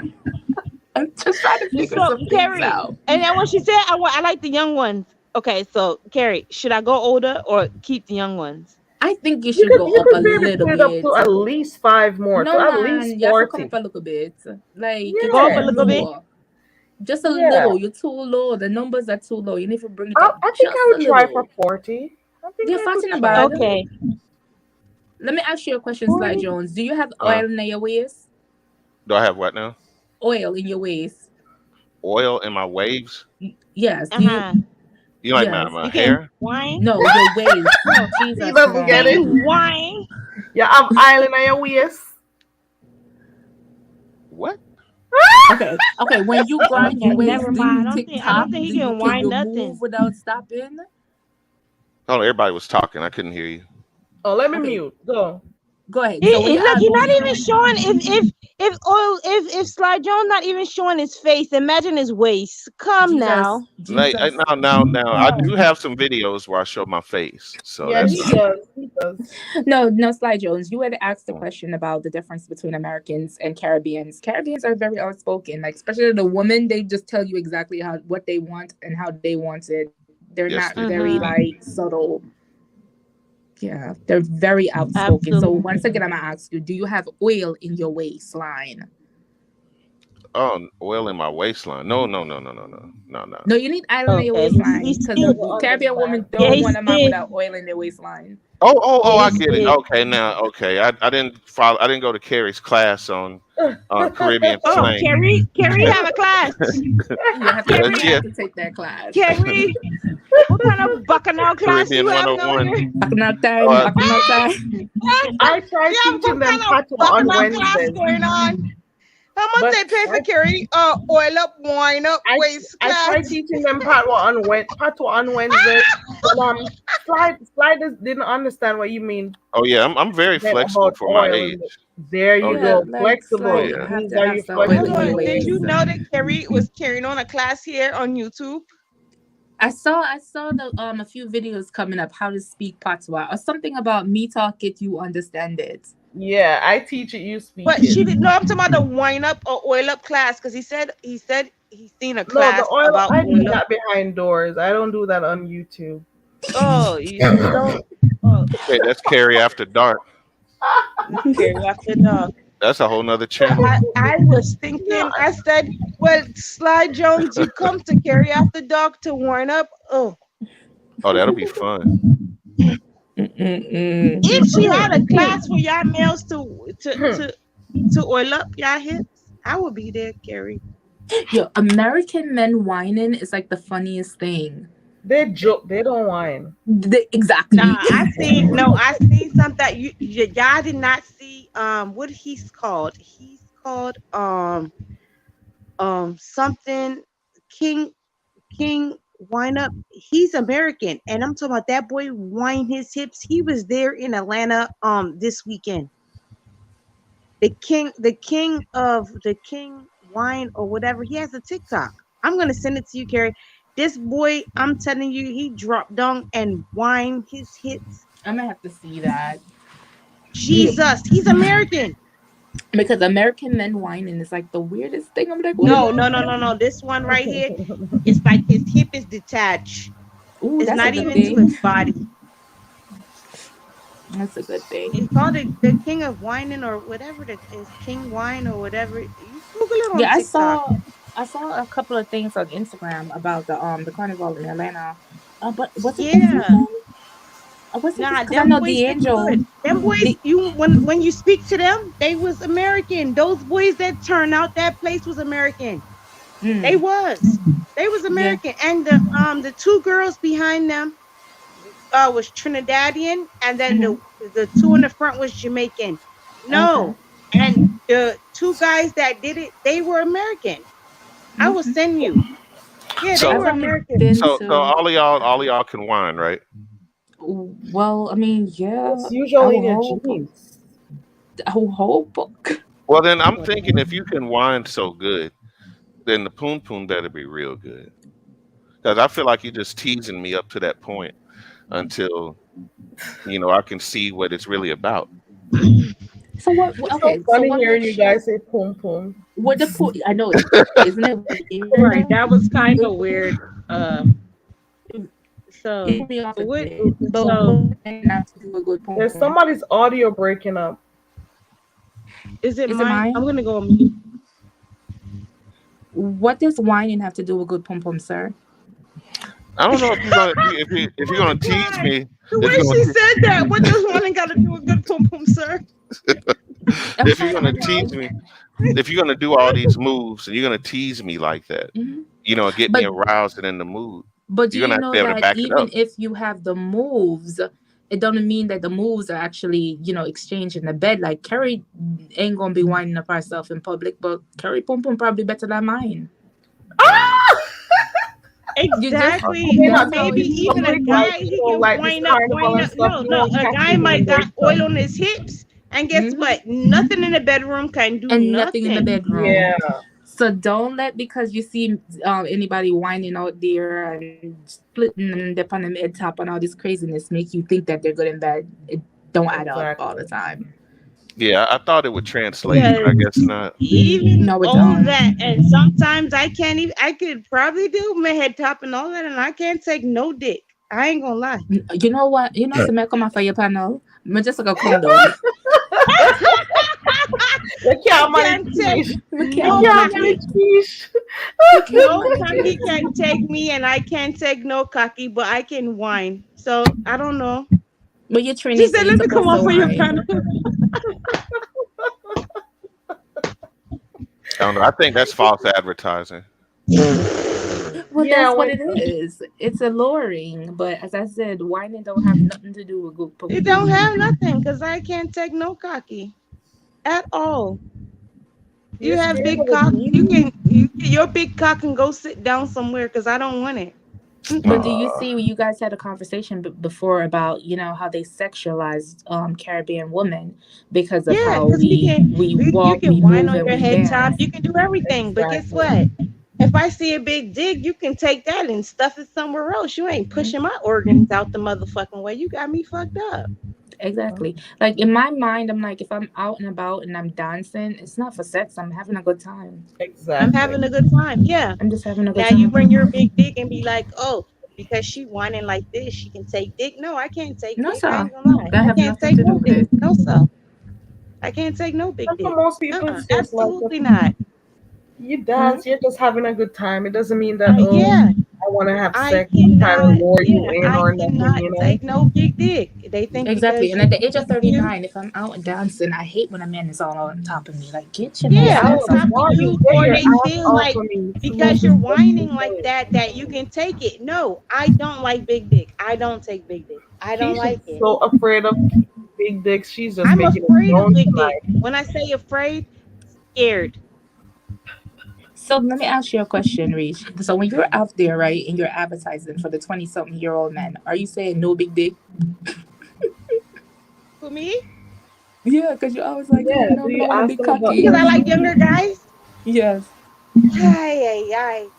Speaker 4: I'm just trying to figure
Speaker 2: so
Speaker 4: some things
Speaker 2: Keri,
Speaker 4: out.
Speaker 2: and then when she said I like the young ones. Okay, so Keri, should I go older or keep the young ones?
Speaker 4: I think you
Speaker 1: You
Speaker 4: should
Speaker 1: could
Speaker 4: go
Speaker 1: you
Speaker 4: up a
Speaker 1: could maybe
Speaker 4: little
Speaker 1: put it up
Speaker 4: bit.
Speaker 1: to at least 5 more,
Speaker 4: No
Speaker 1: to at
Speaker 4: man,
Speaker 1: least
Speaker 4: you have to come
Speaker 1: 40.
Speaker 4: up a little bit. Like you're
Speaker 2: Go
Speaker 4: too
Speaker 2: up a
Speaker 1: Yeah,
Speaker 2: little bit.
Speaker 4: low. Just a
Speaker 1: yeah.
Speaker 4: little. You're too low. The numbers are too low. You need to bring it
Speaker 1: I,
Speaker 4: up
Speaker 1: I think I
Speaker 4: just a
Speaker 1: would try for
Speaker 4: little.
Speaker 1: 40. I think
Speaker 4: You're
Speaker 1: I could
Speaker 4: fat in the
Speaker 1: try.
Speaker 4: bad.
Speaker 2: Okay.
Speaker 4: Let me ask you a question, Sly
Speaker 1: 40?
Speaker 4: Jones. Do you have
Speaker 3: Uh,
Speaker 4: oil in your waist?
Speaker 3: do I have what now?
Speaker 4: Oil in your waist?
Speaker 3: Oil in my waves?
Speaker 4: Yes. Do you?
Speaker 2: Uh-huh.
Speaker 3: You like
Speaker 4: Yes.
Speaker 3: my
Speaker 2: You can
Speaker 3: hair?
Speaker 2: wine?
Speaker 4: No, your waist.
Speaker 2: Oh,
Speaker 1: He
Speaker 4: Jesus,
Speaker 1: doesn't
Speaker 2: can
Speaker 1: get
Speaker 4: no.
Speaker 1: it.
Speaker 2: you wine?
Speaker 1: You have island on your waist.
Speaker 3: What?
Speaker 4: Okay. Okay. When you grind your
Speaker 2: Okay,
Speaker 4: waist,
Speaker 2: never
Speaker 4: do you
Speaker 2: mind.
Speaker 4: tick
Speaker 2: I don't
Speaker 4: tock?
Speaker 2: think
Speaker 4: Do
Speaker 2: he
Speaker 4: you
Speaker 2: can
Speaker 4: can
Speaker 2: wine
Speaker 4: you move
Speaker 2: nothing.
Speaker 4: without stopping?
Speaker 3: Oh, everybody was talking. I couldn't hear you.
Speaker 1: Oh, let me
Speaker 4: Okay.
Speaker 1: mute. Go.
Speaker 4: Go ahead. So when you
Speaker 2: Look,
Speaker 4: add
Speaker 2: he's not even showing if Sly Jones not even showing his face. Imagine his waist. Come
Speaker 4: Jesus,
Speaker 2: now.
Speaker 3: Like,
Speaker 4: Jesus.
Speaker 3: now, I do have some videos where I show my face, so
Speaker 1: Yeah,
Speaker 3: that's
Speaker 1: he does. He does.
Speaker 4: No, Sly Jones. You had asked the question about the difference between Americans and Caribbeans. Caribbeans are very outspoken, like especially the women. They just tell you exactly what they want and how they want it. They're not
Speaker 3: yes, they
Speaker 4: very
Speaker 3: do.
Speaker 4: like subtle. Yeah, they're very outspoken. So
Speaker 2: Absolutely.
Speaker 4: once again, I'm gonna ask you: do you have oil in your waistline?
Speaker 3: Oh, oil in my waistline. No, no, no, no, no, no, no, no.
Speaker 4: No, you need oil in your
Speaker 2: Okay.
Speaker 4: Waistline
Speaker 2: He's
Speaker 4: because
Speaker 2: still.
Speaker 4: the Caribbean women
Speaker 2: Yeah,
Speaker 4: don't want
Speaker 2: he's
Speaker 4: a man
Speaker 2: still.
Speaker 4: without oil in their waistline.
Speaker 3: Oh,
Speaker 2: Yeah,
Speaker 3: I
Speaker 2: he's
Speaker 3: get it.
Speaker 2: still.
Speaker 3: Okay, now, okay. I didn't follow. I didn't go to Keri's class on Caribbean
Speaker 2: Oh,
Speaker 3: slang.
Speaker 2: Carrie have a class.
Speaker 4: You have to
Speaker 3: Yeah,
Speaker 4: you
Speaker 2: Carrie,
Speaker 3: yeah.
Speaker 4: have to take that class.
Speaker 2: Carrie, what kind of bacchanal class you
Speaker 3: Caribbean
Speaker 2: having over
Speaker 3: 101.
Speaker 2: there?
Speaker 4: Bacchanal time,
Speaker 3: Uh,
Speaker 4: bacchanal time.
Speaker 1: I tried
Speaker 2: You have
Speaker 1: teaching
Speaker 2: what
Speaker 1: them
Speaker 2: kind of
Speaker 1: patois on
Speaker 2: bacchanal class
Speaker 1: Wednesdays,
Speaker 2: going on? How much
Speaker 1: but
Speaker 2: they pay for Carrie? Oil up, wine up,
Speaker 1: I
Speaker 2: waist
Speaker 1: I tried
Speaker 2: class.
Speaker 1: teaching them patois on Wednesday, but sliders didn't understand what you mean
Speaker 3: oh yeah, I'm very
Speaker 1: then
Speaker 3: flexible
Speaker 1: about
Speaker 3: for my
Speaker 1: oil. And
Speaker 3: age.
Speaker 1: there
Speaker 3: Oh
Speaker 1: you
Speaker 3: yeah.
Speaker 4: Yeah,
Speaker 1: go,
Speaker 4: like
Speaker 3: Oh
Speaker 1: flexible.
Speaker 4: Sly,
Speaker 1: It
Speaker 3: yeah.
Speaker 4: I have
Speaker 1: means
Speaker 4: to
Speaker 1: are
Speaker 4: have
Speaker 1: you
Speaker 4: some oil
Speaker 2: Hold
Speaker 4: in
Speaker 1: flexible
Speaker 4: your
Speaker 2: on.
Speaker 1: in
Speaker 2: Did you
Speaker 4: waist.
Speaker 1: ways?
Speaker 2: know that Carrie was carrying on a class here on YouTube?
Speaker 4: I saw the a few videos coming up how to speak patois or something about me talk it, you understand it.
Speaker 1: Yeah, I teach it. You speak
Speaker 2: But
Speaker 1: it.
Speaker 2: she didn't know. I'm talking about the wine up or oil up class because he said he's seen a
Speaker 1: No, the
Speaker 2: class
Speaker 1: oil
Speaker 2: about
Speaker 1: I do
Speaker 2: oil up.
Speaker 1: that behind doors. I don't do that on YouTube.
Speaker 2: Oh, you don't. Oh,
Speaker 3: Okay, that's Carrie after dark.
Speaker 2: not Carrie after dog.
Speaker 3: That's a whole nother
Speaker 2: So
Speaker 3: channel.
Speaker 2: I was
Speaker 1: No,
Speaker 2: thinking. I said, "Well, Sly Jones, you come to Carrie after dog to warm up." Oh,
Speaker 3: Oh, that'll be fun.
Speaker 4: Mm-mm-mm.
Speaker 2: if she had a class for y'all males to oil up y'all hips, I would be there, Carrie.
Speaker 4: Yo, American men whining is like the funniest thing.
Speaker 1: they joke. They don't whine.
Speaker 4: Exactly.
Speaker 2: Nah, I seen something that y'all did not see. What he's called? He's called something King King Wine Up. He's American, and I'm talking about that boy wine his hips. He was there in Atlanta this weekend. The king wine or whatever. He has a TikTok. I'm gonna send it to you, Carrie. This boy, I'm telling you, he dropped down and wine his hips.
Speaker 4: I'm gonna have to see that.
Speaker 2: Jesus, he's American.
Speaker 4: Because American men whining is like the weirdest thing. I'm like, what?
Speaker 2: No, no, no, no, no. This one right here, it's like his hip is detached.
Speaker 4: Ooh,
Speaker 2: It's
Speaker 4: that's a
Speaker 2: not
Speaker 4: good
Speaker 2: even to
Speaker 4: thing.
Speaker 2: his body.
Speaker 4: That's a good thing.
Speaker 2: It's called the King of Whining or whatever that is King Wine or whatever. You Google it on
Speaker 4: Yeah,
Speaker 2: TikTok.
Speaker 4: I saw a couple of things on Instagram about the Carnival in Atlanta. But was it the
Speaker 2: Yeah.
Speaker 4: season? Or was it
Speaker 2: Nah,
Speaker 4: because I
Speaker 2: them
Speaker 4: know
Speaker 2: boys
Speaker 4: the
Speaker 2: did good.
Speaker 4: angel
Speaker 2: Them boys,
Speaker 4: the
Speaker 2: you when you speak to them, they was American. Those boys that turned out that place was American. They
Speaker 4: mm,
Speaker 2: was. They was
Speaker 4: yeah.
Speaker 2: American. And the two girls behind them was Trinidadian, and then
Speaker 4: Hmm.
Speaker 2: the two in the front was Jamaican.
Speaker 4: Okay.
Speaker 2: No, and the two guys that did it, they were American. I will
Speaker 4: Okay.
Speaker 2: send you. Yeah, they
Speaker 3: So
Speaker 4: I've
Speaker 2: were
Speaker 4: only
Speaker 2: American.
Speaker 4: been
Speaker 3: so
Speaker 4: to
Speaker 3: all of y'all can whine, right?
Speaker 4: well, I mean, yeah,
Speaker 1: It's
Speaker 4: I
Speaker 1: usually
Speaker 4: will
Speaker 1: the
Speaker 4: hope.
Speaker 1: jeans.
Speaker 4: I will hope.
Speaker 3: Well, then I'm thinking if you can whine so good, then the poon poon better be real good. Because I feel like you're just teasing me up to that point until I can see what it's really about.
Speaker 4: So what?
Speaker 1: It's so
Speaker 4: Okay, so
Speaker 1: funny
Speaker 4: what
Speaker 1: hearing
Speaker 4: makes
Speaker 1: you
Speaker 4: you?
Speaker 1: guys say pum pum.
Speaker 4: What the put? I know, isn't it weird
Speaker 2: Right,
Speaker 4: though?
Speaker 2: that was kind
Speaker 4: It,
Speaker 2: of weird. So,
Speaker 4: Hear me off a
Speaker 2: what?
Speaker 4: bit. But
Speaker 2: So,
Speaker 4: women have to do a good pom
Speaker 1: There's
Speaker 4: pom.
Speaker 1: somebody's audio breaking up.
Speaker 2: is it
Speaker 4: Is it
Speaker 2: mine? I'm
Speaker 4: mine?
Speaker 2: gonna go on mute.
Speaker 4: What does whining have to do with good pom pom, sir?
Speaker 3: I don't know if you're gonna if you're gonna tease
Speaker 2: Why?
Speaker 3: me,
Speaker 2: The
Speaker 3: if
Speaker 2: way
Speaker 3: you're
Speaker 2: she
Speaker 3: gonna
Speaker 2: said that, what does one got to do with good pom pom, sir?
Speaker 4: I'm
Speaker 3: if you're
Speaker 4: trying to
Speaker 3: gonna tease
Speaker 4: understand.
Speaker 3: me, if you're gonna do all these moves and you're gonna tease me like that,
Speaker 4: Hmm.
Speaker 3: get me
Speaker 4: But
Speaker 3: aroused and in the mood,
Speaker 4: But do
Speaker 3: you're
Speaker 4: you
Speaker 3: gonna have to
Speaker 4: know
Speaker 3: be able to
Speaker 4: that
Speaker 3: back it
Speaker 4: even
Speaker 3: up.
Speaker 4: if you have the moves, it doesn't mean that the moves are actually, exchanged in the bed. Like Keri ain't gonna be winding up herself in public, but Keri pum pum probably better than mine.
Speaker 3: Mm.
Speaker 4: You just
Speaker 1: Okay,
Speaker 2: Exactly.
Speaker 1: not
Speaker 2: Or
Speaker 4: that's
Speaker 1: to
Speaker 4: how
Speaker 2: maybe
Speaker 4: it
Speaker 1: be
Speaker 2: even a
Speaker 1: public,
Speaker 4: is.
Speaker 1: like
Speaker 2: guy, he
Speaker 1: so,
Speaker 2: can
Speaker 1: like this carnival
Speaker 2: wind
Speaker 1: and
Speaker 2: up.
Speaker 1: stuff.
Speaker 2: No,
Speaker 1: You
Speaker 2: no,
Speaker 1: won't
Speaker 2: a
Speaker 1: catch
Speaker 2: guy
Speaker 1: me doing
Speaker 2: might got
Speaker 1: weird stuff.
Speaker 2: oil on his hips, and guess
Speaker 4: Hmm.
Speaker 2: what? Nothing in the bedroom can do
Speaker 4: And nothing in the
Speaker 2: nothing.
Speaker 4: bedroom.
Speaker 1: Yeah,
Speaker 4: So don't let, because you see anybody whining out there and splitting them up on the mid top and all this craziness make you think that they're good and bad. It don't add up all the
Speaker 1: exactly.
Speaker 4: time.
Speaker 3: Yeah, I thought it would translate, but
Speaker 2: Because
Speaker 3: I guess not.
Speaker 2: even
Speaker 4: No, it
Speaker 2: all
Speaker 4: don't.
Speaker 2: that, and sometimes I can't even. I could probably do my head top and all that, and I can't take no dick. I ain't gonna lie.
Speaker 4: You know what? You know, so me come off of your panel. Me just gonna come down.
Speaker 1: You
Speaker 2: I
Speaker 1: can't manage
Speaker 2: can't take
Speaker 1: quiche.
Speaker 4: We
Speaker 1: You
Speaker 4: can't
Speaker 2: no
Speaker 1: can't
Speaker 4: manage
Speaker 1: manage
Speaker 4: it.
Speaker 2: cocky.
Speaker 1: quiche.
Speaker 4: We can't
Speaker 2: No
Speaker 4: manage
Speaker 2: cocky
Speaker 4: it.
Speaker 2: can take me, and I can't take no cocky, but I can whine. So I don't know.
Speaker 4: But you're
Speaker 2: She
Speaker 4: Trini, so
Speaker 2: said,
Speaker 4: you're
Speaker 2: "Let me come
Speaker 4: supposed to
Speaker 2: off of your
Speaker 4: whine.
Speaker 2: panel."
Speaker 3: I don't know. I think that's false advertising.
Speaker 4: Well,
Speaker 1: Yeah,
Speaker 4: that's what
Speaker 1: when
Speaker 4: it is. It's alluring, but as I said, whining don't have nothing to do with good pom
Speaker 2: It don't
Speaker 4: pom.
Speaker 2: have nothing because I can't take no cocky at all. You
Speaker 1: you're
Speaker 2: have
Speaker 1: scared
Speaker 2: big
Speaker 1: of a
Speaker 2: cock. You
Speaker 1: demon.
Speaker 2: can your big cock can go sit down somewhere because I don't want it.
Speaker 4: But
Speaker 2: Mm-mm.
Speaker 4: do you
Speaker 3: Uh,
Speaker 4: see, you guys had a conversation before about how they sexualized Caribbean women because of
Speaker 2: Yeah,
Speaker 4: how
Speaker 2: because
Speaker 4: we
Speaker 2: you
Speaker 4: walk,
Speaker 2: can
Speaker 4: we
Speaker 2: whine
Speaker 4: move,
Speaker 2: on
Speaker 4: and
Speaker 2: your
Speaker 4: we
Speaker 2: head top.
Speaker 4: dance.
Speaker 2: You can do everything. But guess
Speaker 1: Exactly.
Speaker 2: what? If I see a big dick, you can take that and stuff it somewhere else. You ain't
Speaker 4: Mhm.
Speaker 2: pushing my organs out the motherfucking way. You got me fucked up.
Speaker 4: Exactly. Like in my mind, I'm like, if I'm out and about and I'm dancing, it's not for sex. I'm having a good time.
Speaker 2: I'm
Speaker 1: Exactly.
Speaker 2: having a good time. Yeah.
Speaker 4: I'm just having a good
Speaker 2: Now you
Speaker 4: time.
Speaker 2: bring your big dick and be like, oh, because she whining like this, she can take dick. No, I can't take
Speaker 4: No,
Speaker 2: dick. I
Speaker 4: sir.
Speaker 2: ain't gonna lie.
Speaker 4: That
Speaker 2: I
Speaker 4: have
Speaker 2: can't
Speaker 4: nothing
Speaker 2: take
Speaker 4: to do
Speaker 2: no
Speaker 4: with
Speaker 2: dick.
Speaker 4: it.
Speaker 2: No, sir. I can't take no big
Speaker 1: And for
Speaker 2: dick.
Speaker 1: most people, it's just like
Speaker 2: Absolutely not.
Speaker 1: you
Speaker 4: Hmm.
Speaker 1: dance, you're just having a good time. It doesn't mean that, oh,
Speaker 2: Yeah,
Speaker 1: I want to have
Speaker 2: I
Speaker 1: sex and try to
Speaker 2: cannot.
Speaker 1: lure you
Speaker 2: Yeah,
Speaker 1: in
Speaker 2: I
Speaker 1: or nothing,
Speaker 2: cannot
Speaker 1: you know?
Speaker 2: take no big dick. They think
Speaker 4: Exactly.
Speaker 2: because
Speaker 4: And
Speaker 2: you
Speaker 4: at the age of
Speaker 2: cute.
Speaker 4: 39, if I'm out dancing, I hate when a man is all on top of me. Like, get your
Speaker 1: Yeah,
Speaker 2: Yeah,
Speaker 4: nasty
Speaker 1: I
Speaker 2: on
Speaker 4: ass
Speaker 1: was
Speaker 4: off
Speaker 1: like,
Speaker 2: top of
Speaker 1: why
Speaker 4: me.
Speaker 1: you
Speaker 2: you,
Speaker 1: get
Speaker 2: or
Speaker 1: your
Speaker 2: they
Speaker 1: ass
Speaker 2: feel
Speaker 1: off
Speaker 2: like
Speaker 1: of me? It's the most
Speaker 2: because you're
Speaker 1: disgusting
Speaker 2: whining like
Speaker 1: thing.
Speaker 2: that you can take it. No, I don't like big dick. I don't take big dick. I don't
Speaker 1: Keisha's
Speaker 2: like it.
Speaker 1: so afraid of big dicks. She's just
Speaker 2: I'm
Speaker 1: making it
Speaker 2: afraid of
Speaker 1: known
Speaker 2: big dick.
Speaker 1: tonight.
Speaker 2: When I say afraid, scared.
Speaker 4: So let me ask you a question, Reach. So when you're out there, right, and you're advertising for the 20-something-year-old man, are you saying no big dick?
Speaker 2: For me,
Speaker 4: Yeah, because you're always like, oh,
Speaker 1: Yeah,
Speaker 4: no,
Speaker 1: do
Speaker 4: I
Speaker 1: you
Speaker 4: don't want to
Speaker 1: ask
Speaker 4: be
Speaker 1: them about
Speaker 2: because
Speaker 4: cocky.
Speaker 2: I
Speaker 1: their
Speaker 2: like
Speaker 1: feelings?
Speaker 2: younger guys.
Speaker 4: Yes.
Speaker 2: Ay, ay, ay.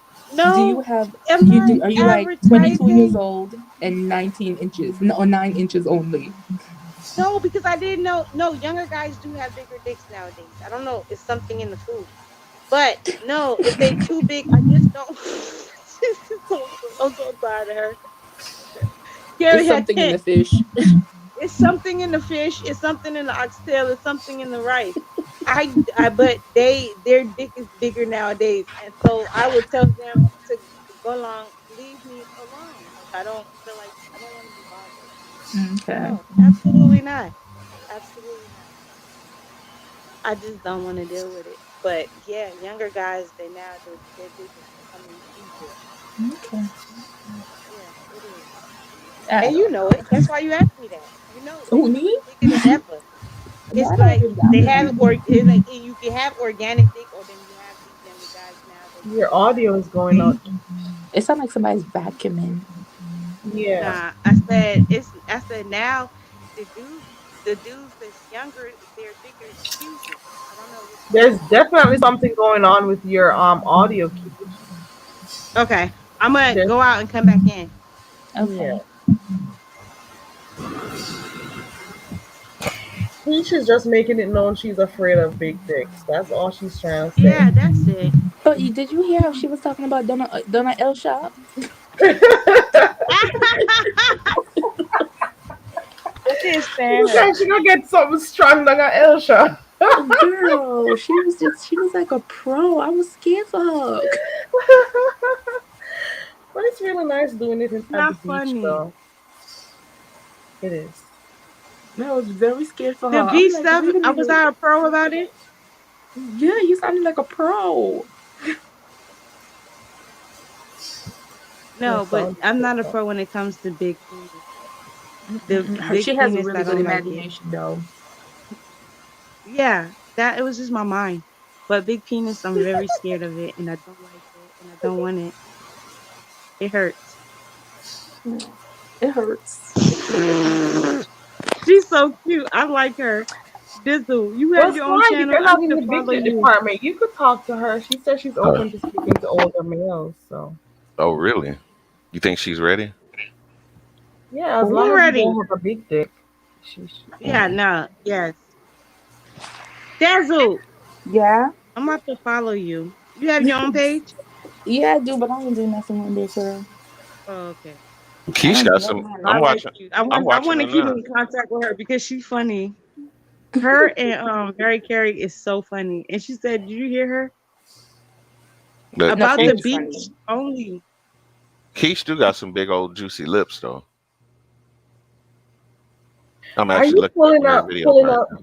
Speaker 4: Do you
Speaker 2: No,
Speaker 4: have,
Speaker 2: am I
Speaker 4: are you like 22 years
Speaker 2: advertising?
Speaker 4: old and 19 inches? No, or 9 inches only?
Speaker 2: No, because I didn't know. No, younger guys do have bigger dicks nowadays. I don't know. It's something in the food. But no, if they too big, I just don't. I'm so tired of her.
Speaker 4: It's
Speaker 2: Gary, I
Speaker 4: something in
Speaker 2: can't.
Speaker 4: the fish.
Speaker 2: It's something in the fish. It's something in the oxtail. It's something in the rice. But their dick is bigger nowadays, and so I would tell them to go along, leave me alone. Like I don't want to be bothered.
Speaker 4: Okay.
Speaker 2: No, absolutely not. Absolutely not. I just don't want to deal with it. But yeah, younger guys, their dick is becoming huger.
Speaker 4: Okay.
Speaker 2: Yeah, it is.
Speaker 4: I
Speaker 2: And you
Speaker 4: don't
Speaker 2: know
Speaker 4: know.
Speaker 2: it. That's why you asked me that. You know
Speaker 4: Who,
Speaker 2: they
Speaker 4: me?
Speaker 2: bigger than ever.
Speaker 4: No,
Speaker 2: It's
Speaker 4: I don't
Speaker 2: like
Speaker 4: think that
Speaker 2: they
Speaker 4: big.
Speaker 2: have or it's like you can have organic dick, or then you have these younger guys now. They
Speaker 1: Your
Speaker 2: just have
Speaker 1: audio is going out.
Speaker 4: It sounds like somebody's vacuuming.
Speaker 1: Yeah.
Speaker 2: nah. I said now the dudes that's younger, their dick is huger. I don't know what's going
Speaker 1: There's
Speaker 2: on.
Speaker 1: definitely something going on with your audio key.
Speaker 2: Okay, I'm gonna
Speaker 1: There's
Speaker 2: go out and come back in.
Speaker 1: yeah.
Speaker 4: Okay.
Speaker 1: Peach is just making it known she's afraid of big dicks. That's all she's trying to say.
Speaker 2: Yeah, that's it.
Speaker 4: But did you hear how she was talking about Donna L Shop?
Speaker 2: Can't
Speaker 1: She
Speaker 2: stand her.
Speaker 1: said she gonna get something strong on her Elsha.
Speaker 4: Girl, she was like a pro. I was scared for her.
Speaker 1: But it's really nice doing it at the
Speaker 2: Not
Speaker 1: beach,
Speaker 2: funny.
Speaker 1: though. It is.
Speaker 4: I was very scared for her.
Speaker 2: The
Speaker 4: I'm
Speaker 2: beach
Speaker 4: like,
Speaker 2: stuff,
Speaker 4: wait a
Speaker 2: I was
Speaker 4: minute.
Speaker 2: not a pro about it.
Speaker 4: Yeah, you sounded like a pro.
Speaker 2: No,
Speaker 1: That
Speaker 2: but
Speaker 1: sounds
Speaker 2: I'm
Speaker 1: good,
Speaker 2: not a
Speaker 1: though.
Speaker 2: pro when it comes to big penis. The big
Speaker 4: She has a
Speaker 2: penis,
Speaker 4: really
Speaker 2: I
Speaker 4: good
Speaker 2: don't like it.
Speaker 4: imagination, though.
Speaker 2: Yeah, that it was just my mind. But big penis, I'm very scared of it, and I don't like it, and I don't want it. It hurts.
Speaker 4: It hurts.
Speaker 2: She's so cute. I like her. Dizzle, you
Speaker 1: Well,
Speaker 2: have
Speaker 1: it's
Speaker 2: your own
Speaker 1: fine if
Speaker 2: channel.
Speaker 1: you're
Speaker 2: I
Speaker 1: not
Speaker 2: need
Speaker 1: in
Speaker 2: to
Speaker 1: the big
Speaker 2: follow
Speaker 1: dick
Speaker 2: you.
Speaker 1: department. You could talk to her. She said she's open to speaking to older males. So,
Speaker 3: Oh, really? You think she's ready?
Speaker 1: yeah, as long
Speaker 2: I'm
Speaker 1: as you
Speaker 2: ready.
Speaker 1: don't have a big dick, she
Speaker 2: Yeah, no, yes. Dazzle,
Speaker 4: Yeah?
Speaker 2: I'm about to follow you. You have your own page?
Speaker 4: Yeah, I do, but I don't do nothing on there, girl.
Speaker 2: Oh, okay.
Speaker 4: I
Speaker 3: Keish
Speaker 4: don't do
Speaker 3: got
Speaker 4: nothing
Speaker 3: some.
Speaker 4: on
Speaker 2: I
Speaker 3: I'm
Speaker 4: there.
Speaker 2: like
Speaker 3: watching.
Speaker 2: you.
Speaker 3: I'm
Speaker 2: I
Speaker 3: watching
Speaker 2: want
Speaker 3: her
Speaker 2: to keep
Speaker 3: now.
Speaker 2: in contact with her because she's funny. Her and Mary Carey is so funny. And she said, "Did you hear her
Speaker 3: But
Speaker 4: No,
Speaker 2: about the
Speaker 4: Keri's
Speaker 2: beach
Speaker 4: funny.
Speaker 2: only?"
Speaker 3: Keish do got some big old juicy lips though. I'm
Speaker 1: Are
Speaker 3: actually
Speaker 1: you
Speaker 3: looking up on her videos
Speaker 1: pulling
Speaker 3: right
Speaker 1: up?
Speaker 3: now.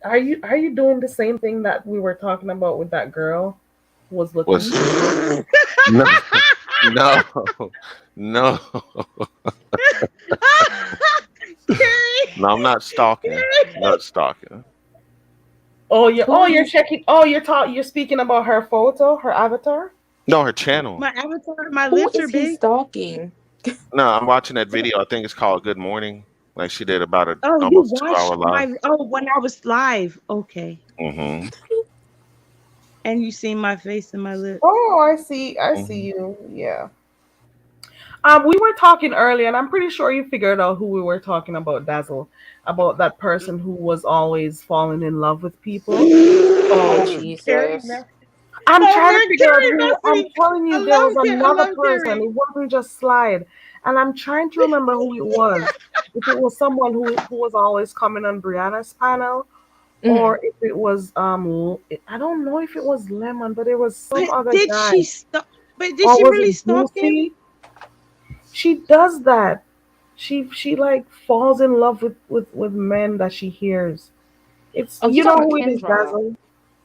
Speaker 1: Are you doing the same thing that we were talking about with that girl who was looking?
Speaker 3: Was no, no, no,
Speaker 2: Carrie,
Speaker 3: no. I'm not stalking. Not stalking.
Speaker 4: Who
Speaker 1: you're
Speaker 4: is
Speaker 1: checking. You're speaking about her photo, her avatar.
Speaker 3: No, her channel.
Speaker 2: my avatar, my
Speaker 4: who
Speaker 2: lips are
Speaker 4: is he
Speaker 2: big.
Speaker 4: stalking?
Speaker 3: No, I'm watching that video. I think it's called Good Morning. Like she did about a
Speaker 2: Oh, you
Speaker 3: almost 2 hour
Speaker 2: watched
Speaker 3: live.
Speaker 2: my when I was live. Okay.
Speaker 3: Mm-hmm.
Speaker 2: And you see my face and my lips.
Speaker 1: Oh, I see. I see
Speaker 3: Mm-hmm.
Speaker 1: you. Yeah. We were talking earlier, and I'm pretty sure you figured out who we were talking about, Dazzle, about that person who was always falling in love with people.
Speaker 4: Oh,
Speaker 2: Carrie
Speaker 4: Jesus.
Speaker 2: messy.
Speaker 1: I'm
Speaker 2: No,
Speaker 1: trying to
Speaker 2: Mary
Speaker 1: figure out
Speaker 2: Carrie
Speaker 1: who. I'm
Speaker 2: messy.
Speaker 1: telling
Speaker 2: I
Speaker 1: you, there was
Speaker 2: love Carrie. I
Speaker 1: another
Speaker 2: love
Speaker 1: person.
Speaker 2: Carrie.
Speaker 1: It wasn't just Slide, and I'm trying to remember who it was. If it was someone who was always coming on Brianna's panel,
Speaker 4: Mm.
Speaker 1: or if it was I don't know if it was Lemon, but it was some
Speaker 2: But
Speaker 1: other
Speaker 2: did
Speaker 1: guy,
Speaker 2: she stalk? But did
Speaker 1: or
Speaker 2: she
Speaker 1: was
Speaker 2: really
Speaker 1: it
Speaker 2: stalk him?
Speaker 1: Goofy? She does that. She like falls in love with men that she hears. It's
Speaker 4: Oh, you
Speaker 1: you
Speaker 4: talking
Speaker 1: know
Speaker 4: about
Speaker 1: who it is,
Speaker 4: Kendra.
Speaker 1: Dazzle.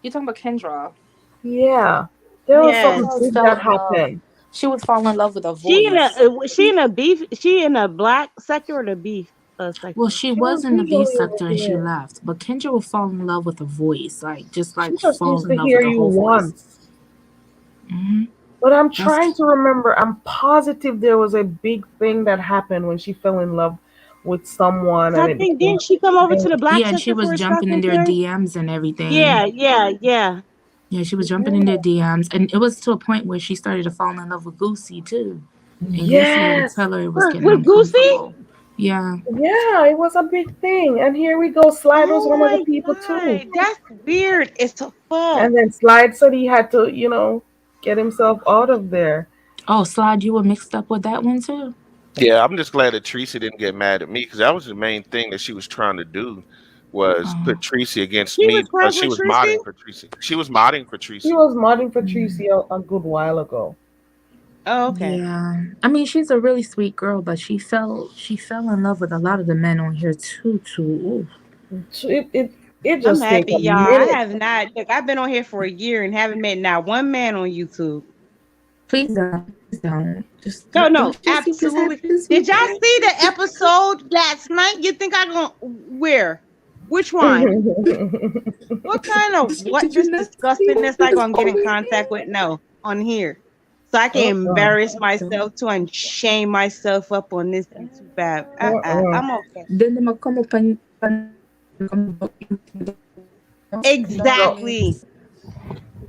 Speaker 4: You talking about Kendra.
Speaker 1: Yeah, there was
Speaker 2: Yes.
Speaker 1: something
Speaker 4: Kendra
Speaker 1: big
Speaker 4: fell
Speaker 1: that
Speaker 4: in love.
Speaker 1: happened.
Speaker 4: She would fall in love with a
Speaker 2: She in a
Speaker 4: voice.
Speaker 2: she in a beef. She in a black sector or the beef
Speaker 4: Well,
Speaker 2: sector.
Speaker 4: she
Speaker 1: She
Speaker 4: was
Speaker 1: was
Speaker 4: in the V
Speaker 1: usually over
Speaker 4: sector and she
Speaker 1: here.
Speaker 4: left. But Kendra would fall in love with a voice. Like, just
Speaker 1: She
Speaker 4: like
Speaker 1: just
Speaker 4: fall
Speaker 1: needs
Speaker 4: in
Speaker 1: to
Speaker 4: love with
Speaker 1: hear
Speaker 4: the
Speaker 1: you
Speaker 4: whole voice.
Speaker 1: once.
Speaker 4: hmm
Speaker 1: But I'm trying
Speaker 4: That's
Speaker 1: to remember. I'm positive there was a big thing that happened when she fell in love with someone,
Speaker 2: Cause
Speaker 1: and
Speaker 2: I
Speaker 1: it
Speaker 2: think
Speaker 1: became
Speaker 2: didn't she come over to
Speaker 1: thing.
Speaker 2: the black
Speaker 4: yeah, and she
Speaker 2: sector
Speaker 4: was
Speaker 2: for a stock
Speaker 4: jumping in their
Speaker 2: weekend?
Speaker 4: DMs and
Speaker 2: Yeah,
Speaker 4: everything.
Speaker 2: yeah, yeah.
Speaker 4: Yeah, she was jumping in their
Speaker 1: Yeah.
Speaker 4: DMs. And it was to a point where she started to fall in love with Goosey too. And Goosey had to
Speaker 1: Yes.
Speaker 4: tell her it was getting
Speaker 2: With Goosey?
Speaker 4: uncomfortable. Yeah.
Speaker 1: Yeah, it was a big thing. And here we go. Slide was
Speaker 2: Oh
Speaker 1: one of the
Speaker 2: my
Speaker 1: people too.
Speaker 2: god, that's weird. It's a fuck.
Speaker 1: And then Slide said he had to, get himself out of there.
Speaker 4: Oh, Slide, you were mixed up with that one too?
Speaker 3: Yeah, I'm just glad that Tracy didn't get mad at me because that was the main thing that she was trying to do was
Speaker 4: Oh.
Speaker 3: put Tracy against
Speaker 2: She
Speaker 3: me
Speaker 2: was
Speaker 3: because
Speaker 2: friends
Speaker 3: she
Speaker 2: with
Speaker 3: was
Speaker 2: Tracy.
Speaker 3: modding for Tracy. She was modding for
Speaker 1: He
Speaker 3: Tracy.
Speaker 1: was modding for
Speaker 4: Mm.
Speaker 1: Tracy a good while ago.
Speaker 2: Oh, okay.
Speaker 4: Yeah. I mean, she's a really sweet girl, but she fell in love with a lot of the men on here too.
Speaker 1: So it
Speaker 2: I'm
Speaker 1: just take
Speaker 2: happy,
Speaker 1: a
Speaker 2: y'all. I
Speaker 1: minute.
Speaker 2: have not. Look, I've been on here for a year and haven't met not one man on YouTube.
Speaker 4: Please don't. Please don't. Just
Speaker 2: No, no,
Speaker 4: don't you think this
Speaker 2: absolutely.
Speaker 4: happens
Speaker 2: Did
Speaker 4: with
Speaker 2: y'all
Speaker 4: guys?
Speaker 2: see the episode last night? You think I gonna where? Which one? What kind of what
Speaker 4: Did you
Speaker 2: this
Speaker 4: not see
Speaker 2: disgustingness
Speaker 4: what
Speaker 2: I
Speaker 4: was
Speaker 2: gonna get in
Speaker 4: over
Speaker 2: contact
Speaker 4: here?
Speaker 2: with? No, on here. So I can
Speaker 1: Uh-uh.
Speaker 2: embarrass
Speaker 4: Don't.
Speaker 2: myself to and shame myself up on this YouTube app.
Speaker 1: Uh-uh.
Speaker 2: I'm okay.
Speaker 4: Then they might come up and don't do
Speaker 1: No.
Speaker 2: Exactly.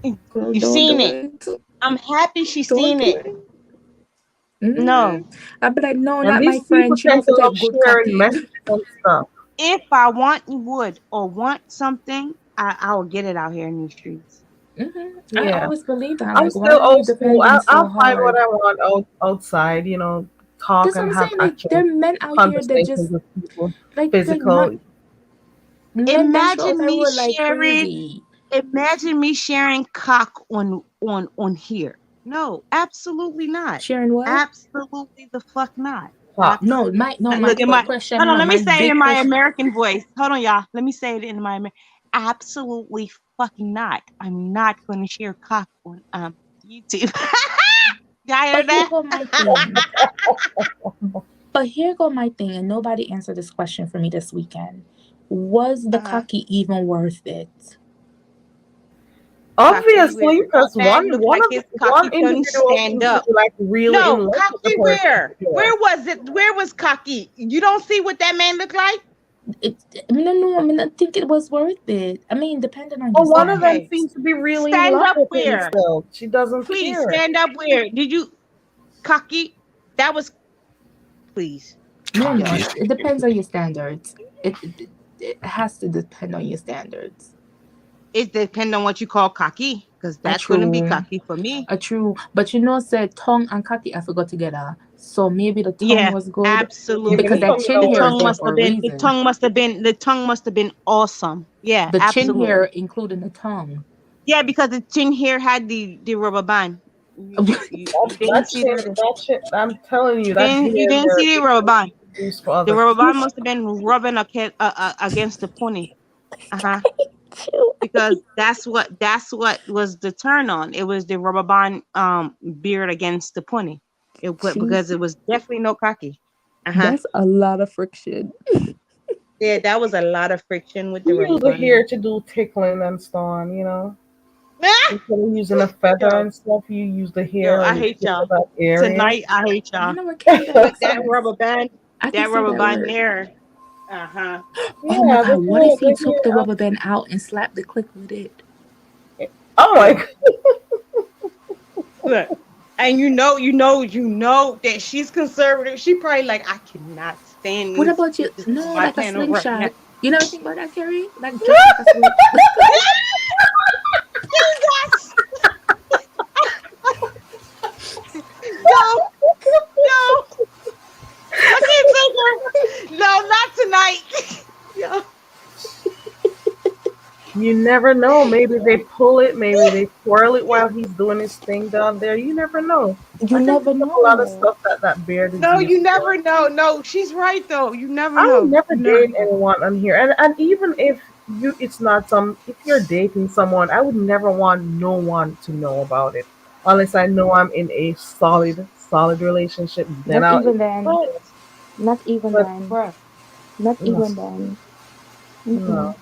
Speaker 4: it. Girl,
Speaker 2: You've
Speaker 4: don't
Speaker 2: seen
Speaker 4: do
Speaker 2: it.
Speaker 4: it.
Speaker 2: I'm happy she's
Speaker 4: Don't
Speaker 2: seen
Speaker 4: do
Speaker 2: it.
Speaker 4: it. Mm-hmm.
Speaker 2: No.
Speaker 4: I'd be like, no,
Speaker 1: And
Speaker 4: not my
Speaker 1: these people
Speaker 4: friend. She
Speaker 1: tend
Speaker 4: want
Speaker 1: to
Speaker 4: to
Speaker 1: love
Speaker 4: take good
Speaker 1: sharing
Speaker 4: cottage.
Speaker 1: messages and stuff.
Speaker 2: If I want wood or want something, I'll get it out here in these streets.
Speaker 4: I
Speaker 1: Yeah.
Speaker 4: always believe that.
Speaker 1: I'm
Speaker 4: Like, why
Speaker 1: still
Speaker 4: are you
Speaker 1: old school.
Speaker 4: depending so
Speaker 1: I'll find what
Speaker 4: hard?
Speaker 1: I want outside, talk
Speaker 4: That's what
Speaker 1: and
Speaker 4: I'm
Speaker 1: have
Speaker 4: saying. Like there
Speaker 1: actual
Speaker 4: are men out here that
Speaker 1: conversations
Speaker 4: just
Speaker 1: with people,
Speaker 4: like
Speaker 1: physical.
Speaker 4: not men venture out
Speaker 2: Imagine
Speaker 4: the
Speaker 2: me
Speaker 4: road like
Speaker 2: sharing.
Speaker 4: crazy.
Speaker 2: Imagine me sharing cock on here. No, absolutely not.
Speaker 4: Sharing what?
Speaker 2: Absolutely the fuck not.
Speaker 1: Talk.
Speaker 4: No,
Speaker 2: Absolutely.
Speaker 4: my no, my
Speaker 2: Look at my.
Speaker 4: question.
Speaker 2: Hold on.
Speaker 4: No,
Speaker 2: Let me
Speaker 4: my
Speaker 2: say it
Speaker 4: big
Speaker 2: in my
Speaker 4: question.
Speaker 2: American voice. Hold on, y'all. Let me say it in my. Absolutely fucking not. I'm not going to share cock on YouTube. Y'all hear
Speaker 4: But here
Speaker 2: that?
Speaker 4: go my thing. But here go my thing, and nobody answered this question for me this weekend. Was the
Speaker 2: Uh-huh.
Speaker 4: cocky even worth it?
Speaker 2: Cocky where
Speaker 1: Obviously,
Speaker 2: a
Speaker 1: because
Speaker 2: man look like his
Speaker 1: one
Speaker 2: cocky couldn't
Speaker 1: individual
Speaker 2: stand
Speaker 1: seems to
Speaker 2: up.
Speaker 1: be like really in
Speaker 2: No,
Speaker 1: love with the
Speaker 2: cocky
Speaker 1: person.
Speaker 2: where? Where was it? Where was cocky? You don't see what that man looked like?
Speaker 4: It, I mean, no, I mean, I think it was worth it. I mean, depending on your
Speaker 1: But one of them
Speaker 2: Okay.
Speaker 4: standards.
Speaker 1: seems to be really in
Speaker 2: Stand
Speaker 1: love
Speaker 2: up
Speaker 1: with him
Speaker 2: where?
Speaker 1: still. She doesn't
Speaker 2: Please
Speaker 1: care.
Speaker 2: stand up where? Did you cocky? That was please.
Speaker 4: No.
Speaker 2: Yo.
Speaker 3: Cocky.
Speaker 4: It depends on your standards. It has to depend on your standards.
Speaker 2: It depends on what you call cocky, because
Speaker 4: A
Speaker 2: that's gonna be
Speaker 4: true,
Speaker 2: cocky for me.
Speaker 4: a true. But said tongue and cocky I forgot together. So maybe the tongue
Speaker 2: Yeah,
Speaker 4: was good
Speaker 1: Even
Speaker 4: because
Speaker 1: the
Speaker 2: absolutely.
Speaker 4: that
Speaker 1: tongue, you
Speaker 4: chin
Speaker 1: know
Speaker 2: The
Speaker 4: hair
Speaker 1: where
Speaker 4: is
Speaker 2: tongue
Speaker 4: there
Speaker 1: it
Speaker 2: must
Speaker 4: for
Speaker 2: have
Speaker 4: a
Speaker 2: been the
Speaker 4: reason.
Speaker 2: tongue must have been the tongue must have been awesome. Yeah,
Speaker 4: The chin hair,
Speaker 2: absolutely.
Speaker 4: including the tongue.
Speaker 2: Yeah, because the chin here had the rubber band. You didn't
Speaker 1: that
Speaker 2: see
Speaker 1: shit,
Speaker 2: the
Speaker 1: that shit. I'm telling you,
Speaker 2: you
Speaker 1: that
Speaker 2: didn't you
Speaker 1: hair
Speaker 2: didn't
Speaker 1: there
Speaker 2: see the
Speaker 1: is
Speaker 2: rubber band.
Speaker 1: used for
Speaker 2: The
Speaker 1: other
Speaker 2: rubber band
Speaker 1: things.
Speaker 2: must have been rubbing against the pony. Uh-huh. Because that's what was the turn on. It was the rubber band beard against the pony. Because
Speaker 4: Jeez,
Speaker 2: it was definitely no cocky. Uh-huh.
Speaker 4: that's a lot of friction.
Speaker 2: Yeah, that was a lot of friction with the
Speaker 1: We
Speaker 2: rubber
Speaker 1: use the
Speaker 2: band.
Speaker 1: hair to do tickling and so on. You know,
Speaker 2: Ah!
Speaker 1: instead of using a feather
Speaker 2: Yo,
Speaker 1: and stuff, you use the
Speaker 2: yo,
Speaker 1: hair
Speaker 2: I
Speaker 1: and
Speaker 2: hate
Speaker 1: tickle
Speaker 2: y'all.
Speaker 1: that area.
Speaker 2: Tonight I hate
Speaker 4: You
Speaker 2: y'all.
Speaker 4: know what, Keri? That
Speaker 2: Put
Speaker 4: makes
Speaker 2: that
Speaker 4: sense.
Speaker 2: rubber band,
Speaker 4: I can
Speaker 2: that
Speaker 4: see
Speaker 2: rubber
Speaker 4: that
Speaker 2: band
Speaker 4: work.
Speaker 2: there. Uh-huh.
Speaker 4: Oh my
Speaker 1: Yeah, the
Speaker 4: god, what
Speaker 1: hair,
Speaker 4: if he
Speaker 1: the
Speaker 4: took the
Speaker 1: hair.
Speaker 4: rubber band out and slapped the click with it?
Speaker 1: Oh my god.
Speaker 2: Look. And you know that she's conservative. She probably like, I cannot stand
Speaker 4: What
Speaker 2: this
Speaker 4: about you?
Speaker 2: this on
Speaker 4: No,
Speaker 2: my
Speaker 4: like a
Speaker 2: panel right now.
Speaker 4: slingshot. You never think about that, Keri? Like dress like a sling.
Speaker 2: Jesus! No, no, I can't take her. No, not tonight. Yo.
Speaker 1: You never know. Maybe they pull it, maybe they twirl it while he's doing his thing down there. You never know.
Speaker 4: You
Speaker 1: I can
Speaker 4: never
Speaker 1: think of a lot of
Speaker 4: know.
Speaker 1: stuff that beard is
Speaker 2: No,
Speaker 1: used
Speaker 2: you
Speaker 1: for.
Speaker 2: never know. No, she's right though. You never
Speaker 1: I would
Speaker 2: know.
Speaker 1: never
Speaker 2: You never
Speaker 1: date
Speaker 2: know.
Speaker 1: anyone on here, and even if it's not some, if you're dating someone, I would never want no one to know about it, unless I know I'm in a solid relationship. Then
Speaker 4: Not
Speaker 1: I'll
Speaker 4: even
Speaker 1: it's
Speaker 4: then.
Speaker 1: fine.
Speaker 4: Not even
Speaker 1: But
Speaker 4: then.
Speaker 2: Bruh.
Speaker 4: Not
Speaker 1: no,
Speaker 4: even then.
Speaker 1: no,
Speaker 4: Mm-mm.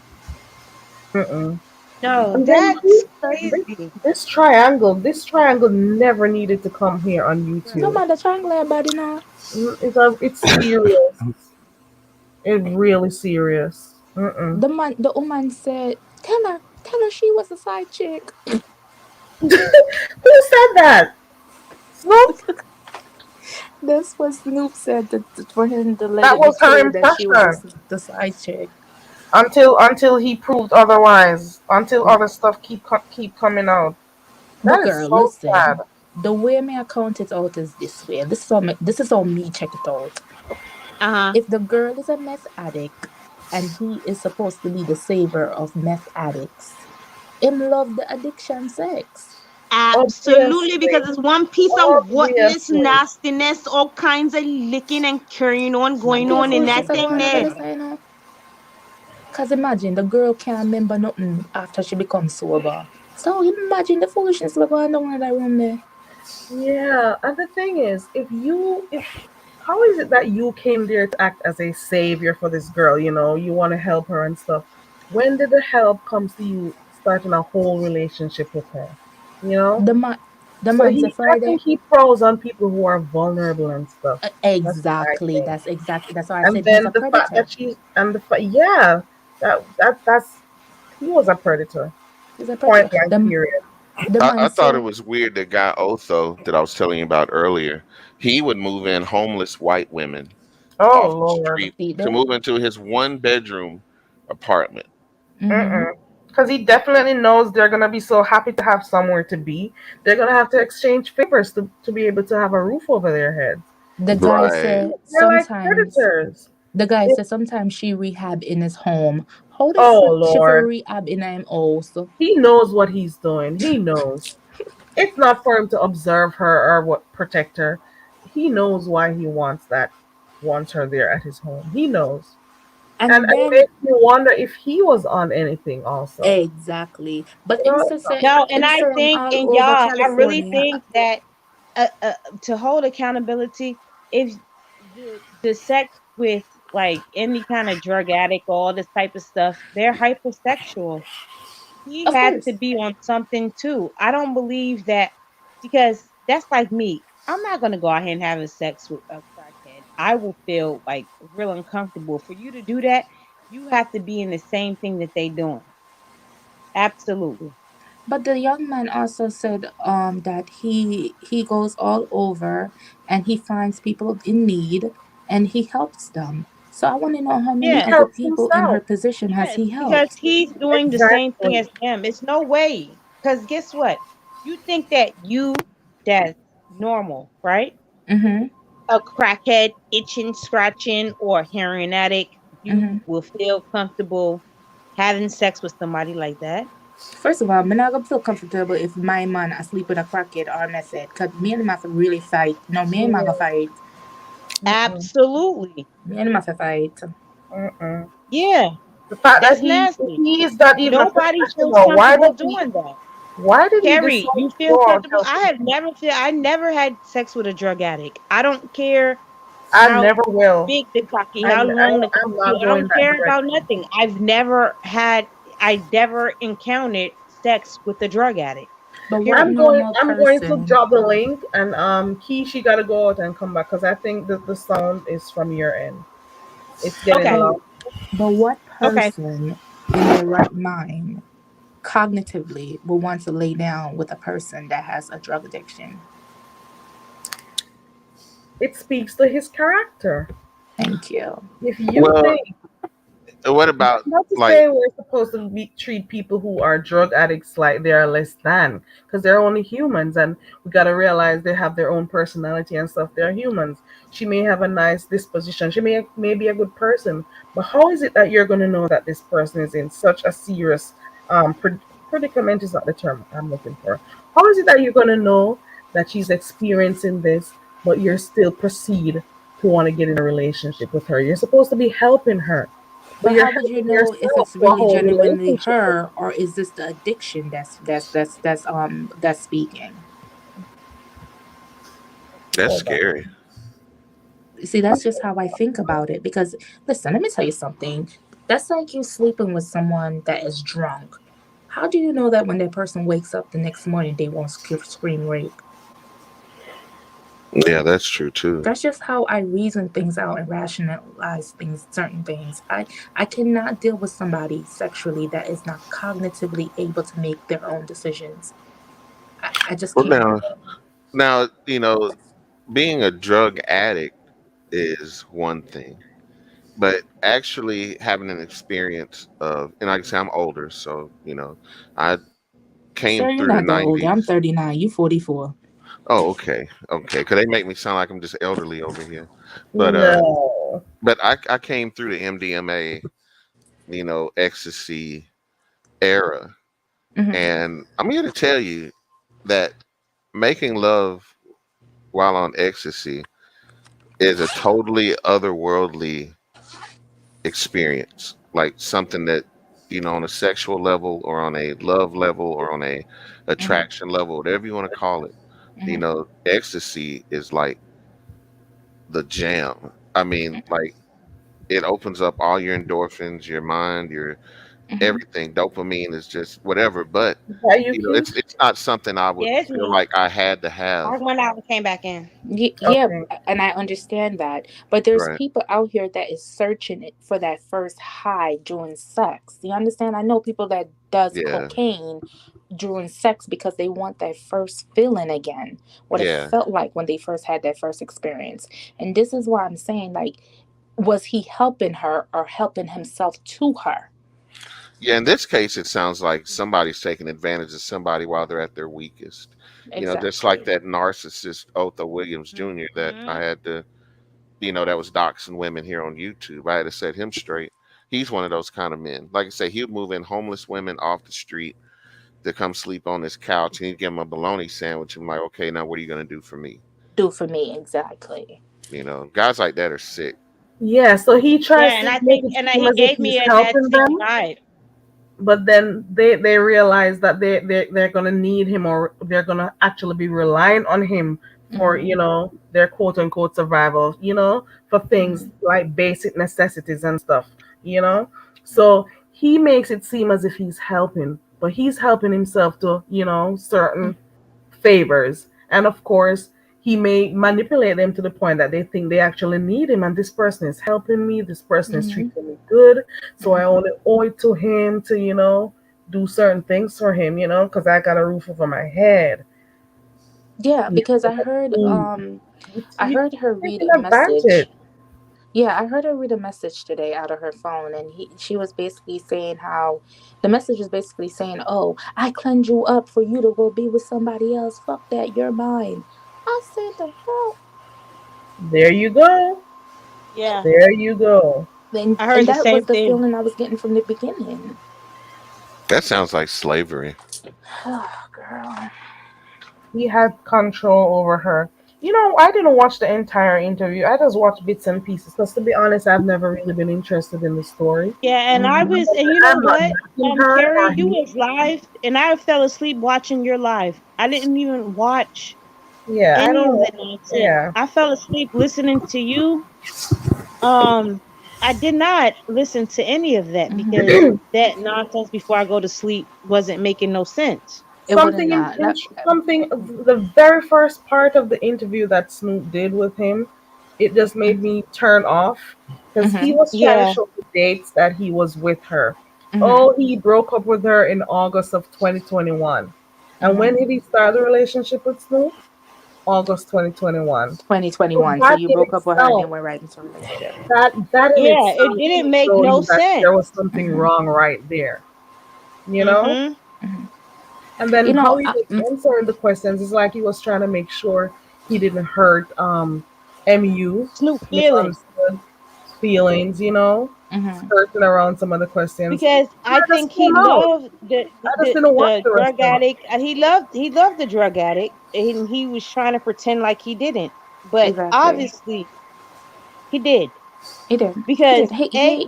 Speaker 1: mm-mm.
Speaker 2: No,
Speaker 1: And then
Speaker 2: that's
Speaker 1: this,
Speaker 2: crazy.
Speaker 1: this triangle never needed to come here on
Speaker 2: Bruh.
Speaker 4: No
Speaker 1: YouTube.
Speaker 4: man, the triangle body now.
Speaker 1: It's serious. It's really serious. Mm-mm.
Speaker 4: The woman said, tell her she was a side chick.
Speaker 1: Who said that? Snoop?
Speaker 4: That's what Snoop said for him to let
Speaker 1: That
Speaker 4: it be
Speaker 1: was her
Speaker 4: clear that she was
Speaker 1: impression
Speaker 4: the side chick.
Speaker 1: until he proved otherwise. Until
Speaker 4: Mm.
Speaker 1: other stuff keep coming out.
Speaker 4: But
Speaker 1: That is
Speaker 4: girl,
Speaker 1: so sad.
Speaker 4: listen. The way me account it out is this way. This is how me check it out.
Speaker 2: Uh-huh.
Speaker 4: If the girl is a meth addict and he is supposed to be the saver of meth addicts, him love the addiction sex.
Speaker 2: Absolutely, because
Speaker 1: Obviously,
Speaker 2: it's one piece of whatless
Speaker 1: obviously.
Speaker 2: nastiness, all kinds of licking and carrying on
Speaker 4: Not
Speaker 2: going
Speaker 4: the
Speaker 2: on in
Speaker 4: foolishness
Speaker 2: that
Speaker 4: I go
Speaker 2: thing
Speaker 4: on
Speaker 2: there.
Speaker 4: over this, I know. Cause imagine the girl can't remember nothing after she becomes sober. So imagine the foolishness we going on in that room there.
Speaker 1: Yeah, and the thing is, if how is it that you came there to act as a savior for this girl? You know, you want to help her and stuff. When did the help comes to you starting a whole relationship with her? You know,
Speaker 4: The man, the
Speaker 1: so
Speaker 4: man say
Speaker 1: I
Speaker 4: Friday.
Speaker 1: think he pros on people who are vulnerable and stuff. That's what I
Speaker 4: Exactly.
Speaker 1: think.
Speaker 4: That's why I
Speaker 1: And
Speaker 4: said he's
Speaker 1: then
Speaker 4: a
Speaker 1: the fact
Speaker 4: predator.
Speaker 1: that she's and the fact, yeah, that's he was a predator.
Speaker 4: He's a
Speaker 1: Point
Speaker 4: predator.
Speaker 1: blank. Period.
Speaker 4: The
Speaker 3: I
Speaker 4: man
Speaker 3: thought it
Speaker 4: say,
Speaker 3: was weird that guy Otho that I was telling you about earlier. He would move in homeless white women
Speaker 1: Oh
Speaker 3: off the
Speaker 1: Lord.
Speaker 3: street
Speaker 4: see
Speaker 3: to
Speaker 4: there.
Speaker 3: move into his one bedroom apartment.
Speaker 4: Mm-hmm.
Speaker 1: Because he definitely knows they're gonna be so happy to have somewhere to be. They're gonna have to exchange favors to be able to have a roof over their heads.
Speaker 4: The guy
Speaker 3: Right.
Speaker 4: said
Speaker 1: They're like
Speaker 4: sometimes
Speaker 1: predators.
Speaker 4: the guy
Speaker 1: It,
Speaker 4: said sometimes she rehab in his home. How the
Speaker 1: oh
Speaker 4: frick she for
Speaker 1: Lord,
Speaker 4: rehab in him also?
Speaker 1: he knows what he's doing. He knows. It's not for him to observe her or what protect her. He knows why he wants her there at his home. He knows. And
Speaker 4: And
Speaker 1: it
Speaker 4: then
Speaker 1: makes me wonder if he was on anything also.
Speaker 4: exactly. But
Speaker 1: You know,
Speaker 2: No, and
Speaker 4: him
Speaker 2: I
Speaker 4: saying
Speaker 2: think,
Speaker 4: all
Speaker 2: and
Speaker 4: over
Speaker 2: y'all, I really
Speaker 4: California.
Speaker 2: think that uh, uh, to hold accountability, if the sex with like any kind of drug addict or all this type of stuff, they're hypersexual. He
Speaker 4: Of
Speaker 2: had to
Speaker 4: course.
Speaker 2: be on something too. I don't believe that because that's like me. I'm not gonna go out here and having sex with a crackhead. I will feel like real uncomfortable. For you to do that, you have to be in the same thing that they doing. Absolutely.
Speaker 4: But the young man also said that he goes all over and he finds people in need and he helps them. So I want to know how
Speaker 1: he
Speaker 4: many
Speaker 2: Yeah.
Speaker 4: other
Speaker 1: helps
Speaker 4: people in her
Speaker 1: himself.
Speaker 4: position has
Speaker 2: Yes,
Speaker 4: he
Speaker 2: because
Speaker 4: helped?
Speaker 2: he's doing the same thing
Speaker 1: Exactly.
Speaker 2: as them. It's no way. Because guess what? You think that that's normal, right?
Speaker 4: Mhm.
Speaker 2: A crackhead itching, scratching, or a heroin addict, you
Speaker 4: Mhm.
Speaker 2: will feel comfortable having sex with somebody like that.
Speaker 4: First of all, I'm not gonna feel comfortable if my man asleep with a crackhead or a method. Cause me and him have to really fight. No, me and him have to
Speaker 1: Yeah.
Speaker 4: fight.
Speaker 1: Mm-mm.
Speaker 2: Absolutely.
Speaker 4: Me and him have to fight.
Speaker 1: Mm-mm.
Speaker 2: Yeah,
Speaker 1: The fact that
Speaker 2: that's nasty.
Speaker 1: he is not even a
Speaker 2: Nobody feels
Speaker 1: professional.
Speaker 2: comfortable doing that.
Speaker 1: Why did he decide
Speaker 2: Carrie, you
Speaker 1: to
Speaker 2: feel
Speaker 1: go out
Speaker 2: comfortable?
Speaker 1: helping people?
Speaker 2: I never had sex with a drug addict. I don't care
Speaker 1: I
Speaker 2: how
Speaker 1: never will.
Speaker 2: big the cocky, how long the
Speaker 1: I'm
Speaker 2: cocky.
Speaker 1: not
Speaker 2: I
Speaker 1: going
Speaker 2: don't
Speaker 1: that
Speaker 2: care about
Speaker 1: direction.
Speaker 2: nothing. I never encountered sex with a drug addict.
Speaker 4: But what
Speaker 2: Period.
Speaker 4: normal
Speaker 1: I'm going to
Speaker 4: person?
Speaker 1: drop the link and Keish, you gotta go out and come back because I think the sound is from your end. It's getting
Speaker 2: Okay.
Speaker 4: But
Speaker 1: loud.
Speaker 4: what
Speaker 2: Okay.
Speaker 4: person in their right mind cognitively will want to lay down with a person that has a drug addiction?
Speaker 1: It speaks to his character.
Speaker 4: Thank you.
Speaker 1: If you
Speaker 3: Well,
Speaker 1: think
Speaker 3: what about
Speaker 1: not to
Speaker 3: like
Speaker 1: say we're supposed to treat people who are drug addicts like they are less than, because they're only humans, and we gotta realize they have their own personality and stuff. They're humans. She may have a nice disposition. She may be a good person, but how is it that you're gonna know that this person is in such a serious predicament? Is not the term I'm looking for. How is it that you're gonna know that she's experiencing this, but you're still proceed to want to get in a relationship with her? You're supposed to be helping her, but
Speaker 4: But
Speaker 1: you're
Speaker 4: how would you
Speaker 1: helping
Speaker 4: know if
Speaker 1: yourself
Speaker 4: it's
Speaker 1: to a
Speaker 4: really
Speaker 1: whole
Speaker 4: genuinely
Speaker 1: relationship with
Speaker 4: her, or is this the addiction that's speaking?
Speaker 3: that's
Speaker 1: hold on.
Speaker 3: scary?
Speaker 4: See, that's just how I think about it. Because listen, let me tell you something. That's like you sleeping with someone that is drunk. How do you know that when that person wakes up the next morning they won't scream rape?
Speaker 3: Yeah, that's true too.
Speaker 4: That's just how I reason things out and rationalize things, certain things. I cannot deal with somebody sexually that is not cognitively able to make their own decisions. I just
Speaker 3: Well,
Speaker 4: can't.
Speaker 3: now being a drug addict is one thing, but actually having an experience of, and like I say, I'm older, so I came
Speaker 4: Sir, you're
Speaker 3: through the
Speaker 4: not that old. I'm
Speaker 3: '90s.
Speaker 4: 39. You 44.
Speaker 3: Oh, okay, okay, because they make me sound like I'm just elderly over here, but
Speaker 1: No.
Speaker 3: I came through the MDMA, ecstasy era,
Speaker 4: Hmm.
Speaker 3: and I'm here to tell you that making love while on ecstasy is a totally otherworldly experience, like something that on a sexual level or on a love level or on a
Speaker 4: Hmm.
Speaker 3: attraction level, whatever you want to call it.
Speaker 4: Hmm.
Speaker 3: Ecstasy is like the jam. I mean, like it opens up all your endorphins, your mind, your
Speaker 4: Hmm.
Speaker 3: everything. Dopamine is just whatever, but
Speaker 1: Is that you, Keish?
Speaker 3: it's not something I would
Speaker 2: Yeah, it's
Speaker 3: feel
Speaker 2: me.
Speaker 3: like I had to
Speaker 2: I
Speaker 3: have.
Speaker 2: went out and came back in.
Speaker 4: Yeah,
Speaker 1: Okay.
Speaker 4: and I understand that. But there's
Speaker 3: Right.
Speaker 4: people out here that is searching it for that first high during sex. You understand? I know people that does
Speaker 3: Yeah.
Speaker 4: cocaine during sex because they want that first feeling again, what it
Speaker 3: Yeah.
Speaker 4: felt like when they first had that first experience. And this is why I'm saying, like, was he helping her or helping himself to her?
Speaker 3: Yeah, in this case, it sounds like somebody's taking advantage of somebody while they're at their weakest. Just like
Speaker 4: Exactly.
Speaker 3: that narcissist Otho Williams Jr. that I
Speaker 2: Hmm.
Speaker 3: had to. that was doxing women here on YouTube. I had to set him straight. He's one of those kind of men. Like I say, he would move in homeless women off the street to come sleep on his couch, and he'd give him a bologna sandwich. I'm like, okay, now what are you gonna do for me?
Speaker 4: Do for me exactly.
Speaker 3: Guys like that are sick.
Speaker 1: Yeah, so he tries
Speaker 2: Yeah, and
Speaker 1: to
Speaker 2: I
Speaker 1: make
Speaker 2: think
Speaker 1: it
Speaker 2: and
Speaker 1: seem
Speaker 2: he
Speaker 1: as if
Speaker 2: gave
Speaker 1: he's
Speaker 2: me that
Speaker 1: helping
Speaker 2: same
Speaker 1: them,
Speaker 2: vibe.
Speaker 1: but then they realize that they're gonna need him, or they're gonna actually be relying on him for their quote unquote survival, for things like basic necessities and stuff, you know. So he makes it seem as if he's helping, but he's helping himself to certain favors. And of course, he may manipulate them to the point that they think they actually need him. And this person is helping me, this person is treating me good. So I only owe it to him to, do certain things for him, because I got a roof over my head.
Speaker 4: Yeah, because
Speaker 1: Mm.
Speaker 4: I
Speaker 1: You
Speaker 4: heard her read
Speaker 1: taking
Speaker 4: a
Speaker 1: advantage.
Speaker 4: message. Yeah, I heard her read a message today out of her phone, and she was basically saying how the message was basically saying, "Oh, I cleaned you up for you to go be with somebody else. Fuck that, you're mine." I said, "The hell,"
Speaker 1: There you go.
Speaker 2: Yeah,
Speaker 1: There you go.
Speaker 2: I
Speaker 4: and
Speaker 2: heard the
Speaker 4: that
Speaker 2: same
Speaker 4: was the
Speaker 2: thing.
Speaker 4: feeling I was getting from the beginning.
Speaker 3: That sounds like slavery.
Speaker 4: Oh, girl.
Speaker 1: He had control over her. I didn't watch the entire interview. I just watched bits and pieces because, to be honest, I've never really been interested in the story.
Speaker 2: Yeah, and I
Speaker 4: Mm-hmm.
Speaker 2: was, and you know
Speaker 1: I'm not
Speaker 2: what,
Speaker 1: knocking her
Speaker 2: Carrie,
Speaker 1: or
Speaker 2: you
Speaker 1: he.
Speaker 2: was live, and I fell asleep watching your live. I didn't even watch
Speaker 1: Yeah, I
Speaker 2: any of
Speaker 1: don't.
Speaker 2: the nonsense.
Speaker 1: Yeah.
Speaker 2: I fell asleep listening to you. I did not listen to any of that
Speaker 4: Mm-hmm.
Speaker 2: because that nonsense before I go to sleep wasn't making no sense.
Speaker 4: It wouldn't
Speaker 1: Something
Speaker 4: not. Not
Speaker 1: something the very first part of the interview that Snoop did with him, it just made me turn off because he
Speaker 4: mm-hmm.
Speaker 1: was trying to
Speaker 2: Yeah.
Speaker 1: show the dates that he was with her.
Speaker 4: Mm-hmm.
Speaker 1: Oh, he broke up with her in August of 2021. And
Speaker 4: Mm-hmm.
Speaker 1: when did he start the relationship with Snoop? August 2021. So
Speaker 4: 2021. So
Speaker 1: that
Speaker 4: you
Speaker 1: in
Speaker 4: broke up with her and
Speaker 1: itself,
Speaker 4: then went right into a relationship.
Speaker 1: that in
Speaker 2: Yeah, it
Speaker 1: itself
Speaker 2: didn't
Speaker 1: should
Speaker 2: make
Speaker 1: show
Speaker 2: no
Speaker 1: you that
Speaker 2: sense.
Speaker 1: there was something
Speaker 4: Mm-hmm.
Speaker 1: wrong right there. You know?
Speaker 2: Mm-hmm.
Speaker 4: Mm-hmm.
Speaker 1: And then
Speaker 4: You
Speaker 1: how
Speaker 4: know,
Speaker 1: he was answering the questions is like he was trying to make sure he didn't hurt MU
Speaker 2: Snoop feeling.
Speaker 1: misunderstood feelings,
Speaker 4: mm-hmm.
Speaker 1: skirting around some of the questions.
Speaker 2: Because
Speaker 1: And
Speaker 2: I
Speaker 1: I just
Speaker 2: think he
Speaker 1: came out.
Speaker 2: loved
Speaker 1: I just didn't watch
Speaker 2: the
Speaker 1: the rest
Speaker 2: drug
Speaker 1: of it.
Speaker 2: addict. He loved the drug addict, and he was trying to pretend like he didn't, but
Speaker 4: Exactly.
Speaker 2: obviously he did.
Speaker 4: He did. He
Speaker 2: Because
Speaker 4: did. He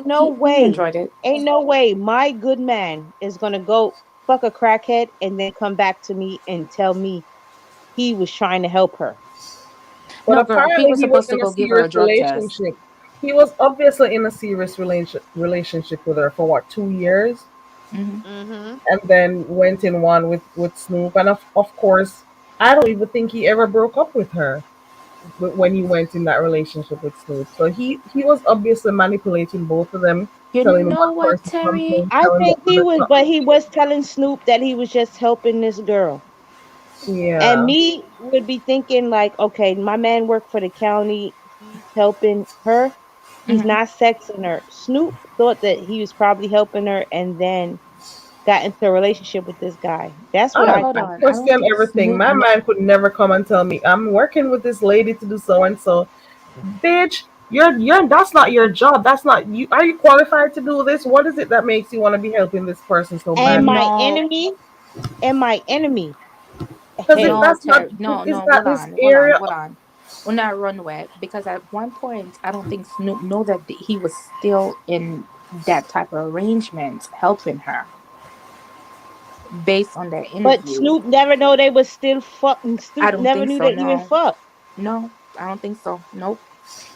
Speaker 4: enjoyed it.
Speaker 2: ain't no way my good man is gonna go fuck a crackhead and then come back to me and tell me he was trying to help her.
Speaker 1: But
Speaker 4: No, girl, he
Speaker 1: apparently
Speaker 4: was
Speaker 1: he was
Speaker 4: supposed to
Speaker 1: in a
Speaker 4: go give her a
Speaker 1: serious
Speaker 4: drug test.
Speaker 1: relationship. He was obviously in a serious relationship with her for what, 2 years?
Speaker 4: Mm-hmm.
Speaker 2: Mm-hmm.
Speaker 1: And then went in one with Snoop. And of course, I don't even think he ever broke up with her when he went in that relationship with Snoop. So he was obviously manipulating both of them,
Speaker 4: You
Speaker 1: telling
Speaker 4: know
Speaker 1: one
Speaker 4: what,
Speaker 1: person
Speaker 4: Terry?
Speaker 1: something,
Speaker 2: I
Speaker 1: telling the
Speaker 2: think he
Speaker 1: other
Speaker 2: was, but
Speaker 1: something.
Speaker 2: he was telling Snoop that he was just helping this girl. And
Speaker 1: Yeah.
Speaker 2: me would be thinking like, okay, my man worked for the county. He's helping her. He's
Speaker 4: Mm-hmm.
Speaker 2: not sexing her. Snoop thought that he was probably helping her and then got into a relationship with this guy. That's what
Speaker 4: No,
Speaker 2: I
Speaker 1: I
Speaker 4: hold
Speaker 2: think.
Speaker 4: on. I don't
Speaker 1: question
Speaker 4: think
Speaker 1: everything.
Speaker 4: Snoop.
Speaker 1: My man could never come and tell me I'm working with this lady to do so and so. Bitch, you're that's not your job. That's not you. Are you qualified to do this? What is it that makes you want to be helping this person so
Speaker 2: And
Speaker 1: badly?
Speaker 2: my
Speaker 4: No,
Speaker 2: enemy, and my enemy.
Speaker 1: Because if
Speaker 2: Hey,
Speaker 4: no,
Speaker 1: that's not,
Speaker 4: Terry. No,
Speaker 1: is
Speaker 4: no.
Speaker 1: that
Speaker 4: Hold
Speaker 1: this
Speaker 4: on. Hold on.
Speaker 1: area?
Speaker 4: Hold on. On that runway, because at one point, I don't think Snoop know that he was still in that type of arrangement, helping her based on that
Speaker 2: but
Speaker 4: interview.
Speaker 2: Snoop never know they was still fucking.
Speaker 4: I
Speaker 2: Snoop
Speaker 4: don't
Speaker 2: never
Speaker 4: think
Speaker 2: knew
Speaker 4: so.
Speaker 2: they even
Speaker 4: No,
Speaker 2: fuck.
Speaker 4: no, I don't think so. Nope.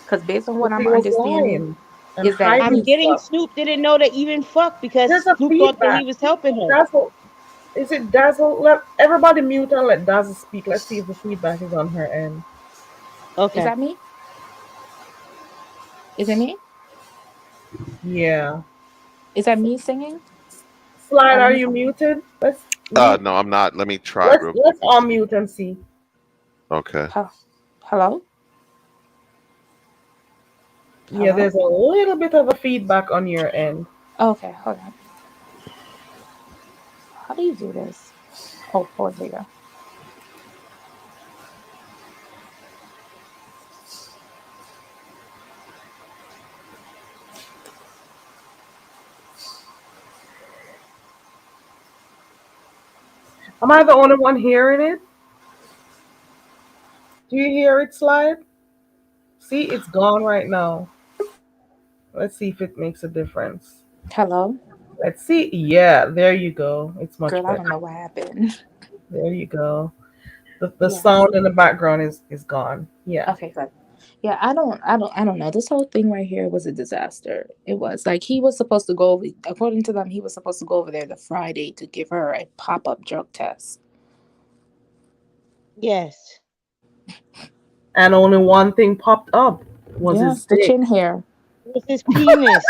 Speaker 4: Because based on what
Speaker 1: Because
Speaker 4: I'm
Speaker 1: he was
Speaker 4: understanding,
Speaker 1: lying and
Speaker 4: is that
Speaker 2: I'm
Speaker 1: hiding
Speaker 4: he's
Speaker 2: getting
Speaker 1: stuff.
Speaker 2: Snoop didn't know they even fuck because
Speaker 1: There's a
Speaker 2: Snoop thought that he
Speaker 1: feedback.
Speaker 2: was helping her.
Speaker 1: Dazzle, is it Dazzle? Let everybody mute and let Dazzle speak. Let's see if the feedback is on her end.
Speaker 4: is
Speaker 2: Okay.
Speaker 4: that me? Is it me?
Speaker 1: Yeah.
Speaker 4: Is that me singing?
Speaker 1: Slide,
Speaker 4: Let
Speaker 1: are
Speaker 4: me.
Speaker 1: you muted? Let's mute.
Speaker 3: No, I'm not. Let me try
Speaker 1: Let's
Speaker 3: real quick
Speaker 1: let's
Speaker 3: and
Speaker 1: all
Speaker 3: see.
Speaker 1: mute and see.
Speaker 3: Okay.
Speaker 4: Hello?
Speaker 1: Yeah,
Speaker 4: Hello?
Speaker 1: there's a little bit of a feedback on your end.
Speaker 4: Okay, hold on. How do you do this? Oh, there you go.
Speaker 1: Am I the only one hearing it? Do you hear it slide? See, it's gone right now. Let's see if it makes a difference.
Speaker 4: Hello?
Speaker 1: Let's see. Yeah, there you go. It's much
Speaker 4: Girl, I
Speaker 1: better.
Speaker 4: don't know what happened.
Speaker 1: There you go. The
Speaker 4: Yes.
Speaker 1: sound in the background is gone. Yeah.
Speaker 4: Okay, good. Yeah, I don't know. This whole thing right here was a disaster. It was like he was supposed to go according to them, he was supposed to go over there the Friday to give her a pop-up drug test.
Speaker 2: Yes.
Speaker 1: And only one thing popped up was
Speaker 4: Yes,
Speaker 1: his
Speaker 4: the
Speaker 1: dick.
Speaker 4: chin hair.
Speaker 2: With his penis.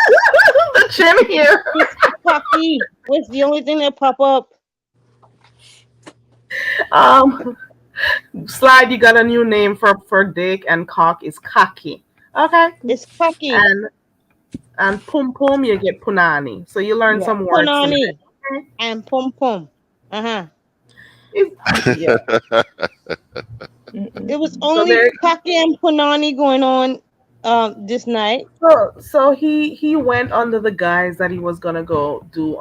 Speaker 1: The chin here.
Speaker 2: His cocky. What's the only thing that pop up?
Speaker 1: Um, Slide, you got a new name for dick and cock is cocky. Okay.
Speaker 2: It's cocky.
Speaker 1: And pum pum you get punani. So you learn
Speaker 4: Yeah.
Speaker 1: some words today.
Speaker 2: Punani
Speaker 1: Okay?
Speaker 2: and pum pum. Uh-huh.
Speaker 1: Yeah.
Speaker 2: It was
Speaker 1: So
Speaker 2: only
Speaker 1: there.
Speaker 2: cocky and punani going on this night.
Speaker 1: So he went under the guise that he was gonna go do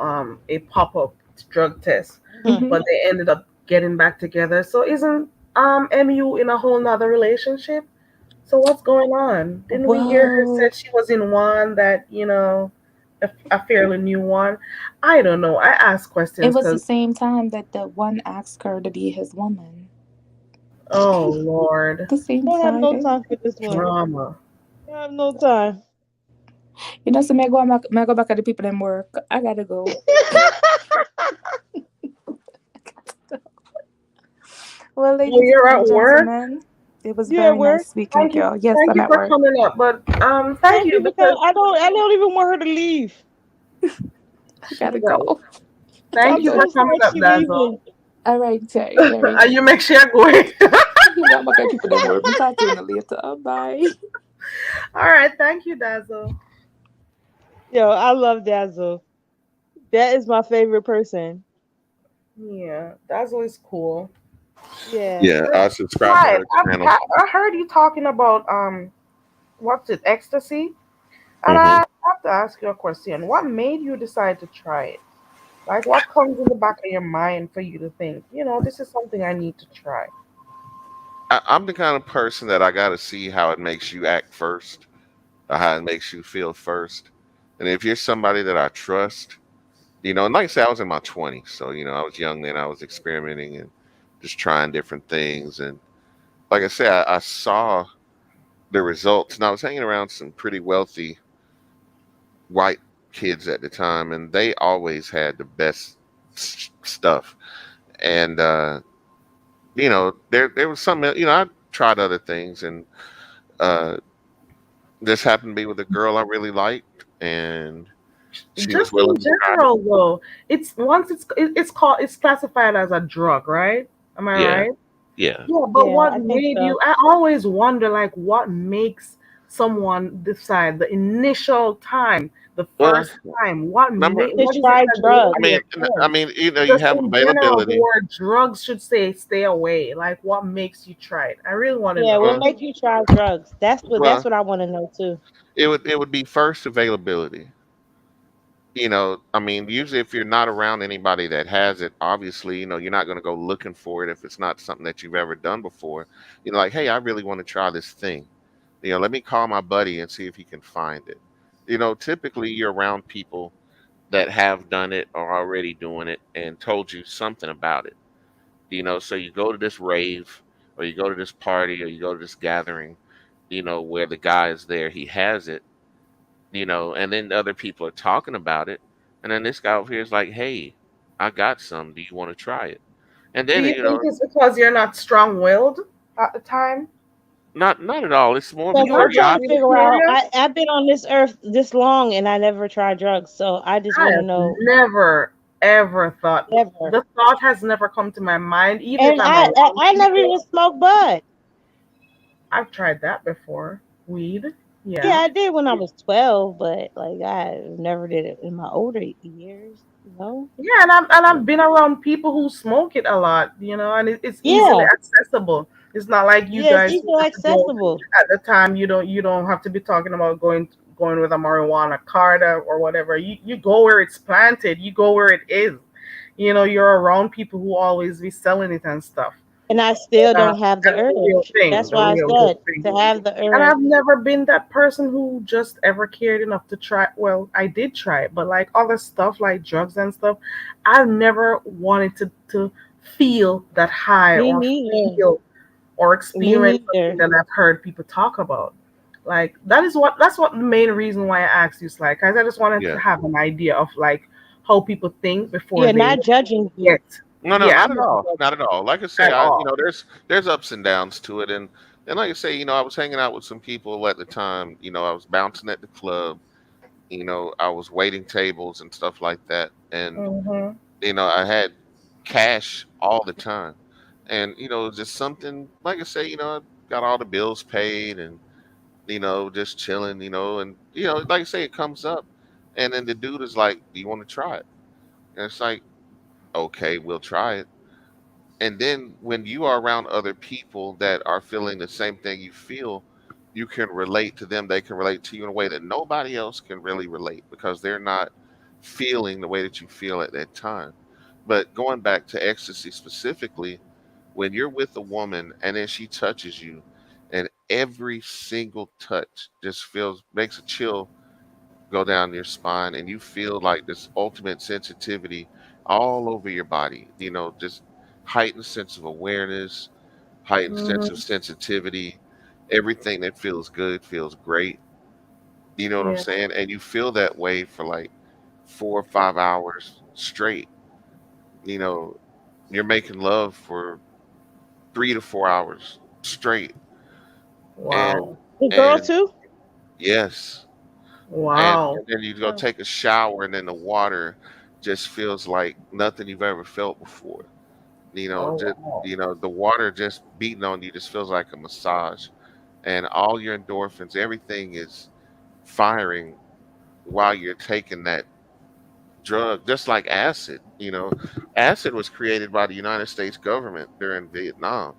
Speaker 1: a pop up drug test,
Speaker 2: Mhm.
Speaker 1: but they ended up getting back together. So isn't MU in a whole nother relationship? So what's going on? Didn't we hear her
Speaker 4: Well,
Speaker 1: said she was in one that a fairly new one? I don't know. I ask
Speaker 4: it
Speaker 1: questions
Speaker 4: was the
Speaker 1: because
Speaker 4: same time that the one asked her to be his woman.
Speaker 1: oh Lord,
Speaker 4: The same
Speaker 2: Don't have no
Speaker 4: Friday.
Speaker 2: time for this one.
Speaker 1: drama.
Speaker 2: Don't have no time.
Speaker 4: You know, so may I go back at the people in work. I gotta go. Well,
Speaker 1: Well,
Speaker 4: ladies
Speaker 1: you're
Speaker 4: and
Speaker 1: at work.
Speaker 4: gentlemen, it was
Speaker 2: You at
Speaker 4: very
Speaker 2: work?
Speaker 4: nice speaking with y'all. Yes,
Speaker 1: Thank
Speaker 4: I'm
Speaker 1: you
Speaker 4: at
Speaker 1: for
Speaker 4: work.
Speaker 1: coming up, but thank
Speaker 2: Thank
Speaker 1: you
Speaker 2: you for coming.
Speaker 1: because
Speaker 2: I don't even want her to leave.
Speaker 4: I gotta
Speaker 1: yeah,
Speaker 4: go.
Speaker 1: thank
Speaker 2: I'm
Speaker 1: you
Speaker 2: so
Speaker 1: for
Speaker 4: Bye.
Speaker 1: coming
Speaker 2: sorry
Speaker 1: up,
Speaker 2: she
Speaker 1: Dazzle.
Speaker 2: leaving.
Speaker 4: All right, Terry.
Speaker 1: You make sure you're going.
Speaker 4: Yeah, I'm back at people in work. We'll talk to you later. Bye.
Speaker 1: All right, thank you, Dazzle.
Speaker 2: Yo, I love Dazzle. That is my favorite person.
Speaker 1: Yeah, Dazzle is cool.
Speaker 2: Yeah.
Speaker 3: Yeah, I subscribe to
Speaker 1: Right,
Speaker 3: her channel.
Speaker 1: I heard you talking about what's it, ecstasy, and
Speaker 3: Hmm.
Speaker 1: I have to ask you a question. What made you decide to try it? Like, what comes in the back of your mind for you to think, this is something I need to try?
Speaker 3: I'm the kind of person that I got to see how it makes you act first, or how it makes you feel first. And if you're somebody that I trust, and like I said, I was in my 20s, so I was young then. I was experimenting and just trying different things. And like I said, I saw the results, and I was hanging around some pretty wealthy white kids at the time, and they always had the best stuff. And there was some, I tried other things, and uh, this happened to be with a girl I really liked, and she was
Speaker 1: Just in
Speaker 3: willing to try it.
Speaker 1: general, though, it's classified as a drug, right? Am I
Speaker 3: Yeah,
Speaker 1: right?
Speaker 3: yeah.
Speaker 1: Yeah, but
Speaker 2: Yeah,
Speaker 1: what
Speaker 2: I think
Speaker 1: made you?
Speaker 2: so.
Speaker 1: I always wonder, like, what makes someone decide the initial time, the
Speaker 3: Well,
Speaker 1: first time? What
Speaker 3: number.
Speaker 2: To
Speaker 1: what is it
Speaker 2: try
Speaker 1: that goes
Speaker 2: drugs.
Speaker 1: through their
Speaker 3: I
Speaker 1: head?
Speaker 3: mean, you
Speaker 1: Just
Speaker 3: have
Speaker 1: in general, the
Speaker 3: availability.
Speaker 1: word drugs should say stay away. Like, what makes you try it? I really want to
Speaker 2: Yeah,
Speaker 1: know.
Speaker 2: what
Speaker 3: Well,
Speaker 2: make you try drugs? That's
Speaker 3: well,
Speaker 2: what I want to know too.
Speaker 3: it would be first availability. I mean, usually if you're not around anybody that has it, obviously, you're not going to go looking for it if it's not something that you've ever done before. Like, hey, I really want to try this thing. Let me call my buddy and see if he can find it. Typically you're around people that have done it or already doing it and told you something about it. So you go to this rave, or you go to this party, or you go to this gathering, where the guy is there, he has it, and then other people are talking about it. And then this guy over here is like, hey, I got some. Do you want to try it? And
Speaker 1: Do
Speaker 3: then,
Speaker 1: you think it's because you're not strong-willed at the time?
Speaker 3: not at all. It's more of a
Speaker 2: Because
Speaker 1: You were
Speaker 2: I'm
Speaker 1: just
Speaker 2: trying to
Speaker 3: curiosity.
Speaker 1: really
Speaker 2: figure out.
Speaker 1: curious.
Speaker 2: I've been on this earth this long and I never tried drugs, so I just
Speaker 1: I
Speaker 2: want to
Speaker 1: have
Speaker 2: know
Speaker 1: never ever thought.
Speaker 2: ever.
Speaker 1: The thought has never come to my mind, even if
Speaker 2: And
Speaker 1: I'm
Speaker 2: I
Speaker 1: around
Speaker 2: I never
Speaker 1: people.
Speaker 2: even smoked bud.
Speaker 1: I've tried that before. Weed,
Speaker 2: Yeah,
Speaker 1: yeah.
Speaker 2: I did when I was 12, but like I never did it in my older years.
Speaker 1: Yeah, and I've been around people who smoke it a lot, and it's easily
Speaker 2: Yeah,
Speaker 1: accessible. It's not like you
Speaker 2: yeah, it's
Speaker 1: guys who
Speaker 2: easily
Speaker 1: have to go
Speaker 2: accessible.
Speaker 1: at the time. You don't have to be talking about going with a marijuana card or whatever. You go where it's planted. You go where it is. you're around people who always be selling it and stuff.
Speaker 2: And I still
Speaker 1: That,
Speaker 2: don't have the
Speaker 1: that's the real
Speaker 2: urge.
Speaker 1: thing,
Speaker 2: That's
Speaker 1: the
Speaker 2: why I
Speaker 1: real, real
Speaker 2: said
Speaker 1: thing.
Speaker 2: to have the
Speaker 1: And
Speaker 2: urge.
Speaker 1: I've never been that person who just ever cared enough to try. Well, I did try it, but like other stuff, like drugs and stuff, I've never wanted to feel that high
Speaker 2: Me
Speaker 1: or
Speaker 2: neither.
Speaker 1: feel or
Speaker 2: Me
Speaker 1: experience
Speaker 2: neither.
Speaker 1: something that I've heard people talk about. Like that's what the main reason why I asked you, like, because I just wanted to
Speaker 3: Yeah.
Speaker 1: have an idea of like how people think before
Speaker 2: Yeah,
Speaker 1: they
Speaker 2: not judging you.
Speaker 1: get.
Speaker 3: No, no,
Speaker 1: Yeah,
Speaker 3: not
Speaker 1: I'm
Speaker 3: at
Speaker 1: not
Speaker 3: all. Not
Speaker 1: judging
Speaker 3: at all. Like I say,
Speaker 1: at all.
Speaker 3: there's ups and downs to it, and like I say, I was hanging out with some people at the time. I was bouncing at the club. I was waiting tables and stuff like that, and
Speaker 1: Hmm.
Speaker 3: I had cash all the time, and just something like I say, I got all the bills paid, and just chilling, and like I say, it comes up, and then the dude is like, "Do you want to try it?" And it's like, "Okay, we'll try it." And then when you are around other people that are feeling the same thing you feel, you can relate to them. They can relate to you in a way that nobody else can really relate because they're not feeling the way that you feel at that time. But going back to ecstasy specifically, when you're with a woman and then she touches you, and every single touch just makes a chill go down your spine, and you feel like this ultimate sensitivity all over your body, just heightened sense of awareness, heightened sense of
Speaker 1: Hmm.
Speaker 3: sensitivity. Everything that feels good feels great. You know what I'm
Speaker 1: Yeah.
Speaker 3: saying? And you feel that way for like 4 or 5 hours straight. You know, you're making love for 3 to 4 hours straight. And
Speaker 1: Wow.
Speaker 2: The girl
Speaker 3: and
Speaker 2: too?
Speaker 3: yes. and
Speaker 1: Wow.
Speaker 3: and then you go
Speaker 2: Oh,
Speaker 3: take a shower, and then the water just feels like nothing you've ever felt before.
Speaker 1: Oh
Speaker 3: Just
Speaker 1: wow.
Speaker 3: the water just beating on you just feels like a massage, and all your endorphins, everything is firing while you're taking that drug, just like acid. Acid was created by the United States government during Vietnam.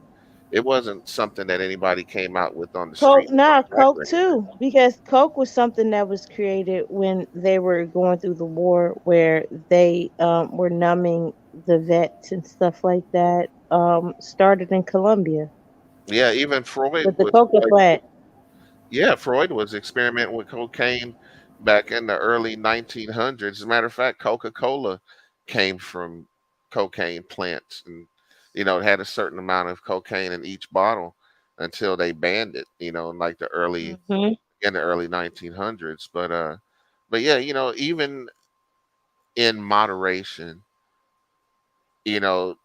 Speaker 3: It wasn't something that anybody came out with on the
Speaker 2: Coke,
Speaker 3: street and
Speaker 2: nah,
Speaker 3: brought back
Speaker 2: Coke
Speaker 3: or anything.
Speaker 2: too, because Coke was something that was created when they were going through the war, where they were numbing the vets and stuff like that. Started in Colombia
Speaker 3: Yeah, even Freud
Speaker 2: with the
Speaker 3: was
Speaker 2: coca plant.
Speaker 3: Yeah, Freud was experimenting with cocaine back in the early 1900s. As a matter of fact, Coca-Cola came from cocaine plants, and it had a certain amount of cocaine in each bottle until they banned it, in like
Speaker 2: Hmm.
Speaker 3: the early 1900s. But yeah, even in moderation, you know,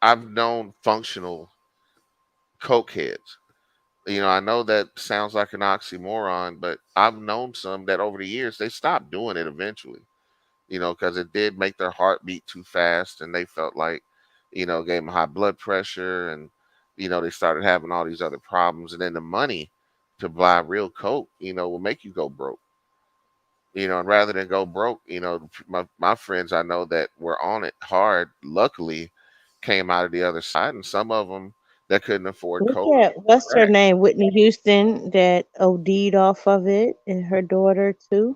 Speaker 3: I've known functional cokeheads. I know that sounds like an oxymoron, but I've known some that over the years they stopped doing it eventually, because it did make their heart beat too fast, and they felt like, gave them high blood pressure, and they started having all these other problems, and then the money to buy real coke, will make you go broke. And rather than go broke, my friends I know that were on it hard, luckily came out of the other side, and some of them that couldn't afford
Speaker 2: Look
Speaker 3: coke,
Speaker 2: at what's her
Speaker 3: crack.
Speaker 2: name, Whitney Houston, that OD'd off of it, and her daughter too.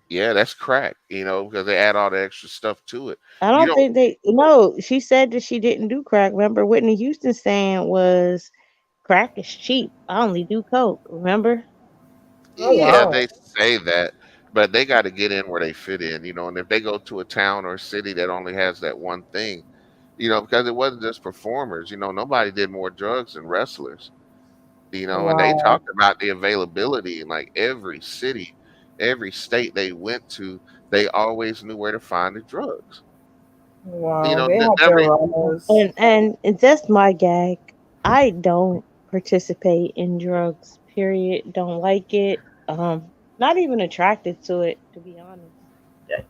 Speaker 3: Yeah, that's crack, because they add all the extra stuff to it.
Speaker 2: I
Speaker 3: You
Speaker 2: don't
Speaker 3: don't
Speaker 2: think they. No, she said that she didn't do crack. Remember, Whitney Houston saying was crack is cheap. I only do coke. Remember?
Speaker 1: Oh
Speaker 3: Yeah,
Speaker 1: wow.
Speaker 3: they say that, but they got to get in where they fit in, and if they go to a town or a city that only has that one thing, because it wasn't just performers, nobody did more drugs than wrestlers, and they
Speaker 1: Wow.
Speaker 3: talked about the availability in like every city, every state they went to, they always knew where to find the drugs.
Speaker 1: Wow. They have their
Speaker 3: Never.
Speaker 1: runners.
Speaker 2: And that's my gag. I don't participate in drugs. Period. Don't like it. Not even attracted to it, to be honest.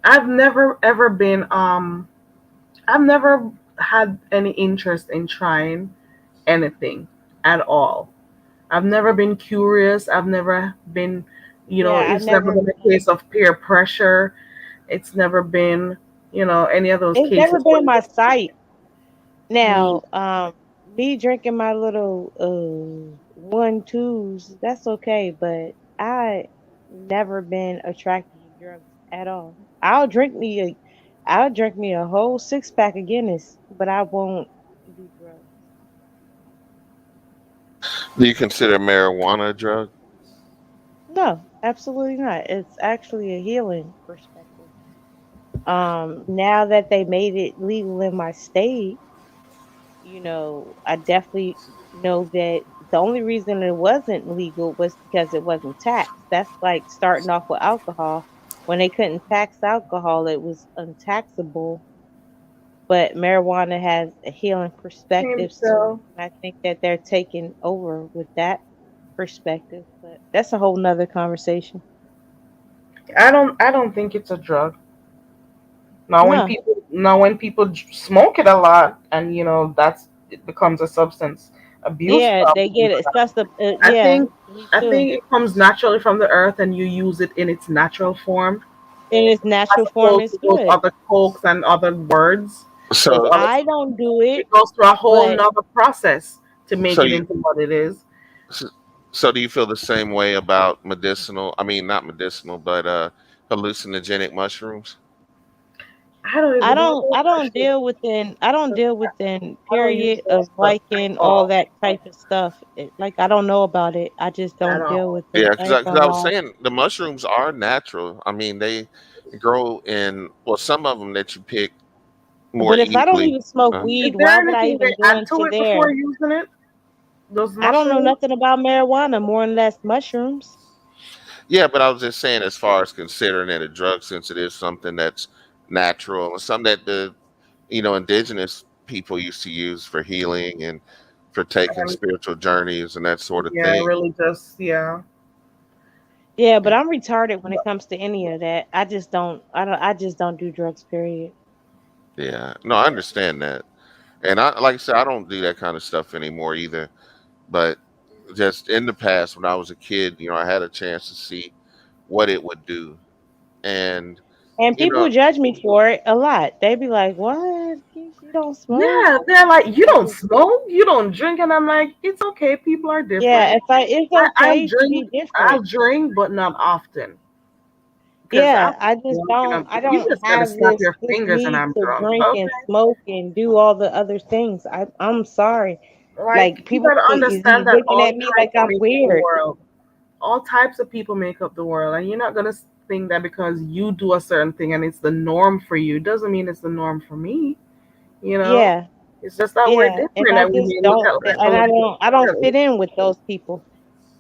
Speaker 1: I've never ever been I've never had any interest in trying anything at all. I've never been curious. I've never been,
Speaker 2: Yeah, I
Speaker 1: it's never
Speaker 2: never.
Speaker 1: been a case of peer pressure. It's never been, any of those
Speaker 2: It's never
Speaker 1: cases
Speaker 2: been
Speaker 1: where
Speaker 2: in my sight.
Speaker 1: me.
Speaker 2: Now, me drinking my little 1 2s, that's okay, but I never been attracted to drugs at all. I'll drink me I'll drink me a whole 6 pack of Guinness, but I won't do drugs.
Speaker 3: Do you consider marijuana a drug?
Speaker 2: No, absolutely not. It's actually a healing perspective. Now that they made it legal in my state, I definitely know that the only reason it wasn't legal was because it wasn't taxed. That's like starting off with alcohol. When they couldn't tax alcohol, it was untaxable. But marijuana has a healing
Speaker 1: Seems
Speaker 2: perspectives to it.
Speaker 1: so.
Speaker 2: And I think that they're taking over with that perspective. But that's a whole nother conversation.
Speaker 1: I don't think it's a drug.
Speaker 2: No.
Speaker 1: Now when people smoke it a lot, and that's it becomes a substance abuse
Speaker 2: Yeah, they
Speaker 1: problem.
Speaker 2: get it. It's just
Speaker 1: I
Speaker 2: yeah,
Speaker 1: think
Speaker 2: me
Speaker 1: I
Speaker 2: too.
Speaker 1: think it comes naturally from the earth, and you use it in its natural form,
Speaker 2: In its
Speaker 1: as
Speaker 2: natural form,
Speaker 1: opposed
Speaker 2: it's
Speaker 1: to those
Speaker 2: good.
Speaker 1: other cokes and other words. Those
Speaker 3: So,
Speaker 1: other
Speaker 2: I don't do it,
Speaker 1: It goes through a whole
Speaker 2: but
Speaker 1: nother process to make
Speaker 3: so
Speaker 1: it
Speaker 3: you,
Speaker 1: into what it is.
Speaker 3: so so do you feel the same way about medicinal? I mean, not medicinal, but hallucinogenic mushrooms?
Speaker 1: I don't
Speaker 2: I
Speaker 1: even know
Speaker 2: don't
Speaker 1: those
Speaker 2: I don't
Speaker 1: mushrooms.
Speaker 2: deal within I don't deal within
Speaker 1: I don't use
Speaker 2: period
Speaker 1: those
Speaker 2: of
Speaker 1: stuff at
Speaker 2: liking all
Speaker 1: all.
Speaker 2: that type of stuff. Like I don't know about it. I just
Speaker 1: At
Speaker 2: don't deal
Speaker 1: all.
Speaker 2: with
Speaker 3: Yeah,
Speaker 2: it. I
Speaker 3: because
Speaker 2: ain't
Speaker 3: I, 'cause
Speaker 2: gonna
Speaker 3: I was
Speaker 2: lie.
Speaker 3: saying the mushrooms are natural. I mean, they grow in, well, some of them that you pick more
Speaker 2: But if I don't
Speaker 3: easily.
Speaker 2: even smoke
Speaker 3: Uh,
Speaker 1: Is
Speaker 2: weed, why
Speaker 1: there
Speaker 2: would I
Speaker 1: anything
Speaker 2: even
Speaker 1: they
Speaker 2: go
Speaker 1: add to
Speaker 2: into
Speaker 1: it before
Speaker 2: there?
Speaker 1: using it? Those
Speaker 2: I don't know
Speaker 1: mushrooms?
Speaker 2: nothing about marijuana more than less mushrooms.
Speaker 3: yeah, but I was just saying, as far as considering it a drug, since it is something that's natural and something that the indigenous people used to use for healing and for taking
Speaker 1: And
Speaker 3: spiritual journeys and that sort of
Speaker 1: yeah,
Speaker 3: thing.
Speaker 1: really just yeah.
Speaker 2: Yeah, but I'm retarded when it comes to any of that. I just don't do drugs, period.
Speaker 3: Yeah, no, I understand that, and I like I said, I don't do that kind of stuff anymore either. But just in the past, when I was a kid, I had a chance to see what it would do, and
Speaker 2: And
Speaker 3: you know,
Speaker 2: people judge me for it a lot. They be like, "What? Keesh, you don't smoke?"
Speaker 1: Yeah, they're like, you
Speaker 2: I
Speaker 1: don't
Speaker 2: just
Speaker 1: smoke, you don't drink, and I'm like, it's okay. People are
Speaker 2: Yeah,
Speaker 1: different.
Speaker 2: if I it's
Speaker 1: I
Speaker 2: okay to
Speaker 1: drink,
Speaker 2: be different.
Speaker 1: but not often. Because I'm
Speaker 2: Yeah, I just
Speaker 1: drunk and
Speaker 2: don't I
Speaker 1: you
Speaker 2: don't
Speaker 1: just gotta
Speaker 2: have
Speaker 1: snap
Speaker 2: this
Speaker 1: your
Speaker 2: this
Speaker 1: fingers and
Speaker 2: need
Speaker 1: I'm
Speaker 2: to
Speaker 1: drunk.
Speaker 2: drink and
Speaker 1: Okay,
Speaker 2: smoke and do all the other things. I'm sorry.
Speaker 1: like
Speaker 2: Like
Speaker 1: you
Speaker 2: people
Speaker 1: gotta
Speaker 2: be
Speaker 1: understand that
Speaker 2: looking
Speaker 1: all
Speaker 2: at me like
Speaker 1: types
Speaker 2: I'm
Speaker 1: make up the
Speaker 2: weird.
Speaker 1: world. All types of people make up the world, and you're not gonna think that because you do a certain thing and it's the norm for you doesn't mean it's the norm for me. You know,
Speaker 2: Yeah,
Speaker 1: it's just that we're
Speaker 2: yeah. And
Speaker 1: different
Speaker 2: I
Speaker 1: and we
Speaker 2: just
Speaker 1: may look
Speaker 2: don't
Speaker 1: at life a
Speaker 2: and
Speaker 1: little bit
Speaker 2: I don't
Speaker 1: differently.
Speaker 2: fit in with those people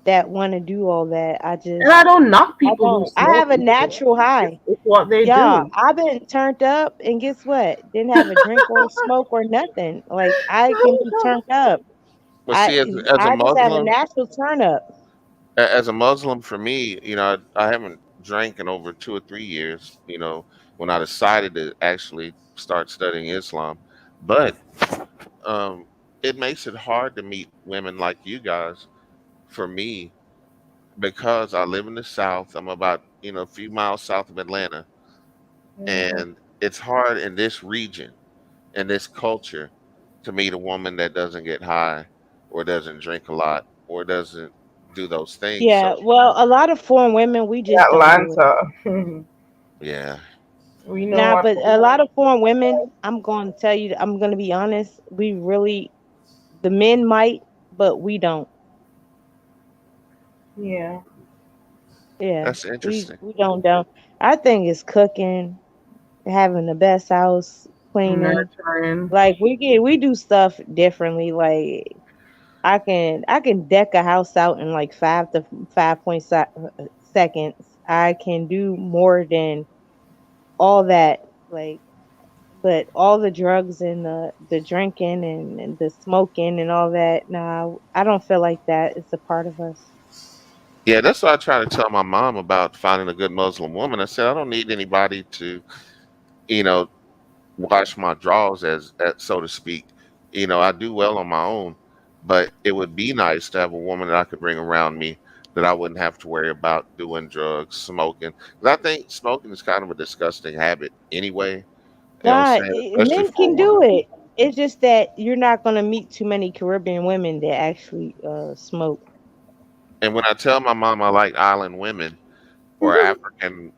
Speaker 2: that want to do all that.
Speaker 1: And I don't knock
Speaker 2: I
Speaker 1: people who
Speaker 2: don't. I
Speaker 1: smoke
Speaker 2: have a
Speaker 1: either.
Speaker 2: natural high.
Speaker 1: It's what they
Speaker 2: Yeah,
Speaker 1: do.
Speaker 2: I've been turned up and guess what? Didn't have a drink or a smoke or nothing. Like I can be turned up.
Speaker 3: but see, as a
Speaker 2: I just have a
Speaker 3: Muslim,
Speaker 2: natural turn up.
Speaker 3: as a Muslim, for me, I haven't drank in over 2 or 3 years. When I decided to actually start studying Islam, but um, it makes it hard to meet women like you guys. For me, because I live in the South, I'm about a few miles south of Atlanta,
Speaker 1: Mhm.
Speaker 3: and it's hard in this region, in this culture, to meet a woman that doesn't get high or doesn't drink a lot or doesn't do those things.
Speaker 2: Yeah,
Speaker 3: So
Speaker 2: well, a lot of foreign women, we just don't do it.
Speaker 1: Atlanta.
Speaker 3: yeah,
Speaker 1: We know
Speaker 2: Nah,
Speaker 1: what.
Speaker 2: but a lot of foreign women, I'm going to tell you, I'm going to be honest, the men might, but we don't.
Speaker 1: Yeah,
Speaker 2: Yeah,
Speaker 3: that's interesting.
Speaker 2: we don't. I think it's cooking, having the best house, cleaning.
Speaker 1: nurturing.
Speaker 2: Like we do stuff differently. Like I can deck a house out in like 5 to 5.6 seconds. I can do more than all that. Like, but all the drugs and the drinking and the smoking and all that. Nah, I don't feel like that is a part of us.
Speaker 3: Yeah, that's what I try to tell my mom about finding a good Muslim woman. I said I don't need anybody to, you know, wash my drawers, as so to speak. I do well on my own, but it would be nice to have a woman that I could bring around me that I wouldn't have to worry about doing drugs, smoking. 'Cause I think smoking is kind of a disgusting habit anyway. You know what I'm
Speaker 2: Nah,
Speaker 3: saying? Especially
Speaker 2: men
Speaker 3: for a
Speaker 2: can do
Speaker 3: woman.
Speaker 2: it. It's just that you're not gonna meet too many Caribbean women that actually smoke.
Speaker 3: And when I tell my mom I like island women or African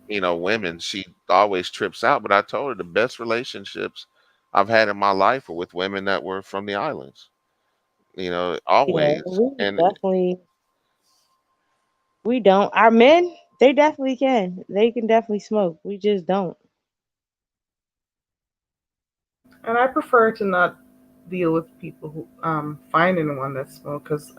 Speaker 3: women, she always trips out. But I told her the best relationships I've had in my life were with women that were from the islands.
Speaker 2: Yeah,
Speaker 3: Always.
Speaker 2: we
Speaker 3: And
Speaker 2: definitely we don't. Our men, they definitely can. They can definitely smoke. We just don't.
Speaker 1: And I prefer to not deal with people who find anyone that smoke because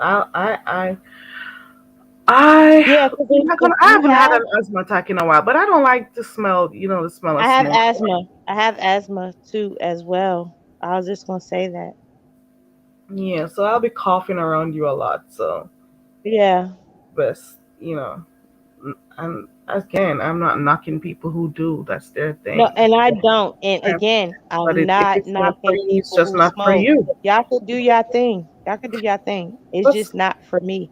Speaker 2: Yeah, because
Speaker 1: I'm not
Speaker 2: if
Speaker 1: gonna. I
Speaker 2: you
Speaker 1: haven't had
Speaker 2: have,
Speaker 1: an asthma attack in a while, but I don't like the smell. The smell of
Speaker 2: I have
Speaker 1: smoke.
Speaker 2: asthma. I have asthma too as well. I was just gonna say that.
Speaker 1: Yeah, so I'll be coughing around you a lot. So
Speaker 2: Yeah.
Speaker 1: best, and again, I'm not knocking people who do. That's their
Speaker 2: No,
Speaker 1: thing.
Speaker 2: and I don't. And
Speaker 1: Yeah.
Speaker 2: again,
Speaker 1: But
Speaker 2: I'm
Speaker 1: if
Speaker 2: not
Speaker 1: it's not for
Speaker 2: knocking
Speaker 1: you, it's
Speaker 2: people
Speaker 1: just
Speaker 2: who
Speaker 1: not for
Speaker 2: smoke.
Speaker 1: you.
Speaker 2: Y'all can do your thing. Y'all can do your thing. It's
Speaker 1: Let's,
Speaker 2: just not for me.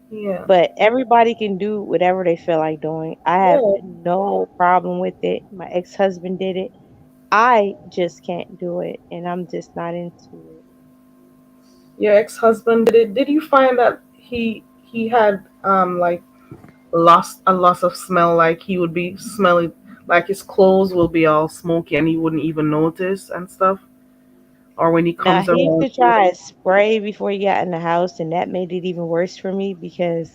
Speaker 1: yeah,
Speaker 2: But everybody can do whatever they feel like doing. I have
Speaker 1: yeah.
Speaker 2: no problem with it. My ex-husband did it. I just can't do it, and I'm just not into it.
Speaker 1: Your ex-husband did it. Did you find that he had like lost a loss of smell? Like he would be smelling like his clothes will be all smoky and he wouldn't even notice and stuff. Or when he
Speaker 2: Now
Speaker 1: comes
Speaker 2: he used
Speaker 1: around
Speaker 2: to
Speaker 1: you.
Speaker 2: try a spray before he got in the house, and that made it even worse for me because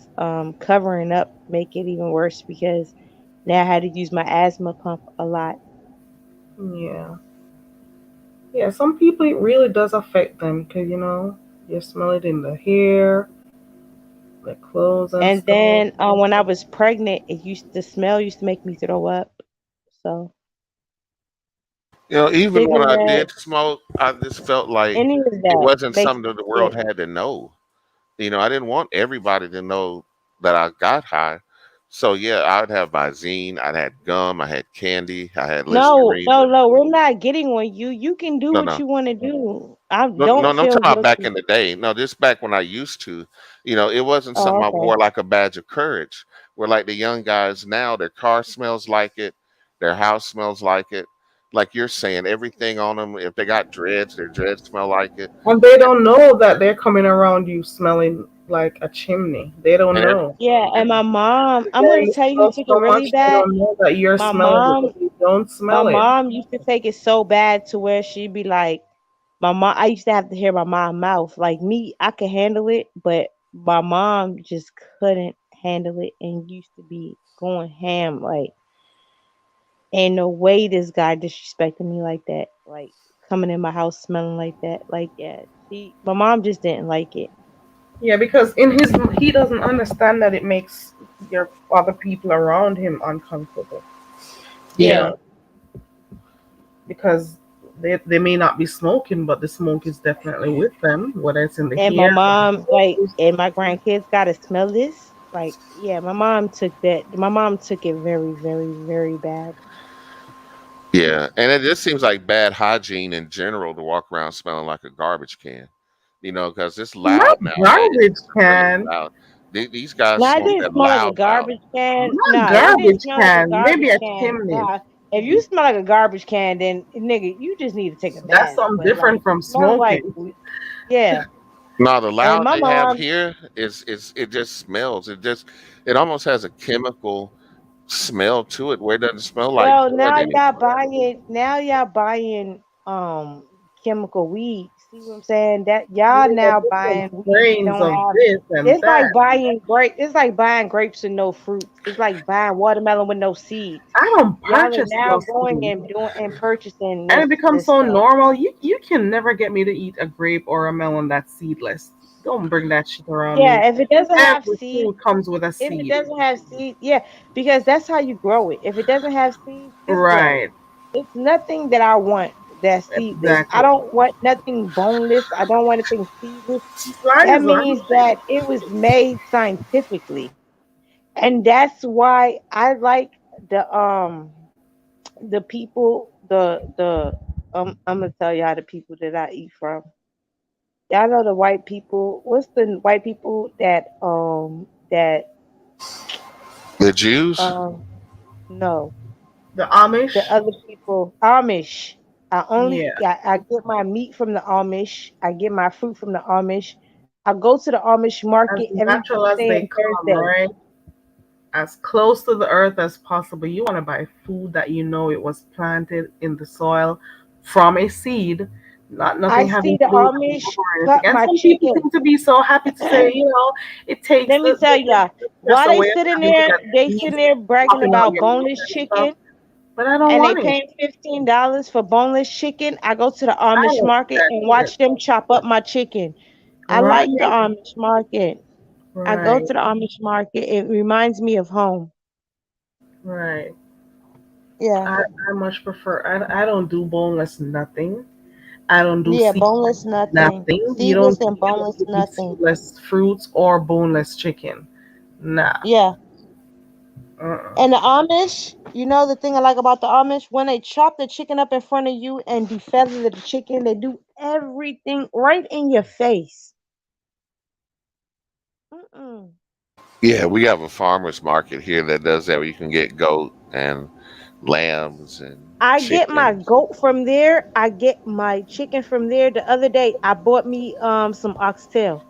Speaker 2: covering up make it even worse because now I had to use my asthma pump a lot.
Speaker 1: Yeah. Yeah, some people it really does affect them because you smell it in the hair, the clothes and
Speaker 2: And
Speaker 1: stuff.
Speaker 2: then when I was pregnant, the smell used to make me throw up. So
Speaker 3: even when I did
Speaker 2: cigarettes,
Speaker 3: smoke, I just felt like
Speaker 2: any of
Speaker 3: it
Speaker 2: that
Speaker 3: wasn't
Speaker 2: makes
Speaker 3: something
Speaker 2: me
Speaker 3: that the world
Speaker 2: sick.
Speaker 3: had to know. I didn't want everybody to know that I got high. So yeah, I'd have my zine, I had gum, I had candy, I had
Speaker 2: No,
Speaker 3: Listerine.
Speaker 2: no, no, we're not getting on you. You can do
Speaker 3: No,
Speaker 2: what
Speaker 3: no.
Speaker 2: you want to do. I
Speaker 3: No, no,
Speaker 2: don't
Speaker 3: no, I'm
Speaker 2: feel
Speaker 3: talking about back
Speaker 2: guilty.
Speaker 3: in the day. No, this back when I used to. It wasn't
Speaker 2: Oh,
Speaker 3: something I
Speaker 2: okay.
Speaker 3: wore like a badge of courage. Where like the young guys now, their car smells like it, their house smells like it. Like you're saying, everything on them. If they got dreads, their dreads smell like it.
Speaker 1: And they don't know that they're coming around you smelling like a chimney. They don't
Speaker 3: And it,
Speaker 1: know.
Speaker 2: Yeah, and my mom, I'm
Speaker 1: Wearing
Speaker 2: gonna
Speaker 1: the
Speaker 2: tell you who
Speaker 1: stuff
Speaker 2: took it
Speaker 1: so
Speaker 2: really
Speaker 1: much they
Speaker 2: bad.
Speaker 1: don't know that you're
Speaker 2: My
Speaker 1: smelling it, but
Speaker 2: mom,
Speaker 1: they don't
Speaker 2: my
Speaker 1: smell it.
Speaker 2: mom used to take it so bad to where she'd be like, my mom. I used to have to hear my mom mouth. Like me, I could handle it, but my mom just couldn't handle it and used to be going ham. Like, ain't no way this guy disrespecting me like that. Like coming in my house smelling like that. Like, yeah, my mom just didn't like it.
Speaker 1: Yeah, because he doesn't understand that it makes your other people around him uncomfortable. You
Speaker 3: yeah,
Speaker 2: Yeah.
Speaker 1: know, because they may not be smoking, but the smoke is definitely with them, whether it's in the
Speaker 2: And my
Speaker 1: hair.
Speaker 2: mom, like, and my grandkids gotta smell this. Like, yeah, my mom took that. My mom took it very, very, very bad.
Speaker 3: yeah, and it just seems like bad hygiene in general to walk around smelling like a garbage can. Because it's
Speaker 1: Not
Speaker 3: loud nowadays.
Speaker 1: garbage
Speaker 3: It's really
Speaker 1: can,
Speaker 3: loud. These guys
Speaker 2: Now it
Speaker 3: smoke
Speaker 2: didn't
Speaker 3: that
Speaker 2: smell like a
Speaker 3: loud, loud.
Speaker 2: garbage can.
Speaker 1: not
Speaker 2: No, it didn't
Speaker 1: garbage
Speaker 2: smell like a
Speaker 1: can, maybe
Speaker 2: garbage
Speaker 1: a
Speaker 2: can.
Speaker 1: chimney.
Speaker 2: Nah, if you smell like a garbage can, then nigga, you just need to take a
Speaker 1: That's
Speaker 2: bath.
Speaker 1: something
Speaker 2: But like,
Speaker 1: different from
Speaker 2: it smells like,
Speaker 1: smoking.
Speaker 2: yeah.
Speaker 3: No, the
Speaker 2: And
Speaker 3: loud
Speaker 2: my
Speaker 3: they have
Speaker 2: mom,
Speaker 3: here is it just smells. It almost has a chemical smell to it where it doesn't smell like
Speaker 2: well,
Speaker 3: blood anymore.
Speaker 2: now y'all buying chemical weed. See what I'm saying? That y'all
Speaker 1: Yeah,
Speaker 2: now
Speaker 1: different
Speaker 2: buying weed that
Speaker 1: strains
Speaker 2: don't
Speaker 1: of
Speaker 2: have.
Speaker 1: this and
Speaker 2: It's like
Speaker 1: that.
Speaker 2: buying It's like buying grapes with no fruit. It's like buying watermelon with no seeds.
Speaker 1: I don't
Speaker 2: Y'all are
Speaker 1: purchase
Speaker 2: now
Speaker 1: no
Speaker 2: going
Speaker 1: seeds.
Speaker 2: and doing and purchasing
Speaker 1: And it
Speaker 2: this
Speaker 1: becomes
Speaker 2: this
Speaker 1: so
Speaker 2: stuff.
Speaker 1: normal. You can never get me to eat a grape or a melon that's seedless. Don't bring that shit around me.
Speaker 2: Yeah, if it doesn't have
Speaker 1: Every
Speaker 2: seeds,
Speaker 1: food comes with a
Speaker 2: if it
Speaker 1: seed.
Speaker 2: doesn't have seeds, yeah, because that's how you grow it. If it doesn't have seeds, it's dead.
Speaker 1: Right.
Speaker 2: It's nothing that I want that's seedless. I
Speaker 1: Exactly.
Speaker 2: don't want nothing boneless. I don't want anything seedless. That
Speaker 1: Flies are
Speaker 2: means that it was made scientifically. And that's why I like the people the I'm gonna tell y'all the people that I eat from. Y'all know the white people. What's the white people that
Speaker 3: The Jews,
Speaker 2: um no,
Speaker 1: the
Speaker 2: the
Speaker 1: Amish.
Speaker 2: other people, Amish.
Speaker 1: Yeah.
Speaker 2: I get my meat from the Amish. I get my fruit from the Amish. I go to the Amish
Speaker 1: As
Speaker 2: market every
Speaker 1: natural as
Speaker 2: Tuesday
Speaker 1: they
Speaker 2: and
Speaker 1: come,
Speaker 2: Thursday.
Speaker 1: right? as close to the earth as possible. You want to buy food that you know it was planted in the soil from a seed, not
Speaker 2: I
Speaker 1: nothing having
Speaker 2: see
Speaker 1: to
Speaker 2: the
Speaker 1: do with GMO
Speaker 2: Amish
Speaker 1: or anything.
Speaker 2: cut
Speaker 1: And
Speaker 2: my
Speaker 1: some people
Speaker 2: chicken.
Speaker 1: seem to be so happy to say, it takes
Speaker 2: Let me tell y'all,
Speaker 1: the stress
Speaker 2: why they
Speaker 1: away of
Speaker 2: sitting
Speaker 1: having to
Speaker 2: there,
Speaker 1: get
Speaker 2: they
Speaker 1: seeds
Speaker 2: sitting there bragging
Speaker 1: popping out
Speaker 2: about
Speaker 1: your leaf
Speaker 2: boneless
Speaker 1: and stuff.
Speaker 2: chicken,
Speaker 1: But I don't
Speaker 2: and they
Speaker 1: want it.
Speaker 2: paying $15 for boneless chicken. I go to the
Speaker 1: I
Speaker 2: Amish
Speaker 1: don't
Speaker 2: market
Speaker 1: get
Speaker 2: and
Speaker 1: it.
Speaker 2: watch them chop up my chicken. I like the
Speaker 1: Right,
Speaker 2: Amish market. I go
Speaker 1: right,
Speaker 2: to the Amish market. It reminds me of home.
Speaker 1: right.
Speaker 2: Yeah.
Speaker 1: I much prefer. I don't do boneless nothing. I don't do
Speaker 2: Yeah,
Speaker 1: seed
Speaker 2: boneless nothing.
Speaker 1: nothing.
Speaker 2: Seedless and
Speaker 1: You don't
Speaker 2: boneless
Speaker 1: give me
Speaker 2: nothing.
Speaker 1: seedless fruits or boneless chicken. Nah.
Speaker 2: Yeah.
Speaker 1: Uh-uh.
Speaker 2: And the Amish, you know the thing I like about the Amish, when they chop the chicken up in front of you and defeather the chicken, they do everything right in your face. Mm-mm.
Speaker 3: Yeah, we have a farmers market here that does that where you can get goat and lambs and
Speaker 2: I get my
Speaker 3: chickens.
Speaker 2: goat from there. I get my chicken from there. The other day, I bought me some oxtail.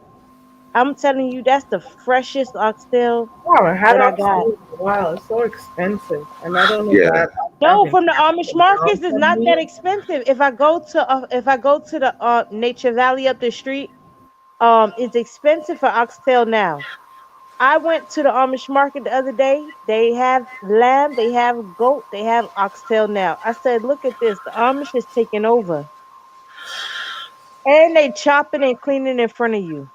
Speaker 2: I'm telling you, that's the freshest oxtail
Speaker 1: I haven't had
Speaker 2: that I got.
Speaker 1: oxtail in a while. It's so expensive, and I don't know
Speaker 3: Yeah,
Speaker 1: that I've
Speaker 2: No,
Speaker 1: been
Speaker 2: from the Amish
Speaker 1: careful down
Speaker 2: markets, it's
Speaker 1: some
Speaker 2: not that
Speaker 1: meat.
Speaker 2: expensive. If I go to the Nature Valley up the street, it's expensive for oxtail now. I went to the Amish market the other day. They have lamb, they have goat, they have oxtail now. I said, look at this. The Amish is taking over. And they chopping and cleaning in front of you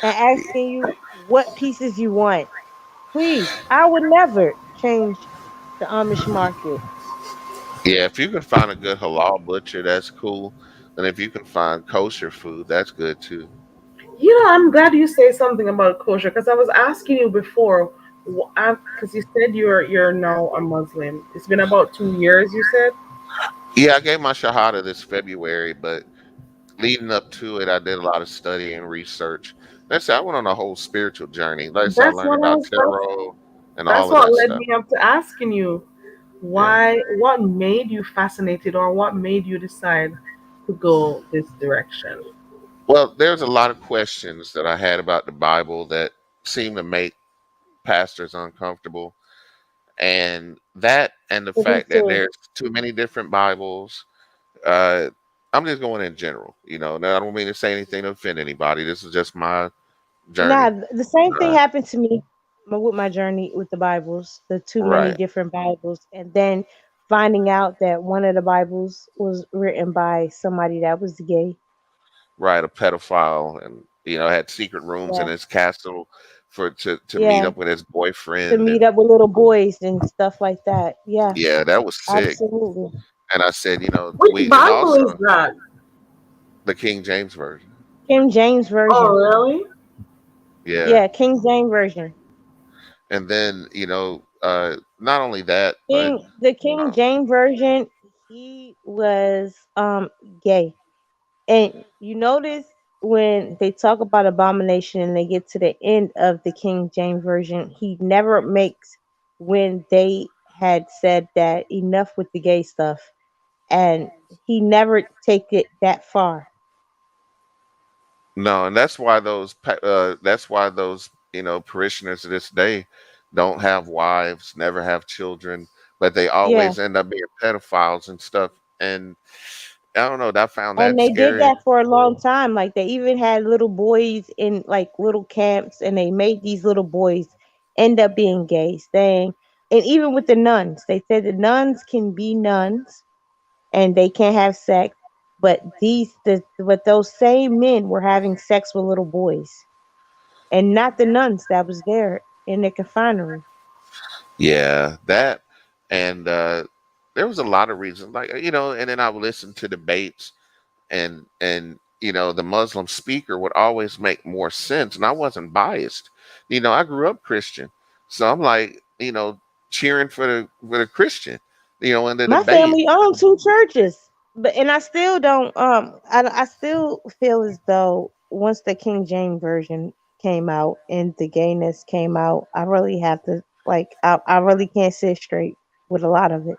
Speaker 2: and asking you what pieces you want. Please, I would never change the Amish market.
Speaker 3: yeah. If you can find a good halal butcher, that's cool. And if you can find kosher food, that's good too.
Speaker 1: I'm glad you say something about kosher because I was asking you before, because you said you're now a Muslim. It's been about 2 years. You said.
Speaker 3: Yeah, I gave my shahada this February, but leading up to it, I did a lot of study and research. That's I went on a whole spiritual journey. Like I said, I
Speaker 1: That's
Speaker 3: learned
Speaker 1: what I
Speaker 3: about
Speaker 1: was.
Speaker 3: tarot and
Speaker 1: That's
Speaker 3: all of
Speaker 1: what
Speaker 3: that
Speaker 1: led
Speaker 3: stuff.
Speaker 1: me up to asking you
Speaker 3: Yeah.
Speaker 1: why. What made you fascinated, or what made you decide to go this direction?
Speaker 3: Well, there's a lot of questions that I had about the Bible that seem to make pastors uncomfortable, and that and the
Speaker 2: Me
Speaker 3: fact that
Speaker 2: too.
Speaker 3: there's too many different Bibles. Uh, I'm just going in general. Now, I don't mean to say anything to offend anybody. This is just my
Speaker 2: Nah,
Speaker 3: journey.
Speaker 2: the same thing
Speaker 3: Uh,
Speaker 2: happened to me with my journey with the Bibles, the too many
Speaker 3: right,
Speaker 2: different Bibles, and then finding out that one of the Bibles was written by somebody that was gay.
Speaker 3: right. A pedophile, and had secret rooms in
Speaker 2: Yeah,
Speaker 3: his castle for to meet
Speaker 2: yeah,
Speaker 3: up with his
Speaker 2: to
Speaker 3: boyfriend,
Speaker 2: meet
Speaker 3: and
Speaker 2: up with little boys and stuff like that. Yeah,
Speaker 3: yeah, that was sick.
Speaker 2: absolutely.
Speaker 3: And I said,
Speaker 1: Which
Speaker 3: we and
Speaker 1: Bible is
Speaker 3: also
Speaker 1: that?
Speaker 3: the King James version.
Speaker 2: King James
Speaker 1: Oh,
Speaker 2: version.
Speaker 1: really?
Speaker 3: Yeah.
Speaker 2: Yeah, King James version.
Speaker 3: And then, not only that, but
Speaker 2: The King
Speaker 3: um,
Speaker 2: James version. He was gay. And you notice when they talk about abomination and they get to the end of the King James version, he never makes when they had said that enough with the gay stuff, and he never take it that far.
Speaker 3: no, and that's why those parishioners to this day don't have wives, never have children, but they
Speaker 2: Yeah,
Speaker 3: always end up being pedophiles and stuff. And I don't know, I found
Speaker 2: and
Speaker 3: that
Speaker 2: they did
Speaker 3: scary.
Speaker 2: that for a long time. Like they even had little boys in like little camps, and they made these little boys end up being gay, saying, and even with the nuns, they said the nuns can be nuns and they can't have sex. But those same men were having sex with little boys, and not the nuns that was there in the confinery.
Speaker 3: Yeah, that and there was a lot of reasons, like and then I would listen to debates, and the Muslim speaker would always make more sense, and I wasn't biased. I grew up Christian, so I'm like, cheering for the Christian, in the
Speaker 2: My
Speaker 3: debate.
Speaker 2: family owned two churches, but and I still don't. I still feel as though once the King James version came out and the gayness came out, I really have to like. I really can't sit straight with a lot of it.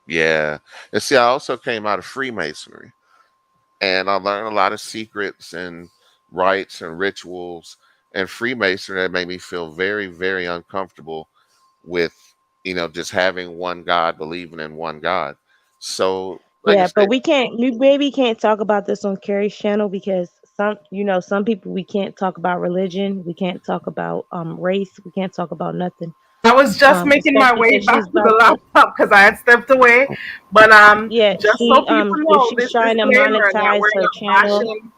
Speaker 3: Yeah, and see, I also came out of Freemasonry, and I learned a lot of secrets and rites and rituals. and Freemasonry that made me feel very, very uncomfortable with, just having one God, believing in one God. So, like I
Speaker 5: Yeah,
Speaker 3: said,
Speaker 5: but we maybe can't talk about this on Keri's channel because some people we can't talk about religion, we can't talk about race, we can't talk about nothing.
Speaker 1: I was just making my
Speaker 5: Especially
Speaker 1: way
Speaker 5: because
Speaker 1: back
Speaker 5: she's
Speaker 1: to the
Speaker 5: about to,
Speaker 1: laptop because I had stepped away. But
Speaker 5: yeah,
Speaker 1: just so people know,
Speaker 5: she's
Speaker 1: this
Speaker 5: trying to
Speaker 1: disclaimer that
Speaker 5: monetize
Speaker 1: we're
Speaker 5: her
Speaker 1: not
Speaker 5: channel.
Speaker 1: bashing,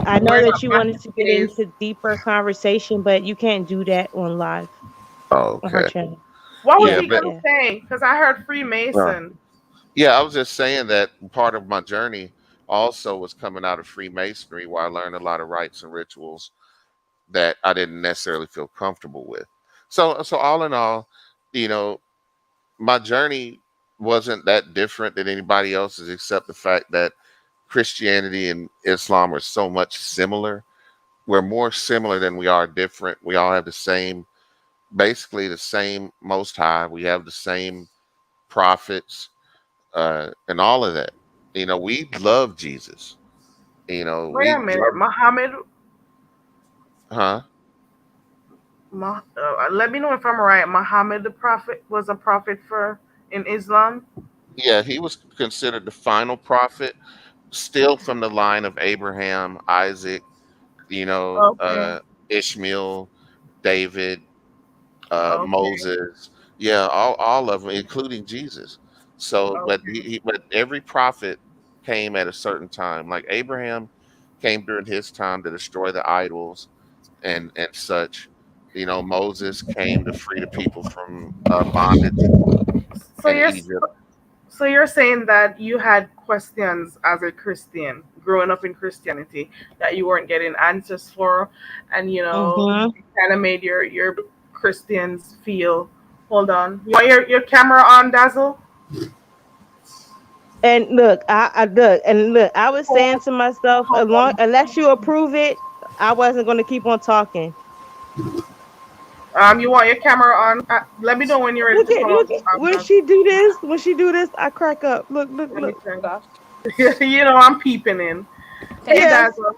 Speaker 5: I know
Speaker 1: we're
Speaker 5: that
Speaker 1: not
Speaker 5: you wanted
Speaker 1: bashing
Speaker 5: to get
Speaker 1: gays.
Speaker 5: into deeper conversation, but you can't do that on live on her
Speaker 3: okay,
Speaker 5: channel.
Speaker 1: What was
Speaker 3: yeah,
Speaker 5: Yeah,
Speaker 1: he
Speaker 3: but
Speaker 1: gonna
Speaker 5: yeah.
Speaker 1: say? Because I heard
Speaker 3: uh,
Speaker 1: Freemason.
Speaker 3: yeah, I was just saying that part of my journey also was coming out of Freemasonry, where I learned a lot of rites and rituals that I didn't necessarily feel comfortable with. So all in all, you know, my journey wasn't that different than anybody else's, except the fact that Christianity and Islam are so much similar. We're more similar than we are different. We all have the same, basically the same Most High. We have the same prophets, and all of that. We love Jesus.
Speaker 1: Wait a
Speaker 3: We
Speaker 1: minute,
Speaker 3: love,
Speaker 1: Muhammad.
Speaker 3: huh?
Speaker 1: Let me know if I'm right. Muhammad the prophet was a prophet for in Islam.
Speaker 3: Yeah, he was considered the final prophet, still from the line of Abraham, Isaac,
Speaker 1: Okay,
Speaker 3: Ishmael, David,
Speaker 1: okay,
Speaker 3: Moses. Yeah, all of them, including Jesus. So, but
Speaker 1: okay.
Speaker 3: but every prophet came at a certain time. Like Abraham came during his time to destroy the idols and such. Moses came to free the people from bondage
Speaker 1: So
Speaker 3: in
Speaker 1: you're
Speaker 3: Egypt.
Speaker 1: so you're saying that you had questions as a Christian growing up in Christianity that you weren't getting answers for, and
Speaker 5: Mm-hmm.
Speaker 1: it kind of made your Christians feel. Hold on, you want your camera on, Dazzle?
Speaker 5: And look, I was saying
Speaker 1: Hold,
Speaker 5: to myself,
Speaker 1: hold
Speaker 5: unless you approve it, I wasn't going to keep on talking.
Speaker 1: on. You want your camera on? Let me know when you're ready to come up.
Speaker 5: Look at when she do this. When she do this, I crack up. Look, look,
Speaker 1: Let me
Speaker 5: look.
Speaker 1: turn.
Speaker 4: Gosh.
Speaker 1: I'm peeping in. Hey,
Speaker 4: Thank you.
Speaker 5: Yes.
Speaker 1: Dazzle.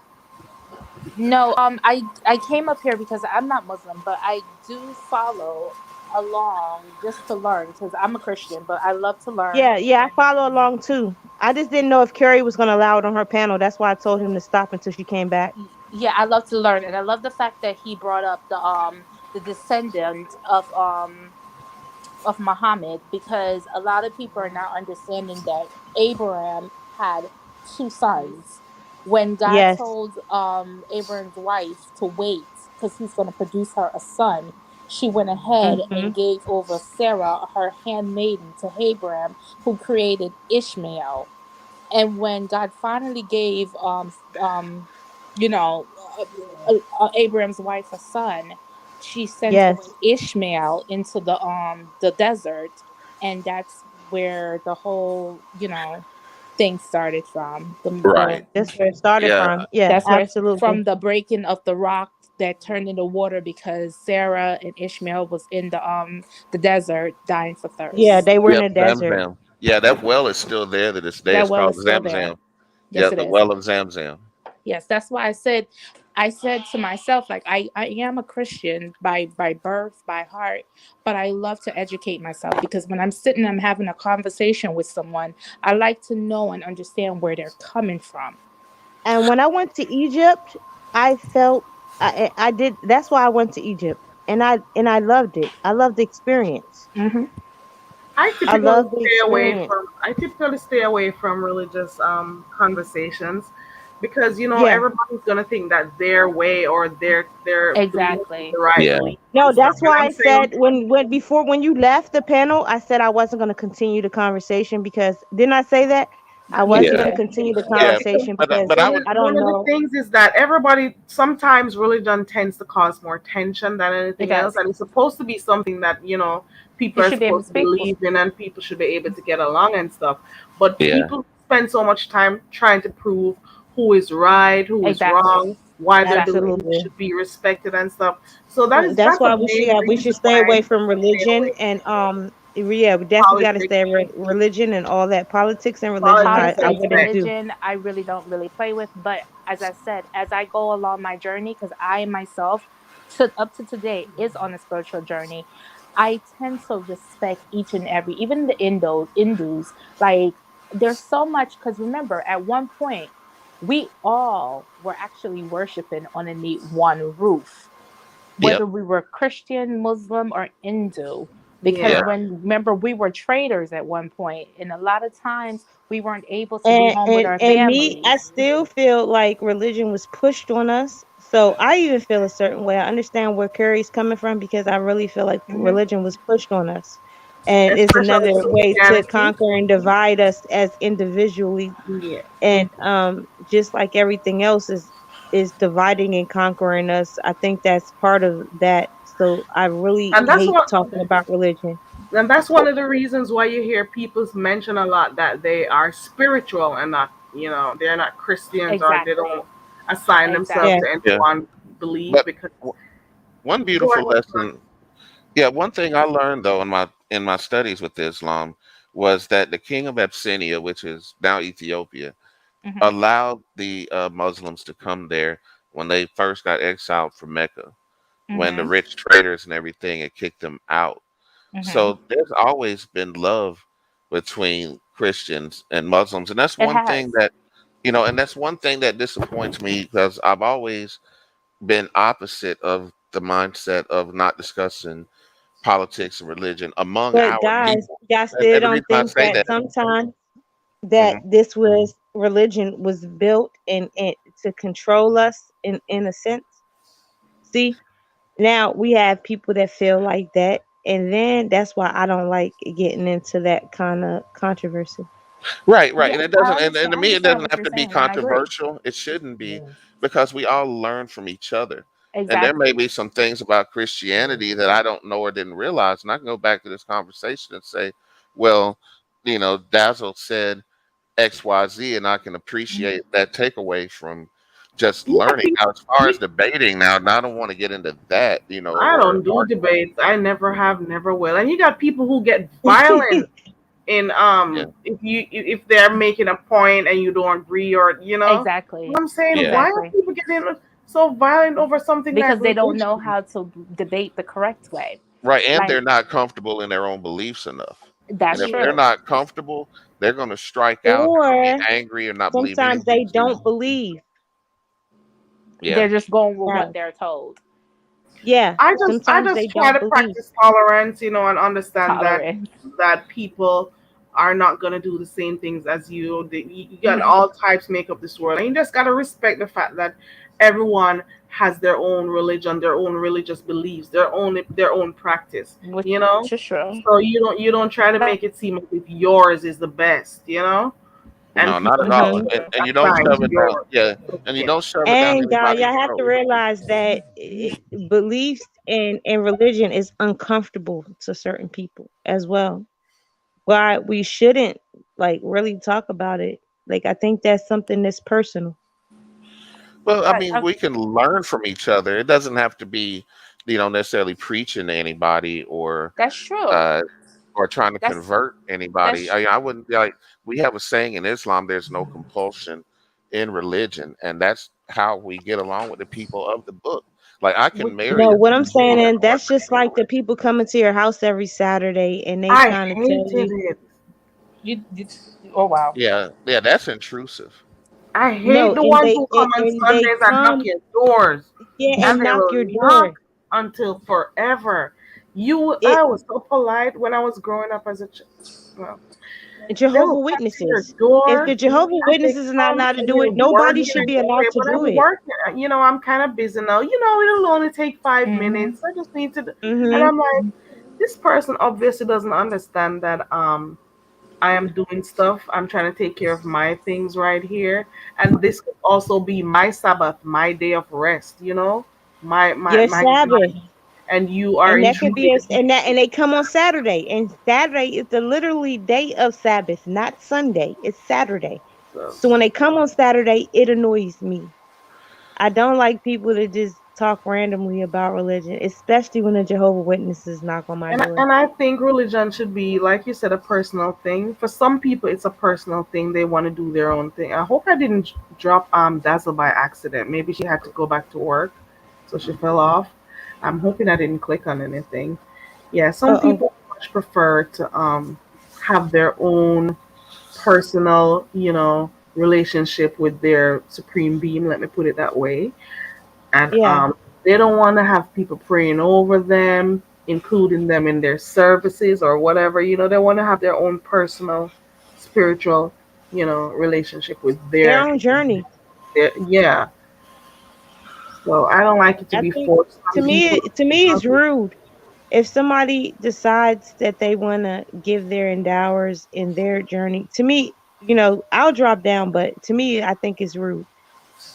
Speaker 4: No, I came up here because I'm not Muslim, but I do follow along just to learn because I'm a Christian, but I love to learn.
Speaker 5: Yeah, yeah, I follow along too. I just didn't know if Keri was going to allow it on her panel. That's why I told him to stop until she came back.
Speaker 4: Yeah, I love to learn, and I love the fact that he brought up the descendant of Muhammad because a lot of people are now understanding that Abraham had two sons. When God
Speaker 5: Yes.
Speaker 4: told Abraham's wife to wait because he's going to produce her a son, she went ahead and
Speaker 5: Mm-hmm.
Speaker 4: gave over Sarah, her handmaiden, to Abraham, who created Ishmael. And when God finally gave you know Abraham's wife a son, she sent away
Speaker 5: Yes.
Speaker 4: Ishmael into the desert, and that's where the whole thing started from.
Speaker 3: Right.
Speaker 5: That's where it started
Speaker 3: Yeah.
Speaker 5: from. Yeah,
Speaker 4: That's where
Speaker 5: absolutely.
Speaker 4: from the breaking of the rock that turned into water because Sarah and Ishmael was in the desert dying for
Speaker 5: Yeah,
Speaker 4: thirst.
Speaker 5: they were in
Speaker 3: Yep.
Speaker 5: the desert.
Speaker 3: Zamzam. Yeah, that well is still there to this day.
Speaker 4: That
Speaker 3: It's
Speaker 4: well
Speaker 3: called
Speaker 4: is still there.
Speaker 3: Zamzam.
Speaker 4: Yes,
Speaker 3: Yep,
Speaker 4: it
Speaker 3: the
Speaker 4: is.
Speaker 3: well of Zamzam.
Speaker 4: Yes, that's why I said to myself, like, I am a Christian by birth, by heart, but I love to educate myself because when I'm sitting, I'm having a conversation with someone, I like to know and understand where they're coming from.
Speaker 5: And when I went to Egypt, I felt I did. That's why I went to Egypt, and I loved it. I loved the experience.
Speaker 4: Hmm.
Speaker 5: I loved the experience.
Speaker 1: I typically stay away from religious conversations because
Speaker 5: Yeah.
Speaker 1: everybody's gonna think that their way or their belief is the
Speaker 4: Exactly.
Speaker 1: right
Speaker 3: Yeah.
Speaker 1: belief
Speaker 5: No,
Speaker 1: and stuff.
Speaker 5: that's
Speaker 1: And
Speaker 5: why
Speaker 1: I'm
Speaker 5: I
Speaker 1: saying,
Speaker 5: said when you left the panel, I said I wasn't going to continue the conversation because didn't I say that I
Speaker 4: Yes,
Speaker 5: wasn't
Speaker 4: you
Speaker 5: going
Speaker 3: Yeah.
Speaker 5: to
Speaker 4: did.
Speaker 5: continue the
Speaker 1: yeah,
Speaker 3: Yeah.
Speaker 1: because
Speaker 5: conversation
Speaker 3: But
Speaker 5: because
Speaker 3: I
Speaker 1: one
Speaker 3: would.
Speaker 1: of,
Speaker 5: I
Speaker 1: one
Speaker 5: don't
Speaker 1: of the
Speaker 5: know.
Speaker 1: things is that everybody sometimes religion tends to cause more tension than
Speaker 4: It
Speaker 1: anything else,
Speaker 4: does.
Speaker 1: and it's supposed to be something that people
Speaker 4: You
Speaker 1: are
Speaker 4: should be able to
Speaker 1: supposed to
Speaker 4: speak for.
Speaker 1: believe in and people should be able to get along and stuff. But
Speaker 3: Yeah.
Speaker 1: people spend so much time trying to prove who is right, who is
Speaker 4: Exactly.
Speaker 1: wrong, why their
Speaker 4: Exactly.
Speaker 1: belief
Speaker 5: Absolutely.
Speaker 1: should be respected and stuff. So that is
Speaker 5: That's
Speaker 1: that's a
Speaker 5: why
Speaker 1: main
Speaker 5: we
Speaker 1: reason
Speaker 5: should stay
Speaker 1: why
Speaker 5: away from
Speaker 1: I stay
Speaker 5: religion
Speaker 1: away.
Speaker 5: Yeah, we definitely got to
Speaker 1: politics,
Speaker 5: stay religion and all that. Politics and religion,
Speaker 1: politics
Speaker 5: I
Speaker 1: and
Speaker 4: Politics and
Speaker 5: wouldn't
Speaker 1: sex.
Speaker 5: do.
Speaker 4: religion, I really don't really play with. But as I said, as I go along my journey, because I myself, up to today, is on a spiritual journey, I tend to respect each and every, even the Hindus. Like, there's so much, because remember, at one point, we all were actually worshiping underneath one roof,
Speaker 3: Yep.
Speaker 4: whether we were Christian, Muslim, or Hindu. Because
Speaker 3: Yeah.
Speaker 1: Yeah.
Speaker 4: when, remember, we were traders at one point, and a lot of times we weren't able to be
Speaker 5: And,
Speaker 4: home with
Speaker 5: and
Speaker 4: our
Speaker 5: and me, I
Speaker 4: families.
Speaker 5: still feel like religion was pushed on us. So I even feel a certain way. I understand where Keri's coming from because I really feel like
Speaker 4: Hmm.
Speaker 5: religion was pushed on us, and it's
Speaker 1: Especially
Speaker 5: another way to
Speaker 1: Christianity.
Speaker 5: conquer and divide us as individually.
Speaker 1: Yeah.
Speaker 5: And just like everything else is dividing and conquering us, I think that's part of that. So I really
Speaker 1: And that's
Speaker 5: hate
Speaker 1: what
Speaker 5: talking about religion.
Speaker 1: and that's one of the reasons why you hear people mention a lot that they are spiritual and not, they're not Christians, or they
Speaker 4: Exactly.
Speaker 1: don't assign themselves
Speaker 5: Yeah.
Speaker 1: to
Speaker 4: Exactly.
Speaker 3: Yeah.
Speaker 1: any one belief
Speaker 3: But
Speaker 1: because
Speaker 3: w- one
Speaker 1: go
Speaker 3: beautiful
Speaker 1: ahead.
Speaker 3: lesson. Yeah, one thing I learned though in my studies with Islam was that the king of Abyssinia, which is now Ethiopia,
Speaker 4: Hmm.
Speaker 3: allowed the Muslims to come there when they first got exiled from Mecca, when the
Speaker 4: Hmm.
Speaker 3: rich traders and everything had kicked them out.
Speaker 4: Hmm.
Speaker 3: So there's always been love between Christians and Muslims, and that's
Speaker 4: It
Speaker 3: one thing
Speaker 4: has.
Speaker 3: that and that's one thing that disappoints me because I've always been opposite of the mindset of not discussing politics and religion among
Speaker 5: But
Speaker 3: our
Speaker 5: guys,
Speaker 3: people.
Speaker 5: y'all still
Speaker 3: And the
Speaker 5: don't
Speaker 3: reason I
Speaker 5: think
Speaker 3: say
Speaker 5: that
Speaker 3: that,
Speaker 5: sometimes that
Speaker 3: mhm,
Speaker 5: this was religion was built in to control us in a sense. See, now we have people that feel like that, and then that's why I don't like getting into that kind of controversy.
Speaker 3: right, right,
Speaker 4: Yeah,
Speaker 3: and it
Speaker 4: I
Speaker 3: doesn't, and
Speaker 4: understand.
Speaker 3: to
Speaker 4: I
Speaker 3: me, it
Speaker 4: understand
Speaker 3: doesn't
Speaker 4: what
Speaker 3: have
Speaker 4: you're
Speaker 3: to be
Speaker 4: saying, and I agree.
Speaker 3: controversial. It shouldn't be, because we all learn from each other. And there may
Speaker 4: Exactly.
Speaker 3: be some things about Christianity that I don't know or didn't realize, and I can go back to this conversation and say, well, Dazzle said XYZ, and I can
Speaker 4: Mhm.
Speaker 3: appreciate that takeaway from just
Speaker 1: Yeah,
Speaker 3: learning.
Speaker 1: people,
Speaker 3: Now, as far as debating now I don't want to get into that,
Speaker 1: I
Speaker 3: or
Speaker 1: don't do
Speaker 3: arguing.
Speaker 1: debates. I never have, never will. And you got people who get violent in
Speaker 3: Yeah,
Speaker 1: if they're making a point and you don't agree, or
Speaker 4: Exactly.
Speaker 1: I'm saying,
Speaker 3: yeah,
Speaker 1: why are
Speaker 4: Exactly.
Speaker 1: people getting so violent over something like
Speaker 4: Because they don't know
Speaker 1: religion?
Speaker 4: how to debate the correct way.
Speaker 3: right. And
Speaker 4: Like,
Speaker 3: they're not comfortable in their own beliefs enough. And
Speaker 4: that's
Speaker 3: if they're
Speaker 1: Yeah.
Speaker 4: true.
Speaker 3: not comfortable, they're going to strike out. They're going to
Speaker 5: Or
Speaker 3: be angry or not believe
Speaker 5: sometimes
Speaker 3: anything
Speaker 5: they
Speaker 3: you
Speaker 5: don't believe.
Speaker 3: Yeah,
Speaker 4: They're just going with
Speaker 5: Now,
Speaker 4: what they're told.
Speaker 5: yeah,
Speaker 1: I
Speaker 5: sometimes they
Speaker 1: just try
Speaker 5: don't
Speaker 1: to
Speaker 5: believe.
Speaker 1: practice tolerance, and understand that
Speaker 4: Tolerance.
Speaker 1: people are not gonna do the same things as you. You got
Speaker 4: Hmm.
Speaker 1: all types make up this world, and you just gotta respect the fact that everyone has their own religion, their own religious beliefs, their own practice.
Speaker 4: Which
Speaker 1: You know,
Speaker 4: is true.
Speaker 1: so you don't try to make it seem as if yours is the best. And
Speaker 3: no, not
Speaker 1: people
Speaker 3: at
Speaker 1: have
Speaker 3: all.
Speaker 5: Hmm.
Speaker 1: to
Speaker 3: And you don't
Speaker 1: assign
Speaker 3: shove it down.
Speaker 1: yours.
Speaker 3: Yeah, and you
Speaker 1: Yeah.
Speaker 3: don't shove it down
Speaker 5: And
Speaker 3: anybody's
Speaker 5: y'all have to
Speaker 3: throat.
Speaker 5: realize that beliefs in religion is uncomfortable to certain people as well. Why we shouldn't like really talk about it. Like I think that's something that's personal.
Speaker 3: Well, I
Speaker 4: Right.
Speaker 3: mean, we can learn from each other. It doesn't have to be, necessarily preaching to anybody,
Speaker 4: That's true.
Speaker 3: uh, or trying to
Speaker 4: That's
Speaker 3: convert anybody.
Speaker 4: that's
Speaker 3: I wouldn't be like, we have a saying in Islam, there's no compulsion in religion. And that's how we get along with the people of the book. Like, I can
Speaker 4: which
Speaker 3: marry
Speaker 5: No,
Speaker 3: a
Speaker 5: what I'm saying
Speaker 3: Christian
Speaker 5: is
Speaker 3: or
Speaker 5: that's just like the people coming to your house every Saturday and they
Speaker 1: I
Speaker 5: trying to tell
Speaker 1: hated
Speaker 5: you,
Speaker 1: it.
Speaker 4: you. Oh wow.
Speaker 3: yeah, yeah, that's intrusive.
Speaker 1: I hate
Speaker 5: no,
Speaker 1: the
Speaker 5: and
Speaker 1: ones
Speaker 5: they
Speaker 1: who come on
Speaker 5: and they
Speaker 1: Sundays and knock
Speaker 5: come,
Speaker 1: your doors,
Speaker 5: yeah,
Speaker 1: and
Speaker 5: and
Speaker 1: they
Speaker 5: knock
Speaker 1: will
Speaker 5: your
Speaker 1: knock
Speaker 5: door.
Speaker 1: until forever.
Speaker 5: It
Speaker 1: I was so polite when I was growing up as a child. Well, they
Speaker 5: Jehovah
Speaker 1: will come to your
Speaker 5: Witnesses. If
Speaker 1: door
Speaker 5: the Jehovah
Speaker 1: and they
Speaker 5: Witnesses are not
Speaker 1: come
Speaker 5: allowed to
Speaker 1: and
Speaker 5: do
Speaker 1: they
Speaker 5: it,
Speaker 1: work
Speaker 5: nobody
Speaker 1: in
Speaker 5: should
Speaker 1: a
Speaker 5: be
Speaker 1: good
Speaker 5: allowed
Speaker 1: way.
Speaker 5: to
Speaker 1: But
Speaker 5: do
Speaker 1: I'm
Speaker 5: it.
Speaker 1: working. I'm kind of busy now. It'll only take 5 minutes.
Speaker 4: Hmm.
Speaker 1: I just need to. And
Speaker 5: Mm-hmm.
Speaker 1: I'm like, this person obviously doesn't understand that I am doing stuff. I'm trying to take care of my things right here, and this could also be my Sabbath, my day of rest.
Speaker 5: Your
Speaker 1: My,
Speaker 5: Sabbath.
Speaker 1: and you are
Speaker 5: And that could be
Speaker 1: intruding.
Speaker 5: and they come on Saturday. And Saturday is the literally day of Sabbath, not Sunday. It's Saturday.
Speaker 1: So,
Speaker 5: So when they come on Saturday, it annoys me. I don't like people to just talk randomly about religion, especially when the Jehovah Witnesses knock on my door.
Speaker 1: And I think religion should be, like you said, a personal thing. For some people, it's a personal thing. They want to do their own thing. I hope I didn't drop Dazzle by accident. Maybe she had to go back to work, so she fell off. I'm hoping I didn't click on anything. Yeah, some
Speaker 5: Uh-oh.
Speaker 1: people much prefer to have their own personal, relationship with their supreme being. Let me put it that way. And
Speaker 5: Yeah.
Speaker 1: they don't want to have people praying over them, including them in their services or whatever. They want to have their own personal spiritual, relationship with
Speaker 5: Their own journey.
Speaker 1: yeah. So I don't like it to
Speaker 5: I
Speaker 1: be
Speaker 5: think
Speaker 1: forced
Speaker 5: to
Speaker 1: on
Speaker 5: me
Speaker 1: people.
Speaker 5: to me it's rude. If somebody decides that they want to give their endowers in their journey, to me, I'll drop down, but to me, I think it's rude.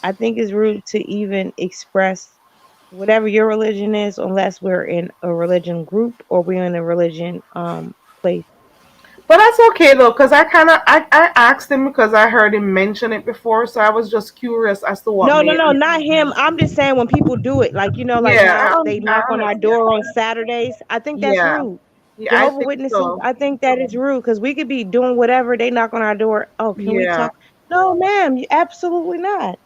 Speaker 5: I think it's rude to even express whatever your religion is unless we're in a religion group or we're in a religion place.
Speaker 1: But that's okay though, because I asked him because I heard him mention it before, so I was just curious as to what
Speaker 5: No, no,
Speaker 1: made
Speaker 5: no,
Speaker 1: him.
Speaker 5: not him. I'm just saying when people do it, like like
Speaker 1: Yeah,
Speaker 5: how they
Speaker 1: I
Speaker 5: knock on our
Speaker 1: understand.
Speaker 5: door on Saturdays. I think that's
Speaker 1: Yeah,
Speaker 5: rude.
Speaker 1: yeah, I
Speaker 5: Jehovah
Speaker 1: think
Speaker 5: Witnesses,
Speaker 1: so.
Speaker 5: I think that is rude because we could be doing whatever. They knock on our door. Oh, can we
Speaker 1: Yeah,
Speaker 5: talk? No, ma'am, you absolutely not.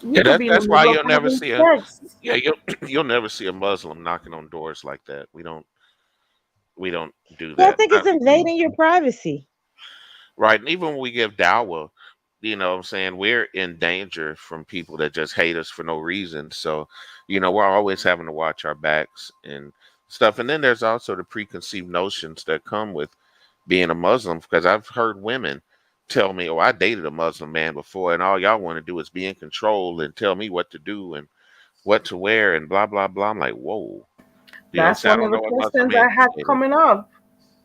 Speaker 1: you
Speaker 3: Yeah,
Speaker 1: could be in the
Speaker 3: that's why
Speaker 1: middle of
Speaker 3: you'll never
Speaker 1: having
Speaker 3: see a
Speaker 1: sex.
Speaker 3: yeah you'll never see a Muslim knocking on doors like that. We don't do
Speaker 5: Yeah, I
Speaker 3: that.
Speaker 5: think it's invading your privacy.
Speaker 3: Right. And even when we give dawah, what I'm saying, we're in danger from people that just hate us for no reason. So, we're always having to watch our backs and stuff. And then there's also the preconceived notions that come with being a Muslim, because I've heard women tell me, oh, I dated a Muslim man before, and all y'all want to do is be in control and tell me what to do and what to wear and blah, blah, blah. I'm like, whoa.
Speaker 1: That's
Speaker 3: So I
Speaker 1: one
Speaker 3: don't
Speaker 1: of the
Speaker 3: know what Muslim
Speaker 1: questions
Speaker 3: man
Speaker 1: I
Speaker 3: you
Speaker 1: had
Speaker 3: dated.
Speaker 1: coming up.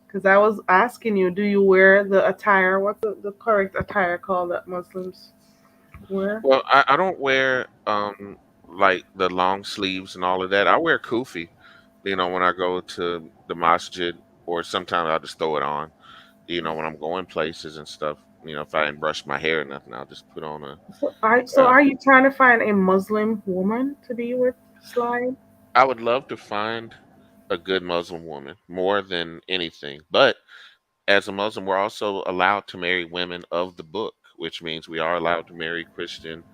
Speaker 1: Because I was asking you, do you wear the attire? What's the correct attire called that Muslims wear?
Speaker 3: Well, I don't wear like the long sleeves and all of that. I wear kufi, when I go to the masjid, or sometimes I'll just throw it on, when I'm going places and stuff. If I didn't brush my hair or nothing, I'll just put on a.
Speaker 1: So
Speaker 3: Uh,
Speaker 1: are you trying to find a Muslim woman to be with, Slide?
Speaker 3: I would love to find a good Muslim woman more than anything, but as a Muslim, we're also allowed to marry women of the book, which means we are allowed to marry Christian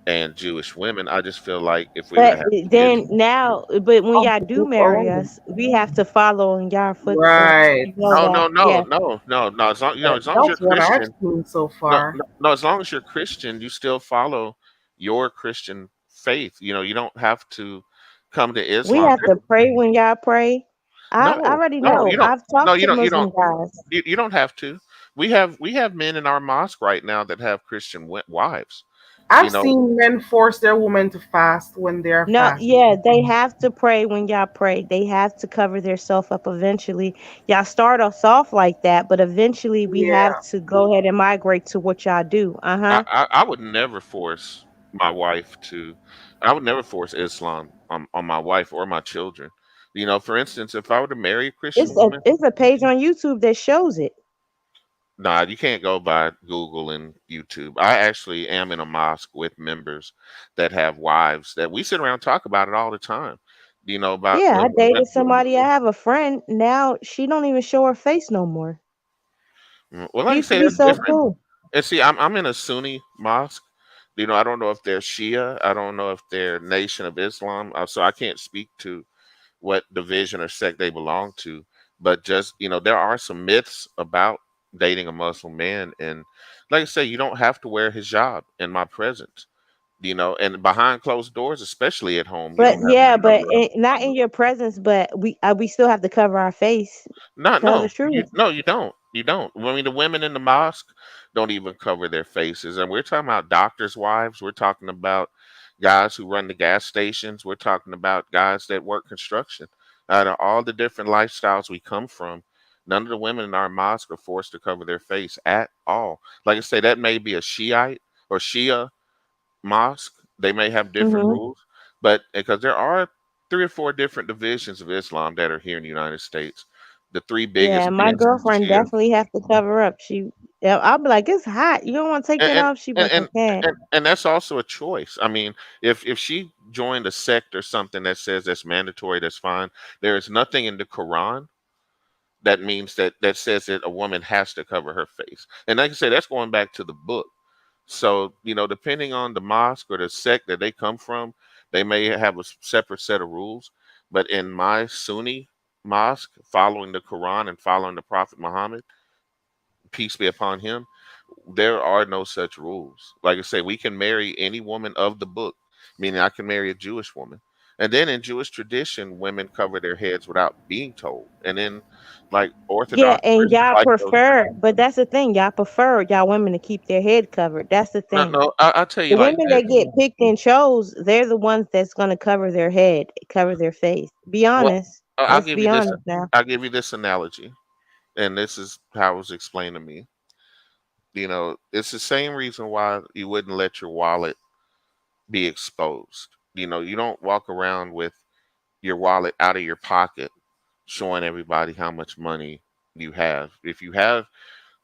Speaker 3: and Jewish women. I just feel like if we were to
Speaker 5: But
Speaker 3: have kids.
Speaker 5: then now, but when
Speaker 1: Of
Speaker 5: y'all
Speaker 1: the
Speaker 5: do
Speaker 1: book
Speaker 5: marry
Speaker 1: only.
Speaker 5: us, we have to follow in y'all footsteps.
Speaker 1: Right.
Speaker 5: You know
Speaker 3: No,
Speaker 5: that?
Speaker 3: no, no,
Speaker 5: Yeah.
Speaker 3: no, no, no. As long as you're
Speaker 1: That's what I've
Speaker 3: Christian,
Speaker 1: seen so
Speaker 3: no,
Speaker 1: far.
Speaker 3: no, no. As long as you're Christian, you still follow your Christian faith. You don't have to come to
Speaker 5: We
Speaker 3: Islam.
Speaker 5: have to pray when y'all pray. I
Speaker 3: No,
Speaker 5: already
Speaker 3: no,
Speaker 5: know.
Speaker 3: you don't.
Speaker 5: I've
Speaker 3: No,
Speaker 5: talked
Speaker 3: you
Speaker 5: to
Speaker 3: don't. You
Speaker 5: Muslim
Speaker 3: don't.
Speaker 5: guys.
Speaker 3: You don't have to. We have men in our mosque right now that have Christian wives. You
Speaker 1: I've
Speaker 3: know,
Speaker 1: seen men force their women to fast when they're
Speaker 5: No,
Speaker 1: fasting.
Speaker 5: yeah, they have to pray when y'all pray. They have to cover their self up eventually. Y'all start us off like that, but eventually we have
Speaker 1: Yeah.
Speaker 5: to go ahead and migrate to what y'all do. Uh-huh.
Speaker 3: I would never force my wife to. I would never force Islam on my wife or my children. For instance, if I were to marry a Christian woman,
Speaker 5: It's a page on YouTube that shows it.
Speaker 3: nah, you can't go by Google and YouTube. I actually am in a mosque with members that have wives that we sit around and talk about it all the time. About
Speaker 5: Yeah, I
Speaker 3: when
Speaker 5: dated somebody. I have a friend now. She don't even show her face no more.
Speaker 3: well,
Speaker 5: She
Speaker 3: like I
Speaker 5: used to
Speaker 3: say,
Speaker 5: be
Speaker 3: that's
Speaker 5: so
Speaker 3: different.
Speaker 5: cool.
Speaker 3: And see, I'm in a Sunni mosque. I don't know if they're Shia. I don't know if they're Nation of Islam. So I can't speak to what division or sect they belong to. But just, there are some myths about dating a Muslim man. And like I say, you don't have to wear hijab in my presence, and behind closed doors, especially at home, you
Speaker 5: But
Speaker 3: don't have to
Speaker 5: yeah, but
Speaker 3: cover up.
Speaker 5: not in your presence. But we still have to cover our face.
Speaker 3: Not
Speaker 5: Tell the
Speaker 3: no,
Speaker 5: truth.
Speaker 3: you don't. You don't. I mean, the women in the mosque don't even cover their faces, and we're talking about doctors' wives. We're talking about guys who run the gas stations. We're talking about guys that work construction. Out of all the different lifestyles we come from, none of the women in our mosque are forced to cover their face at all. Like I say, that may be a Shiite or Shia mosque. They may have different
Speaker 5: Hmm.
Speaker 3: rules, but because there are three or four different divisions of Islam that are here in the United States, the three
Speaker 5: Yeah,
Speaker 3: biggest
Speaker 5: my
Speaker 3: men's in
Speaker 5: girlfriend
Speaker 3: Cheer.
Speaker 5: definitely have to cover up. Yeah, I'll be like, it's hot. You don't want to take
Speaker 3: And
Speaker 5: that
Speaker 3: and,
Speaker 5: off? She be
Speaker 3: and,
Speaker 5: like, I
Speaker 3: and,
Speaker 5: can't.
Speaker 3: and that's also a choice. I mean, if she joined a sect or something that says that's mandatory, that's fine. There is nothing in the Quran that means that says that a woman has to cover her face. And like I say, that's going back to the book. So, depending on the mosque or the sect that they come from, they may have a separate set of rules. But in my Sunni mosque, following the Quran and following the Prophet Muhammad, peace be upon him, there are no such rules. Like I say, we can marry any woman of the book, meaning I can marry a Jewish woman. And then in Jewish tradition, women cover their heads without being told. And then, like
Speaker 5: Yeah,
Speaker 3: Orthodox
Speaker 5: and
Speaker 3: Christians,
Speaker 5: y'all
Speaker 3: like those.
Speaker 5: prefer, but that's the thing. Y'all prefer y'all women to keep their head covered. That's the
Speaker 3: No,
Speaker 5: thing.
Speaker 3: no, I'll tell you
Speaker 5: The
Speaker 3: like
Speaker 5: women
Speaker 3: this.
Speaker 5: that get picked and chose, they're the ones that's gonna cover their head, cover their face. Be
Speaker 3: Well,
Speaker 5: honest.
Speaker 3: I'll
Speaker 5: Let's
Speaker 3: give
Speaker 5: be
Speaker 3: you this.
Speaker 5: honest now.
Speaker 3: I'll give you this analogy, and this is how it was explained to me. It's the same reason why you wouldn't let your wallet be exposed. You don't walk around with your wallet out of your pocket, showing everybody how much money you have. If you have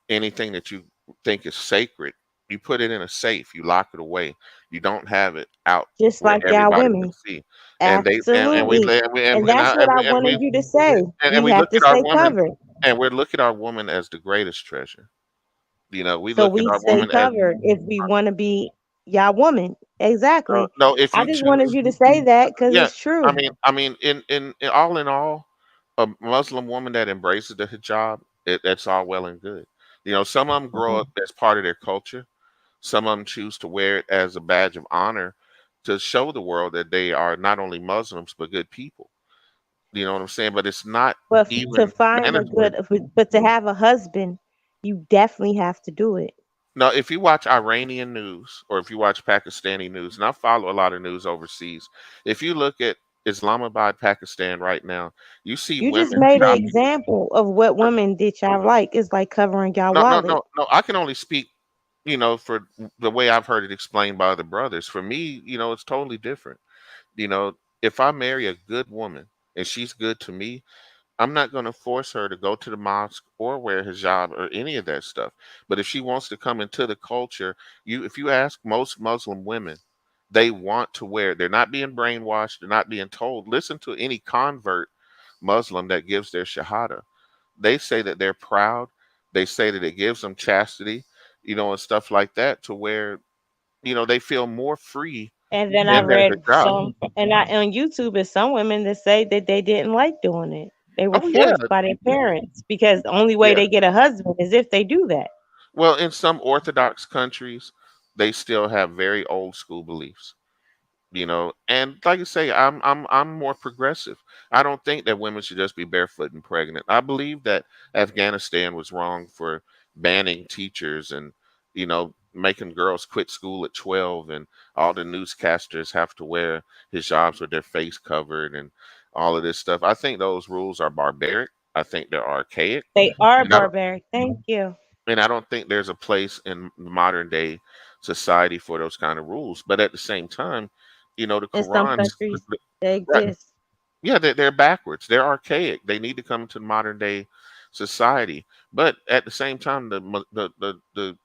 Speaker 3: anything that you think is sacred, you put it in a safe, you lock it away. You don't have it out
Speaker 5: Just
Speaker 3: where
Speaker 5: like y'all
Speaker 3: everybody can
Speaker 5: women.
Speaker 3: see. And they and we
Speaker 5: Absolutely.
Speaker 3: and we and,
Speaker 5: And
Speaker 3: and,
Speaker 5: that's
Speaker 3: I,
Speaker 5: what
Speaker 3: and
Speaker 5: I
Speaker 3: we and
Speaker 5: wanted
Speaker 3: we
Speaker 5: you to say.
Speaker 3: and
Speaker 5: We
Speaker 3: we
Speaker 5: have
Speaker 3: look
Speaker 5: to
Speaker 3: at our
Speaker 5: stay
Speaker 3: woman,
Speaker 5: covered.
Speaker 3: and we look at our woman as the greatest treasure. We
Speaker 5: So
Speaker 3: look at
Speaker 5: we
Speaker 3: our
Speaker 5: stay
Speaker 3: woman as
Speaker 5: covered if we want to be y'all woman. Exactly.
Speaker 3: no. If
Speaker 5: I
Speaker 3: you
Speaker 5: just wanted
Speaker 3: choose,
Speaker 5: you to say that because
Speaker 3: yeah.
Speaker 5: it's true.
Speaker 3: In all, a Muslim woman that embraces the hijab, that's all well and good. Some of them grow
Speaker 5: Mhm.
Speaker 3: up as part of their culture. Some of them choose to wear it as a badge of honor to show the world that they are not only Muslims but good people. You know what I'm saying? But it's not
Speaker 5: But to
Speaker 3: even
Speaker 5: find a
Speaker 3: mandatory.
Speaker 5: good, but to have a husband, you definitely have to do it.
Speaker 3: Now, if you watch Iranian news or if you watch Pakistani news, and I follow a lot of news overseas, if you look at Islamabad, Pakistan right now, you see
Speaker 5: You just
Speaker 3: women
Speaker 5: made an
Speaker 3: shopping.
Speaker 5: example of what women did y'all like. It's like covering y'all
Speaker 3: No, no,
Speaker 5: wallet.
Speaker 3: no, no. I can only speak, for the way I've heard it explained by other brothers. For me, it's totally different. If I marry a good woman and she's good to me, I'm not going to force her to go to the mosque or wear hijab or any of that stuff. But if she wants to come into the culture, if you ask most Muslim women, they want to wear it. They're not being brainwashed. They're not being told. Listen to any convert Muslim that gives their shahada. They say that they're proud. They say that it gives them chastity, and stuff like that, to where they feel more free
Speaker 5: And then I
Speaker 3: in their
Speaker 5: read
Speaker 3: hijab.
Speaker 5: and I on YouTube is some women that say that they didn't like doing it. They were
Speaker 3: Oh yeah,
Speaker 5: forced by their parents because the only way
Speaker 3: yeah.
Speaker 5: they get a husband is if they do that.
Speaker 3: Well, in some Orthodox countries, they still have very old school beliefs. And like I say, I'm more progressive. I don't think that women should just be barefoot and pregnant. I believe that Afghanistan was wrong for banning teachers and making girls quit school at 12, and all the newscasters have to wear hijabs with their face covered and all of this stuff. I think those rules are barbaric. I think they're archaic.
Speaker 5: They are
Speaker 3: And I don't
Speaker 5: barbaric. Thank you.
Speaker 3: and I don't think there's a place in modern day society for those kind of rules. But at the same time, the
Speaker 5: In some
Speaker 3: Quran's
Speaker 5: countries they
Speaker 3: right.
Speaker 5: exist.
Speaker 3: Yeah, they're backwards. They're archaic. They need to come to modern day society. But at the same time, the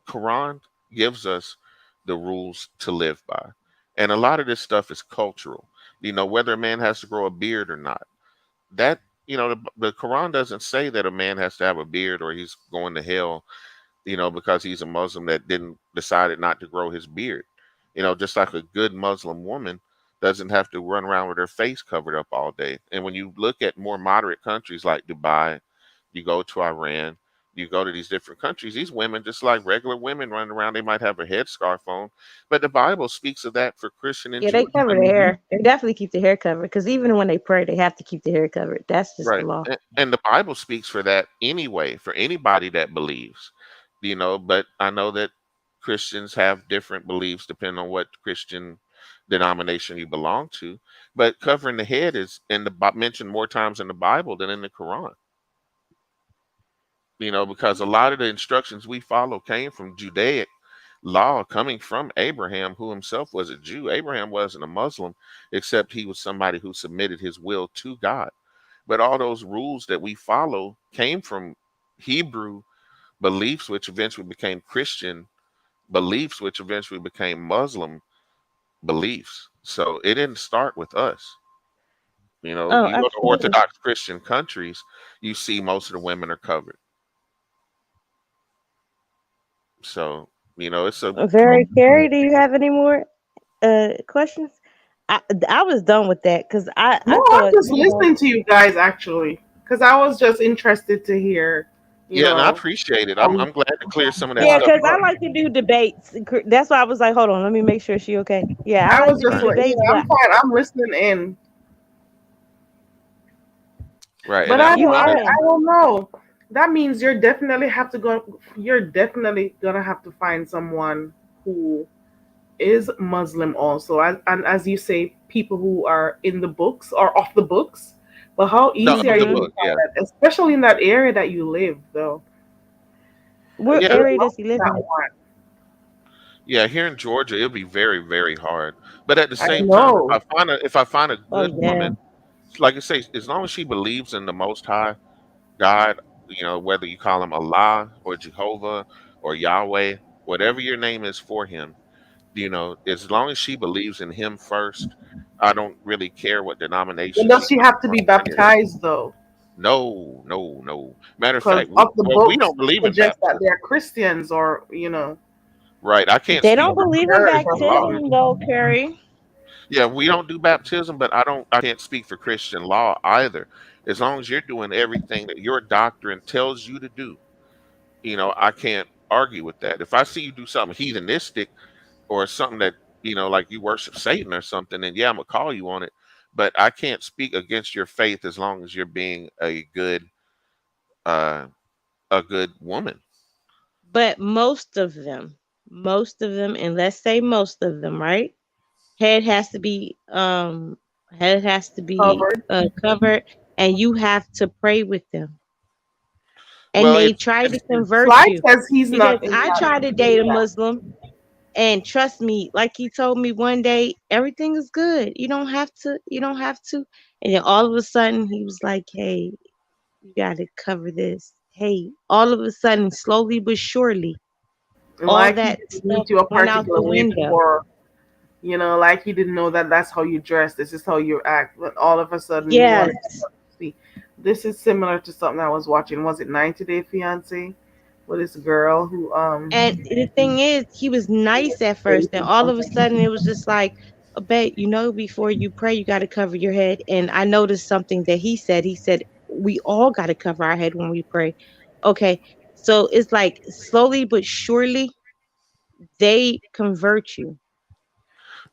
Speaker 3: Quran gives us the rules to live by, and a lot of this stuff is cultural. Whether a man has to grow a beard or not. That the Quran doesn't say that a man has to have a beard or he's going to hell, because he's a Muslim that didn't decided not to grow his beard. Just like a good Muslim woman doesn't have to run around with her face covered up all day. And when you look at more moderate countries like Dubai, you go to Iran, you go to these different countries, these women, just like regular women running around, they might have a headscarf on. But the Bible speaks of that for Christian and
Speaker 5: Yeah, they
Speaker 3: Jewish
Speaker 5: cover their
Speaker 3: women.
Speaker 5: hair. They definitely keep their hair covered because even when they pray, they have to keep their hair covered. That's just the
Speaker 3: Right.
Speaker 5: law.
Speaker 3: And the Bible speaks for that anyway, for anybody that believes, but I know that Christians have different beliefs depending on what Christian denomination you belong to. But covering the head is mentioned more times in the Bible than in the Quran, because a lot of the instructions we follow came from Judaic law coming from Abraham, who himself was a Jew. Abraham wasn't a Muslim, except he was somebody who submitted his will to God. but all those rules that we follow came from Hebrew beliefs, which eventually became Christian beliefs, which eventually became Muslim beliefs. So it didn't start with us. You know,
Speaker 5: Oh,
Speaker 3: you go to
Speaker 5: absolutely.
Speaker 3: Orthodox Christian countries, you see most of the women are covered. So, it's a
Speaker 5: Very Carrie, do you have any more questions? I was done with that because
Speaker 1: No,
Speaker 5: I
Speaker 1: I'm
Speaker 5: thought,
Speaker 1: just listening to you guys actually, because I was just interested to hear, you
Speaker 3: yeah, and I
Speaker 1: know,
Speaker 3: appreciate it. I'm
Speaker 1: um,
Speaker 3: I'm glad to clear some of that
Speaker 5: yeah,
Speaker 1: yeah.
Speaker 3: stuff
Speaker 5: because I
Speaker 3: up.
Speaker 5: like to do debates. That's why I was like, hold on, let me make sure she okay. Yeah, I
Speaker 1: I
Speaker 5: like
Speaker 1: was
Speaker 5: to
Speaker 1: just
Speaker 5: do
Speaker 3: Right.
Speaker 1: like,
Speaker 5: debates,
Speaker 1: I'm
Speaker 5: but
Speaker 1: fine. I'm listening in,
Speaker 3: Right.
Speaker 1: but
Speaker 3: And I
Speaker 1: I
Speaker 3: don't
Speaker 5: you
Speaker 1: don't,
Speaker 3: mind
Speaker 1: I,
Speaker 3: it.
Speaker 5: in.
Speaker 1: I don't know. That means you're definitely have to go. You're definitely gonna have to find someone who is Muslim also, and as you say, people who are in the books or off the books. But how
Speaker 3: No,
Speaker 1: easy
Speaker 3: of
Speaker 1: are
Speaker 3: the
Speaker 1: you to
Speaker 5: Hmm.
Speaker 3: book,
Speaker 1: find
Speaker 3: yeah.
Speaker 1: that, especially in that area that you live, though?
Speaker 5: What
Speaker 3: Yeah,
Speaker 1: Good
Speaker 5: area
Speaker 1: luck
Speaker 5: does he
Speaker 1: with
Speaker 5: live
Speaker 1: that
Speaker 5: in?
Speaker 1: one.
Speaker 3: yeah, here in Georgia it'll be very, very hard. But at the
Speaker 1: I
Speaker 3: same time, if
Speaker 1: know.
Speaker 3: I find a
Speaker 5: Oh
Speaker 3: good
Speaker 5: yeah.
Speaker 3: woman, like I say, as long as she believes in the most high God, whether you call him Allah or Jehovah or Yahweh, whatever your name is for him, as long as she believes in him first, I don't really care what
Speaker 1: But
Speaker 3: denomination
Speaker 1: does
Speaker 3: she
Speaker 1: she
Speaker 3: comes
Speaker 1: have to
Speaker 3: from
Speaker 1: be
Speaker 3: or any of that.
Speaker 1: baptized though?
Speaker 3: No, no, no. Matter of
Speaker 1: Because
Speaker 3: fact,
Speaker 1: of the
Speaker 3: we
Speaker 1: books
Speaker 3: don't believe in
Speaker 1: suggest that
Speaker 3: baptism.
Speaker 1: they're Christians, or
Speaker 3: Right. I can't
Speaker 5: They
Speaker 3: speak
Speaker 5: don't
Speaker 3: for
Speaker 5: believe in
Speaker 1: church or
Speaker 3: Christian law.
Speaker 1: something.
Speaker 5: baptism though, Carrie.
Speaker 3: Yeah, we don't do baptism, but I can't speak for Christian law either. As long as you're doing everything that your doctrine tells you to do, I can't argue with that. If I see you do something heathenistic or something that, like you worship Satan or something, then yeah, I'm gonna call you on it. But I can't speak against your faith as long as you're being uh a good woman.
Speaker 5: But most of them, and let's say most of them, right? Head has to be head has to be
Speaker 1: Covered.
Speaker 5: covered, and you have to pray with them. And
Speaker 3: Well,
Speaker 5: they
Speaker 3: it's
Speaker 5: try to
Speaker 3: it's
Speaker 5: convert
Speaker 1: Sly
Speaker 5: you
Speaker 1: says he's
Speaker 5: because
Speaker 1: not. He's
Speaker 5: I
Speaker 1: not
Speaker 5: tried to date
Speaker 1: doing
Speaker 5: a
Speaker 1: that.
Speaker 5: Muslim, and trust me, like he told me one day, everything is good. You don't have to. And then all of a sudden he was like, hey, you gotta cover this. Hey, all of a sudden, slowly but surely, all
Speaker 1: Like he
Speaker 5: that
Speaker 1: didn't
Speaker 5: stuff
Speaker 1: meet you a
Speaker 5: went out
Speaker 1: particular
Speaker 5: the
Speaker 1: way
Speaker 5: window.
Speaker 1: before. Like he didn't know that that's how you dress. This is how you act. But all of a sudden, you wanted
Speaker 5: Yes.
Speaker 1: to see. This is similar to something I was watching. Was it 90 Day Fiance? With this girl who
Speaker 5: And the thing is, he was nice at first. Then
Speaker 1: dating
Speaker 5: all of a
Speaker 1: something.
Speaker 5: sudden, it was just like, oh, babe, before you pray, you got to cover your head. And I noticed something that he said. He said, we all got to cover our head when we pray. Okay. So it's like slowly but surely, they convert you.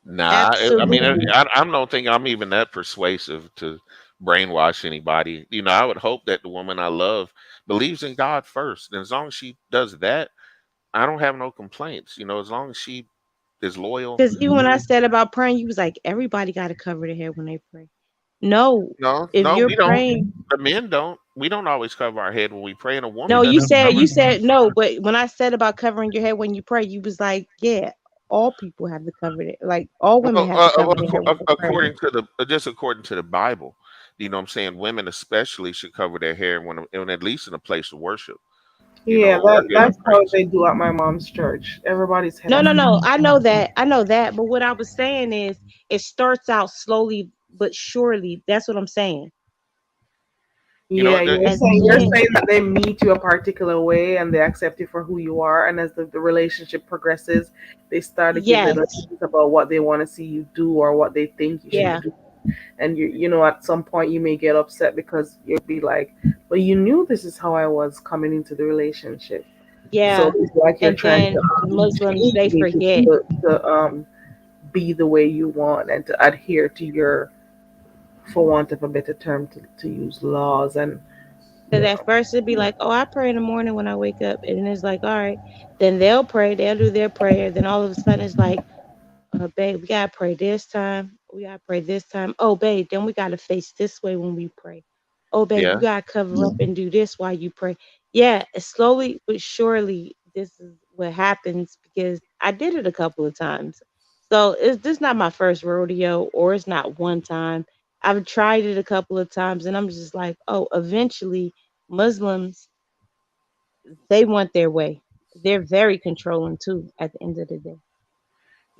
Speaker 3: Nah. I mean,
Speaker 5: Absolutely.
Speaker 3: I don't think I'm even that persuasive to brainwash anybody. I would hope that the woman I love believes in God first, and as long as she does that, I don't have no complaints. As long as she is loyal.
Speaker 5: Because even when I said about praying, you was like, everybody got to cover their head when they pray. No,
Speaker 3: No,
Speaker 5: if
Speaker 3: no,
Speaker 5: you're
Speaker 3: we don't.
Speaker 5: praying,
Speaker 3: The men don't. We don't always cover our head when we pray, and a
Speaker 5: no,
Speaker 3: woman
Speaker 5: you
Speaker 3: doesn't
Speaker 5: said
Speaker 3: cover.
Speaker 5: you said no, but when I said about covering your head when you pray, you was like, yeah, all people have to cover it. Like all women
Speaker 3: Well,
Speaker 5: have to cover their hair when they pray.
Speaker 3: according to the Bible, what I'm saying, women especially should cover their hair when at least in a place of worship.
Speaker 1: Yeah,
Speaker 3: Or giving
Speaker 1: that's how
Speaker 3: praise.
Speaker 1: they do at my mom's church. Everybody's head
Speaker 5: No,
Speaker 1: has
Speaker 5: no,
Speaker 1: to be.
Speaker 5: no. I know that. I know that. But what I was saying is it starts out slowly but surely. That's what I'm saying.
Speaker 3: You know
Speaker 1: Yeah,
Speaker 3: what?
Speaker 1: you're
Speaker 5: And
Speaker 1: saying you're
Speaker 5: then
Speaker 1: saying that they meet you a particular way and they accept you for who you are, and as the relationship progresses, they start to give little
Speaker 5: yes,
Speaker 1: hints about what they want to see you do or what they think you should
Speaker 5: yeah,
Speaker 1: do. And at some point you may get upset because you'll be like, "Well, you knew this is how I was coming into the relationship." So
Speaker 5: yeah.
Speaker 1: it's like you're
Speaker 5: And
Speaker 1: trying to
Speaker 5: then the Muslims
Speaker 1: change
Speaker 5: they
Speaker 1: me
Speaker 5: forget.
Speaker 1: to be the way you want and to adhere to your, for want of a better term, to use laws and
Speaker 5: Because at first it'd be like, oh, I pray in the morning when I wake up. And then it's like, all right. Then they'll pray, they'll do their prayer. Then all of a sudden it's like, babe, we gotta pray this time. We gotta pray this time. Oh, babe, then we gotta face this way when we pray. Oh, babe, you
Speaker 3: Yeah.
Speaker 5: gotta cover up and do this while you pray. Yeah, slowly but surely, this is what happens because I did it a couple of times. So it's this not my first rodeo, or it's not one time. I've tried it a couple of times, and I'm just like, oh, eventually Muslims, they want their way. They're very controlling too. At the end of the day,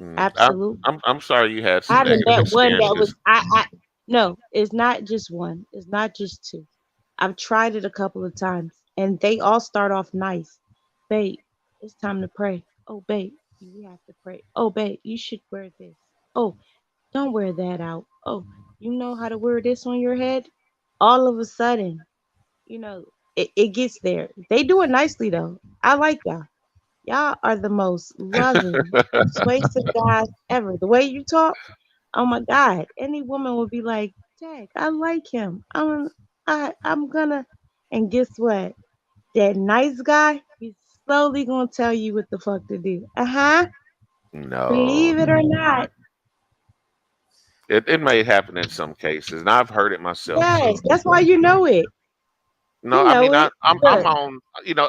Speaker 3: Mm,
Speaker 5: absolutely.
Speaker 3: I'm sorry you had
Speaker 5: I
Speaker 3: some
Speaker 5: done
Speaker 3: negative
Speaker 5: met one that was
Speaker 3: experiences.
Speaker 5: I no, it's not just one. It's not just two. I've tried it a couple of times and they all start off nice. Babe, it's time to pray. Oh babe, we have to pray. Oh babe, you should wear this. Oh, don't wear that out. Oh, you know how to wear this on your head? All of a sudden, you know, it gets there. They do it nicely though. I like y'all. Y'all are the most loving, persuasive guys ever. The way you talk, oh my God, any woman would be like, Jack, I like him. I'm gonna. And guess what? That nice guy, he's slowly gonna tell you what the fuck to do. Uh huh.
Speaker 3: No,
Speaker 5: Believe it or not.
Speaker 3: it may happen in some cases, and I've heard it myself
Speaker 5: Yes,
Speaker 3: too.
Speaker 5: that's why you know it.
Speaker 3: No,
Speaker 5: You
Speaker 3: I
Speaker 5: know
Speaker 3: mean
Speaker 5: it.
Speaker 3: I'm
Speaker 5: Look,
Speaker 3: on.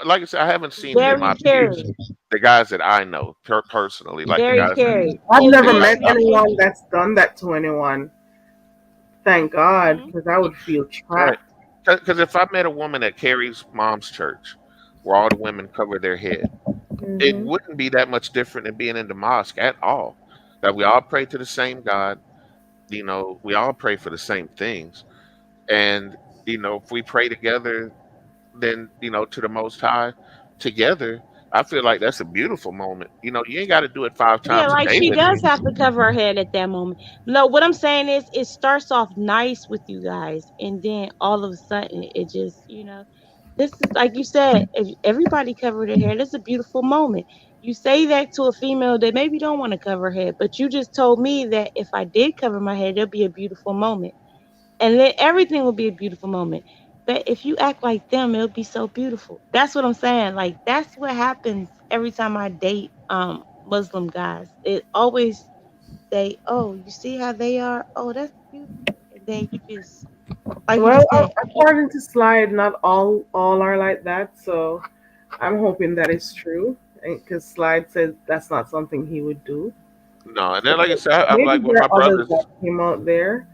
Speaker 3: Like I said, I haven't seen it in
Speaker 5: very
Speaker 3: my peers,
Speaker 5: caring,
Speaker 3: the guys that I know personally, like the
Speaker 5: very
Speaker 3: guys that
Speaker 5: caring.
Speaker 1: I've never
Speaker 3: that I
Speaker 1: met
Speaker 3: talk
Speaker 5: Eventually,
Speaker 3: to.
Speaker 1: anyone that's done that to anyone. Thank God,
Speaker 5: mhm.
Speaker 1: because I would feel
Speaker 3: Right.
Speaker 1: trapped.
Speaker 3: Because if I met a woman at Carrie's mom's church, where all the women cover their head, it
Speaker 1: Hmm.
Speaker 3: wouldn't be that much different than being in the mosque at all. That we all pray to the same God. We all pray for the same things. And, if we pray together, then, to the Most High together, I feel like that's a beautiful moment. You ain't got to do it five
Speaker 5: Yeah,
Speaker 3: times a
Speaker 5: like
Speaker 3: day
Speaker 5: she
Speaker 3: with
Speaker 5: does
Speaker 3: me.
Speaker 5: have to cover her head at that moment. No, what I'm saying is it starts off nice with you guys, and then all of a sudden it just, this is like you said, if everybody covered their hair, that's a beautiful moment. You say that to a female that maybe don't want to cover her head, but you just told me that if I did cover my head, there'll be a beautiful moment. And then everything will be a beautiful moment. But if you act like them, it'll be so beautiful. That's what I'm saying. Like that's what happens every time I date Muslim guys. It always say, "Oh, you see how they are? Oh, that's beautiful." And then you just like you
Speaker 1: Well,
Speaker 5: said,
Speaker 1: according to Slide, not all are like that. So I'm hoping that is true, because Slide said that's not something he would do.
Speaker 3: No, and
Speaker 1: So
Speaker 3: then like I said, I'm
Speaker 1: maybe
Speaker 3: like with
Speaker 1: there
Speaker 3: my
Speaker 1: are others
Speaker 3: brothers.
Speaker 1: like him out there,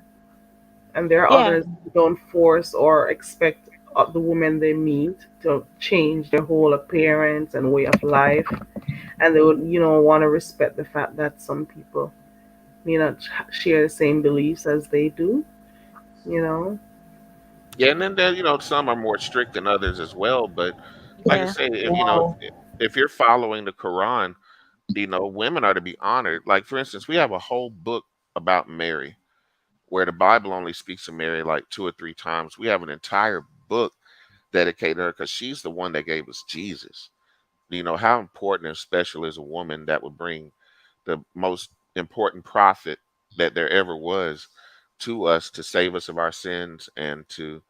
Speaker 1: and there are
Speaker 5: yeah.
Speaker 1: others who don't force or expect the women they meet to change their whole appearance and way of life, and they would, want to respect the fact that some people may not share the same beliefs as they do. You know.
Speaker 3: Yeah, and then there, some are more strict than others as well. But like I
Speaker 5: Yeah.
Speaker 3: say,
Speaker 1: Wow.
Speaker 3: if you're following the Quran, women are to be honored. Like for instance, we have a whole book about Mary, where the Bible only speaks of Mary like two or three times. We have an entire book dedicated to her because she's the one that gave us Jesus. How important and special is a woman that would bring the most important prophet that there ever was to us to save us of our sins and to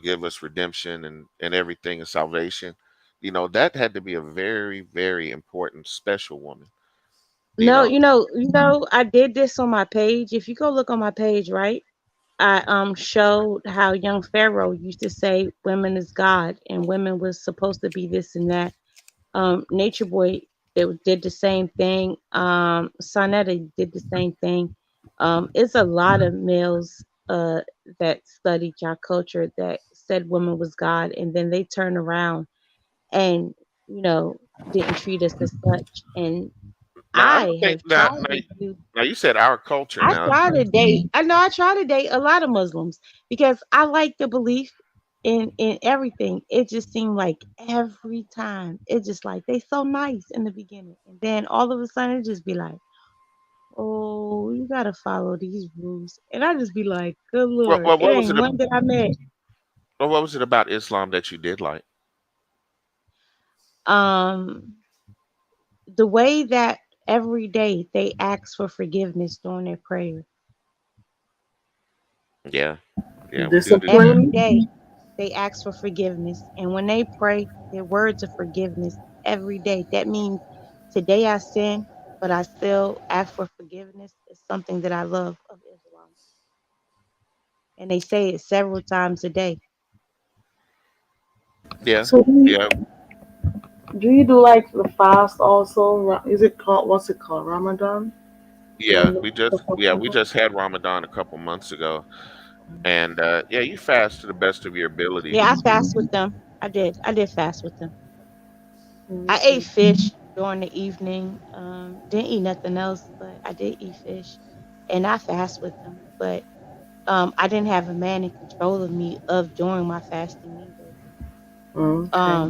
Speaker 3: give us redemption and everything and salvation. That had to be a very, very important, special woman. You
Speaker 5: No,
Speaker 3: know,
Speaker 5: I did this on my page. If you go look on my page, right? I showed how young Pharaoh used to say women is God and women was supposed to be this and that. Nature Boy did the same thing. Sonetta did the same thing. It's a lot of males that studied our culture that said woman was God, and then they turned around and you know didn't treat us as such. And
Speaker 3: now I don't
Speaker 5: I
Speaker 3: think
Speaker 5: have
Speaker 3: that
Speaker 5: tried to do.
Speaker 3: now you said our culture.
Speaker 5: I
Speaker 3: Now,
Speaker 5: try to date. I know I try to date a lot of Muslims because I like the belief in everything. It just seemed like every time it just like they so nice in the beginning, and then all of a sudden it just be like, oh, you gotta follow these rules, and I just be like, good
Speaker 3: what
Speaker 5: lord,
Speaker 3: what,
Speaker 5: it
Speaker 3: what was
Speaker 5: ain't
Speaker 3: it?
Speaker 5: one that I met.
Speaker 3: What was it about Islam that you did like?
Speaker 5: Um, the way that every day they ask for forgiveness during their prayer.
Speaker 3: Yeah, yeah, we do do that.
Speaker 5: Every
Speaker 1: Discipline.
Speaker 5: day they ask for forgiveness. And when they pray, their words of forgiveness every day. That means today I sin, but I still ask for forgiveness. Is something that I love of Islam. And they say it several times a day.
Speaker 3: Yeah,
Speaker 1: So
Speaker 3: yeah.
Speaker 1: do you do like the fast also? Is it called, what's it called? Ramadan?
Speaker 3: Yeah, we just had Ramadan a couple months ago, and yeah, you fast to the best of your ability.
Speaker 5: Yeah, I fast with them. I did. I did fast with them. I ate
Speaker 1: Okay.
Speaker 5: fish during the evening. Didn't eat nothing else, but I did eat fish, and I fast with them. But I didn't have a man in control of me of during my fasting either.
Speaker 1: Okay.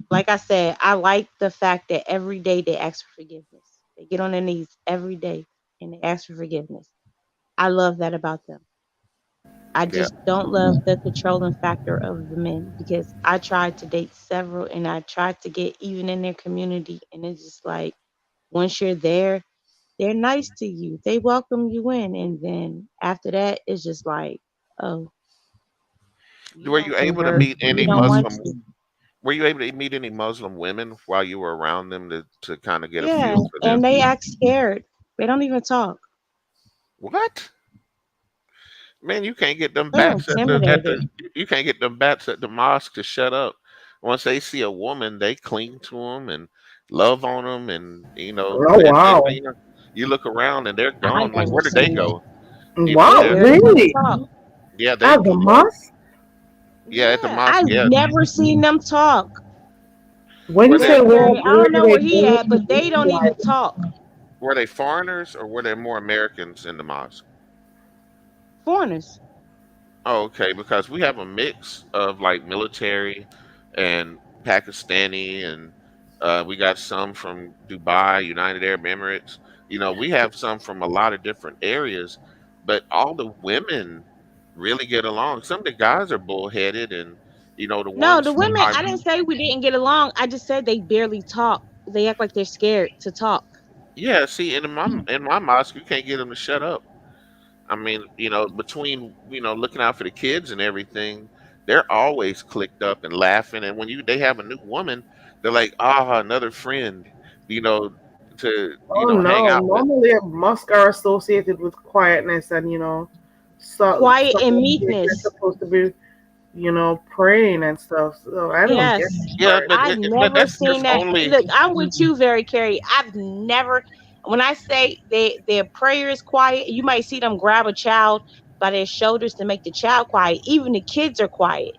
Speaker 5: Like I said, I like the fact that every day they ask for forgiveness. They get on their knees every day and they ask for forgiveness. I love that about them. I
Speaker 3: Yeah,
Speaker 5: just don't love the controlling factor of the men because I tried to date several and I tried to get even in their community, and it's just like once you're there, they're nice to you. They welcome you in, and then after that it's just like, oh, you
Speaker 3: were
Speaker 5: don't
Speaker 3: you able to
Speaker 5: convert,
Speaker 3: meet
Speaker 5: you
Speaker 3: any
Speaker 5: don't want
Speaker 3: Muslim?
Speaker 5: to.
Speaker 3: Were you able to meet any Muslim women while you were around them to kind of get a
Speaker 5: Yeah,
Speaker 3: feel for
Speaker 5: and
Speaker 3: them?
Speaker 5: they act scared. They don't even talk.
Speaker 3: What? Man, you can't get them
Speaker 5: They're
Speaker 3: bats at
Speaker 5: intimidated.
Speaker 3: the you can't get them bats at the mosque to shut up. Once they see a woman, they cling to them and love on them, and
Speaker 1: Oh
Speaker 3: and next thing
Speaker 1: wow.
Speaker 3: you look around and they're
Speaker 5: I
Speaker 3: gone. Like,
Speaker 5: never
Speaker 3: where did they
Speaker 5: seen that.
Speaker 3: go?
Speaker 5: They
Speaker 1: Wow,
Speaker 3: They're
Speaker 5: barely even
Speaker 1: really?
Speaker 5: talk.
Speaker 3: yeah, they
Speaker 1: At the mosque?
Speaker 3: yeah at the
Speaker 5: Yeah,
Speaker 3: mosque.
Speaker 5: I've
Speaker 3: Yeah,
Speaker 5: never seen them talk.
Speaker 1: When you
Speaker 3: were they
Speaker 1: say
Speaker 5: Mr. Carey, I
Speaker 1: where
Speaker 5: don't
Speaker 1: do
Speaker 5: know
Speaker 1: they
Speaker 5: where he
Speaker 1: go
Speaker 5: at,
Speaker 1: to
Speaker 5: but they don't even
Speaker 1: socialize?
Speaker 5: talk.
Speaker 3: were they foreigners or were there more Americans in the mosque?
Speaker 5: Foreigners.
Speaker 3: Oh, okay, because we have a mix of like military and Pakistani, and we got some from Dubai, United Arab Emirates. We have some from a lot of different areas, but all the women really get along. Some of the guys are bullheaded, and the
Speaker 5: No,
Speaker 3: ones
Speaker 5: the
Speaker 3: from
Speaker 5: women, I didn't say we didn't get along. I just said they barely talk. They act like they're scared to talk.
Speaker 3: yeah. See, in my mosque, you can't get them to shut up. I mean, between looking out for the kids and everything, they're always clicked up and laughing. And when they have a new woman, they're like, ah, another friend, you know, to
Speaker 1: Oh
Speaker 3: hang
Speaker 1: no.
Speaker 3: out with.
Speaker 1: Normally mosques are associated with quietness and
Speaker 5: Quiet and
Speaker 1: someone they're
Speaker 5: meekness.
Speaker 1: supposed to be, praying and stuff. So I don't get
Speaker 5: Yes.
Speaker 1: that
Speaker 3: Yeah,
Speaker 1: part.
Speaker 3: but
Speaker 5: I've
Speaker 3: but
Speaker 5: never
Speaker 3: that's
Speaker 5: seen
Speaker 3: just
Speaker 5: that.
Speaker 3: only
Speaker 5: Look, I'm with you, very Carrie. I've never, when I say their prayer is quiet, you might see them grab a child by their shoulders to make the child quiet. Even the kids are quiet.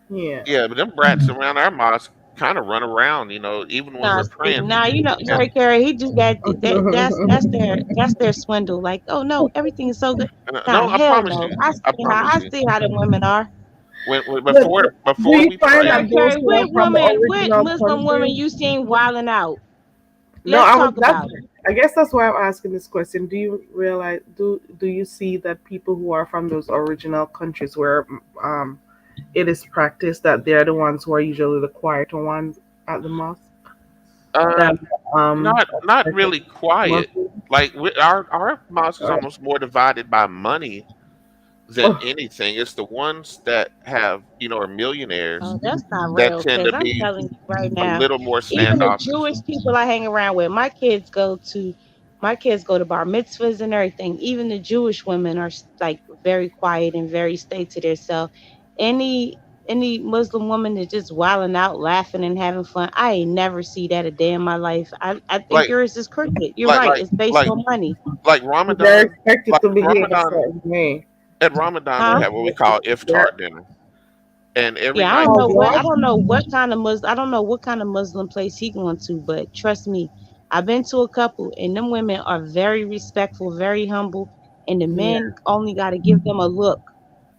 Speaker 1: Yeah.
Speaker 3: yeah, but them brats around our mosque kind of run around, even when
Speaker 5: Nah,
Speaker 3: we're
Speaker 5: see,
Speaker 3: praying.
Speaker 5: nah,
Speaker 3: And
Speaker 5: Very Carrie, he do that. That's their swindle. Like, oh no, everything is so good. Nah,
Speaker 3: no, I
Speaker 5: hell
Speaker 3: promise
Speaker 5: no.
Speaker 3: you,
Speaker 5: I
Speaker 3: I
Speaker 5: see how
Speaker 3: promise
Speaker 5: I
Speaker 3: you,
Speaker 5: see how the women are.
Speaker 1: But do
Speaker 3: before
Speaker 1: you
Speaker 3: we
Speaker 1: find
Speaker 3: pray.
Speaker 5: Very
Speaker 1: that those
Speaker 5: Carrie,
Speaker 1: who are from
Speaker 5: what
Speaker 1: original
Speaker 5: Muslim woman
Speaker 1: countries?
Speaker 5: you seen wilding out?
Speaker 1: No,
Speaker 5: Let's
Speaker 1: I was
Speaker 5: talk
Speaker 1: that.
Speaker 5: about it.
Speaker 1: I guess that's why I'm asking this question. Do you realize? Do you see that people who are from those original countries where it is practiced that they're the ones who are usually the quieter ones at the mosque?
Speaker 3: Uh,
Speaker 1: That um
Speaker 3: not really quiet.
Speaker 1: Muslims?
Speaker 3: Like our mosque is
Speaker 1: Uh,
Speaker 3: almost more divided by money than
Speaker 1: oh,
Speaker 3: anything. It's the ones that have are millionaires
Speaker 5: Oh, that's not
Speaker 3: that
Speaker 5: real.
Speaker 3: tend
Speaker 5: Cause
Speaker 3: to
Speaker 5: I'm
Speaker 3: be
Speaker 5: telling you right
Speaker 3: a
Speaker 5: now,
Speaker 3: little more
Speaker 5: even the
Speaker 3: standoffish.
Speaker 5: Jewish people I hang around with, my kids go to bar mitzvahs and everything. Even the Jewish women are like very quiet and very stay to themselves. Any any Muslim woman that's just wilding out, laughing and having fun, I ain't never see that a day in my life. I think
Speaker 3: Like
Speaker 5: yours is crooked. You're
Speaker 3: like
Speaker 5: right.
Speaker 3: like
Speaker 5: It's based
Speaker 3: like
Speaker 5: on money,
Speaker 3: like
Speaker 1: they're
Speaker 3: Ramadan.
Speaker 1: expected
Speaker 3: Like
Speaker 1: to behave a
Speaker 3: Ramadan
Speaker 1: certain way.
Speaker 3: at Ramadan we
Speaker 5: huh?
Speaker 3: have what we call
Speaker 1: They're
Speaker 3: iftar dinner, and every
Speaker 5: Yeah, I
Speaker 3: night
Speaker 5: don't
Speaker 1: called
Speaker 5: know what
Speaker 1: what?
Speaker 5: I don't know what kind of Muslim I don't know what kind of Muslim place he going to, but trust me, I've been to a couple and them women are very respectful, very humble, and the
Speaker 1: Yeah.
Speaker 5: men only got to give them a look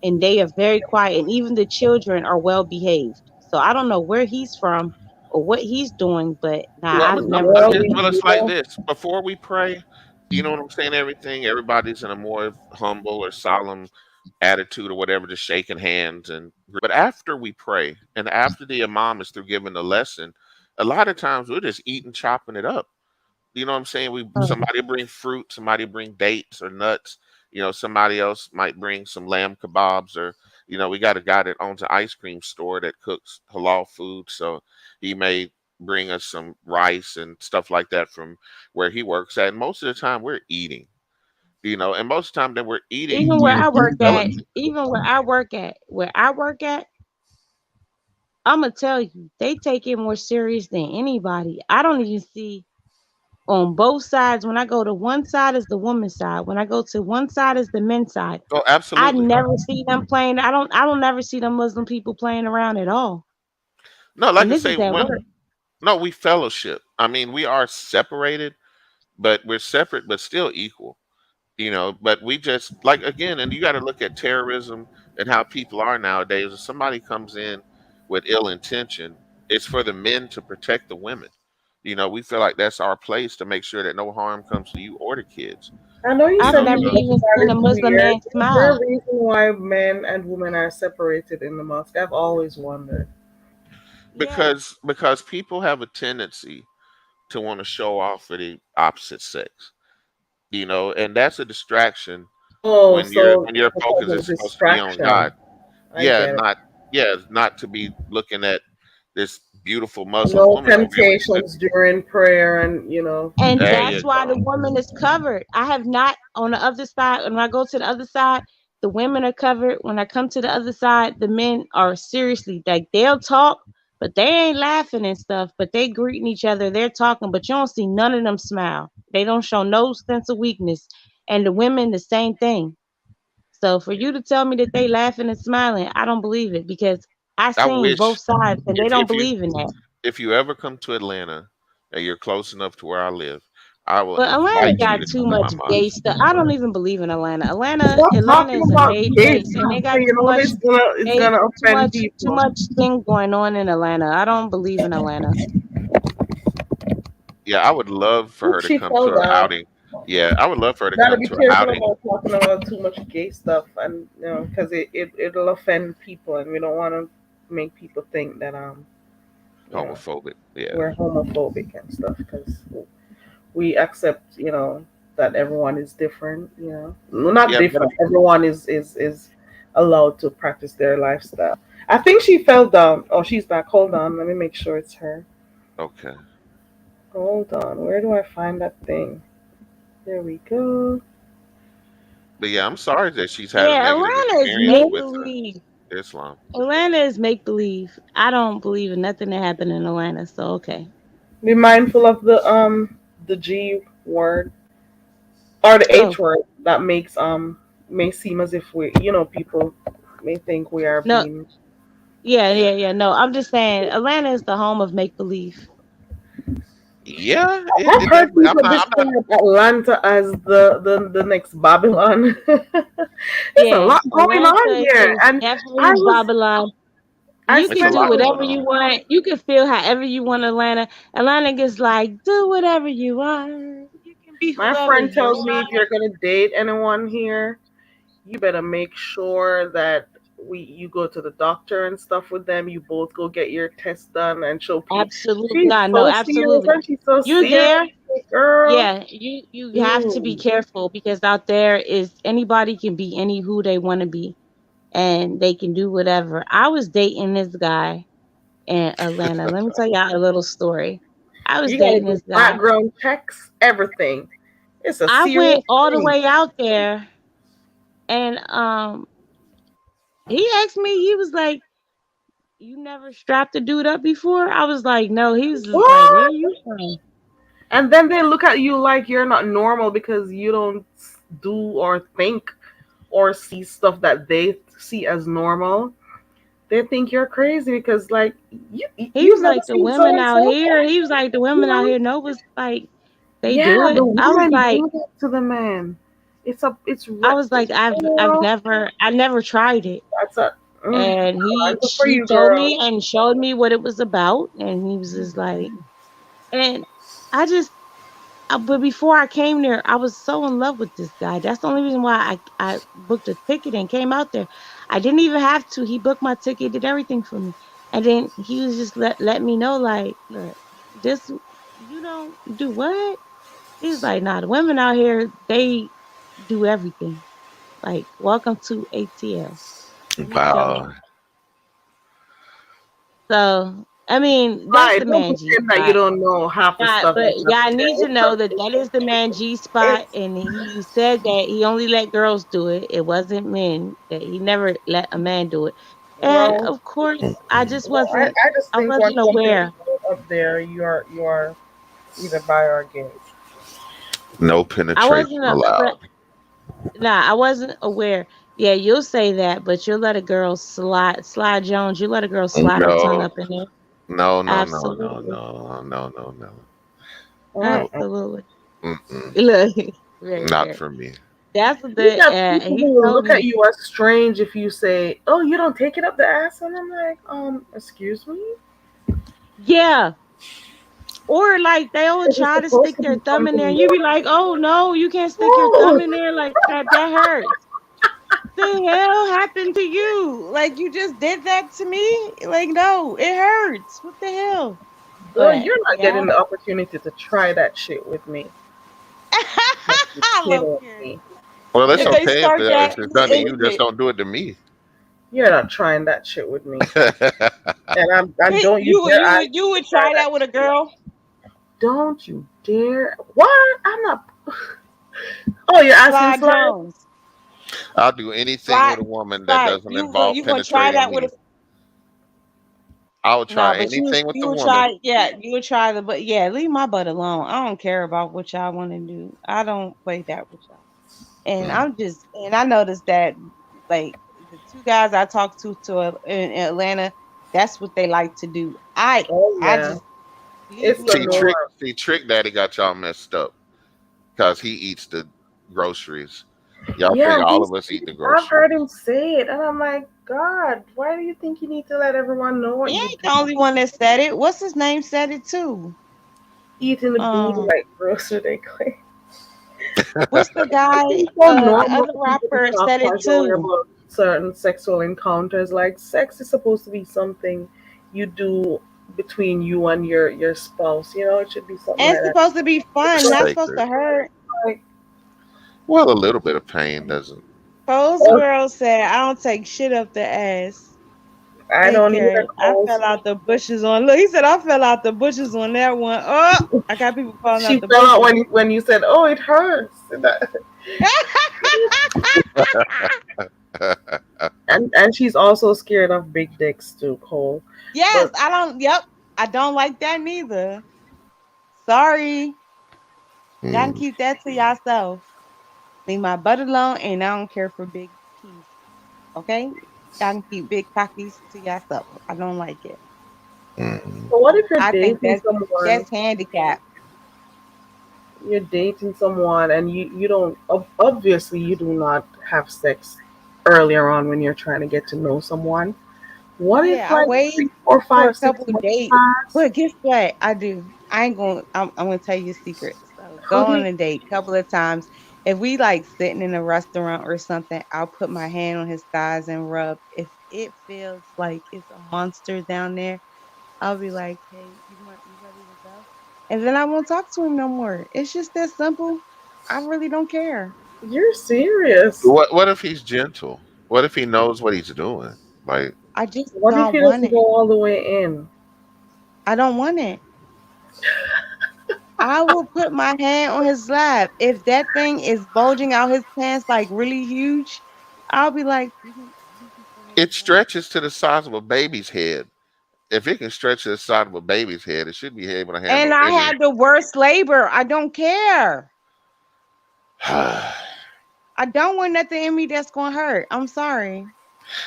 Speaker 5: and they are very quiet and even the children are well behaved. So I don't know where he's from or what he's doing, but nah,
Speaker 3: Well,
Speaker 5: I've never
Speaker 1: Well,
Speaker 5: seen that.
Speaker 3: it's like this. Before we pray, you know what I'm saying? Everything, everybody's in a more humble or solemn attitude or whatever, just shaking hands and but after we pray and after the imam is through giving the lesson, a lot of times we're just eating, chopping it up. You know what I'm saying?
Speaker 5: Oh,
Speaker 3: Somebody bring fruit, somebody bring dates or nuts. Somebody else might bring some lamb kebabs, or we got a guy that owns an ice cream store that cooks halal food, so he may bring us some rice and stuff like that from where he works at. And most of the time we're eating, and most of the time that we're eating,
Speaker 5: even where
Speaker 3: we're
Speaker 5: I work
Speaker 3: develop.
Speaker 5: at, where I work at, I'm gonna tell you, they take it more serious than anybody. I don't even see.
Speaker 2: on both sides. When I go to one side is the woman's side. When I go to one side is the men's side.
Speaker 3: Oh,
Speaker 2: I
Speaker 3: absolutely.
Speaker 2: never see them playing. I don't never see them Muslim people playing around at all.
Speaker 3: No, like
Speaker 2: And
Speaker 3: I
Speaker 2: this
Speaker 3: say,
Speaker 2: is at
Speaker 3: when
Speaker 2: work.
Speaker 3: no, we fellowship. I mean, we are separated, but we're separate, but still equal. But we just like again, and you got to look at terrorism and how people are nowadays. If somebody comes in with ill intention, it's for the men to protect the women. We feel like that's our place to make sure that no harm comes to you or the kids.
Speaker 1: I know you
Speaker 2: I've
Speaker 1: said
Speaker 2: never
Speaker 1: you look
Speaker 2: even
Speaker 1: at
Speaker 2: seen a
Speaker 1: it
Speaker 2: Muslim
Speaker 1: weird.
Speaker 2: man
Speaker 1: Is there
Speaker 2: smile.
Speaker 1: a reason why men and women are separated in the mosque? I've always wondered.
Speaker 2: Yeah.
Speaker 3: Because people have a tendency to want to show off for the opposite sex, and that's a distraction
Speaker 1: Oh,
Speaker 3: when your
Speaker 1: so
Speaker 3: when your
Speaker 1: because
Speaker 3: focus
Speaker 1: of
Speaker 3: is supposed to be on
Speaker 1: distraction.
Speaker 3: God.
Speaker 1: I
Speaker 3: Yeah,
Speaker 1: get it.
Speaker 3: not to be looking at this beautiful Muslim
Speaker 1: No
Speaker 3: woman over here when you
Speaker 1: temptations during prayer, and
Speaker 2: And
Speaker 3: there
Speaker 2: that's
Speaker 3: you
Speaker 2: why the
Speaker 3: go.
Speaker 2: woman is covered. I have not on the other side. When I go to the other side, the women are covered. When I come to the other side, the men are seriously like they'll talk, but they ain't laughing and stuff. But they greeting each other. They're talking, but you don't see none of them smile. They don't show no sense of weakness. And the women, the same thing. So for you to tell me that they laughing and smiling, I don't believe it because I
Speaker 3: I
Speaker 2: seen both
Speaker 3: wish
Speaker 2: sides and they
Speaker 3: if
Speaker 2: don't
Speaker 3: if you
Speaker 2: believe in that.
Speaker 3: if you ever come to Atlanta and you're close enough to where I live, I will
Speaker 2: But Atlanta
Speaker 3: invite you
Speaker 2: got
Speaker 3: to
Speaker 2: too
Speaker 3: come to my
Speaker 2: much gay
Speaker 3: mosque.
Speaker 2: stuff. I don't even believe in Atlanta. Atlanta,
Speaker 1: stop
Speaker 2: Atlanta
Speaker 1: talking
Speaker 2: is a
Speaker 1: about
Speaker 2: made
Speaker 1: gay
Speaker 2: place, and they
Speaker 1: stuff.
Speaker 2: got
Speaker 1: You know it's
Speaker 2: gay,
Speaker 1: gonna
Speaker 2: too
Speaker 1: offend
Speaker 2: much, too
Speaker 1: people.
Speaker 2: much thing going on in Atlanta. I don't believe in Atlanta.
Speaker 3: Yeah, I would love for her
Speaker 1: Oops,
Speaker 3: to
Speaker 1: she
Speaker 3: come to
Speaker 1: fell
Speaker 3: an
Speaker 1: down.
Speaker 3: outing. Yeah, I would love for her to
Speaker 1: Gotta
Speaker 3: come
Speaker 1: be
Speaker 3: to an
Speaker 1: careful
Speaker 3: outing.
Speaker 1: about talking about too much gay stuff, and because it'll offend people, and we don't want to make people think that you know
Speaker 3: Homophobic. Yeah.
Speaker 1: we're homophobic and stuff. Because we accept, that everyone is different. Well, not
Speaker 3: Yeah, but
Speaker 1: different. Everyone is allowed to practice their lifestyle. I think she fell down. Oh, she's back. Hold on. Let me make sure it's her.
Speaker 3: okay.
Speaker 1: Hold on. Where do I find that thing? There we go.
Speaker 3: But yeah, I'm sorry that she's had a
Speaker 2: Yeah,
Speaker 3: negative
Speaker 2: Atlanta is
Speaker 3: experience
Speaker 2: make
Speaker 1: Nope.
Speaker 3: with
Speaker 2: believe.
Speaker 3: Islam.
Speaker 2: Atlanta is make believe. I don't believe in nothing that happened in Atlanta. So okay.
Speaker 1: Be mindful of the G word or the
Speaker 2: Oh
Speaker 1: H word that may seem as if people may think we are
Speaker 2: no,
Speaker 1: being.
Speaker 2: yeah,
Speaker 3: Yeah.
Speaker 2: yeah, yeah. No, I'm just saying Atlanta is the home of make believe.
Speaker 3: Yeah,
Speaker 1: I've
Speaker 3: it
Speaker 1: heard
Speaker 3: definitely. I'm
Speaker 1: people
Speaker 3: not. I'm not.
Speaker 1: describe Atlanta as the next Babylon. There's a
Speaker 2: Yeah,
Speaker 1: lot going on
Speaker 2: Atlanta
Speaker 1: here,
Speaker 2: is
Speaker 1: and
Speaker 2: definitely
Speaker 1: I was
Speaker 2: Babylon.
Speaker 1: I
Speaker 2: You
Speaker 3: It's
Speaker 2: can
Speaker 3: a
Speaker 1: spent
Speaker 2: do
Speaker 3: lot
Speaker 1: a
Speaker 3: going
Speaker 2: whatever you
Speaker 3: on.
Speaker 2: want. You can feel however you want Atlanta. Atlanta gets like, do whatever you want. You can be
Speaker 1: my
Speaker 2: whoever
Speaker 1: friend
Speaker 2: you
Speaker 1: tells me if
Speaker 2: want.
Speaker 1: you're gonna date anyone here, you better make sure that you go to the doctor and stuff with them. You both go get your test done and show people.
Speaker 2: Absolutely.
Speaker 1: She's
Speaker 2: No, no,
Speaker 1: so serious,
Speaker 2: absolutely.
Speaker 1: and she's so
Speaker 2: You're
Speaker 1: serious,
Speaker 2: there.
Speaker 1: girl.
Speaker 2: Yeah, you have to be
Speaker 1: Dude,
Speaker 2: careful because out there is anybody can be any who they want to be and they can do whatever. I was dating this guy in Atlanta. Let me tell y'all a little story. I was
Speaker 1: you gotta
Speaker 2: dating
Speaker 1: do
Speaker 2: this guy.
Speaker 1: background checks, everything. It's a
Speaker 2: I
Speaker 1: serious
Speaker 2: went all the
Speaker 1: thing.
Speaker 2: way out there and he asked me, he was like, "You never strapped a dude up before?" I was like, "No." He was just like, "Where
Speaker 1: What?
Speaker 2: are you from?"
Speaker 1: And then they look at you like you're not normal because you don't do or think or see stuff that they see as normal. They think you're crazy because, like,
Speaker 2: He
Speaker 1: you've
Speaker 2: was
Speaker 1: never
Speaker 2: like, "The
Speaker 1: seen so
Speaker 2: women
Speaker 1: and
Speaker 2: out
Speaker 1: so.
Speaker 2: here." He was like, "The
Speaker 1: You
Speaker 2: women out
Speaker 1: know?
Speaker 2: here know what's like they do
Speaker 1: Yeah, the
Speaker 2: it."
Speaker 1: women do that to the man.
Speaker 2: I was like,
Speaker 1: Girl,
Speaker 2: I never tried it.
Speaker 1: that's a
Speaker 2: And
Speaker 1: good for
Speaker 2: he
Speaker 1: you,
Speaker 2: told
Speaker 1: girl.
Speaker 2: me and showed me what it was about, and he was just like, and I just but before I came there, I was so in love with this guy. That's the only reason why I booked a ticket and came out there. I didn't even have to. He booked my ticket, did everything for me. And then he was just let me know like, look, this you don't do what? He's like, nah, the women out here, they do everything. Like, welcome to ATL. Let me show you.
Speaker 3: Wow.
Speaker 2: So, I mean, that's
Speaker 1: Right,
Speaker 2: the
Speaker 1: don't
Speaker 2: man G
Speaker 1: pretend that you
Speaker 2: spot.
Speaker 1: don't know half the
Speaker 2: God,
Speaker 1: stuff
Speaker 2: but
Speaker 1: that's
Speaker 2: y'all
Speaker 1: happening
Speaker 2: need to
Speaker 1: there.
Speaker 2: know that that is the man G spot,
Speaker 1: It's
Speaker 2: and he said that he only let girls do it. It wasn't men. That he never let a man do it. And
Speaker 1: well,
Speaker 2: of course, I just
Speaker 1: I just
Speaker 2: I
Speaker 1: think when
Speaker 2: wasn't
Speaker 1: something is
Speaker 2: aware.
Speaker 1: up there, you are either bi or gay.
Speaker 3: No
Speaker 2: I
Speaker 3: penetration
Speaker 2: wasn't, but
Speaker 3: allowed.
Speaker 2: nah, I wasn't aware. Yeah, you'll say that, but you'll let a girl slide Jones. You let a girl slide her tongue
Speaker 3: No,
Speaker 2: up in there.
Speaker 3: no, no, no, no,
Speaker 2: Absolutely,
Speaker 3: no, no, no, no.
Speaker 1: Mm-mm.
Speaker 3: Nope.
Speaker 2: absolutely.
Speaker 3: Mm-mm.
Speaker 2: Look, very
Speaker 3: Not
Speaker 2: fair.
Speaker 3: for me.
Speaker 2: That's
Speaker 1: You
Speaker 2: the
Speaker 1: got people
Speaker 2: he
Speaker 1: who will
Speaker 2: told
Speaker 1: look at
Speaker 2: me.
Speaker 1: you as strange if you say, "Oh, you don't take it up the ass," and I'm like, excuse me.
Speaker 2: Yeah, or like they'll
Speaker 1: Is it
Speaker 2: try to
Speaker 1: supposed
Speaker 2: stick
Speaker 1: to
Speaker 2: their
Speaker 1: be
Speaker 2: thumb in there,
Speaker 1: something
Speaker 2: and you
Speaker 1: more?
Speaker 2: be like, "Oh no, you can't stick your thumb
Speaker 1: No.
Speaker 2: in there like that. That hurts." The hell happened to you? Like you just did that to me? Like no, it hurts. What the hell?
Speaker 1: Girl,
Speaker 2: But
Speaker 1: you're not
Speaker 2: yeah,
Speaker 1: getting the opportunity to try that shit with me. You have to be
Speaker 2: I love
Speaker 1: kidding
Speaker 2: Keri.
Speaker 1: me.
Speaker 3: Well, it's
Speaker 2: If
Speaker 1: You're,
Speaker 2: they
Speaker 3: okay if,
Speaker 2: start
Speaker 3: if
Speaker 2: that,
Speaker 3: it's done to you, just
Speaker 2: it,
Speaker 3: don't do it to me.
Speaker 1: you're not trying that shit with me. And don't you dare ask
Speaker 2: you
Speaker 1: me to
Speaker 2: would
Speaker 1: try
Speaker 2: try
Speaker 1: that
Speaker 2: that with a
Speaker 1: shit.
Speaker 2: girl?
Speaker 1: Don't you dare. What? I'm not. Oh, you're asking
Speaker 2: Slide
Speaker 1: Slide?
Speaker 2: Jones.
Speaker 3: I'll do anything
Speaker 2: Slide
Speaker 3: with a woman that
Speaker 2: slide.
Speaker 3: doesn't involve
Speaker 2: You gonna try
Speaker 3: penetrating
Speaker 2: that with a
Speaker 3: me. I will
Speaker 2: no,
Speaker 3: try
Speaker 2: but
Speaker 3: anything with
Speaker 2: you
Speaker 3: the
Speaker 2: would
Speaker 3: woman.
Speaker 2: try, yeah, you would try the, but yeah, leave my butt alone. I don't care about what y'all want to do. I don't play that with y'all. And
Speaker 3: Mm.
Speaker 2: I noticed that like the two guys I talked to in Atlanta, that's what they like to do.
Speaker 1: Oh,
Speaker 2: I
Speaker 1: yeah.
Speaker 2: just leave
Speaker 1: It's
Speaker 2: me
Speaker 1: the
Speaker 3: See,
Speaker 2: alone.
Speaker 1: norm.
Speaker 3: Trick Daddy got y'all messed up because he eats the groceries. Y'all
Speaker 1: Yeah,
Speaker 3: think all of us eat the
Speaker 1: I've heard
Speaker 3: groceries?
Speaker 1: him say it, and I'm like, God, why do you think you need to let everyone know what
Speaker 2: He
Speaker 1: you
Speaker 2: ain't
Speaker 1: do?
Speaker 2: the only one that said it. What's his name said it too?
Speaker 1: Eating the booty
Speaker 2: Um,
Speaker 1: like grocery they claim.
Speaker 2: what's the guy?
Speaker 1: It's so
Speaker 2: The
Speaker 1: normal
Speaker 2: other
Speaker 1: for people to
Speaker 2: rapper
Speaker 1: talk
Speaker 2: said it
Speaker 1: casually
Speaker 2: too.
Speaker 1: about certain sexual encounters. Like, sex is supposed to be something you do between you and your spouse. You know, it should be something
Speaker 2: And
Speaker 1: like
Speaker 2: it's
Speaker 1: that.
Speaker 2: supposed to be fun,
Speaker 3: It's
Speaker 1: But
Speaker 2: not supposed
Speaker 3: sacred.
Speaker 2: to hurt.
Speaker 1: like,
Speaker 3: Well, a little bit of pain doesn't.
Speaker 2: Pose
Speaker 1: oh,
Speaker 2: World said, I don't take shit up the ass.
Speaker 1: I
Speaker 2: Hey,
Speaker 1: don't either
Speaker 2: Keri, I
Speaker 1: cause
Speaker 2: fell out the bushes on. Look, he said I fell out the bushes on that one. Oh, I got people falling
Speaker 1: she
Speaker 2: out the
Speaker 1: fell out
Speaker 2: bushes.
Speaker 1: when you said, "Oh, it hurts," and she's also scared of big dicks too, Cole.
Speaker 2: Yes,
Speaker 1: But
Speaker 2: I don't. Yep, I don't like that neither. Sorry, y'all can
Speaker 3: Mm.
Speaker 2: keep that to yourself. Leave my butt alone, and I don't care for big keys. Okay, y'all can keep big cockies to yourself. I don't like it.
Speaker 3: Mm.
Speaker 1: but what if you're
Speaker 2: I think
Speaker 1: dating someone?
Speaker 2: that's handicap.
Speaker 1: You're dating someone, and you don't obviously you do not have sex earlier on when you're trying to get to know someone. What if
Speaker 2: Yeah, I
Speaker 1: like
Speaker 2: wait
Speaker 1: three, four,
Speaker 2: for a
Speaker 1: five, six
Speaker 2: couple of
Speaker 1: months
Speaker 2: dates.
Speaker 1: pass?
Speaker 2: But guess what? I do. I ain't going. I'm gonna tell you a secret. So
Speaker 1: How
Speaker 2: go
Speaker 1: do
Speaker 2: on
Speaker 1: you?
Speaker 2: a date a couple of times. If we like sitting in a restaurant or something, I'll put my hand on his thighs and rub. If it feels like it's a monster down there, I'll be like, "Hey, you ready to go?" And then I won't talk to him no more. It's just that simple. I really don't care.
Speaker 1: You're serious?
Speaker 3: What if he's gentle? What if he knows what he's doing? Like,
Speaker 2: I just
Speaker 1: What if
Speaker 2: don't
Speaker 1: he
Speaker 2: want
Speaker 1: doesn't
Speaker 2: it.
Speaker 1: go all the way in?
Speaker 2: I don't want it. I will put my hand on his lap. If that thing is bulging out his pants like really huge, I'll be like, you can keep your hands
Speaker 3: it
Speaker 2: off.
Speaker 3: stretches to the size of a baby's head. If it can stretch to the size of a baby's head, it should be able to
Speaker 2: And
Speaker 3: handle
Speaker 2: I
Speaker 3: any.
Speaker 2: had the worst labor. I don't care. I don't want nothing in me that's gonna hurt. I'm sorry.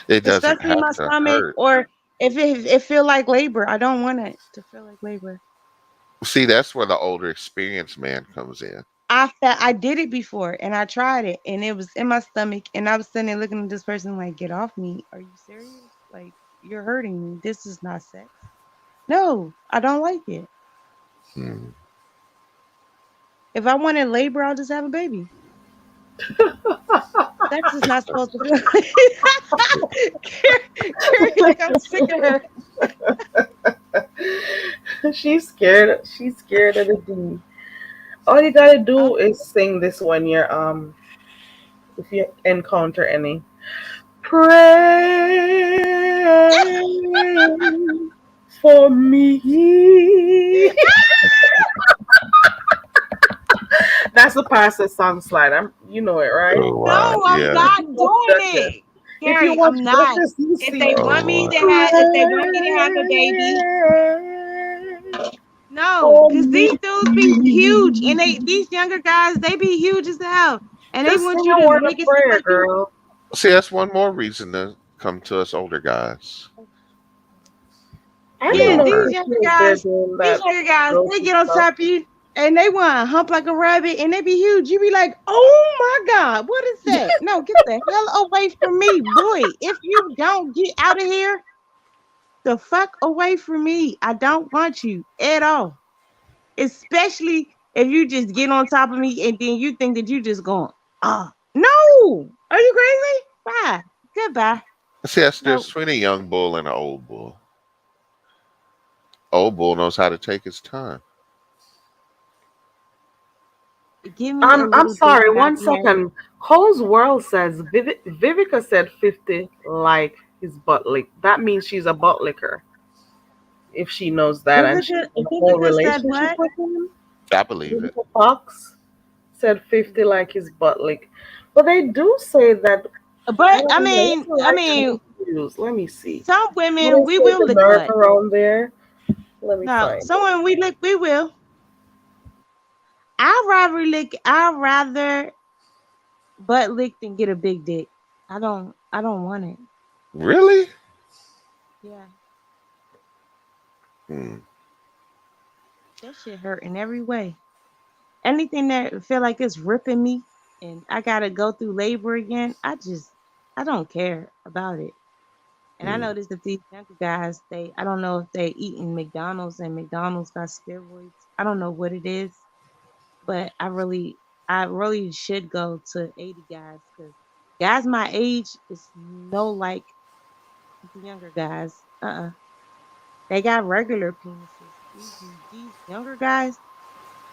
Speaker 3: It doesn't
Speaker 2: Especially
Speaker 3: have
Speaker 2: my
Speaker 3: to
Speaker 2: stomach
Speaker 3: hurt.
Speaker 2: or if it feel like labor. I don't want it to feel like labor.
Speaker 3: See, that's where the older experienced man comes in.
Speaker 2: I did it before and I tried it and it was in my stomach and I was sitting there looking at this person like, get off me. Are you serious? Like you're hurting me. This is not sex. No, I don't like it.
Speaker 3: Hmm.
Speaker 2: If I wanted labor, I'll just have a baby. Sex is not supposed to feel like Carrie, like I'm sick of her.
Speaker 1: She's scared. She's scared of the D. All you gotta
Speaker 2: I'm,
Speaker 1: do is sing this when you're if you encounter any. Pray for me. That's the pastor song slide. You know it, right?
Speaker 3: Oh wow,
Speaker 2: no, I'm
Speaker 3: yeah.
Speaker 2: not
Speaker 1: If you watch
Speaker 2: doing
Speaker 1: Judges,
Speaker 2: it.
Speaker 1: if you
Speaker 2: Gary,
Speaker 1: watch
Speaker 2: I'm not.
Speaker 1: Judges, you
Speaker 2: If
Speaker 1: see
Speaker 2: they
Speaker 1: it.
Speaker 2: want
Speaker 3: Oh
Speaker 2: me
Speaker 3: wow.
Speaker 2: to have if they want me to have a baby,
Speaker 1: Pray
Speaker 2: No,
Speaker 1: Oh,
Speaker 2: because these dudes be huge, and these younger guys they be huge as hell, and they
Speaker 1: just say
Speaker 2: want you
Speaker 1: a
Speaker 2: to
Speaker 1: word of
Speaker 2: make it seem
Speaker 1: prayer,
Speaker 2: like you.
Speaker 1: girl.
Speaker 3: See, that's one more reason to come to us older guys.
Speaker 1: I
Speaker 3: We
Speaker 1: don't
Speaker 2: Yeah,
Speaker 3: won't
Speaker 1: know
Speaker 2: these
Speaker 3: hurt.
Speaker 2: younger
Speaker 1: if they're
Speaker 2: guys,
Speaker 1: doing
Speaker 2: these
Speaker 1: that
Speaker 2: younger guys, they
Speaker 1: girlfriend
Speaker 2: get on
Speaker 1: stuff.
Speaker 2: top of you and they want to hump like a rabbit and they be huge. You be like, oh my God, what is that? No, get the hell away from me, boy. If you don't get out of here, the fuck away from me. I don't want you at all. Especially if you just get on top of me and then you think that you just going, no. Are you crazy? Bye. Goodbye.
Speaker 3: See, that's the
Speaker 2: No,
Speaker 3: difference between a young bull and an old bull. Old bull knows how to take his time.
Speaker 2: give me a
Speaker 1: I'm
Speaker 2: little dick
Speaker 1: sorry,
Speaker 2: and I'll
Speaker 1: one
Speaker 2: be happy.
Speaker 1: second. Cole's World says Vivica said 50 like his butt lick. That means she's a butt licker. If she knows that and she's in a whole
Speaker 2: Vivica said
Speaker 1: relationship
Speaker 2: what?
Speaker 1: with him.
Speaker 3: I believe it.
Speaker 1: Vivica Fox said 50 like his butt lick. But they do say that, I
Speaker 2: But
Speaker 1: don't know, what's the
Speaker 2: I
Speaker 1: right
Speaker 2: mean,
Speaker 1: term to use? Let me see.
Speaker 2: some
Speaker 1: What
Speaker 2: women
Speaker 1: is
Speaker 2: we
Speaker 1: it,
Speaker 2: will
Speaker 1: the
Speaker 2: lick
Speaker 1: nerve
Speaker 2: butt.
Speaker 1: around there? Let me
Speaker 2: No,
Speaker 1: find it.
Speaker 2: someone we lick, we will. I'd rather butt lick than get a big dick. I don't want it.
Speaker 3: Really?
Speaker 2: Yeah,
Speaker 3: Hmm.
Speaker 2: that shit hurt in every way. Anything that feel like it's ripping me and I gotta go through labor again, I don't care about it. And I
Speaker 3: Hmm.
Speaker 2: noticed that these younger guys, I don't know if they eating McDonald's and McDonald's got steroids. I don't know what it is, but I really should go to 80 guys because guys my age is no like the younger guys. They got regular penises. These younger guys,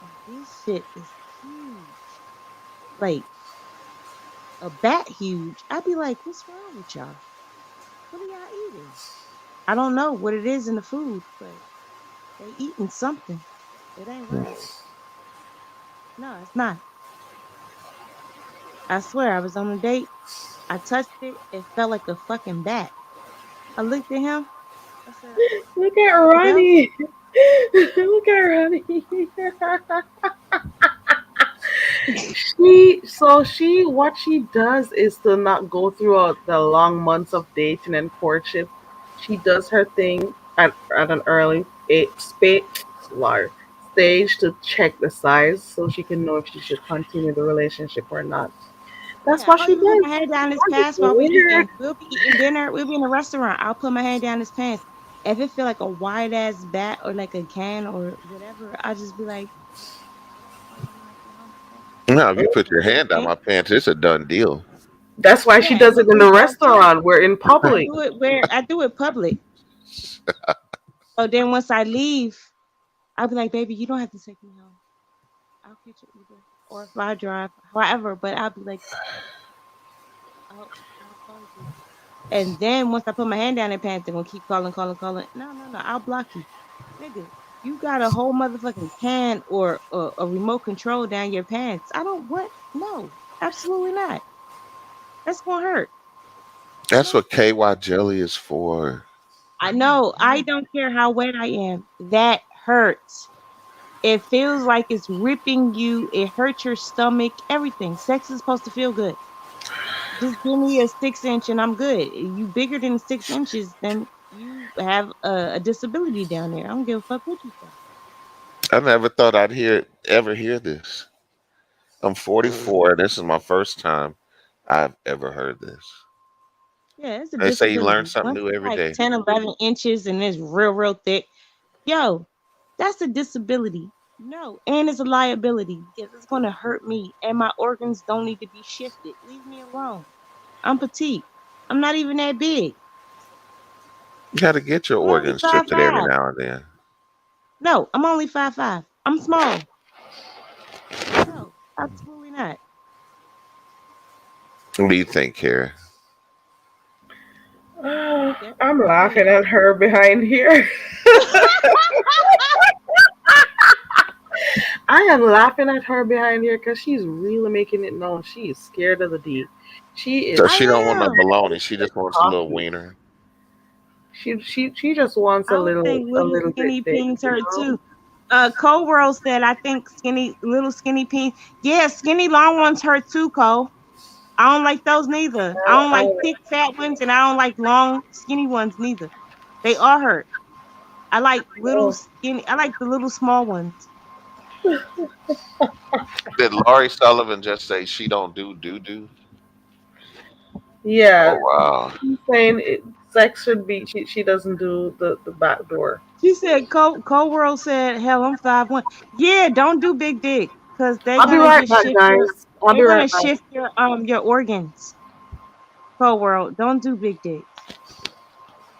Speaker 2: and this shit is huge, like a bat huge. I'd be like, what's wrong with y'all? What are y'all eating? I don't know what it is in the food, but they eating something. It ain't right. No, it's not. I swear, I was on a date. I touched it. It felt like a fucking bat. I looked at him. I said,
Speaker 1: Look at
Speaker 2: "Well,
Speaker 1: Ronnie. Look at Ronnie. She what she does is to not go through the long months of dating and courtship. She does her thing at an early large stage to check the size so she can know if she should continue the relationship or not. That's
Speaker 2: yeah,
Speaker 1: what
Speaker 2: I'll
Speaker 1: she
Speaker 2: even put
Speaker 1: does.
Speaker 2: my hand down his
Speaker 1: I'm just
Speaker 2: pants while we
Speaker 1: weird.
Speaker 2: eating. We'll be eating dinner. We'll be in a restaurant. I'll put my hand down his pants. If it feel like a wide ass bat or like a can or whatever, I'll just be like, "Oh, you want to go home today?"
Speaker 3: Now, if you put your
Speaker 2: Okay,
Speaker 3: hand down
Speaker 2: then.
Speaker 3: my pants, it's a done deal.
Speaker 1: That's why she
Speaker 2: Yeah, and
Speaker 1: does
Speaker 2: the
Speaker 1: it in
Speaker 2: thing
Speaker 1: the
Speaker 2: about it too,
Speaker 1: restaurant. We're in public.
Speaker 2: I do it public. So then once I leave, I'll be like, baby, you don't have to take me home. I'll catch an Uber. Or if I drive, however, but I'll be like, I'll call you. And then once I put my hand down their pants, they're gonna keep calling, calling, calling. No, no, no, I'll block you. Nigga, you got a whole motherfucking can or a remote control down your pants. I don't want no, absolutely not. That's gonna hurt. You
Speaker 3: That's
Speaker 2: know?
Speaker 3: what KY jelly is for.
Speaker 2: I know. I don't care how wet I am. That hurts. It feels like it's ripping you. It hurts your stomach. Everything. Sex is supposed to feel good. Just give me a 6 inch and I'm good. You bigger than 6 inches, then you have a disability down there. I don't give a fuck what you say.
Speaker 3: I never thought I'd ever hear this. I'm 44, and this is my first time I've ever heard this.
Speaker 2: Yeah, it's a
Speaker 3: They say you learn
Speaker 2: disability.
Speaker 3: something
Speaker 2: Once
Speaker 3: new
Speaker 2: it's
Speaker 3: every
Speaker 2: like
Speaker 3: day.
Speaker 2: 10, 11 inches and it's real, real thick, yo, that's a disability. No, and it's a liability because it's going to hurt me and my organs don't need to be shifted. Leave me alone. I'm petite. I'm not even that big.
Speaker 3: You got to get your
Speaker 2: I'm only
Speaker 3: organs
Speaker 2: five
Speaker 3: shifted every
Speaker 2: five.
Speaker 3: now and then.
Speaker 2: No, I'm only 5'5". I'm small. No, absolutely not.
Speaker 3: What do you think, Keri?
Speaker 1: I'm
Speaker 2: Definitely
Speaker 1: laughing
Speaker 2: big.
Speaker 1: at her behind here. I am laughing at her behind here because she's really making it known she is scared of the D. She
Speaker 3: So
Speaker 1: is
Speaker 3: she don't want
Speaker 2: I
Speaker 3: no
Speaker 2: am.
Speaker 3: baloney. She just wants a little
Speaker 1: coffee.
Speaker 3: wiener.
Speaker 1: She just wants
Speaker 2: I would say
Speaker 1: a
Speaker 2: little
Speaker 1: little bit
Speaker 2: skinny
Speaker 1: thick,
Speaker 2: pings
Speaker 1: you
Speaker 2: hurt
Speaker 1: know.
Speaker 2: too.
Speaker 5: Cole World said, I think little skinny peen. Yeah, skinny long ones hurt too, Cole. I don't like those neither. I don't like thick fat ones, and I don't like long skinny ones neither. They all hurt. I like little
Speaker 1: Oh,
Speaker 5: skinny. I like the little small ones.
Speaker 3: Did Laurie Sullivan just say she don't do doo doo? Oh
Speaker 1: yeah.
Speaker 3: wow.
Speaker 1: She's saying sex should be. She doesn't do the back door.
Speaker 5: She said, Cole World said, hell, I'm 5'1". Yeah, don't do big dick, because they're
Speaker 1: I'll be
Speaker 5: gonna
Speaker 1: right
Speaker 5: just
Speaker 1: back,
Speaker 5: shift your
Speaker 1: guys. I'll be
Speaker 5: they're gonna
Speaker 1: right back.
Speaker 5: shift your organs. Cole World, don't do big dicks.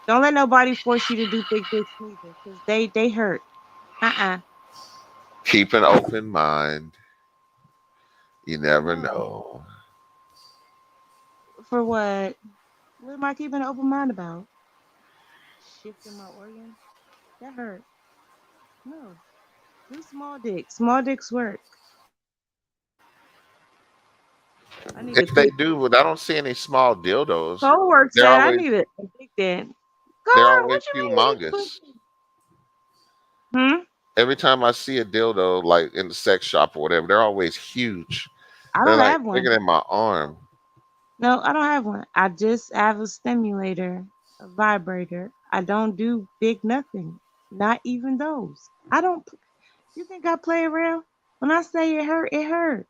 Speaker 5: Don't let nobody force you to do big dicks neither, because they hurt. Uh-uh.
Speaker 3: Keep an open mind. You never
Speaker 5: No.
Speaker 3: know.
Speaker 5: For what? What am I keeping an open mind about? Shifting my organs? That hurt. No. Do small dicks. Small dicks work. I need a
Speaker 3: If they
Speaker 5: quick.
Speaker 3: do, but I don't see any small dildos.
Speaker 5: Coworker
Speaker 3: They're
Speaker 5: said I
Speaker 3: always
Speaker 5: need a big dick.
Speaker 3: they're
Speaker 5: Coworker,
Speaker 3: always
Speaker 5: what you mean you need a quick
Speaker 3: humongous.
Speaker 5: dick? Hmm?
Speaker 3: Every time I see a dildo like in the sex shop or whatever, they're always huge.
Speaker 5: I
Speaker 3: They're
Speaker 5: don't
Speaker 3: like
Speaker 5: have one.
Speaker 3: bigger than my arm.
Speaker 5: No, I don't have one. I just have a stimulator, a vibrator. I don't do big nothing. Not even those. I don't. You think I play around? When I say it hurt, it hurt.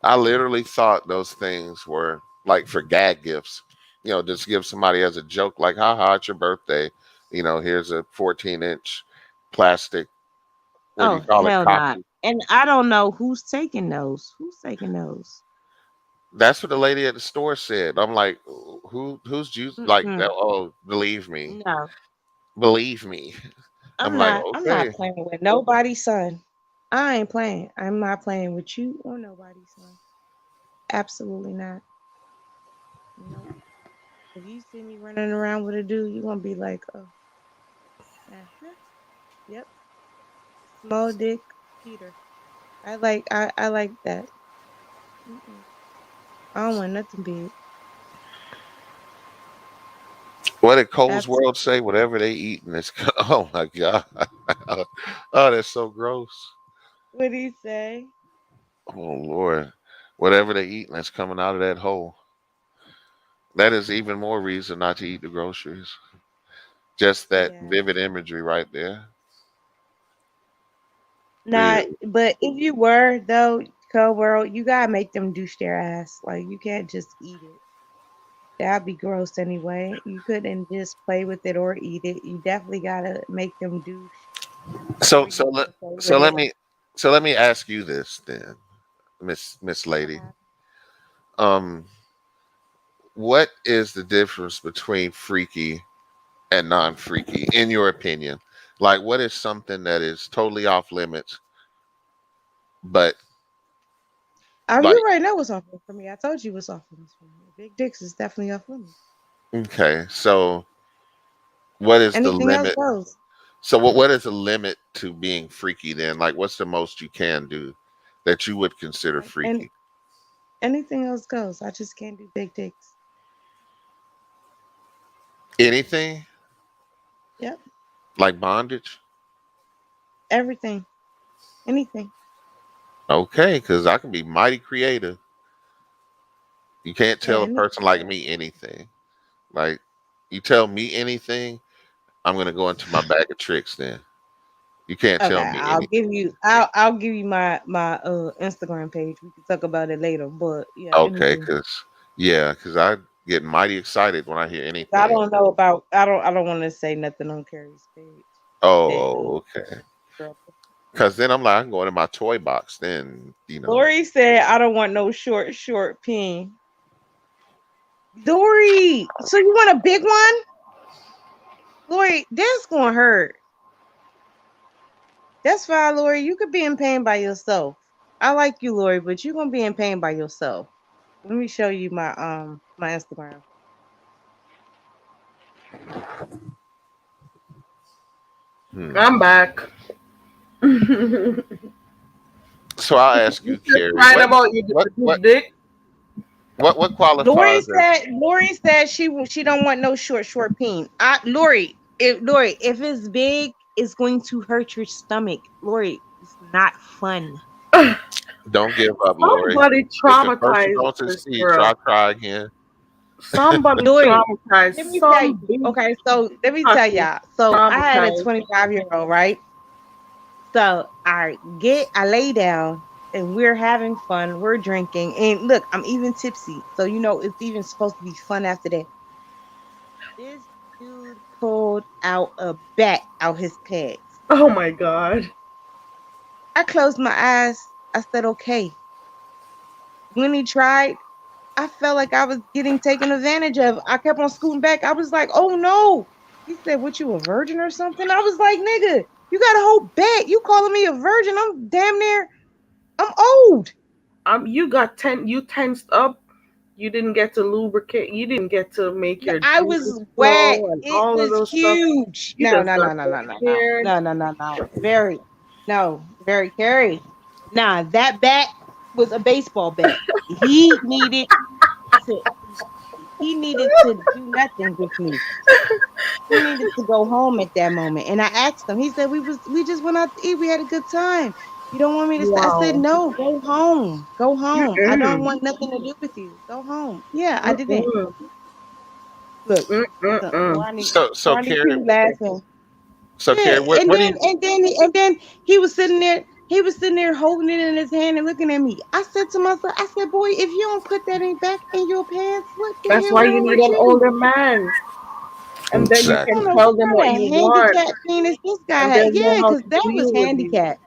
Speaker 3: I literally thought those things were like for gag gifts. Just give somebody as a joke, like, haha, it's your birthday. Here's a 14-inch plastic, what do you
Speaker 5: Oh,
Speaker 3: call it,
Speaker 5: hell not.
Speaker 3: copy.
Speaker 5: And I don't know who's taking those. Who's taking those?
Speaker 3: That's what the lady at the store said. I'm like, who's you like
Speaker 5: Mm-mm.
Speaker 3: that? Oh, believe me.
Speaker 5: No,
Speaker 3: Believe me. I'm
Speaker 5: I'm
Speaker 3: like,
Speaker 5: not. I'm not
Speaker 3: okay.
Speaker 5: playing with nobody's son. I ain't playing. I'm not playing with you or nobody's son. Absolutely not. Nope. If you see me running around with a dude, you're gonna be like, oh, uh-huh. Yep, small dick Peter. I like that. Mm-mm. I don't want nothing big.
Speaker 3: What did Cole's
Speaker 5: Absolutely.
Speaker 3: World say? Whatever they eat, and it's oh my god. Oh, that's so gross.
Speaker 5: What do you say?
Speaker 3: Oh Lord. Whatever they eat, and it's coming out of that hole. That is even more reason not to eat the groceries. Just that
Speaker 5: Yeah.
Speaker 3: vivid imagery right there. But yeah,
Speaker 5: Not, but if you were though, co-world, you gotta make them douche their ass. Like you can't just eat it. That'd be gross anyway. You couldn't just play with it or eat it. You definitely gotta make them douche
Speaker 3: so
Speaker 5: before you
Speaker 3: so let
Speaker 5: can play
Speaker 3: so
Speaker 5: with
Speaker 3: let
Speaker 5: it.
Speaker 3: me so let me ask you this then, Miss Lady.
Speaker 5: Uh-huh.
Speaker 3: Um, what is the difference between freaky and non-freaky, in your opinion? Like, what is something that is totally off limits, but
Speaker 5: Oh, you
Speaker 3: like,
Speaker 5: already know what's off limits for me. I told you what's off limits for me. Big dicks is definitely off limits.
Speaker 3: okay, so what is the
Speaker 5: Anything else
Speaker 3: limit?
Speaker 5: goes.
Speaker 3: So what is the limit to being freaky then? Like, what's the most you can do that you would consider
Speaker 5: And
Speaker 3: freaky?
Speaker 5: anything else goes. I just can't do big dicks.
Speaker 3: Anything
Speaker 5: Yep.
Speaker 3: like bondage?
Speaker 5: Everything. Anything.
Speaker 3: Okay, because I can be mighty creative. You can't
Speaker 5: Yeah,
Speaker 3: tell a
Speaker 5: anything
Speaker 3: person like
Speaker 5: goes.
Speaker 3: me anything. Like, you tell me anything, I'm gonna go into my bag of tricks. Then you can't tell
Speaker 5: Okay,
Speaker 3: me anything.
Speaker 5: I'll give you my Instagram page. We can talk about it later. But yeah,
Speaker 3: Okay,
Speaker 5: anything.
Speaker 3: because I get mighty excited when I hear
Speaker 5: I
Speaker 3: anything.
Speaker 5: don't know about I don't want to say nothing on Keri's page. That
Speaker 3: Oh, okay.
Speaker 5: girl.
Speaker 3: Because then I'm like, I can go into my toy box. Then
Speaker 5: Lori said I don't want no short peen. Dory, so you want a big one? Lori, that's gonna hurt. That's fine, Lori. You could be in pain by yourself. I like you, Lori, but you're gonna be in pain by yourself. Let me show you my Instagram.
Speaker 3: hmm.
Speaker 1: I'm back. You
Speaker 3: So I'll ask you,
Speaker 1: just
Speaker 3: Carrie,
Speaker 1: crying about you
Speaker 3: what
Speaker 1: big
Speaker 3: what
Speaker 1: dick.
Speaker 3: what qualifies as
Speaker 5: Lori said she don't want no short peen. Lori, if it's big, is going to hurt your stomach. Lori, it's not fun.
Speaker 3: Don't give up, Lori.
Speaker 1: Somebody
Speaker 3: If at first you
Speaker 1: traumatized
Speaker 3: don't
Speaker 1: this
Speaker 3: succeed,
Speaker 1: girl.
Speaker 3: try again.
Speaker 1: Somebody
Speaker 5: Lori,
Speaker 1: traumatized.
Speaker 5: let me tell you.
Speaker 1: Some big
Speaker 5: Okay, so let me tell
Speaker 1: puppy
Speaker 5: y'all. So I had a
Speaker 1: traumatized.
Speaker 5: 25-year-old, right? So I lay down and we're having fun. We're drinking. And look, I'm even tipsy. So it's even supposed to be fun after that. This dude pulled out a bat out his pants.
Speaker 1: Oh my god.
Speaker 5: I closed my eyes. I said, okay. When he tried, I felt like I was getting taken advantage of. I kept on scooting back. I was like, oh no. He said, what, you a virgin or something? I was like, nigga, you got a whole bat. You calling me a virgin? I'm damn near, I'm old.
Speaker 1: You got you tensed up. You didn't get to lubricate. You didn't get to make your
Speaker 5: I
Speaker 1: juices
Speaker 5: was wet.
Speaker 1: flow and
Speaker 5: It
Speaker 1: all of
Speaker 5: was
Speaker 1: those stuff.
Speaker 5: huge.
Speaker 1: You
Speaker 5: No,
Speaker 1: just
Speaker 5: no, no,
Speaker 1: got
Speaker 5: no,
Speaker 1: so
Speaker 5: no, no, no,
Speaker 1: scared.
Speaker 5: no, no, no, no. Very, no, very Carrie. Nah, that bat was a baseball bat. He needed to. He needed to do nothing with me. He needed to go home at that moment. And I asked him. He said we just went out to eat. We had a good time. You don't want me to stay? I said
Speaker 1: Wow.
Speaker 5: no. Go home. Go home. I don't
Speaker 1: Mm-mm.
Speaker 5: want nothing to do with you. Go home. Yeah, I didn't.
Speaker 1: Mm-mm.
Speaker 5: Look,
Speaker 1: Mm-mm.
Speaker 3: So
Speaker 5: Ronnie
Speaker 3: Carrie,
Speaker 5: Q laughing.
Speaker 3: so
Speaker 5: Yeah,
Speaker 3: Carrie, what
Speaker 5: and
Speaker 3: what do
Speaker 5: then
Speaker 3: you?
Speaker 5: he was sitting there. He was sitting there holding it in his hand and looking at me. I said to myself, I said, boy, if you don't put that in back in your pants, what the
Speaker 1: That's
Speaker 5: hell
Speaker 1: why you
Speaker 5: wrong
Speaker 1: need
Speaker 5: with
Speaker 1: an
Speaker 5: you?
Speaker 1: older man, and then you
Speaker 5: I don't
Speaker 1: can
Speaker 3: Exactly.
Speaker 5: know
Speaker 1: tell
Speaker 5: what
Speaker 1: them what
Speaker 5: kind
Speaker 1: you
Speaker 5: of
Speaker 1: want,
Speaker 5: handicap penis this guy
Speaker 1: and
Speaker 5: had.
Speaker 1: they'll know
Speaker 5: Yeah,
Speaker 1: how
Speaker 5: because
Speaker 1: to
Speaker 5: that was
Speaker 1: deal with you.
Speaker 5: handicap.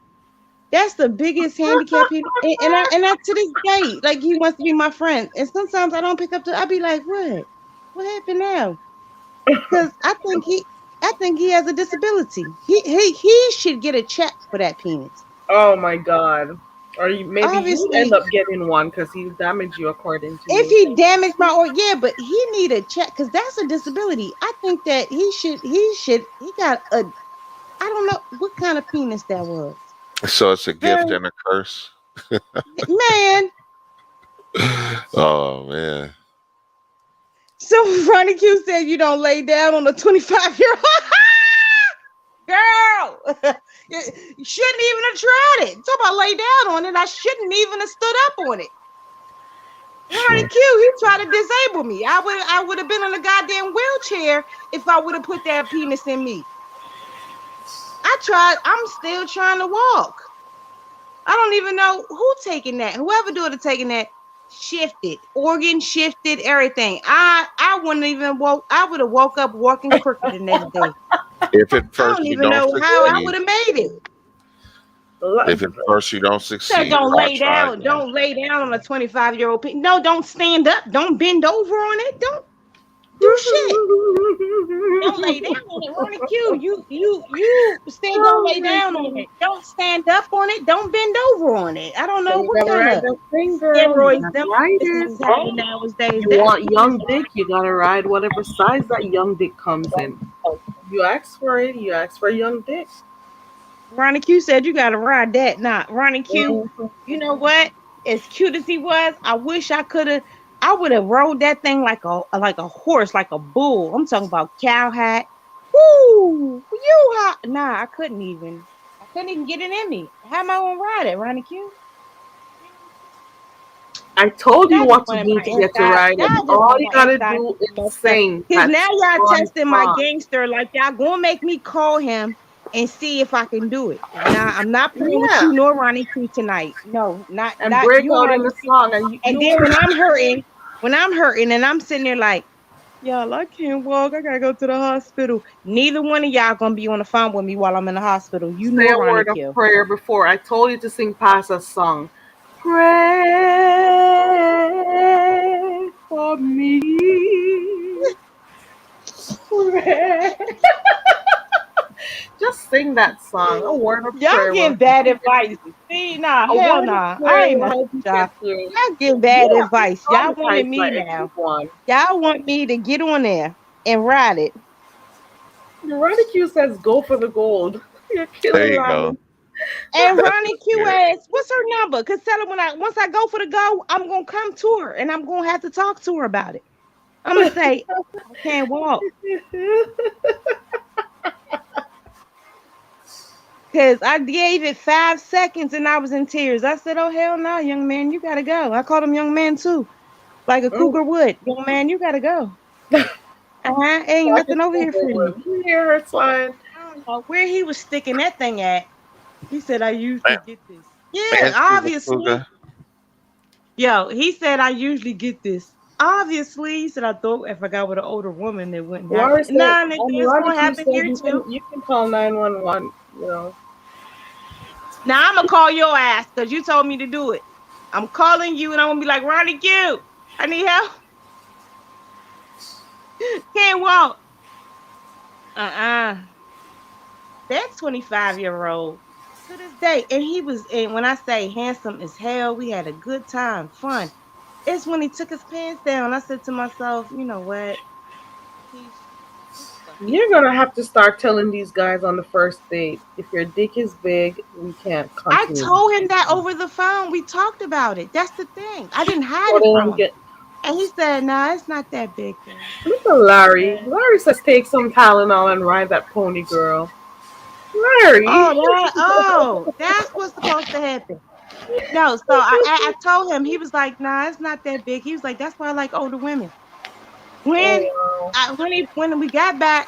Speaker 5: That's the biggest handicap penis. And I to this day, like he wants to be my friend. And sometimes I don't pick up I be like, what? What happened now? Because I think he has a disability. He should get a check for that penis.
Speaker 1: Oh my god. Or maybe you end
Speaker 5: Obviously,
Speaker 1: up getting one because he damaged you, according to
Speaker 5: if
Speaker 1: you.
Speaker 5: he damaged my organ, yeah, but he need a check because that's a disability. I think that he got a, I don't know what kind of penis that was.
Speaker 3: So it's a gift
Speaker 5: Very
Speaker 3: and a curse.
Speaker 5: man.
Speaker 3: Oh man.
Speaker 5: So Ronnie Q said you don't lay down on a 25-year-old girl. You shouldn't even have tried it. Talk about lay down on it. I shouldn't even have stood up on it. Ronnie Q, he tried to disable me. I would have been in a goddamn wheelchair if I would have put that penis in me. I tried. I'm still trying to walk. I don't even know who taking that. Whoever do it taking that shifted, organ shifted, everything. I wouldn't even woke. I would have woke up walking crooked the next day.
Speaker 3: If at
Speaker 5: I
Speaker 3: first
Speaker 5: don't
Speaker 3: you
Speaker 5: even
Speaker 3: don't
Speaker 5: know how I
Speaker 3: succeed,
Speaker 5: would have made it.
Speaker 3: if at first you don't
Speaker 5: Said
Speaker 3: succeed,
Speaker 5: don't
Speaker 3: why
Speaker 5: lay
Speaker 3: try
Speaker 5: down.
Speaker 3: again?
Speaker 5: Don't lay down on a 25-year-old. No, don't stand up. Don't bend over on it. Don't do shit. Don't lay down on it. Ronnie Q, you said don't
Speaker 1: Oh
Speaker 5: lay
Speaker 1: my
Speaker 5: down on
Speaker 1: god.
Speaker 5: it. Don't stand up on it. Don't bend over on it. I don't
Speaker 1: So
Speaker 5: know
Speaker 1: you
Speaker 5: what
Speaker 1: gotta
Speaker 5: kind
Speaker 1: ride
Speaker 5: of
Speaker 1: that thing, girl. You
Speaker 5: steroids
Speaker 1: gotta
Speaker 5: them
Speaker 1: ride
Speaker 5: pussies
Speaker 1: it.
Speaker 5: is having nowadays.
Speaker 1: You
Speaker 5: That
Speaker 1: want
Speaker 5: penis.
Speaker 1: young dick, you gotta ride whatever size that young dick comes in. You ask for it, you ask for young dick.
Speaker 5: Ronnie Q said you gotta ride that. Nah, Ronnie Q,
Speaker 1: Mhm.
Speaker 5: you know what? As cute as he was, I wish I would have rode that thing like a horse, like a bull. I'm talking about cow hat. Woo! You hot. Nah, I couldn't even. I couldn't even get it in me. How am I gonna ride it, Ronnie Q?
Speaker 1: I told you
Speaker 5: Y'all just
Speaker 1: what to
Speaker 5: wanted
Speaker 1: do
Speaker 5: my
Speaker 1: to get to
Speaker 5: inside.
Speaker 1: ride it.
Speaker 5: Y'all just
Speaker 1: All
Speaker 5: want
Speaker 1: you
Speaker 5: my
Speaker 1: gotta
Speaker 5: inside
Speaker 1: do is
Speaker 5: messed up.
Speaker 1: sing
Speaker 5: Cause
Speaker 1: that
Speaker 5: now y'all
Speaker 1: one
Speaker 5: testing my
Speaker 1: song.
Speaker 5: gangster. Like y'all gonna make me call him and see if I can do it. Nah, I'm not playing with
Speaker 1: Yeah.
Speaker 5: you nor Ronnie Q tonight. No,
Speaker 1: And
Speaker 5: not
Speaker 1: break
Speaker 5: you and
Speaker 1: out in
Speaker 5: Ronnie
Speaker 1: the
Speaker 5: Q.
Speaker 1: song and
Speaker 5: And then when I'm hurting and I'm sitting there like, y'all, I can't walk. I gotta go to the hospital. Neither one of y'all gonna be on the phone with me while I'm in the hospital. You
Speaker 1: say
Speaker 5: nor
Speaker 1: a
Speaker 5: Ronnie
Speaker 1: word of
Speaker 5: Q.
Speaker 1: prayer before. I told you to sing past a song. Pray for me. Pray. Just sing that song. A word of
Speaker 5: Y'all
Speaker 1: prayer will
Speaker 5: getting
Speaker 1: help
Speaker 5: bad
Speaker 1: you get
Speaker 5: advice.
Speaker 1: through.
Speaker 5: See, nah,
Speaker 1: A
Speaker 5: hell
Speaker 1: word of
Speaker 5: nah. I
Speaker 1: prayer
Speaker 5: ain't
Speaker 1: will
Speaker 5: messing
Speaker 1: help
Speaker 5: with
Speaker 1: you
Speaker 5: y'all.
Speaker 1: get through.
Speaker 5: Y'all give
Speaker 1: You
Speaker 5: bad
Speaker 1: have to
Speaker 5: advice. Y'all wanted
Speaker 1: traumatize
Speaker 5: me
Speaker 1: by
Speaker 5: now.
Speaker 1: everyone.
Speaker 5: Y'all want me to get on there and ride it.
Speaker 1: The Radicue says go for the gold. You're
Speaker 3: There
Speaker 1: killing
Speaker 3: you go.
Speaker 1: Ronnie.
Speaker 5: And
Speaker 3: That's
Speaker 5: Ronnie
Speaker 3: it,
Speaker 5: Q
Speaker 3: Carrie.
Speaker 5: asked, what's her number? Cause tell her once I go for the go, I'm gonna come to her and I'm gonna have to talk to her about it. I'm gonna say, I can't walk. Cause I gave it 5 seconds and I was in tears. I said, "Oh hell no, young man, you gotta go." I called him young man too, like a
Speaker 1: Mm.
Speaker 5: cougar would. Young man, you gotta go. Ain't
Speaker 1: Like
Speaker 5: nothing
Speaker 1: it's
Speaker 5: over here for you.
Speaker 1: over. You hear her slide?
Speaker 5: I don't know where he was sticking that thing at. He said, "I usually
Speaker 3: Man,
Speaker 5: get this." Yeah,
Speaker 3: man, she's a
Speaker 5: obviously.
Speaker 3: cougar.
Speaker 5: Yo, he said, "I usually get this." Obviously, he said, "I thought if I got with an older woman, it wouldn't happen."
Speaker 1: Laura said,
Speaker 5: Nah, nigga, it's gonna
Speaker 1: Ronnie
Speaker 5: happen
Speaker 1: said
Speaker 5: here too.
Speaker 1: you can call 911. You know.
Speaker 5: Now I'm gonna call your ass because you told me to do it. I'm calling you and I'm gonna be like, "Ronnie Q, I need help. Can't walk." Uh-uh. That 25-year-old to this day, and he was, and when I say handsome as hell, we had a good time, fun. It's when he took his pants down. I said to myself, you know what, Keesh, just fuck it.
Speaker 1: You're gonna have to start telling these guys on the first date, if your dick is big, we can't
Speaker 5: I
Speaker 1: continue.
Speaker 5: told him that over the phone. We talked about it. That's the thing. I didn't hide
Speaker 1: So
Speaker 5: it
Speaker 1: they
Speaker 5: from
Speaker 1: don't
Speaker 5: him.
Speaker 1: get.
Speaker 5: And he said, "Nah, it's not that big, girl."
Speaker 1: Look at Larry. Larry says take some Tylenol and ride that pony, girl. Larry.
Speaker 5: That's what's supposed to happen. No, so I told him, he was like, "Nah, it's not that big." He was like, "That's why I like older women." When
Speaker 1: Oh,
Speaker 5: when we got back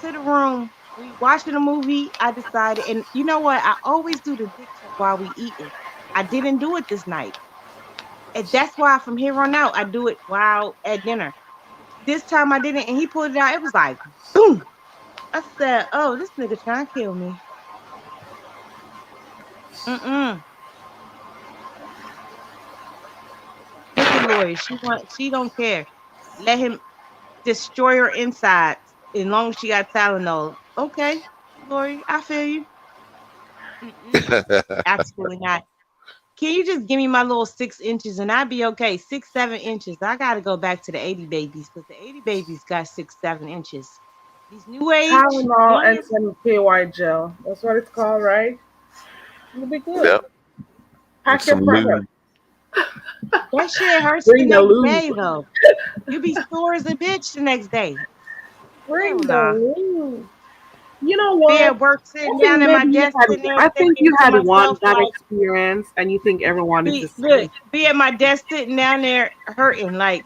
Speaker 5: to the room, we watching a movie. I decided, and you know what? I always do the dick check while we eating. I didn't do it this night, and that's why from here on out I do it while at dinner. This time I didn't, and he pulled it out. It was like boom. I said, "Oh, this nigga trying to kill me." Mm-mm. Look at Lori. She don't care. Let him destroy her insides as long as she got Tylenol. Okay, Lori, I feel you. Mm-mm. Absolutely not. Can you just give me my little 6 inches and I'd be okay? 6, 7 inches. I gotta go back to the 80 babies because the 80 babies got 6, 7 inches. These new age
Speaker 1: Tylenol and
Speaker 5: youngins,
Speaker 1: some KY gel. That's what it's called, right? You'll be good.
Speaker 3: Yep. And
Speaker 1: Pack your
Speaker 3: some
Speaker 1: product.
Speaker 3: lube.
Speaker 5: that shit hurts the
Speaker 1: Bring the
Speaker 5: next
Speaker 1: lube.
Speaker 5: day though. You be sore as a bitch the next day. Hell
Speaker 1: Bring the
Speaker 5: nah.
Speaker 1: lube. You know
Speaker 5: Be
Speaker 1: what?
Speaker 5: at work
Speaker 1: I
Speaker 5: sitting
Speaker 1: think
Speaker 5: down at my
Speaker 1: maybe you
Speaker 5: desk,
Speaker 1: had.
Speaker 5: sitting there
Speaker 1: I think
Speaker 5: thinking
Speaker 1: you
Speaker 5: to
Speaker 1: had one
Speaker 5: myself,
Speaker 1: bad
Speaker 5: like,
Speaker 1: experience, and you think everyone is the
Speaker 5: be
Speaker 1: same.
Speaker 5: look, be at my desk sitting down there hurting. Like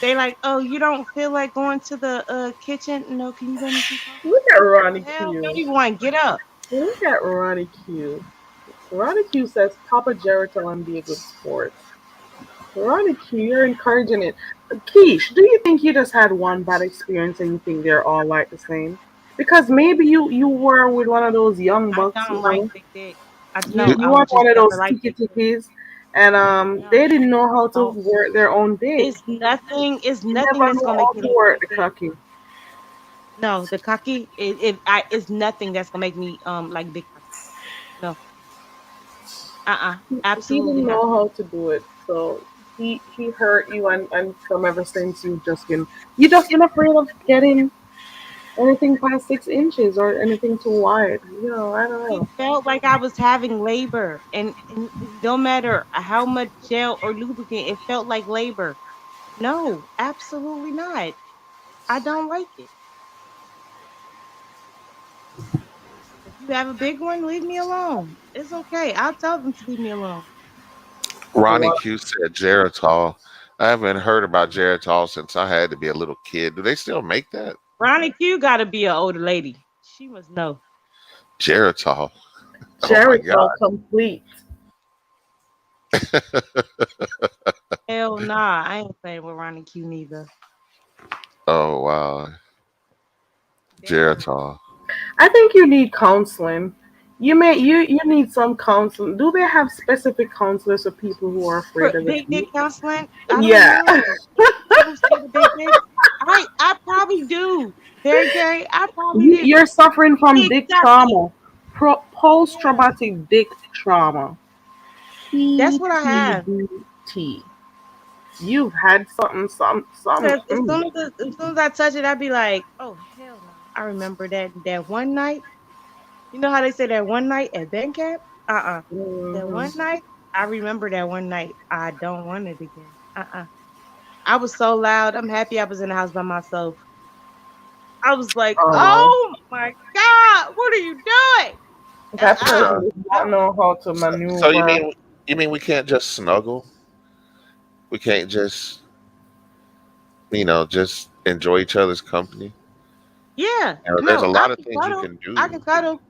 Speaker 5: they like, "Oh, you don't feel like going to the kitchen? No, can you make me some coffee?"
Speaker 1: Look at
Speaker 5: What the
Speaker 1: Ronnie
Speaker 5: hell? You don't
Speaker 1: Q.
Speaker 5: even want to get up.
Speaker 1: Look at Ronnie Q. Ronnie Q says, "Papa Geritol and be a good sport." Ronnie Q, you're encouraging it. Keish, do you think you just had one bad experience and you think they're all like the same? Because maybe you were with one of those young
Speaker 5: I
Speaker 1: bucks,
Speaker 5: don't like big dick. I
Speaker 1: You
Speaker 5: know
Speaker 3: It-
Speaker 5: I
Speaker 1: want
Speaker 5: would just
Speaker 1: one of
Speaker 5: never
Speaker 1: those
Speaker 5: like
Speaker 1: sticky
Speaker 5: big dick.
Speaker 1: tickies, and
Speaker 5: No,
Speaker 1: they didn't know how to
Speaker 5: don't.
Speaker 1: work their own dick.
Speaker 5: It's nothing. It's
Speaker 1: They
Speaker 5: nothing
Speaker 1: never
Speaker 5: that's
Speaker 1: know
Speaker 5: gonna
Speaker 1: how
Speaker 5: make me
Speaker 1: to
Speaker 5: like
Speaker 1: work
Speaker 5: big
Speaker 1: the
Speaker 5: dick.
Speaker 1: cocky.
Speaker 5: No, the cocky. It's nothing that's gonna make me like big cocky. No,
Speaker 1: He
Speaker 5: absolutely
Speaker 1: didn't
Speaker 5: not.
Speaker 1: know how to do it, so he hurt you, and from ever since you just been afraid of getting anything past 6 inches or anything too wide. I don't
Speaker 5: It
Speaker 1: know.
Speaker 5: felt like I was having labor, and no matter how much gel or lubricant, it felt like labor. No, absolutely not. I don't like it. If you have a big one, leave me alone. It's okay. I'll tell them to leave me alone.
Speaker 3: Ronnie
Speaker 1: Well,
Speaker 3: Q said Geritol. I haven't heard about Geritol since I had to be a little kid. Do they still make that?
Speaker 5: Ronnie Q got to be an older lady. She must know.
Speaker 3: Geritol. Oh my
Speaker 1: Geritol
Speaker 3: God.
Speaker 1: complete.
Speaker 5: Hell nah, I ain't playing with Ronnie Q neither.
Speaker 3: Oh wow.
Speaker 5: Damn.
Speaker 3: Geritol.
Speaker 1: I think you need counseling. You need some counseling. Do they have specific counselors for people who are
Speaker 5: For
Speaker 1: afraid of it?
Speaker 5: big dick counseling, I don't
Speaker 1: Yeah.
Speaker 5: know. People scared of big dicks. I probably do. Very Gary, I probably do.
Speaker 1: You're suffering from dick
Speaker 5: Exactly.
Speaker 1: trauma, post
Speaker 5: Yeah.
Speaker 1: traumatic dick trauma,
Speaker 5: That's what I have.
Speaker 1: PTBT. You've had something, some.
Speaker 5: Because as soon as I touch it, I'd be like, "Oh hell no!" I remember that one night. You know how they say that one night at band camp? That
Speaker 1: Mhm.
Speaker 5: one night, I remember that one night. I don't want it again. I was so loud. I'm happy I was in the house by myself. I was like,
Speaker 1: Oh,
Speaker 5: "Oh my god, what are you doing?"
Speaker 1: That
Speaker 3: So,
Speaker 1: person does not know how to
Speaker 3: so
Speaker 1: maneuver.
Speaker 3: you mean we can't just snuggle? We can't just just enjoy each other's company.
Speaker 2: Yeah,
Speaker 3: There's a
Speaker 2: no, I
Speaker 3: lot of
Speaker 2: can
Speaker 3: things you
Speaker 2: cuddle.
Speaker 3: can
Speaker 2: I
Speaker 3: do.
Speaker 2: can cuddle.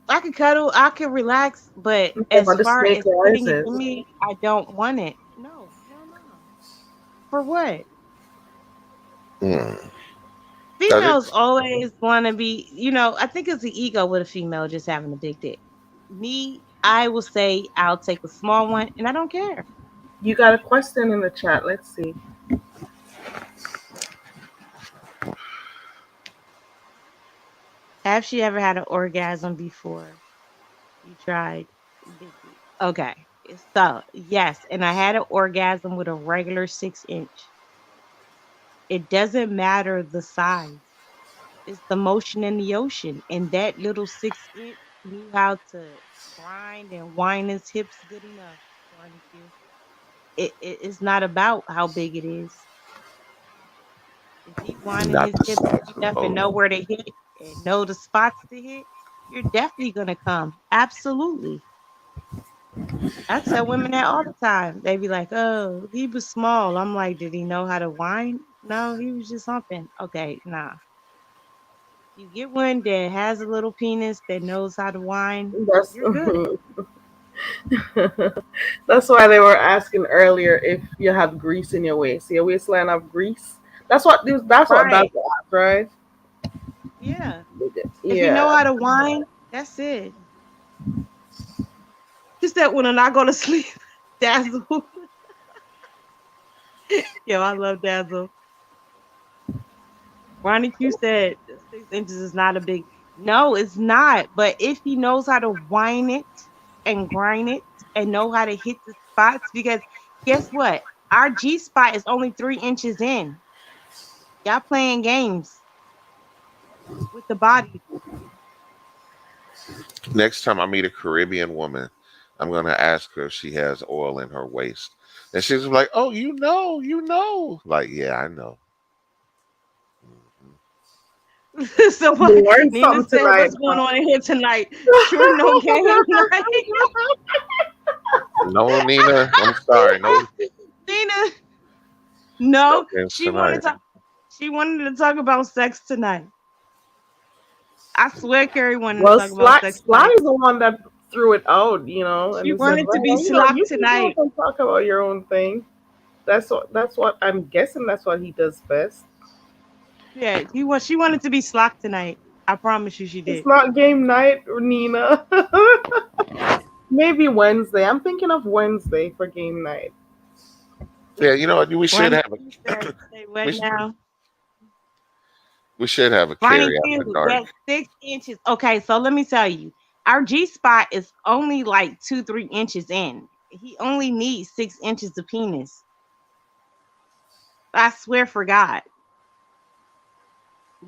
Speaker 2: I can cuddle. I can relax. But
Speaker 1: Yeah,
Speaker 2: as
Speaker 1: but the
Speaker 2: far
Speaker 1: snake
Speaker 2: as putting it to
Speaker 1: rises.
Speaker 2: me, I don't want it. No, hell no. For what?
Speaker 3: Hmm. That
Speaker 2: Females
Speaker 3: is
Speaker 2: always want to be, I think it's the ego with a female just having a big dick. Me, I will say I'll take a small one and I don't care.
Speaker 1: You got a question in the chat. Let's see.
Speaker 2: Have she ever had an orgasm before you tried big dick? Okay. So, yes. And I had an orgasm with a regular 6 inch. It doesn't matter the size, it's the motion in the ocean. And that little 6 inch knew how to grind and wind his hips good enough, Barney Q. It's not about how big it is. If he winding
Speaker 3: not
Speaker 2: his
Speaker 3: the
Speaker 2: hips
Speaker 3: size
Speaker 2: good
Speaker 3: of the
Speaker 2: enough and
Speaker 3: boat.
Speaker 2: know where to hit and know the spots to hit, you're definitely gonna come. Absolutely. I tell women that all the time. They be like, "Oh, he was small." I'm like, "Did he know how to wind?" No, he was just humping. Okay, nah. You get one that has a little penis that knows how to whine,
Speaker 1: That's
Speaker 2: you're good.
Speaker 1: that's why they were asking earlier if you have grease in your waist. Your waistline have grease. That's what that's
Speaker 2: Right.
Speaker 1: asked, right?
Speaker 2: Yeah. If you
Speaker 1: Yeah.
Speaker 2: know how to whine, that's it. Just that when I go to sleep, Dazzle. Yo, I love Dazzle. Ronnie Q said 6 inches is not a big. No, it's not. But if he knows how to whine it and grind it and know how to hit the spots, because guess what? Our G spot is only 3 inches in. Y'all playing games with the body.
Speaker 3: Next time I meet a Caribbean woman, I'm gonna ask her if she has oil in her waist, and she's like, "Oh, you know." Like, yeah, I know. Mhm.
Speaker 2: So
Speaker 1: You learned
Speaker 2: Nina
Speaker 1: something
Speaker 2: said,
Speaker 1: tonight.
Speaker 2: "What's going on in here tonight? Sure, no game night."
Speaker 3: No, Nina, I'm sorry. No,
Speaker 2: Nina,
Speaker 3: no
Speaker 2: no,
Speaker 3: games
Speaker 2: she wanted
Speaker 3: tonight.
Speaker 2: to. She wanted to talk about sex tonight. I swear, Keri wanted to
Speaker 1: Well,
Speaker 2: talk about sex
Speaker 1: Sly
Speaker 2: tonight.
Speaker 1: is the one that threw it out, and
Speaker 2: She
Speaker 1: he said,
Speaker 2: wanted to be
Speaker 1: "Well,
Speaker 2: slocked
Speaker 1: you can go
Speaker 2: tonight.
Speaker 1: and talk about your own thing." That's what I'm guessing. That's what he does best.
Speaker 2: Yeah, she wanted to be slocked tonight. I promise you, she
Speaker 1: It's
Speaker 2: did.
Speaker 1: not game night, Nina. Maybe Wednesday. I'm thinking of Wednesday for game night.
Speaker 3: Yeah, you know what? We should
Speaker 2: Ronnie
Speaker 3: have
Speaker 2: Q said, "Say
Speaker 3: we,
Speaker 2: what
Speaker 3: sh-
Speaker 2: now?"
Speaker 3: we should have a
Speaker 2: Ronnie
Speaker 3: carry after
Speaker 2: Q,
Speaker 3: dark.
Speaker 2: that 6 inches. Okay, so let me tell you, our G spot is only like 2, 3 inches in. He only needs 6 inches of penis. I swear for God.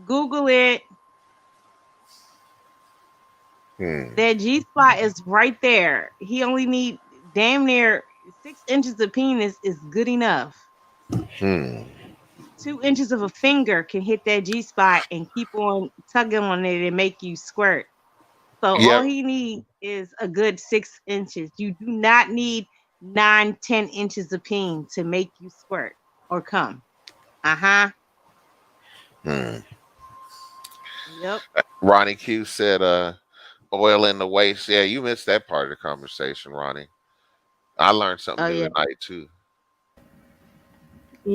Speaker 2: Google it.
Speaker 3: Hmm.
Speaker 2: That G spot is right there. He only need damn near 6 inches of penis is good enough.
Speaker 3: Hmm.
Speaker 2: 2 inches of a finger can hit that G spot and keep on tugging on it and make you squirt. So all
Speaker 3: Yeah.
Speaker 2: he needs is a good 6 inches. You do not need 9, 10 inches of peen to make you squirt or come. Uh-huh.
Speaker 3: Hmm.
Speaker 2: Yep.
Speaker 3: Ronnie Q said, oil in the waist. Yeah, you missed that part of the conversation, Ronnie. I learned something
Speaker 2: Oh
Speaker 3: new
Speaker 2: yeah.
Speaker 3: tonight too.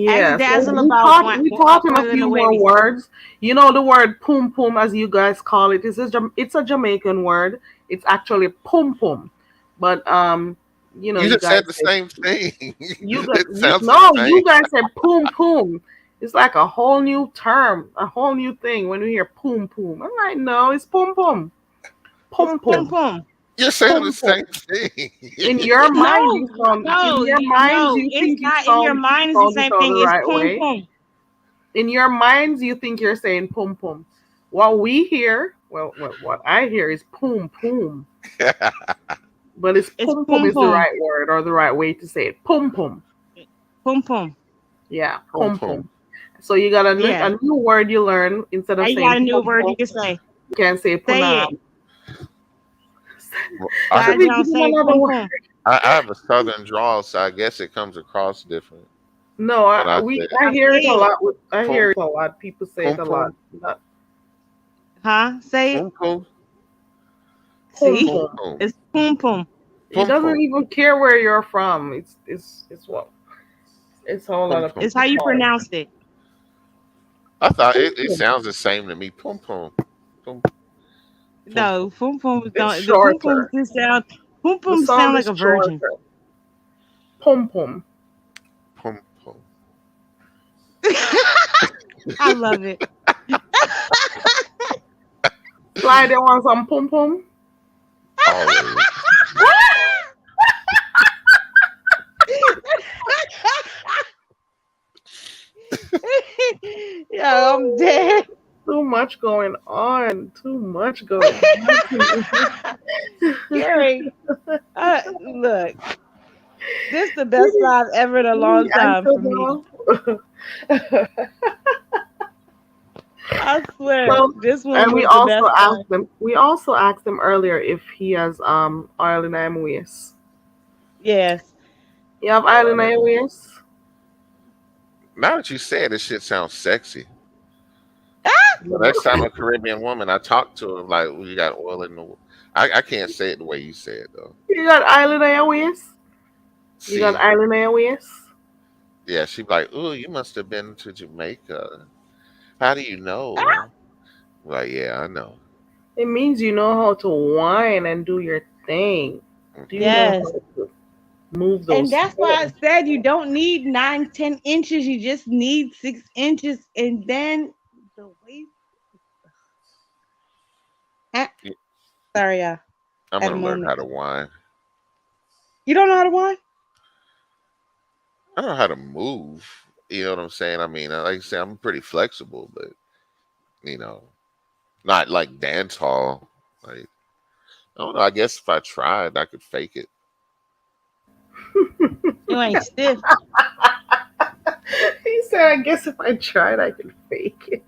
Speaker 2: Ask
Speaker 1: Yeah, so
Speaker 2: Dazzle
Speaker 1: we
Speaker 2: about
Speaker 1: taught we taught him a
Speaker 2: oil in
Speaker 1: few
Speaker 2: the
Speaker 1: more
Speaker 2: waist.
Speaker 1: words. You know the word pum pum, as you guys call it. It's a Jamaican word. It's actually pum pum, but
Speaker 3: You
Speaker 1: you
Speaker 3: just said
Speaker 1: guys
Speaker 3: the
Speaker 1: say
Speaker 3: same thing.
Speaker 1: you got
Speaker 3: It
Speaker 1: you
Speaker 3: sounds the
Speaker 1: no,
Speaker 3: same.
Speaker 1: you guys said pum pum. It's like a whole new term, a whole new thing when we hear pum pum. I'm like, no, it's pum pum,
Speaker 2: It's
Speaker 1: pum
Speaker 2: pum
Speaker 1: pum,
Speaker 2: pum.
Speaker 3: You're saying the
Speaker 1: pum pum.
Speaker 3: same thing.
Speaker 1: In your mind,
Speaker 2: No,
Speaker 1: you sound. In
Speaker 2: no,
Speaker 1: your minds,
Speaker 2: no.
Speaker 1: you
Speaker 2: It's
Speaker 1: think
Speaker 2: not in your
Speaker 1: you
Speaker 2: mind. It's the
Speaker 1: sound it
Speaker 2: same
Speaker 1: out the
Speaker 2: thing. It's
Speaker 1: right
Speaker 2: pum
Speaker 1: way.
Speaker 2: pum.
Speaker 1: In your minds, you think you're saying pum pum. What we hear, well, what I hear is pum pum, but it's
Speaker 2: It's
Speaker 1: pum pum
Speaker 2: pum
Speaker 1: is the
Speaker 2: pum.
Speaker 1: right word or the right way to say it. Pum pum,
Speaker 2: Pum pum.
Speaker 1: yeah,
Speaker 3: Pum
Speaker 1: pum
Speaker 3: pum.
Speaker 1: pum. So you got
Speaker 2: Yeah.
Speaker 1: a new word you learn instead
Speaker 2: Now
Speaker 1: of
Speaker 2: you got
Speaker 1: saying
Speaker 2: a new
Speaker 1: pum
Speaker 2: word
Speaker 1: pum.
Speaker 2: you can say.
Speaker 1: You can say
Speaker 2: Say it.
Speaker 1: punam.
Speaker 3: I
Speaker 2: Why
Speaker 3: have,
Speaker 1: Let me
Speaker 2: y'all
Speaker 1: give you
Speaker 2: say
Speaker 1: another
Speaker 2: pum
Speaker 1: word.
Speaker 2: pum?
Speaker 3: I have a southern drawl, so I guess it comes across different
Speaker 1: No,
Speaker 3: when I say
Speaker 1: I
Speaker 2: I
Speaker 1: hear it a
Speaker 2: see it.
Speaker 1: lot. I
Speaker 3: pum
Speaker 1: hear it a lot. People say
Speaker 3: pum
Speaker 1: it a
Speaker 3: pum
Speaker 1: lot. Not
Speaker 2: Huh? Say it.
Speaker 3: pum pum
Speaker 1: pum
Speaker 2: See?
Speaker 3: pum
Speaker 1: pum.
Speaker 3: pum
Speaker 2: It's pum pum.
Speaker 1: He
Speaker 3: pum
Speaker 1: doesn't
Speaker 3: pum
Speaker 1: even care where you're from. It's what it's how a
Speaker 3: pum
Speaker 1: lot of
Speaker 3: pum.
Speaker 2: It's how
Speaker 1: people
Speaker 2: you
Speaker 1: call it.
Speaker 2: pronounce it.
Speaker 3: I thought
Speaker 1: Pum
Speaker 3: it
Speaker 1: pum.
Speaker 3: sounds the same to me. Pum pum pum pum
Speaker 2: No, pum pum
Speaker 1: It's
Speaker 2: don't. The pum pum
Speaker 1: shorter.
Speaker 2: just sound. Pum
Speaker 1: The
Speaker 2: pum sound
Speaker 1: sound
Speaker 2: like
Speaker 1: is
Speaker 2: a virgin.
Speaker 1: shorter. Pum pum.
Speaker 3: pum pum.
Speaker 2: I love it.
Speaker 1: Slide there want some pum pum.
Speaker 3: Always.
Speaker 2: Yeah, I'm dead.
Speaker 1: Too much going on. Too much going on.
Speaker 2: Gary, look, this the
Speaker 1: Did
Speaker 2: best live ever in a
Speaker 1: we
Speaker 2: long time
Speaker 1: answer
Speaker 2: for me.
Speaker 1: them
Speaker 2: I swear,
Speaker 1: So,
Speaker 2: this one
Speaker 1: and
Speaker 2: was the best live.
Speaker 1: we also asked him earlier if he has Ireland Airways.
Speaker 2: Yes.
Speaker 1: You have Ireland
Speaker 3: Uh,
Speaker 1: Airways?
Speaker 3: now that you say it, this shit sounds sexy. The
Speaker 1: No.
Speaker 3: next time a Caribbean woman, I talk to her like, "We got oil in the." I can't say it the way you say it though.
Speaker 1: You got Ireland Airways? You got
Speaker 3: See,
Speaker 1: Ireland Airways?
Speaker 3: yeah, she'd be like, "Oh, you must have been to Jamaica. How do you know?" Like, yeah, I know.
Speaker 1: It means you know how to whine and do your thing. Do you
Speaker 3: Hmm.
Speaker 1: know
Speaker 2: Yes.
Speaker 1: how to move
Speaker 2: And
Speaker 1: those
Speaker 2: that's why I
Speaker 1: hips?
Speaker 2: said you don't need 9, 10 inches. You just need 6 inches. And then the waist. Ah, sorry, y'all.
Speaker 3: I'm
Speaker 2: At a
Speaker 3: gonna learn
Speaker 2: moment.
Speaker 3: how to whine.
Speaker 2: You don't know how to whine?
Speaker 3: I don't know how to move. You know what I'm saying? I mean, like I say, I'm pretty flexible, but you know, not like dance hall. Like, I don't know. I guess if I tried, I could fake it.
Speaker 2: You ain't stiff.
Speaker 1: He said, I guess if I tried, I could fake it.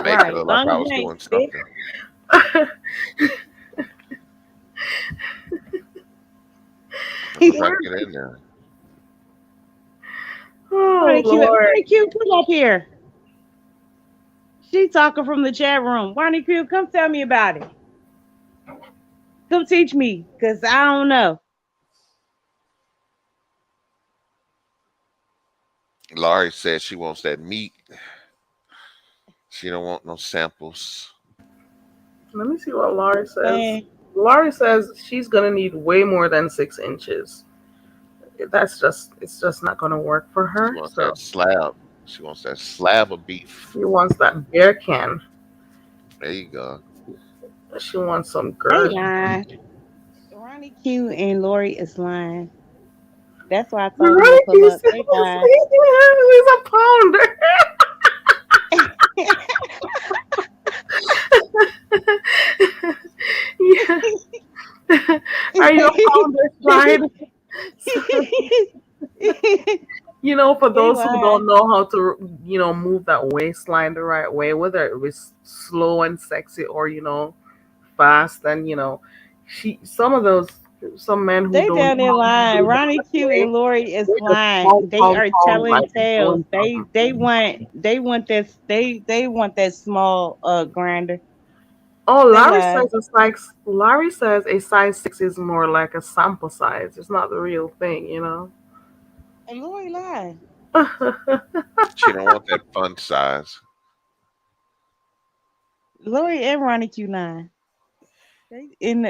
Speaker 3: Make it
Speaker 2: Right. As
Speaker 3: look like
Speaker 2: long
Speaker 3: I
Speaker 2: as
Speaker 3: was
Speaker 2: you ain't
Speaker 3: doing
Speaker 2: stiff.
Speaker 3: something. I'm gonna try to get in there.
Speaker 1: Oh,
Speaker 2: Ronnie Q,
Speaker 1: Lord.
Speaker 2: Ronnie Q, come up here. She talking from the chat room. Ronnie Q, come tell me about it. Come teach me, cause I don't know.
Speaker 3: Laurie said she wants that meat. She don't want no samples.
Speaker 1: Let me see what Laurie says.
Speaker 2: Man,
Speaker 1: Laurie says she's going to need way more than 6 inches. It's just not going to work for
Speaker 3: She
Speaker 1: her.
Speaker 3: wants
Speaker 1: So
Speaker 3: that slab. She wants that slab of beef.
Speaker 1: she wants that bear can.
Speaker 3: There you go.
Speaker 1: She wants some
Speaker 2: they
Speaker 1: girth.
Speaker 2: lying. Ronnie Q and Lori is lying. That's why I told them to
Speaker 1: Right?
Speaker 2: pull
Speaker 1: You
Speaker 2: up.
Speaker 1: said
Speaker 2: They lying.
Speaker 1: he's a pounder. Yeah. Are you a pounder, Clyde? So, for
Speaker 2: They
Speaker 1: those who
Speaker 2: lying.
Speaker 1: don't know how to, move that waistline the right way, whether it was slow and sexy or, fast and, some men who
Speaker 2: They
Speaker 1: don't
Speaker 2: down
Speaker 1: know
Speaker 2: there
Speaker 1: how to
Speaker 2: lying.
Speaker 1: do it the
Speaker 2: Ronnie
Speaker 1: right
Speaker 2: Q
Speaker 1: way,
Speaker 2: and Lori is
Speaker 1: they just
Speaker 2: lying.
Speaker 1: pound,
Speaker 2: They
Speaker 1: pound,
Speaker 2: are
Speaker 1: pound
Speaker 2: telling
Speaker 1: like they're
Speaker 2: tales.
Speaker 1: doing something.
Speaker 2: They want that small grinder.
Speaker 1: Oh,
Speaker 2: They lie.
Speaker 1: Larry says a size 6 is more like a sample size. It's not the real thing.
Speaker 2: And Lori lying.
Speaker 3: She don't want that fun size.
Speaker 2: Lori and Ronnie Q lying. They in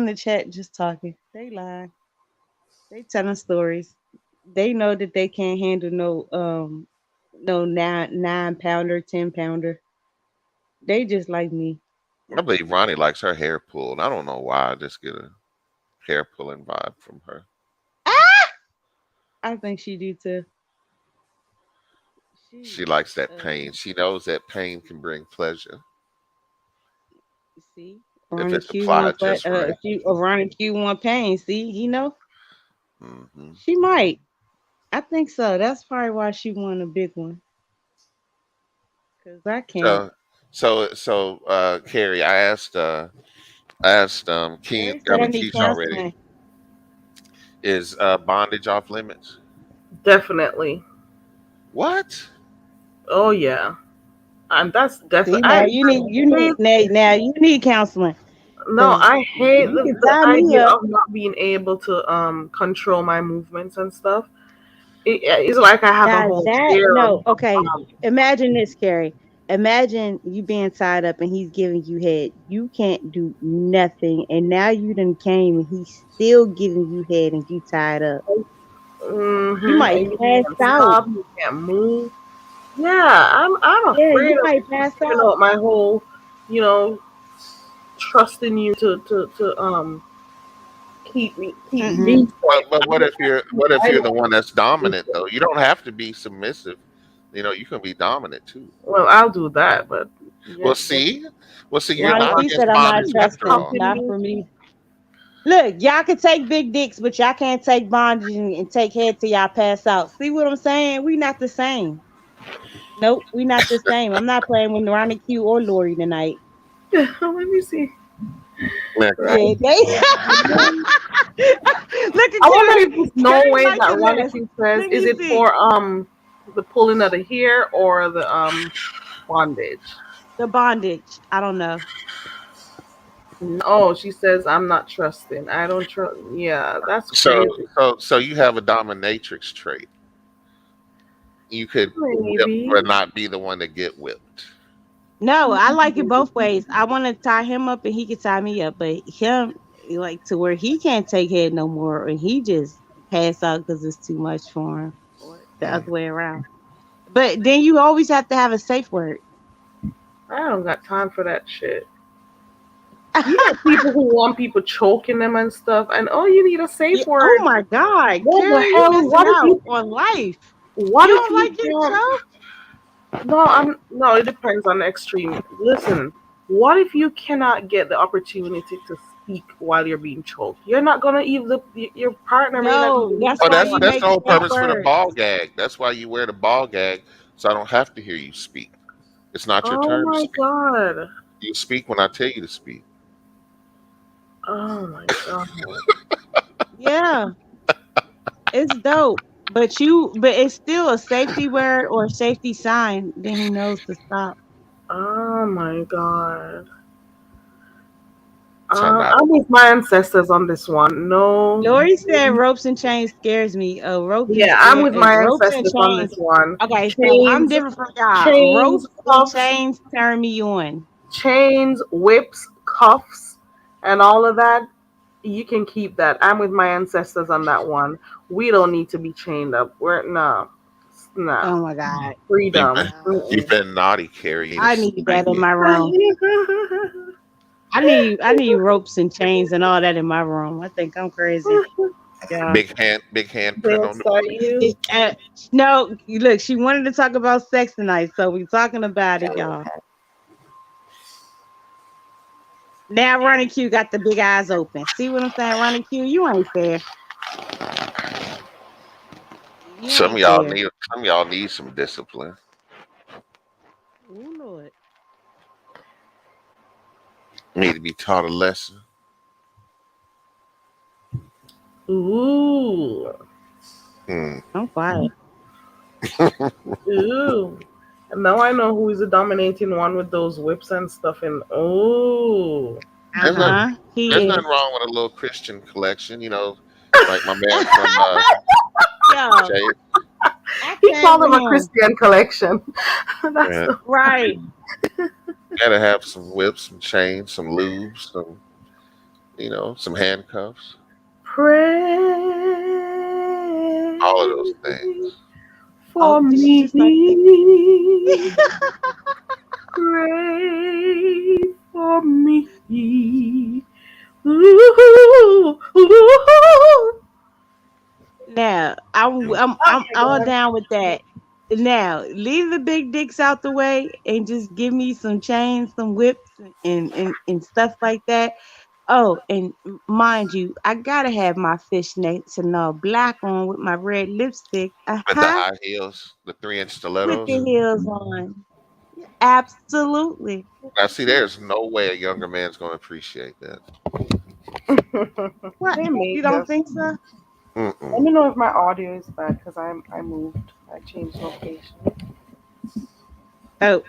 Speaker 2: the chat just talking. They lying. They telling stories. They know that they can't handle no 9 pounder, 10 pounder. They just like me.
Speaker 3: I believe Ronnie likes her hair pulled. I don't know why. I just get a hair pulling vibe from her.
Speaker 2: Ah! I think she do too.
Speaker 3: She
Speaker 2: She
Speaker 3: likes that pain. She knows that pain can bring pleasure
Speaker 2: see
Speaker 3: if
Speaker 2: Ronnie
Speaker 3: it's
Speaker 2: Q want
Speaker 3: applied just right.
Speaker 2: Ronnie Q want pain. See,
Speaker 3: Hmm.
Speaker 2: she might. I think so. That's probably why she want a big one. Cause I can't.
Speaker 3: So, Carrie, I asked I asked
Speaker 2: Keri said I need
Speaker 3: Keith already.
Speaker 2: counseling.
Speaker 3: Is bondage off limits?
Speaker 1: Definitely.
Speaker 3: What?
Speaker 1: Oh yeah. And that's definitely.
Speaker 2: See, now you need
Speaker 1: hate.
Speaker 2: now you need counseling
Speaker 1: No,
Speaker 2: because
Speaker 1: I hate
Speaker 2: you can
Speaker 1: the
Speaker 2: tie me
Speaker 1: idea
Speaker 2: up.
Speaker 1: of not being able to control my movements and stuff. It's like I have a
Speaker 2: Now
Speaker 1: whole
Speaker 2: that
Speaker 1: fear of
Speaker 2: no, okay.
Speaker 1: um.
Speaker 2: Imagine this, Carrie. Imagine you being tied up and he's giving you head. You can't do nothing, and now you done came and he's still giving you head and you tied up. You might
Speaker 1: And you
Speaker 2: pass
Speaker 1: can't
Speaker 2: out.
Speaker 1: stop. You can't move. Yeah, I'm
Speaker 2: Yeah,
Speaker 1: afraid
Speaker 2: you
Speaker 1: of
Speaker 2: might pass
Speaker 1: giving
Speaker 2: out.
Speaker 1: out my whole, you know, trusting you to keep
Speaker 2: Mm-mm.
Speaker 1: me safe.
Speaker 3: But
Speaker 1: I
Speaker 3: what if
Speaker 1: I
Speaker 3: you're
Speaker 1: don't
Speaker 3: the one that's
Speaker 1: think
Speaker 3: dominant
Speaker 1: so.
Speaker 3: though? You don't have to be submissive. You can be dominant too.
Speaker 1: Well, I'll do that, but
Speaker 3: Well,
Speaker 1: you're
Speaker 3: see, you're
Speaker 2: Ronnie
Speaker 3: not
Speaker 2: Q said
Speaker 3: against
Speaker 2: I'm not
Speaker 3: bondage
Speaker 1: you're
Speaker 3: after
Speaker 2: trusting.
Speaker 3: all.
Speaker 1: stopping
Speaker 2: Not
Speaker 1: me.
Speaker 2: for me. Look, y'all can take big dicks, but y'all can't take bondage and take head till y'all pass out. See what I'm saying? We not the same. Nope, we not the same. I'm not playing with Ronnie Q or Lori tonight.
Speaker 1: Let me see.
Speaker 3: Okay.
Speaker 1: Right.
Speaker 2: Yeah, they look at
Speaker 1: I wonder
Speaker 2: Carrie.
Speaker 1: if there's no
Speaker 2: Carrie
Speaker 1: way that
Speaker 2: liking
Speaker 1: Ronnie
Speaker 2: this.
Speaker 1: King says
Speaker 2: Let
Speaker 1: is
Speaker 2: me
Speaker 1: it
Speaker 2: see
Speaker 1: for the pulling of the hair or the bondage.
Speaker 2: the bondage. I don't know.
Speaker 1: Oh, she says I'm not trusting. I don't trust. Yeah, that's
Speaker 3: So
Speaker 1: crazy.
Speaker 3: so you have a dominatrix trait. You could whip
Speaker 1: Maybe.
Speaker 3: but not be the one to get whipped.
Speaker 2: No, I like it both ways. I want to tie him up and he can tie me up, but him like to where he can't take head no more and he just pass out because it's too much for him, or the
Speaker 3: Mm.
Speaker 2: other way around. But then you always have to have a safe word.
Speaker 1: I don't got time for that shit. You know, people who want people choking them and stuff, and oh, you need a
Speaker 2: Yeah.
Speaker 1: safe
Speaker 2: Oh
Speaker 1: word.
Speaker 2: my God,
Speaker 1: What the
Speaker 2: Carrie, you
Speaker 1: hell?
Speaker 2: missing out on life. You
Speaker 1: What if
Speaker 2: don't
Speaker 1: you
Speaker 2: like getting
Speaker 1: can't?
Speaker 2: choked?
Speaker 1: No, I'm no. It depends on the extreme. Listen, what if you cannot get the opportunity to speak while you're being choked? You're not gonna even your partner may not
Speaker 2: No,
Speaker 1: even
Speaker 2: that's
Speaker 3: Well,
Speaker 1: listen.
Speaker 2: why
Speaker 3: that's
Speaker 2: you
Speaker 3: that's
Speaker 2: make
Speaker 3: the whole
Speaker 2: safe
Speaker 3: purpose for the
Speaker 2: words.
Speaker 3: ball gag. That's why you wear the ball gag, so I don't have to hear you speak. It's not your
Speaker 1: Oh
Speaker 3: turn to
Speaker 1: my
Speaker 3: speak.
Speaker 1: god.
Speaker 3: You speak when I tell you to speak.
Speaker 1: Oh my god.
Speaker 2: Yeah, it's dope. But it's still a safety word or a safety sign. Then he knows to stop.
Speaker 1: Oh my god.
Speaker 3: Talking about
Speaker 1: I'm with my ancestors on this one. No.
Speaker 2: Lori said ropes and chains scares me.
Speaker 1: Yeah, I'm with my
Speaker 2: Ropes and
Speaker 1: ancestors on this
Speaker 2: chains.
Speaker 1: one.
Speaker 2: Okay, so I'm
Speaker 1: Chains,
Speaker 2: different from y'all.
Speaker 1: chains,
Speaker 2: Ropes and
Speaker 1: cuffs,
Speaker 2: chains turn me on.
Speaker 1: chains, whips, cuffs, and all of that. You can keep that. I'm with my ancestors on that one. We don't need to be chained up. We're no, no
Speaker 2: Oh my God.
Speaker 3: you've
Speaker 1: freedom.
Speaker 3: been
Speaker 2: No.
Speaker 3: you've been naughty, Carrie. You need to
Speaker 2: I need
Speaker 3: spank
Speaker 2: that in
Speaker 3: it.
Speaker 2: my room. I need ropes and chains and all that in my room. I think I'm crazy. Yeah.
Speaker 3: Big hand print
Speaker 1: They'll
Speaker 3: on the
Speaker 1: start
Speaker 3: booty.
Speaker 1: you.
Speaker 2: No, look, she wanted to talk about sex tonight, so we're talking about it, y'all. Now Ronnie Q got the big eyes open. See what I'm saying, Ronnie Q? You ain't fair. You
Speaker 3: Some of
Speaker 2: ain't
Speaker 3: y'all
Speaker 2: fair.
Speaker 3: need some of y'all need some discipline.
Speaker 2: Oh Lord.
Speaker 3: Need to be taught a lesson.
Speaker 1: Ooh,
Speaker 3: Hmm.
Speaker 2: I'm quiet.
Speaker 1: ooh. And now I know who is the dominating one with those whips and stuff. And oh,
Speaker 3: There's no there's
Speaker 2: He
Speaker 3: nothing
Speaker 2: is.
Speaker 3: wrong with a little Christian collection, like my man from
Speaker 2: Yo,
Speaker 3: Jay.
Speaker 2: I
Speaker 1: he
Speaker 2: came
Speaker 1: called
Speaker 2: with
Speaker 1: them a
Speaker 2: him.
Speaker 1: Christian collection. That's
Speaker 3: Yeah.
Speaker 1: the
Speaker 2: Right.
Speaker 3: Gotta have some whips, some chains, some lubes, some handcuffs, all of those
Speaker 1: pray
Speaker 3: things.
Speaker 2: Oh,
Speaker 1: for
Speaker 2: did she
Speaker 1: me.
Speaker 2: just start singing?
Speaker 1: Pray for me. Ooh, ooh.
Speaker 2: Now, I'm all down with that. Now, leave the big dicks out the way and just give me some chains, some whips, and stuff like that. Oh, and mind you, I gotta have my fishnets and all black on with my red lipstick.
Speaker 3: With the
Speaker 2: Uh-huh.
Speaker 3: high heels, the 3-inch
Speaker 2: With the
Speaker 3: stilettos.
Speaker 2: heels on.
Speaker 5: Absolutely.
Speaker 3: Now, see, there's no way a younger man's going to appreciate that.
Speaker 5: What?
Speaker 1: They
Speaker 5: You
Speaker 1: made
Speaker 5: don't
Speaker 1: this.
Speaker 5: think so?
Speaker 1: Let
Speaker 3: Mm-mm.
Speaker 1: me know if my audio is bad because I moved. I changed location.
Speaker 5: Oh,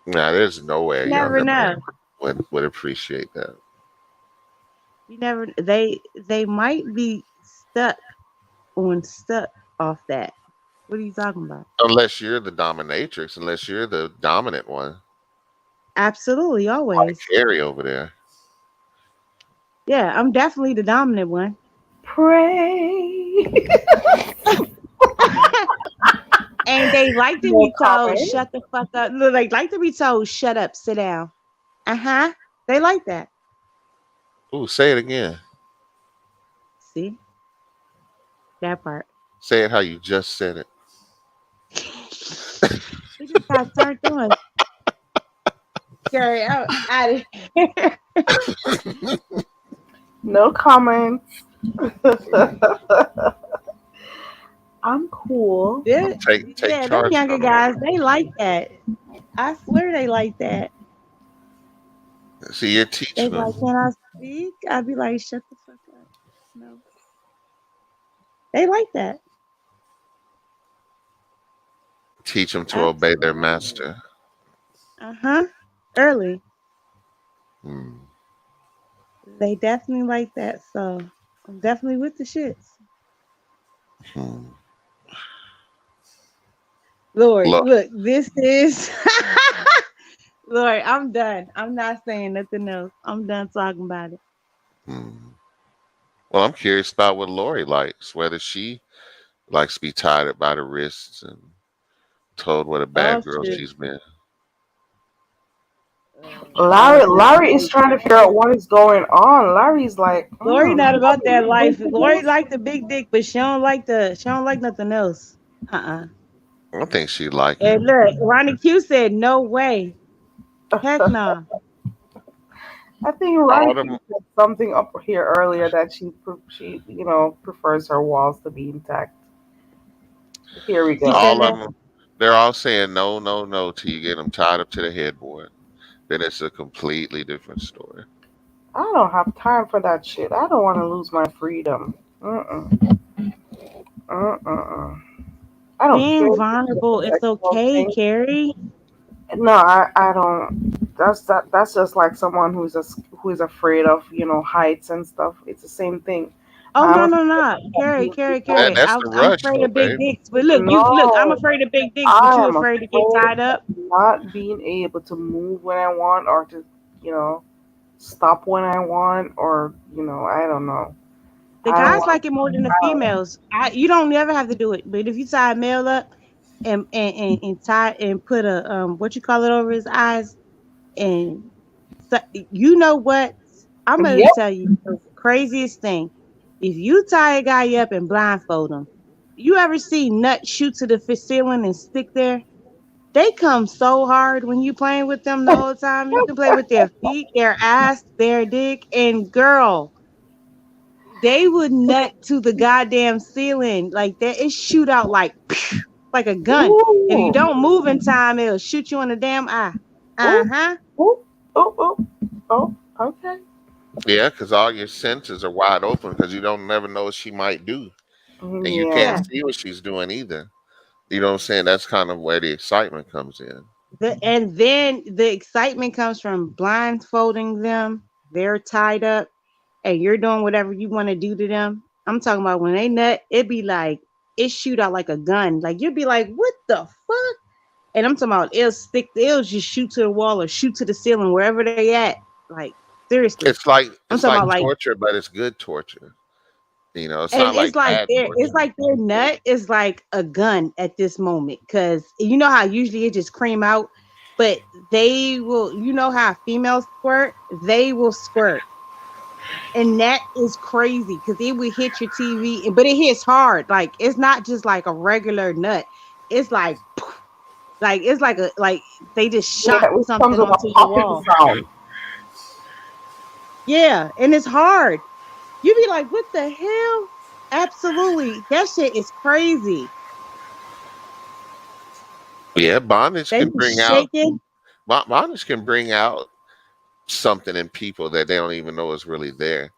Speaker 3: Now, there's no way a
Speaker 5: you never
Speaker 3: younger man
Speaker 5: know.
Speaker 3: would appreciate that.
Speaker 5: You never. They might be stuck off that. What are you talking about?
Speaker 3: Unless you're the dominatrix, unless you're the dominant one,
Speaker 5: Absolutely,
Speaker 3: like
Speaker 5: always.
Speaker 3: Keri over there.
Speaker 5: Yeah, I'm definitely the dominant one.
Speaker 1: Pray.
Speaker 5: And they like to
Speaker 1: No
Speaker 5: be told,
Speaker 1: comment.
Speaker 5: shut the fuck up. Look, they like to be told, shut up, sit down. Uh-huh. They like that.
Speaker 3: Ooh, say it again.
Speaker 5: See? That part.
Speaker 3: Say it how you just said it.
Speaker 5: We just got turned on. Carry out of here.
Speaker 1: No comments. I'm cool.
Speaker 5: Yeah,
Speaker 3: Take
Speaker 5: yeah, them
Speaker 3: charge
Speaker 5: younger
Speaker 3: from it.
Speaker 5: guys, they like that. I swear they like that.
Speaker 3: See, you're
Speaker 5: They
Speaker 3: teaching
Speaker 5: like,
Speaker 3: them.
Speaker 5: can I speak? I'd be like, shut the fuck up. No. They like that.
Speaker 3: Teach them to obey their
Speaker 5: Absolutely.
Speaker 3: master.
Speaker 5: Uh-huh. Early.
Speaker 3: Hmm.
Speaker 5: They definitely like that. So I'm definitely with the shits.
Speaker 3: Hmm.
Speaker 5: Lord,
Speaker 3: Look.
Speaker 5: look, this is Lord, I'm done. I'm not saying nothing else. I'm done talking about it.
Speaker 3: Hmm. Well, I'm curious about what Lori likes. Whether she likes to be tied up by the wrists and told what a
Speaker 5: Oh
Speaker 3: bad girl
Speaker 5: shit.
Speaker 3: she's been.
Speaker 1: Larry,
Speaker 5: Honestly, I
Speaker 1: Larry is
Speaker 5: think
Speaker 1: trying to figure out what is going on. Larry's like,
Speaker 5: Lori not about that
Speaker 1: going
Speaker 5: life.
Speaker 1: to
Speaker 5: Lori
Speaker 1: this?
Speaker 5: like the big dick, but she don't like nothing else. Uh-uh.
Speaker 3: I think she like it.
Speaker 5: And look, Ronnie Q said no way. Heck no.
Speaker 1: I think
Speaker 3: All
Speaker 1: Ronnie
Speaker 3: them,
Speaker 1: said something up here earlier that she prefers her walls to be intact. Here we
Speaker 5: She
Speaker 1: go.
Speaker 5: said
Speaker 3: all of
Speaker 5: that.
Speaker 3: them, they're all saying no, no, no till you get them tied up to the headboard. Then it's a completely different story.
Speaker 1: I don't have time for that shit. I don't want to lose my freedom. Uh-uh. Uh-uh. I don't care
Speaker 5: Being
Speaker 1: if it's just
Speaker 5: vulnerable
Speaker 1: a
Speaker 5: is
Speaker 1: sexual
Speaker 5: okay,
Speaker 1: thing.
Speaker 5: Carrie.
Speaker 1: No, I don't. That's just like someone who is afraid of heights and stuff. It's the same thing.
Speaker 5: Oh
Speaker 1: I'm
Speaker 5: no,
Speaker 1: afraid
Speaker 5: no, no.
Speaker 1: of
Speaker 5: Carrie,
Speaker 1: being
Speaker 5: Carrie,
Speaker 3: And
Speaker 5: Carrie.
Speaker 1: exposed.
Speaker 3: that's
Speaker 5: I'm
Speaker 3: the
Speaker 5: I'm
Speaker 3: rush,
Speaker 5: afraid
Speaker 3: though,
Speaker 5: of big
Speaker 3: babe.
Speaker 5: dicks. But look, I'm
Speaker 1: No,
Speaker 5: afraid of big dicks, but
Speaker 1: I
Speaker 5: you
Speaker 1: am
Speaker 5: afraid to get
Speaker 1: afraid
Speaker 5: tied up.
Speaker 1: of not being able to move when I want or to you know stop when I want or I don't know.
Speaker 5: The
Speaker 1: I don't
Speaker 5: guys
Speaker 1: want.
Speaker 5: like it more than the
Speaker 1: I don't,
Speaker 5: females. You don't never have to do it. But if you tie a male up and tie and put a what you call it over his eyes and so, you know what? I'm gonna
Speaker 1: yep.
Speaker 5: tell you the craziest thing. If you tie a guy up and blindfold him, you ever see nut shoot to the ceiling and stick there? They come so hard when you playing with them the whole time. You can play with their feet, their ass, their dick, and girl, they would nut to the goddamn ceiling like that. It shoot out like like a gun. If you
Speaker 1: Ooh.
Speaker 5: don't move in time, it'll shoot you in the damn eye. Uh
Speaker 1: Ooh.
Speaker 5: huh.
Speaker 1: Ooh. Oh. Oh. Oh. Okay.
Speaker 3: Yeah, because all your senses are wide open because you don't never know what she might do. And you can't
Speaker 1: Yeah.
Speaker 5: Yeah.
Speaker 3: see what she's doing either. You know what I'm saying? That's kind of where the excitement comes in.
Speaker 5: And then the excitement comes from blindfolding them. They're tied up, and you're doing whatever you want to do to them. I'm talking about when they nut, it be like it shoot out like a gun. Like you'd be like, what the fuck? And I'm talking about it'll just shoot to the wall or shoot to the ceiling wherever they at. Like seriously,
Speaker 3: It's like
Speaker 5: I'm
Speaker 3: it's
Speaker 5: talking
Speaker 3: like
Speaker 5: about like,
Speaker 3: torture, but it's good torture. It's
Speaker 5: and
Speaker 3: not like bad
Speaker 5: it's
Speaker 3: torture.
Speaker 5: like their nut is like a gun at this moment because you know how usually it just cream out, but they will. You know how females squirt? They will squirt, and that is crazy because it will hit your TV, but it hits hard. Like it's not just like a regular nut. It's like it's like they just shot
Speaker 1: Yeah. It comes
Speaker 5: something
Speaker 1: with a
Speaker 5: onto the
Speaker 1: popping
Speaker 5: wall.
Speaker 1: sound.
Speaker 5: Yeah, and it's hard. You be like, what the hell? Absolutely, that shit is crazy.
Speaker 3: Yeah, bondage
Speaker 5: They
Speaker 3: can
Speaker 5: be
Speaker 3: bring out
Speaker 5: shaking.
Speaker 3: bondage can bring out something in people that they don't even know is really there.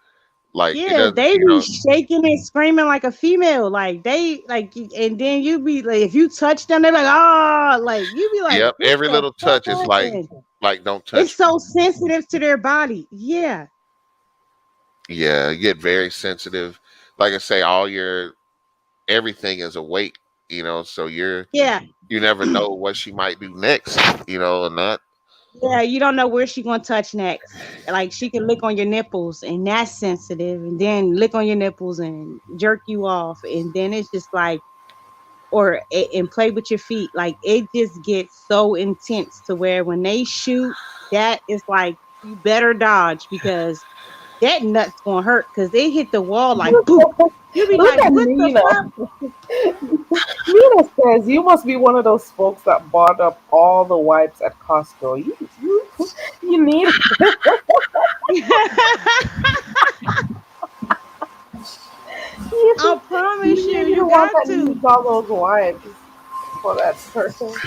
Speaker 3: Like it
Speaker 5: Yeah,
Speaker 3: doesn't,
Speaker 5: they
Speaker 3: you
Speaker 5: be
Speaker 3: know.
Speaker 5: shaking and screaming like a female. Like they like, and then you be like, if you touch them, they're like, oh, like you be like,
Speaker 3: Yep,
Speaker 5: what
Speaker 3: every
Speaker 5: the
Speaker 3: little
Speaker 5: fuck
Speaker 3: touch is
Speaker 5: happened?
Speaker 3: like don't
Speaker 5: It's
Speaker 3: touch me.
Speaker 5: so sensitive to their body. Yeah,
Speaker 3: Yeah, you get very sensitive. Like I say, all your everything is awake, so
Speaker 5: yeah,
Speaker 3: you never know what she might do next, and that.
Speaker 5: yeah. You don't know where she gonna touch next. Like she can lick on your nipples, and that's sensitive, and then lick on your nipples and jerk you off, and then it's just like, and play with your feet. Like it just gets so intense to where when they shoot, that is like you better dodge because that nut's gonna hurt because they hit the wall like boop. You be
Speaker 1: Look
Speaker 5: like,
Speaker 1: at
Speaker 5: what the
Speaker 1: Nina.
Speaker 5: fuck?
Speaker 1: Nina says you must be one of those folks that bought up all the wipes at Costco. You need
Speaker 5: I
Speaker 1: you,
Speaker 5: promise
Speaker 1: you
Speaker 5: you,
Speaker 1: need
Speaker 5: you
Speaker 1: the one
Speaker 5: got
Speaker 1: that
Speaker 5: to.
Speaker 1: needs all those wipes for that person.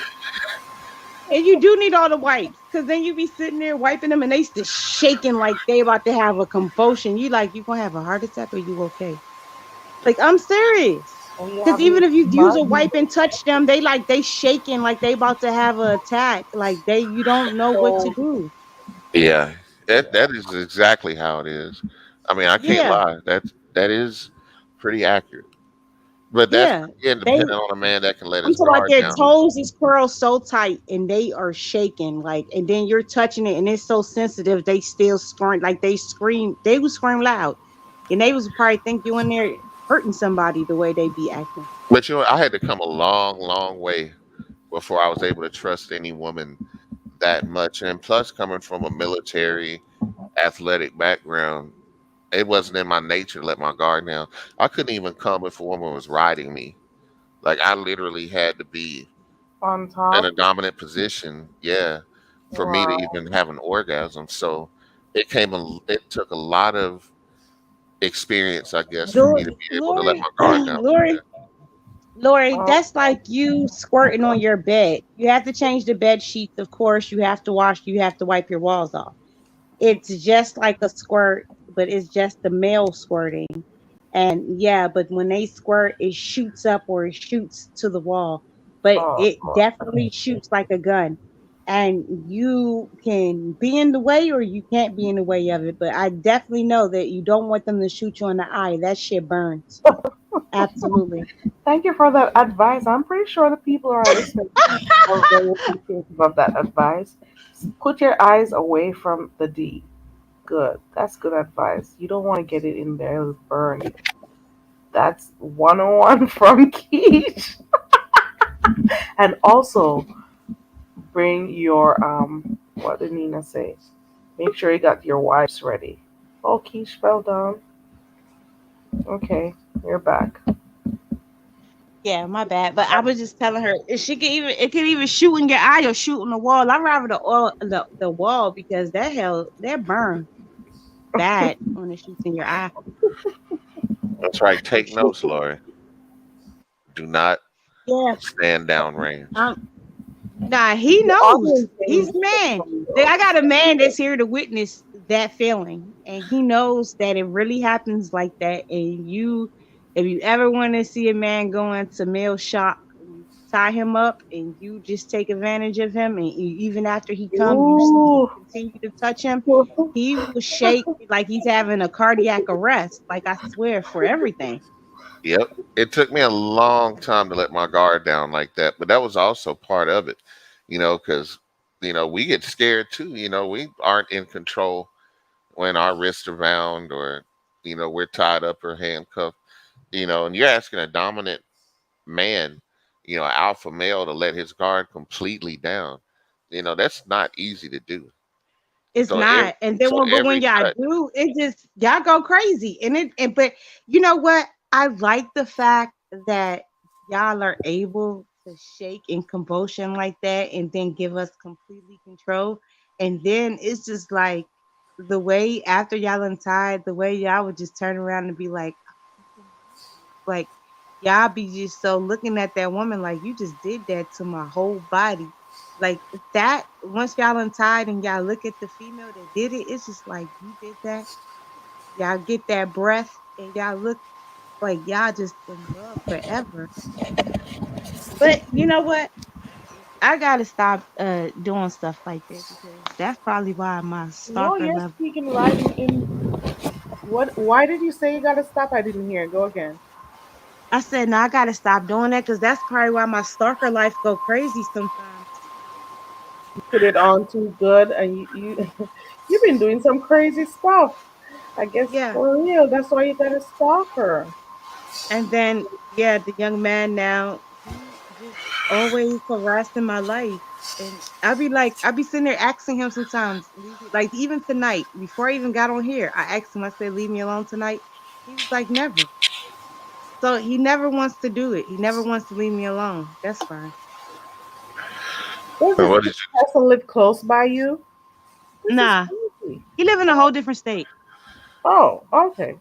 Speaker 5: And you do need all the wipes because then you be sitting there wiping them and they just shaking like they about to have a convulsion. You like, you gonna have a heart attack or you okay? Like, I'm serious.
Speaker 1: And you
Speaker 5: Because
Speaker 1: have
Speaker 5: even
Speaker 1: these
Speaker 5: if you use a
Speaker 1: mud
Speaker 5: wipe and touch them, they shaking like they about to have an attack. Like you don't know what to
Speaker 1: so
Speaker 5: do.
Speaker 3: Yeah, that is exactly how it is. I mean, I can't
Speaker 5: Yeah,
Speaker 3: lie. That is pretty accurate. But that's
Speaker 5: yeah.
Speaker 3: again
Speaker 5: They
Speaker 3: depending on a man that can let
Speaker 5: I'm
Speaker 3: his
Speaker 5: talking about
Speaker 3: guard
Speaker 5: their
Speaker 3: down.
Speaker 5: toes is curled so tight and they are shaking. Like, and then you're touching it and it's so sensitive, they still scream like they would scream loud. And they was probably think you in there hurting somebody the way they be acting.
Speaker 3: But I had to come a long, long way before I was able to trust any woman that much. And plus, coming from a military athletic background, it wasn't in my nature to let my guard down. I couldn't even come if a woman was riding me. Like I literally had to be
Speaker 1: on
Speaker 3: in
Speaker 1: top.
Speaker 3: a dominant position, yeah, for me to
Speaker 1: Wow.
Speaker 3: even have an orgasm. So it took a lot of experience, I guess, for me to be able to let
Speaker 5: Lori,
Speaker 3: my guard down like
Speaker 5: Lori,
Speaker 3: that.
Speaker 5: Lori,
Speaker 1: Oh,
Speaker 5: that's like you squirting on your bed. You have to change the bed sheets, of course. You have to wash, you have to wipe your walls off. It's just like a squirt, but it's just the male squirting. And yeah, but when they squirt, it shoots up or it shoots to the wall. But
Speaker 1: oh,
Speaker 5: it definitely shoots like a gun. And you can be in the way or you can't be in the way of it. But I definitely know that you don't want them to shoot you in the eye. That shit burns. Absolutely.
Speaker 1: thank you for that advice. I'm pretty sure the people who are listening are very appreciative of that advice. Put your eyes away from the D. Good. That's good advice. You don't want to get it in there. It'll burn you. That's 101 from Keesh. And also bring your what did Nina say? Make sure you got your wipes ready. Oh, Keish fell down. Okay, you're back.
Speaker 5: Yeah, my bad. But I was just telling her if she can even it can even shoot in your eye or shoot on the wall. I'd rather the wall because that burn bad when it shoots in your eye.
Speaker 3: That's right. Take notes, Lori. Do not
Speaker 5: Yeah.
Speaker 3: stand down range.
Speaker 5: Um, nah, he
Speaker 1: The
Speaker 5: knows.
Speaker 1: audience they
Speaker 5: He's
Speaker 1: need
Speaker 5: the
Speaker 1: to
Speaker 5: man.
Speaker 1: from
Speaker 5: I
Speaker 1: though.
Speaker 5: got a man that's here to witness that feeling. And he knows that it really happens like that. And if you ever want to see a man go into male shock, you tie him up and you just take advantage of him. And even after he come, you
Speaker 1: Ooh.
Speaker 5: continue to touch him. He will shake like he's having a cardiac arrest. Like I swear for everything.
Speaker 3: Yep. It took me a long time to let my guard down like that, but that was also part of it, because, we get scared too. We aren't in control when our wrists are bound or, we're tied up or handcuffed, and you're asking a dominant man, an alpha male to let his guard completely down. That's not easy to do.
Speaker 5: It's
Speaker 3: So, every,
Speaker 5: not. And then
Speaker 3: so
Speaker 5: but when
Speaker 3: every
Speaker 5: y'all
Speaker 3: touch,
Speaker 5: do, it just y'all go crazy. But you know what? I like the fact that y'all are able to shake in convulsion like that and then give us completely control. And then it's just the way after y'all untied, the way y'all would just turn around and be like y'all be just so looking at that woman like you just did that to my whole body. Like that, once y'all untied and y'all look at the female that did it, it's just like you did that. Y'all get that breath and y'all look like y'all just in love forever. But you know what? I gotta stop doing stuff like that because that's probably why my
Speaker 1: No,
Speaker 5: stalker
Speaker 1: you're
Speaker 5: level.
Speaker 1: speaking right in what? Why did you say you gotta stop? I didn't hear. Go again.
Speaker 5: I said, no, I gotta stop doing that because that's probably why my stalker life go crazy sometimes.
Speaker 1: Put it on too good, and you you've been doing some crazy stuff. I guess
Speaker 5: Yeah.
Speaker 1: for real. That's why you gotta stalk her.
Speaker 5: And then yeah, the young man now, he just always harassing my life. And I be sitting there asking him sometimes, like even tonight, before I even got on here, I asked him, I said, leave me alone tonight. He was like, never. So he never wants to do it. He never wants to leave me alone. That's fine.
Speaker 1: Does
Speaker 3: And
Speaker 1: this
Speaker 3: what did
Speaker 1: person live close by you? This is
Speaker 5: Nah.
Speaker 1: crazy.
Speaker 5: He live in a whole different state.
Speaker 1: Oh, okay.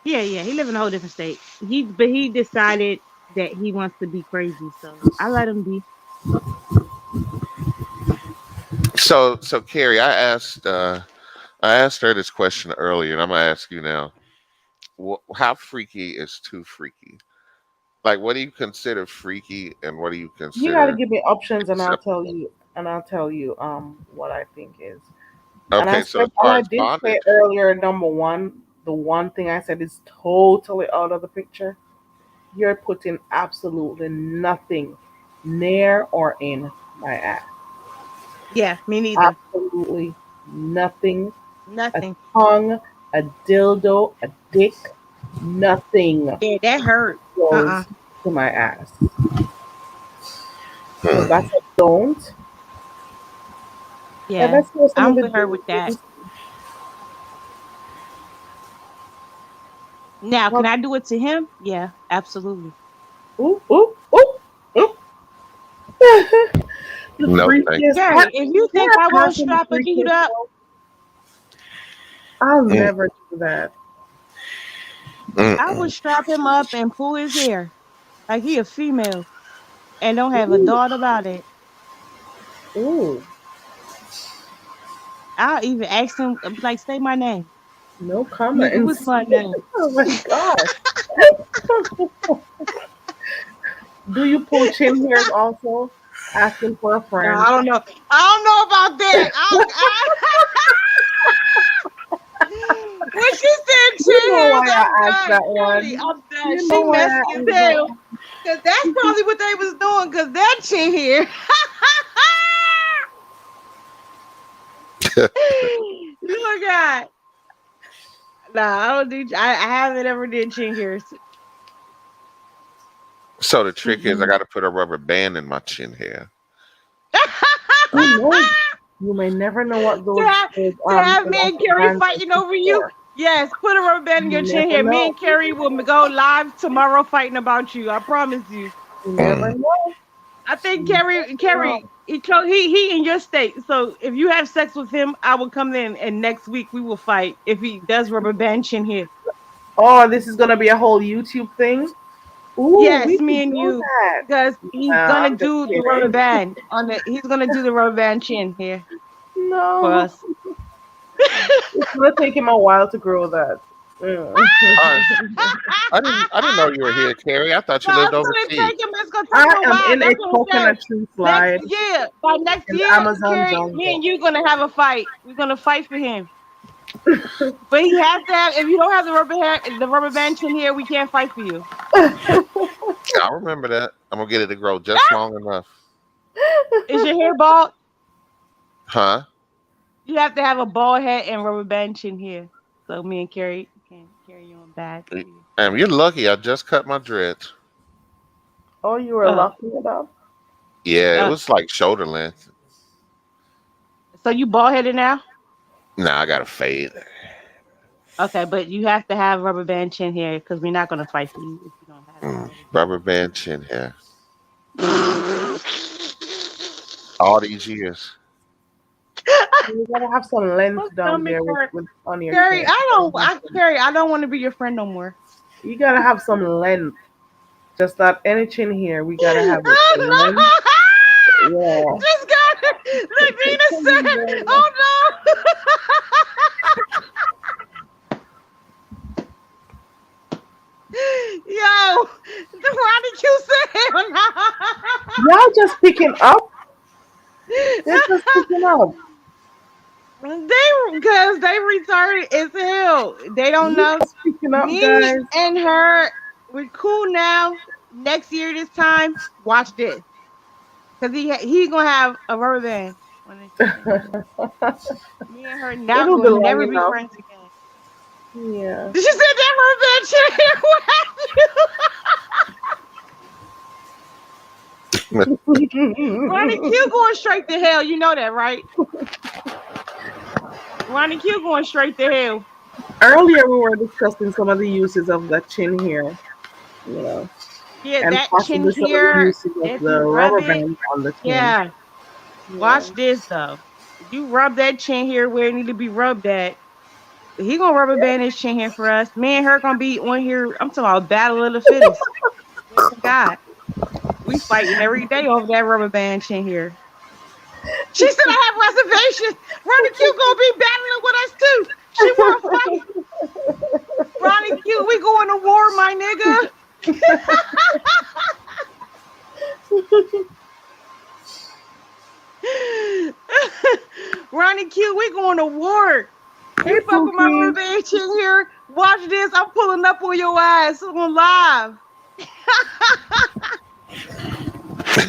Speaker 5: Yeah, yeah. He live in a whole different state. He decided that he wants to be crazy. So I let him be.
Speaker 3: so Carrie, I asked her this question earlier, and I'm gonna ask you now. How freaky is too freaky? Like, what do you consider freaky, and what do you
Speaker 1: You got to
Speaker 3: consider
Speaker 1: give me options, and I'll tell
Speaker 3: acceptable?
Speaker 1: you. And I'll tell you what I think is. And I
Speaker 3: Okay, so
Speaker 1: said,
Speaker 3: as
Speaker 1: and
Speaker 3: far
Speaker 1: I
Speaker 3: as
Speaker 1: did say
Speaker 3: bondage,
Speaker 1: earlier, number one, the one thing I said is totally out of the picture. You're putting absolutely nothing near or in my ass.
Speaker 5: Yeah, me neither.
Speaker 1: Absolutely nothing. A
Speaker 5: Nothing.
Speaker 1: tongue, a dildo, a dick, nothing
Speaker 5: Yeah, that hurt.
Speaker 1: goes to my ass. So that's a don't. And
Speaker 5: Yeah,
Speaker 1: let's hear some of
Speaker 5: I'm
Speaker 1: the
Speaker 5: with her with that.
Speaker 1: do's.
Speaker 5: Now, can
Speaker 1: Well,
Speaker 5: I do it to him? Yeah, absolutely.
Speaker 1: ooh, ooh, ooh, ooh. The
Speaker 3: no thank
Speaker 1: freakiest.
Speaker 5: Gary, if you
Speaker 1: Can
Speaker 5: think
Speaker 1: I
Speaker 5: I won't
Speaker 1: pass on the
Speaker 5: strap a dude
Speaker 1: freakiest
Speaker 5: up,
Speaker 1: one? I'll
Speaker 3: you.
Speaker 1: never do that.
Speaker 5: I would
Speaker 3: Mm-mm.
Speaker 5: strap him up and pull his hair like he a female and don't have a
Speaker 1: Ooh,
Speaker 5: thought about it.
Speaker 1: ooh,
Speaker 5: I'll even ask him, like, say my name.
Speaker 1: no
Speaker 5: Nigga,
Speaker 1: comments.
Speaker 5: what's my name?
Speaker 1: Oh my god. Do you pull chin hairs also? Asking for a
Speaker 5: No,
Speaker 1: friend.
Speaker 5: I don't know. I don't know about that. When she said
Speaker 1: You
Speaker 5: chin
Speaker 1: know
Speaker 5: hairs,
Speaker 1: why
Speaker 5: I'm
Speaker 1: I asked
Speaker 5: done,
Speaker 1: that
Speaker 5: Kelly.
Speaker 1: one.
Speaker 5: I'm done.
Speaker 1: You
Speaker 5: She
Speaker 1: know why I
Speaker 5: messy as
Speaker 1: asked that
Speaker 5: hell. Cause that's probably what they was doing. Cause that chin hair. Look at. Nah, I don't do. I haven't ever did chin hairs.
Speaker 3: So the trick is, I
Speaker 1: one?
Speaker 3: got to put a rubber band in my chin hair.
Speaker 1: Who knows? You may never know what
Speaker 5: to have
Speaker 1: those
Speaker 5: to have me and
Speaker 1: elastic
Speaker 5: Kerry
Speaker 1: bands are
Speaker 5: fighting over you.
Speaker 1: for.
Speaker 5: Yes, put a rubber band in your
Speaker 1: You
Speaker 5: chin
Speaker 1: never
Speaker 5: here. Me
Speaker 1: know.
Speaker 5: and Kerry will go live tomorrow fighting about you. I promise you.
Speaker 1: You never
Speaker 3: Mm.
Speaker 1: know.
Speaker 5: I think
Speaker 1: You never know.
Speaker 5: He in your state. So if you have sex with him, I will come in and next week we will fight if he does rubber band chin here.
Speaker 1: Oh, this is gonna be a whole YouTube thing. Ooh, we
Speaker 5: Yes,
Speaker 1: could
Speaker 5: me and
Speaker 1: do
Speaker 5: you.
Speaker 1: that.
Speaker 5: Because he's
Speaker 1: Nah,
Speaker 5: gonna
Speaker 1: I'm just
Speaker 5: do the rubber
Speaker 1: kidding.
Speaker 5: band on the he's gonna do the rubber band chin here for
Speaker 1: No,
Speaker 5: us.
Speaker 1: it's gonna take him a while to grow that. Mm.
Speaker 3: I, I didn't know you were here, Carrie. I thought you
Speaker 5: No,
Speaker 3: lived
Speaker 5: it's gonna
Speaker 3: overseas.
Speaker 5: take him. It's gonna take
Speaker 1: I
Speaker 5: him a
Speaker 1: am
Speaker 5: while.
Speaker 1: in
Speaker 5: That's
Speaker 1: a
Speaker 5: what I'm saying.
Speaker 1: coconut tree
Speaker 5: Next
Speaker 1: slide
Speaker 5: year, by next
Speaker 1: in the
Speaker 5: year,
Speaker 1: Amazon
Speaker 5: Carrie, me
Speaker 1: jungle.
Speaker 5: and you gonna have a fight. We're gonna fight for him. But he has to have. If you don't have the rubber band in here, we can't fight for you.
Speaker 3: I remember that. I'm gonna get it to grow just long enough.
Speaker 5: Is your hair bald?
Speaker 3: Huh?
Speaker 5: You have to have a bald head and rubber band in here. So me and Carrie can carry you on back for you.
Speaker 3: And you're lucky. I just cut my dreads.
Speaker 1: Oh, you were
Speaker 5: Uh,
Speaker 1: locking it up?
Speaker 3: Yeah, it
Speaker 5: uh,
Speaker 3: was like shoulder length.
Speaker 5: so you bald headed now?
Speaker 3: Nah, I got to fade.
Speaker 5: Okay, but you have to have rubber band chin here because we're not gonna fight for you if you don't have the rubber band.
Speaker 3: Rubber band chin hair. All these years.
Speaker 1: You gotta have some length
Speaker 5: My
Speaker 1: down
Speaker 5: stomach
Speaker 1: there
Speaker 5: hurt.
Speaker 1: with on your
Speaker 5: Carrie,
Speaker 1: chin.
Speaker 5: I don't want to be your friend no more.
Speaker 1: You gotta have some length. Just not any chin here. We gotta have a
Speaker 2: Oh
Speaker 1: chin.
Speaker 2: no!
Speaker 1: Yeah.
Speaker 2: Just got it. Lavina said, "Oh no!" Yo, the Ronnie Q said, "Hell
Speaker 1: Y'all just picking up. They're just
Speaker 2: no."
Speaker 1: picking up.
Speaker 2: Because they retarded as hell. They don't
Speaker 1: You
Speaker 2: know.
Speaker 1: just picking up,
Speaker 2: Me
Speaker 1: guys.
Speaker 2: and her, we're cool now. Next year this time, watch this. Cause he gonna have a rubber band on his chin. Me and her now
Speaker 1: It'll be
Speaker 2: gonna
Speaker 1: long
Speaker 2: never be
Speaker 1: enough.
Speaker 2: friends again.
Speaker 1: Yeah.
Speaker 2: Did you say that rubber band chin? What happened? Ronnie Q going straight to hell. You know that, right? Ronnie Q going straight to hell.
Speaker 1: Earlier, we were discussing some of the uses of the chin here, you know,
Speaker 2: Yeah,
Speaker 1: and
Speaker 2: that chin
Speaker 1: possibly some of the
Speaker 2: here,
Speaker 1: uses of
Speaker 2: if
Speaker 1: the
Speaker 2: you rub
Speaker 1: rubber
Speaker 2: it,
Speaker 1: band on the chin.
Speaker 2: yeah. Watch
Speaker 1: Yeah.
Speaker 2: this though. You rub that chin here where it need to be rubbed at. He gonna rubber band his chin here for us. Me and her gonna be on here. I'm talking about battle of the fittest. Swear to God, we fighting every day over that rubber band chin here. She said I have reservations. Ronnie Q gonna be battling with us too. She wanna fight. Ronnie Q, we going to war, my nigga. Ronnie Q, we going to war.
Speaker 1: Hey,
Speaker 2: You fuck with my
Speaker 1: Pookie.
Speaker 2: revenge in here. Watch this. I'm pulling up on your ass on live.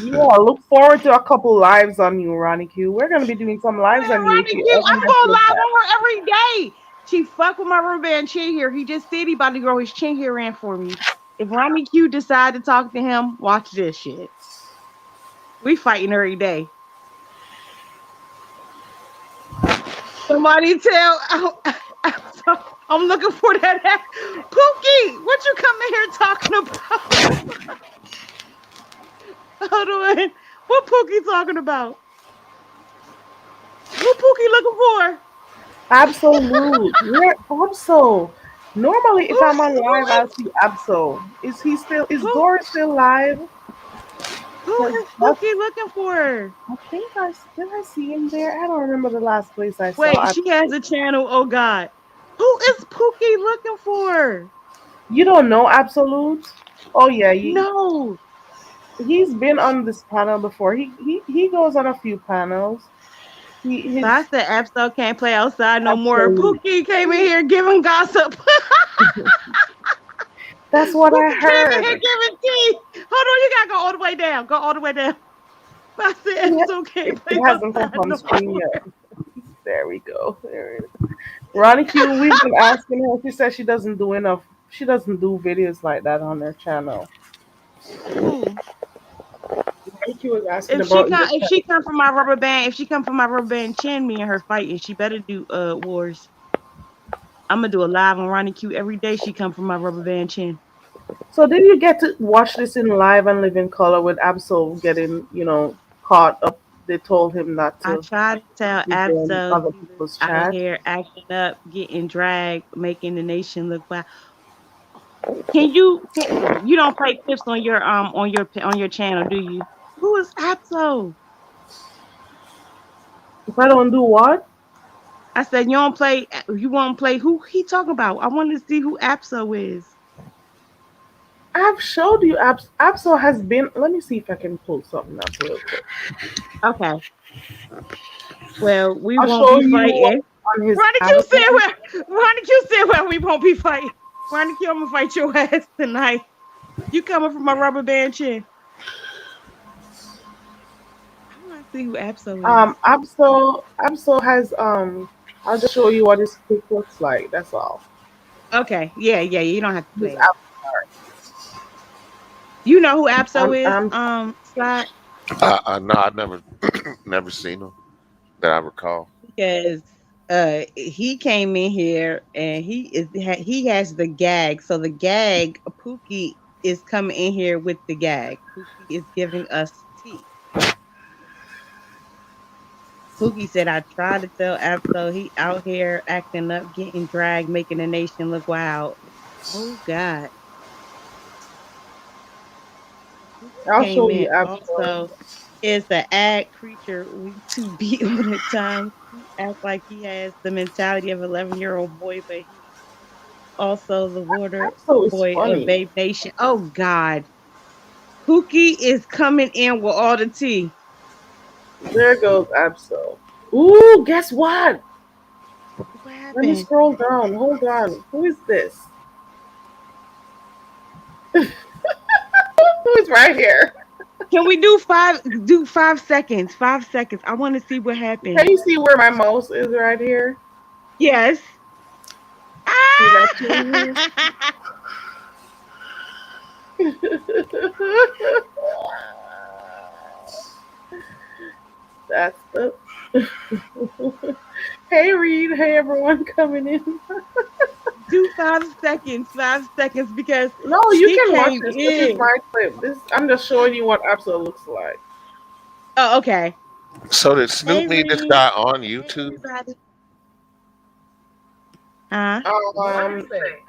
Speaker 1: Yeah, look forward to a couple lives on you, Ronnie Q. We're gonna be doing some
Speaker 2: Man,
Speaker 1: lives on you if
Speaker 2: Ronnie
Speaker 1: you
Speaker 2: Q,
Speaker 1: ever
Speaker 2: I'm
Speaker 1: mess
Speaker 2: going
Speaker 1: with
Speaker 2: live
Speaker 1: that.
Speaker 2: on her every day. She fuck with my rubber band chin here. He just said he about to grow his chin hair in for me. If Ronnie Q decide to talk to him, watch this shit. We fighting every day. Somebody tell I'm looking for that Pookie. What you coming here talking about? Hold on. What Pookie talking about? What Pookie looking for?
Speaker 1: Absolute. Where Absol? Normally, if I'm on
Speaker 2: Who
Speaker 1: live, I'll
Speaker 2: is
Speaker 1: see Absol. Is he still? Is
Speaker 2: who
Speaker 1: Dory still live?
Speaker 2: who
Speaker 1: Because
Speaker 2: is Pookie looking for?
Speaker 1: I think did I see him there. I don't remember the last place I
Speaker 2: Wait,
Speaker 1: saw
Speaker 2: she
Speaker 1: Absol.
Speaker 2: has a channel. Oh God. Who is Pookie looking for?
Speaker 1: You don't know Absolute? Oh yeah,
Speaker 2: No.
Speaker 1: he's been on this panel before. He goes on a few panels.
Speaker 2: So I
Speaker 1: His
Speaker 2: said Absol can't play outside no more.
Speaker 1: Absolute.
Speaker 2: Pookie came in here giving gossip.
Speaker 1: That's what I
Speaker 2: Pookie came in
Speaker 1: heard.
Speaker 2: here giving tea. Hold on, you gotta go all the way down. Go all the way down. I said
Speaker 1: Yeah,
Speaker 2: Absol can't
Speaker 1: it
Speaker 2: play
Speaker 1: hasn't come
Speaker 2: outside
Speaker 1: on
Speaker 2: no
Speaker 1: screen
Speaker 2: more.
Speaker 1: yet. There we go. There it is. Ronnie Q, we've been asking her. She says she doesn't do enough. She doesn't do videos like that on her channel.
Speaker 2: Who?
Speaker 1: Ronnie Q was asking about your
Speaker 2: If she
Speaker 1: channel.
Speaker 2: come from my rubber band, if she come from my rubber band chin, me and her fighting, she better do wars. I'm gonna do a live on Ronnie Q every day. She come from my rubber band chin.
Speaker 1: So did you get to watch this in live and live in color with Absol getting, caught up? They told him not
Speaker 2: I
Speaker 1: to
Speaker 2: try to tell
Speaker 1: be doing
Speaker 2: Absol
Speaker 1: other
Speaker 2: he was
Speaker 1: people's
Speaker 2: out
Speaker 1: chat.
Speaker 2: here acting up, getting dragged, making the nation look bad. You don't play clips on your channel, do you? Who is Absol?
Speaker 1: If I don't do what?
Speaker 2: I said you won't play who he talking about. I wanted to see who Absol is.
Speaker 1: I've showed you Absol has been. Let me see if I can pull something up real quick.
Speaker 2: Okay. Well, we
Speaker 1: I'll
Speaker 2: won't
Speaker 1: show
Speaker 2: be
Speaker 1: you
Speaker 2: fighting.
Speaker 1: on his
Speaker 2: Ronnie Q
Speaker 1: avatar.
Speaker 2: said where we won't be fighting. Ronnie Q, I'm gonna fight your ass tonight. You coming from my rubber band chin. I wanna see who Absol is.
Speaker 1: Absol has I'll just show you what his pic looks like. That's all.
Speaker 2: Okay. Yeah. You don't have to
Speaker 1: His
Speaker 2: play it.
Speaker 1: avatar.
Speaker 2: You know who Absol is,
Speaker 1: I'm
Speaker 2: Slide?
Speaker 3: No, I never, never seen him that I recall.
Speaker 2: Because he came in here and he has the gag. So the gag, Pookie is coming in here with the gag. Pookie is giving us tea. Pookie said, I tried to tell Absol he out here acting up, getting dragged, making the nation look wild. Oh God. Pookie
Speaker 1: I'll
Speaker 2: came
Speaker 1: show
Speaker 2: in
Speaker 1: you Absol.
Speaker 2: also is the ad creature we to be on at times. He acts like he has the mentality of 11-year-old boy, but he's also the water
Speaker 1: Absol is
Speaker 2: boy of
Speaker 1: funny.
Speaker 2: Babe Nation. Oh God. Pookie is coming in with all the tea.
Speaker 1: There goes Absol. Ooh, guess what?
Speaker 2: What
Speaker 1: Let me
Speaker 2: happened?
Speaker 1: scroll down. Hold on. Who is this? Who is right here?
Speaker 2: Can we do 5 seconds? 5 seconds. I want to see what
Speaker 1: Can
Speaker 2: happened.
Speaker 1: you see where my mouse is right here?
Speaker 2: Yes.
Speaker 1: See that changes?
Speaker 2: Ah!
Speaker 1: That's the. Hey Reed, hey everyone coming in.
Speaker 2: Do 5 seconds, 5 seconds, because
Speaker 1: No, you
Speaker 2: she
Speaker 1: can watch
Speaker 2: came
Speaker 1: this. This is
Speaker 2: in.
Speaker 1: my clip. This I'm just showing you what Absol looks like.
Speaker 2: Oh, okay.
Speaker 3: So did Snoop
Speaker 2: Hey,
Speaker 3: meet this
Speaker 2: Reed.
Speaker 3: guy on
Speaker 2: Hey,
Speaker 3: YouTube?
Speaker 2: everybody. Huh?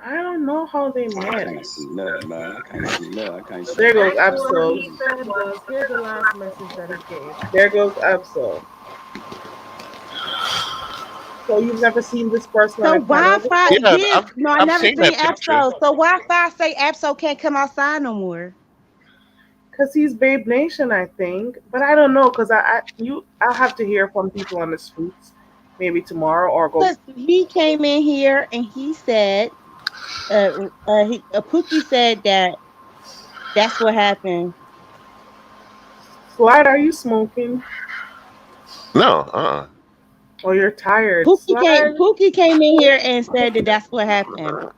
Speaker 1: I don't know how they
Speaker 6: I
Speaker 1: met.
Speaker 6: can't see nothing, man. I can't see nothing. I can't see
Speaker 1: There goes
Speaker 6: nothing.
Speaker 7: Actually, what
Speaker 1: Absol.
Speaker 7: he said was, here's the last message that he gave.
Speaker 1: There goes Absol. So you've never seen this person on
Speaker 2: So
Speaker 1: a panel
Speaker 2: Wi-Fi,
Speaker 1: before?
Speaker 3: Yeah,
Speaker 2: yes.
Speaker 3: I've
Speaker 2: No, I
Speaker 3: I've
Speaker 2: never
Speaker 3: seen
Speaker 2: seen
Speaker 3: that picture.
Speaker 2: Absol. So Wi-Fi say Absol can't come outside no more.
Speaker 1: Cause he's Babe Nation, I think, but I don't know. Cause I'll have to hear from people on the streets, maybe tomorrow or go.
Speaker 2: Because he came in here and he said, Pookie said that that's what happened.
Speaker 1: Slide, are you smoking?
Speaker 3: No,
Speaker 1: Or you're tired? Slide.
Speaker 2: Pookie came in here and said that that's what happened.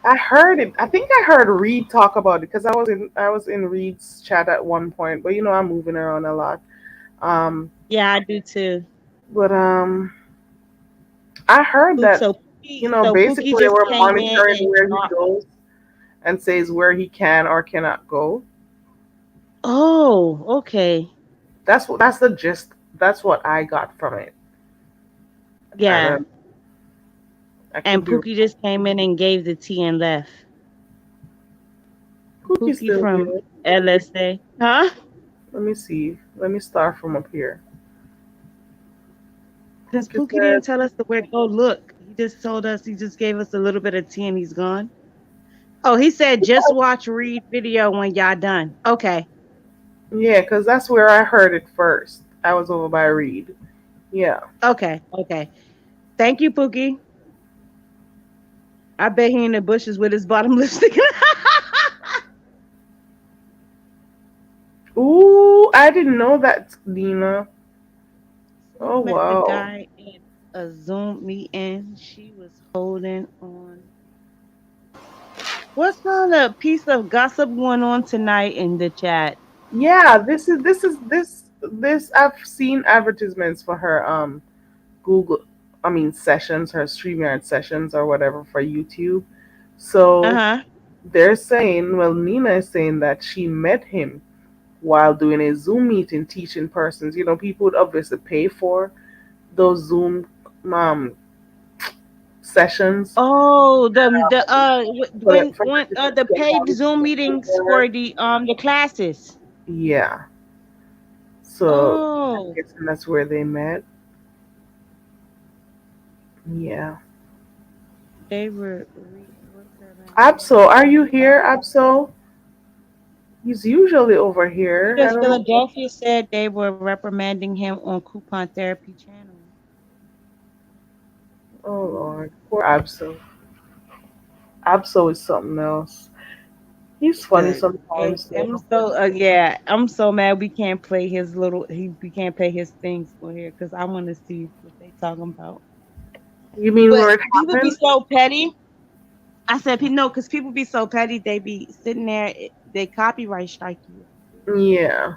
Speaker 1: I heard it. I think I heard Reed talk about it because I was in Reed's chat at one point. But I'm moving around a lot. Um,
Speaker 2: Yeah, I do too.
Speaker 1: but I heard that
Speaker 2: So Pookie
Speaker 1: basically they
Speaker 2: just
Speaker 1: were
Speaker 2: came in
Speaker 1: monitoring
Speaker 2: and
Speaker 1: where he
Speaker 2: dropped.
Speaker 1: goes and says where he can or cannot go.
Speaker 2: Oh, okay.
Speaker 1: That's the gist. That's what I got from it. I
Speaker 2: Yeah.
Speaker 1: don't. I
Speaker 2: And
Speaker 1: could be.
Speaker 2: Pookie just came in and gave the tea and left.
Speaker 1: Cookie's
Speaker 2: Pookie
Speaker 1: still
Speaker 2: from
Speaker 1: here.
Speaker 2: LSA. Huh?
Speaker 1: Let me see. Let me start from up here.
Speaker 2: Because
Speaker 1: Cookie
Speaker 2: Pookie
Speaker 1: said,
Speaker 2: didn't tell us the where to go look. He just told us, he just gave us a little bit of tea and he's gone. Oh, he said just watch Read video when y'all done. Okay.
Speaker 1: yeah, because that's where I heard it first. I was over by Reed. Yeah.
Speaker 2: Okay. Okay. Thank you, Pookie. I bet he in the bushes with his bottom lipstick.
Speaker 1: Ooh, I didn't know that, Lena. Oh
Speaker 2: Met the
Speaker 1: wow.
Speaker 2: guy in a Zoom meeting. She was holding on. What's on a piece of gossip going on tonight in the chat?
Speaker 1: Yeah, this I've seen advertisements for her Google sessions, her StreamYard sessions or whatever for YouTube.
Speaker 2: Uh
Speaker 1: So
Speaker 2: huh.
Speaker 1: they're saying, well, Nina is saying that she met him while doing a Zoom meeting teaching persons. People would obviously pay for those Zoom um sessions
Speaker 2: Oh,
Speaker 1: for
Speaker 2: when
Speaker 1: them to
Speaker 2: the
Speaker 1: get
Speaker 2: paid
Speaker 1: knowledge
Speaker 2: Zoom
Speaker 1: from
Speaker 2: meetings
Speaker 1: there.
Speaker 2: for the classes.
Speaker 1: Yeah. So I'm
Speaker 2: Oh,
Speaker 1: guessing that's where they met. Yeah.
Speaker 2: they were reprimanding
Speaker 1: Abso, are you
Speaker 2: him.
Speaker 1: here, Abso? He's usually over here. I
Speaker 2: Because
Speaker 1: don't know.
Speaker 2: Philadelphia said they were reprimanding him on Coupon Therapy channel.
Speaker 1: Oh Lord, poor Abso. Abso is something else. He's funny
Speaker 2: Good.
Speaker 1: sometimes
Speaker 2: I'm
Speaker 1: though.
Speaker 2: so I'm so mad we can't play his we can't play his things on here because I want to see what they talking about.
Speaker 1: You mean
Speaker 2: But
Speaker 1: where it
Speaker 2: people be
Speaker 1: happened?
Speaker 2: so petty. I said, no, because people be so petty. They be sitting there. They copyright strike you if you do it.
Speaker 1: Yeah.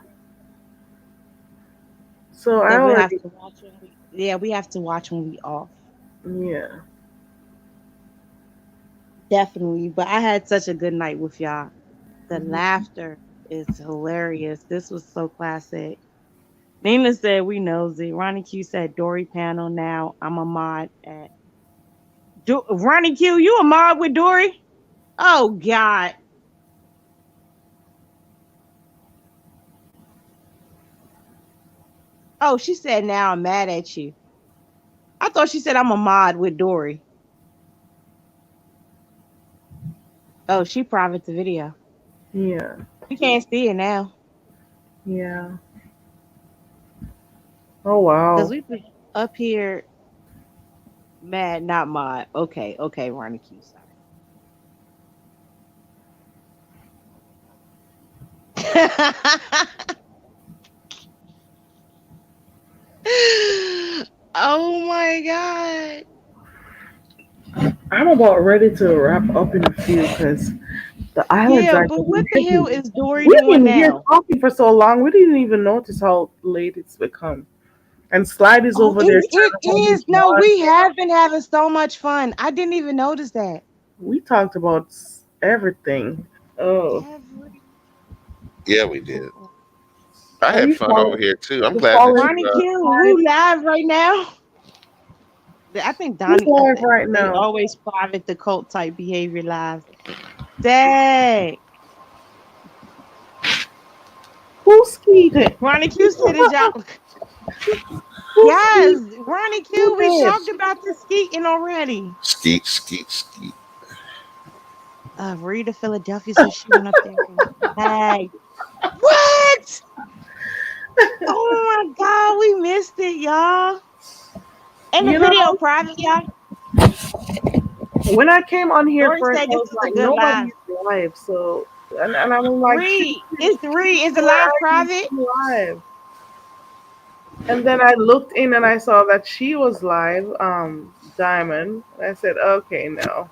Speaker 1: So I
Speaker 2: So we have
Speaker 1: already.
Speaker 2: to watch when we have to watch when we off.
Speaker 1: Yeah.
Speaker 2: Definitely. But I had such a good night with y'all. The
Speaker 1: Mhm.
Speaker 2: laughter is hilarious. This was so classic. Nina said we nosy. Ronnie Q said Dory panel now. I'm a mod at Ronnie Q. You a mod with Dory? Oh God.
Speaker 5: Oh, she said now I'm mad at you. I thought she said I'm a mod with Dory. Oh, she private the video.
Speaker 1: Yeah.
Speaker 5: We can't see it now
Speaker 1: Yeah. Oh
Speaker 5: because
Speaker 1: wow.
Speaker 5: we put up here mad, not mod. Okay, okay, Ronnie Q. Sorry. Oh my god.
Speaker 1: I'm about ready to wrap up in a few because the islands
Speaker 5: Yeah,
Speaker 1: are
Speaker 5: but what
Speaker 1: getting
Speaker 5: the hell
Speaker 1: heavy.
Speaker 5: is Dory
Speaker 1: We've
Speaker 5: doing
Speaker 1: been here
Speaker 5: now?
Speaker 1: talking for so long, we didn't even notice how late it's become. And Slide is
Speaker 5: Oh,
Speaker 1: over there
Speaker 5: it
Speaker 1: trying to have his
Speaker 5: is. No,
Speaker 1: mod.
Speaker 5: we have been having so much fun. I didn't even notice that.
Speaker 1: We talked about everything. Oh,
Speaker 5: Every
Speaker 3: Yeah, we did. I
Speaker 1: are
Speaker 3: had
Speaker 1: you
Speaker 3: fun over
Speaker 1: falling?
Speaker 3: here too. I'm
Speaker 1: You
Speaker 3: glad that
Speaker 1: falling?
Speaker 3: you.
Speaker 5: Ronnie Q,
Speaker 1: Slide?
Speaker 5: who live right now? I think
Speaker 1: Who's
Speaker 5: Donnie.
Speaker 1: live right
Speaker 5: They
Speaker 1: now?
Speaker 5: always private the cult type behavior live. Dang.
Speaker 1: Who's skiing?
Speaker 5: Ronnie Q said it, y'all.
Speaker 1: Who's
Speaker 5: Yes,
Speaker 1: skiing?
Speaker 5: Ronnie
Speaker 1: Who
Speaker 5: Q. We
Speaker 1: did?
Speaker 5: talked about the skeeting already.
Speaker 3: Skeet, skeet, skeet.
Speaker 5: Rita Philadelphia said she went up there and tagged. What? Oh my god, we missed it, y'all. And the
Speaker 1: You
Speaker 5: video
Speaker 1: know,
Speaker 5: private, y'all.
Speaker 1: when I came on here
Speaker 5: Dory
Speaker 1: first,
Speaker 5: said
Speaker 1: I
Speaker 5: this
Speaker 1: was
Speaker 5: is a
Speaker 1: like,
Speaker 5: good live.
Speaker 1: nobody's live. So, and I'm like,
Speaker 5: Read.
Speaker 1: seriously,
Speaker 5: It's Read. Is the
Speaker 1: where
Speaker 5: live
Speaker 1: are you
Speaker 5: private?
Speaker 1: live? And then I looked in and I saw that she was live, Diamond. I said, okay, no,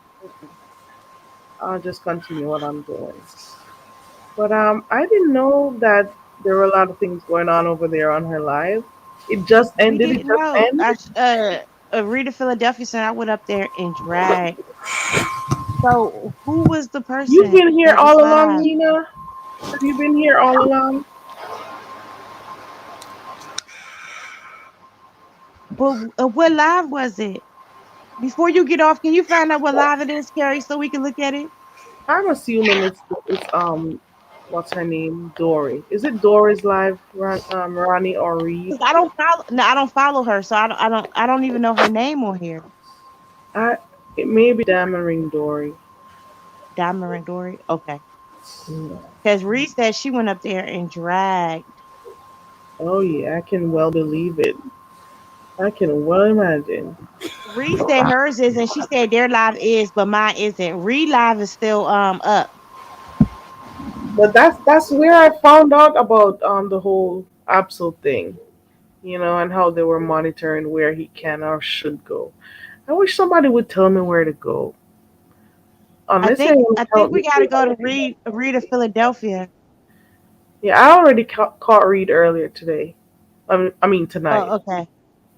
Speaker 1: I'll just continue what I'm doing. But I didn't know that there were a lot of things going on over there on her live. It just
Speaker 5: We
Speaker 1: ended. It
Speaker 5: didn't
Speaker 1: just
Speaker 5: know.
Speaker 1: ended.
Speaker 5: Rita Philadelphia said I went up there and dragged. So who was the
Speaker 1: You've
Speaker 5: person
Speaker 1: been here
Speaker 5: that was
Speaker 1: all along,
Speaker 5: live?
Speaker 1: Nina. Have you been here all along?
Speaker 5: But what live was it? Before you get off, can you find out what live it is, Carrie, so we can look at it?
Speaker 1: I'm assuming it's what's her name? Dory. Is it Dory's live, Ronnie or Reed?
Speaker 5: 'Cause I don't follow. No, I don't follow her, so I don't even know her name on here.
Speaker 1: I it may be Dammering Dory.
Speaker 5: Diamond Dory. Okay.
Speaker 1: Yeah.
Speaker 5: Because Reed said she went up there and dragged.
Speaker 1: Oh yeah, I can well believe it. I can well imagine.
Speaker 5: Reed said hers is, and she said their live is, but mine isn't. Reed live is still up.
Speaker 1: But that's where I found out about the whole Absol thing, and how they were monitoring where he can or should go. I wish somebody would tell me where to go. Unless they want
Speaker 5: I
Speaker 1: to help
Speaker 5: think
Speaker 1: me
Speaker 5: we got to
Speaker 1: do
Speaker 5: go to
Speaker 1: anything.
Speaker 5: Reed of Philadelphia.
Speaker 1: Yeah, I already caught Reed earlier today. I mean tonight.
Speaker 5: Oh, okay.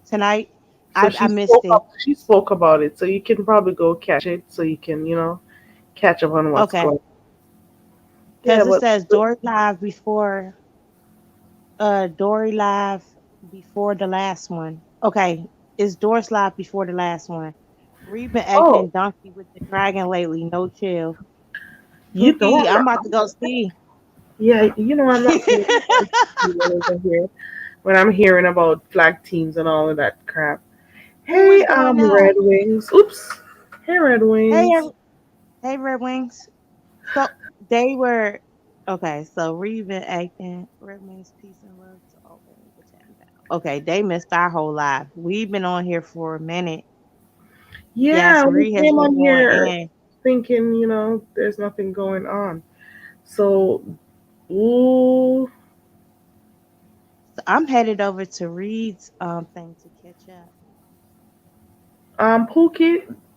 Speaker 5: Tonight,
Speaker 1: So
Speaker 5: I missed it.
Speaker 1: she spoke about it. So you can probably go catch it so you can, catch up on what's
Speaker 5: Okay,
Speaker 1: going. Yeah,
Speaker 5: because it
Speaker 1: but
Speaker 5: says Dory live before the last one. Okay, it's Doris live before the last one. Reed been
Speaker 1: oh,
Speaker 5: acting donkey with the dragon lately. No chill.
Speaker 1: you know
Speaker 5: Pookie,
Speaker 1: I'm
Speaker 5: I'm
Speaker 1: not.
Speaker 5: about to go see.
Speaker 1: Yeah, I'm not feeling over here when I'm hearing about flag teams and all of that crap.
Speaker 5: Who
Speaker 1: Hey,
Speaker 5: is doing
Speaker 1: Red
Speaker 5: that?
Speaker 1: Wings. Oops. Hey, Red
Speaker 5: Hey,
Speaker 1: Wings.
Speaker 5: hey, Red Wings. So they were okay. So Reed been acting Red Wings peace and love to all women with 10,000. Okay, they missed our whole life. We've been on here for a minute. Yes,
Speaker 1: Yeah, we
Speaker 5: Reed has
Speaker 1: came
Speaker 5: been
Speaker 1: on
Speaker 5: going
Speaker 1: here
Speaker 5: in.
Speaker 1: thinking, there's nothing going on. So, ooh,
Speaker 5: So I'm headed over to Reed's thing to catch up.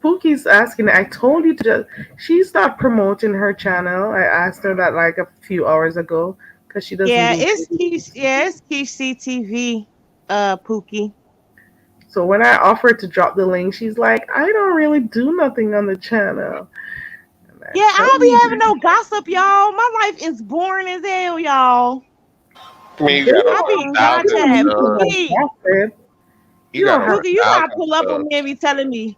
Speaker 1: Pookie's asking. I told you to just. She's not promoting her channel. I asked her that like a few hours ago because she doesn't
Speaker 5: Yeah,
Speaker 1: do
Speaker 5: it's Keesh.
Speaker 1: videos.
Speaker 5: Yeah, it's Keesh CTV. Pookie.
Speaker 1: So when I offered to drop the link, she's like, "I don't really do nothing on the channel." And I
Speaker 5: Yeah, I
Speaker 1: tell
Speaker 5: don't be having
Speaker 1: you,
Speaker 5: no gossip, y'all. My life is boring as hell, y'all.
Speaker 3: I mean, you
Speaker 1: they
Speaker 3: got
Speaker 5: I
Speaker 3: over
Speaker 5: be
Speaker 3: a
Speaker 5: in
Speaker 1: don't. I
Speaker 3: thousand.
Speaker 1: don't
Speaker 5: contact.
Speaker 1: need to like
Speaker 5: Pookie.
Speaker 1: gossip.
Speaker 3: You
Speaker 1: You
Speaker 3: got
Speaker 1: don't
Speaker 3: over
Speaker 1: have.
Speaker 3: a
Speaker 5: Pookie, you gotta
Speaker 3: thousand
Speaker 5: pull up on
Speaker 3: subs.
Speaker 5: me and be telling me.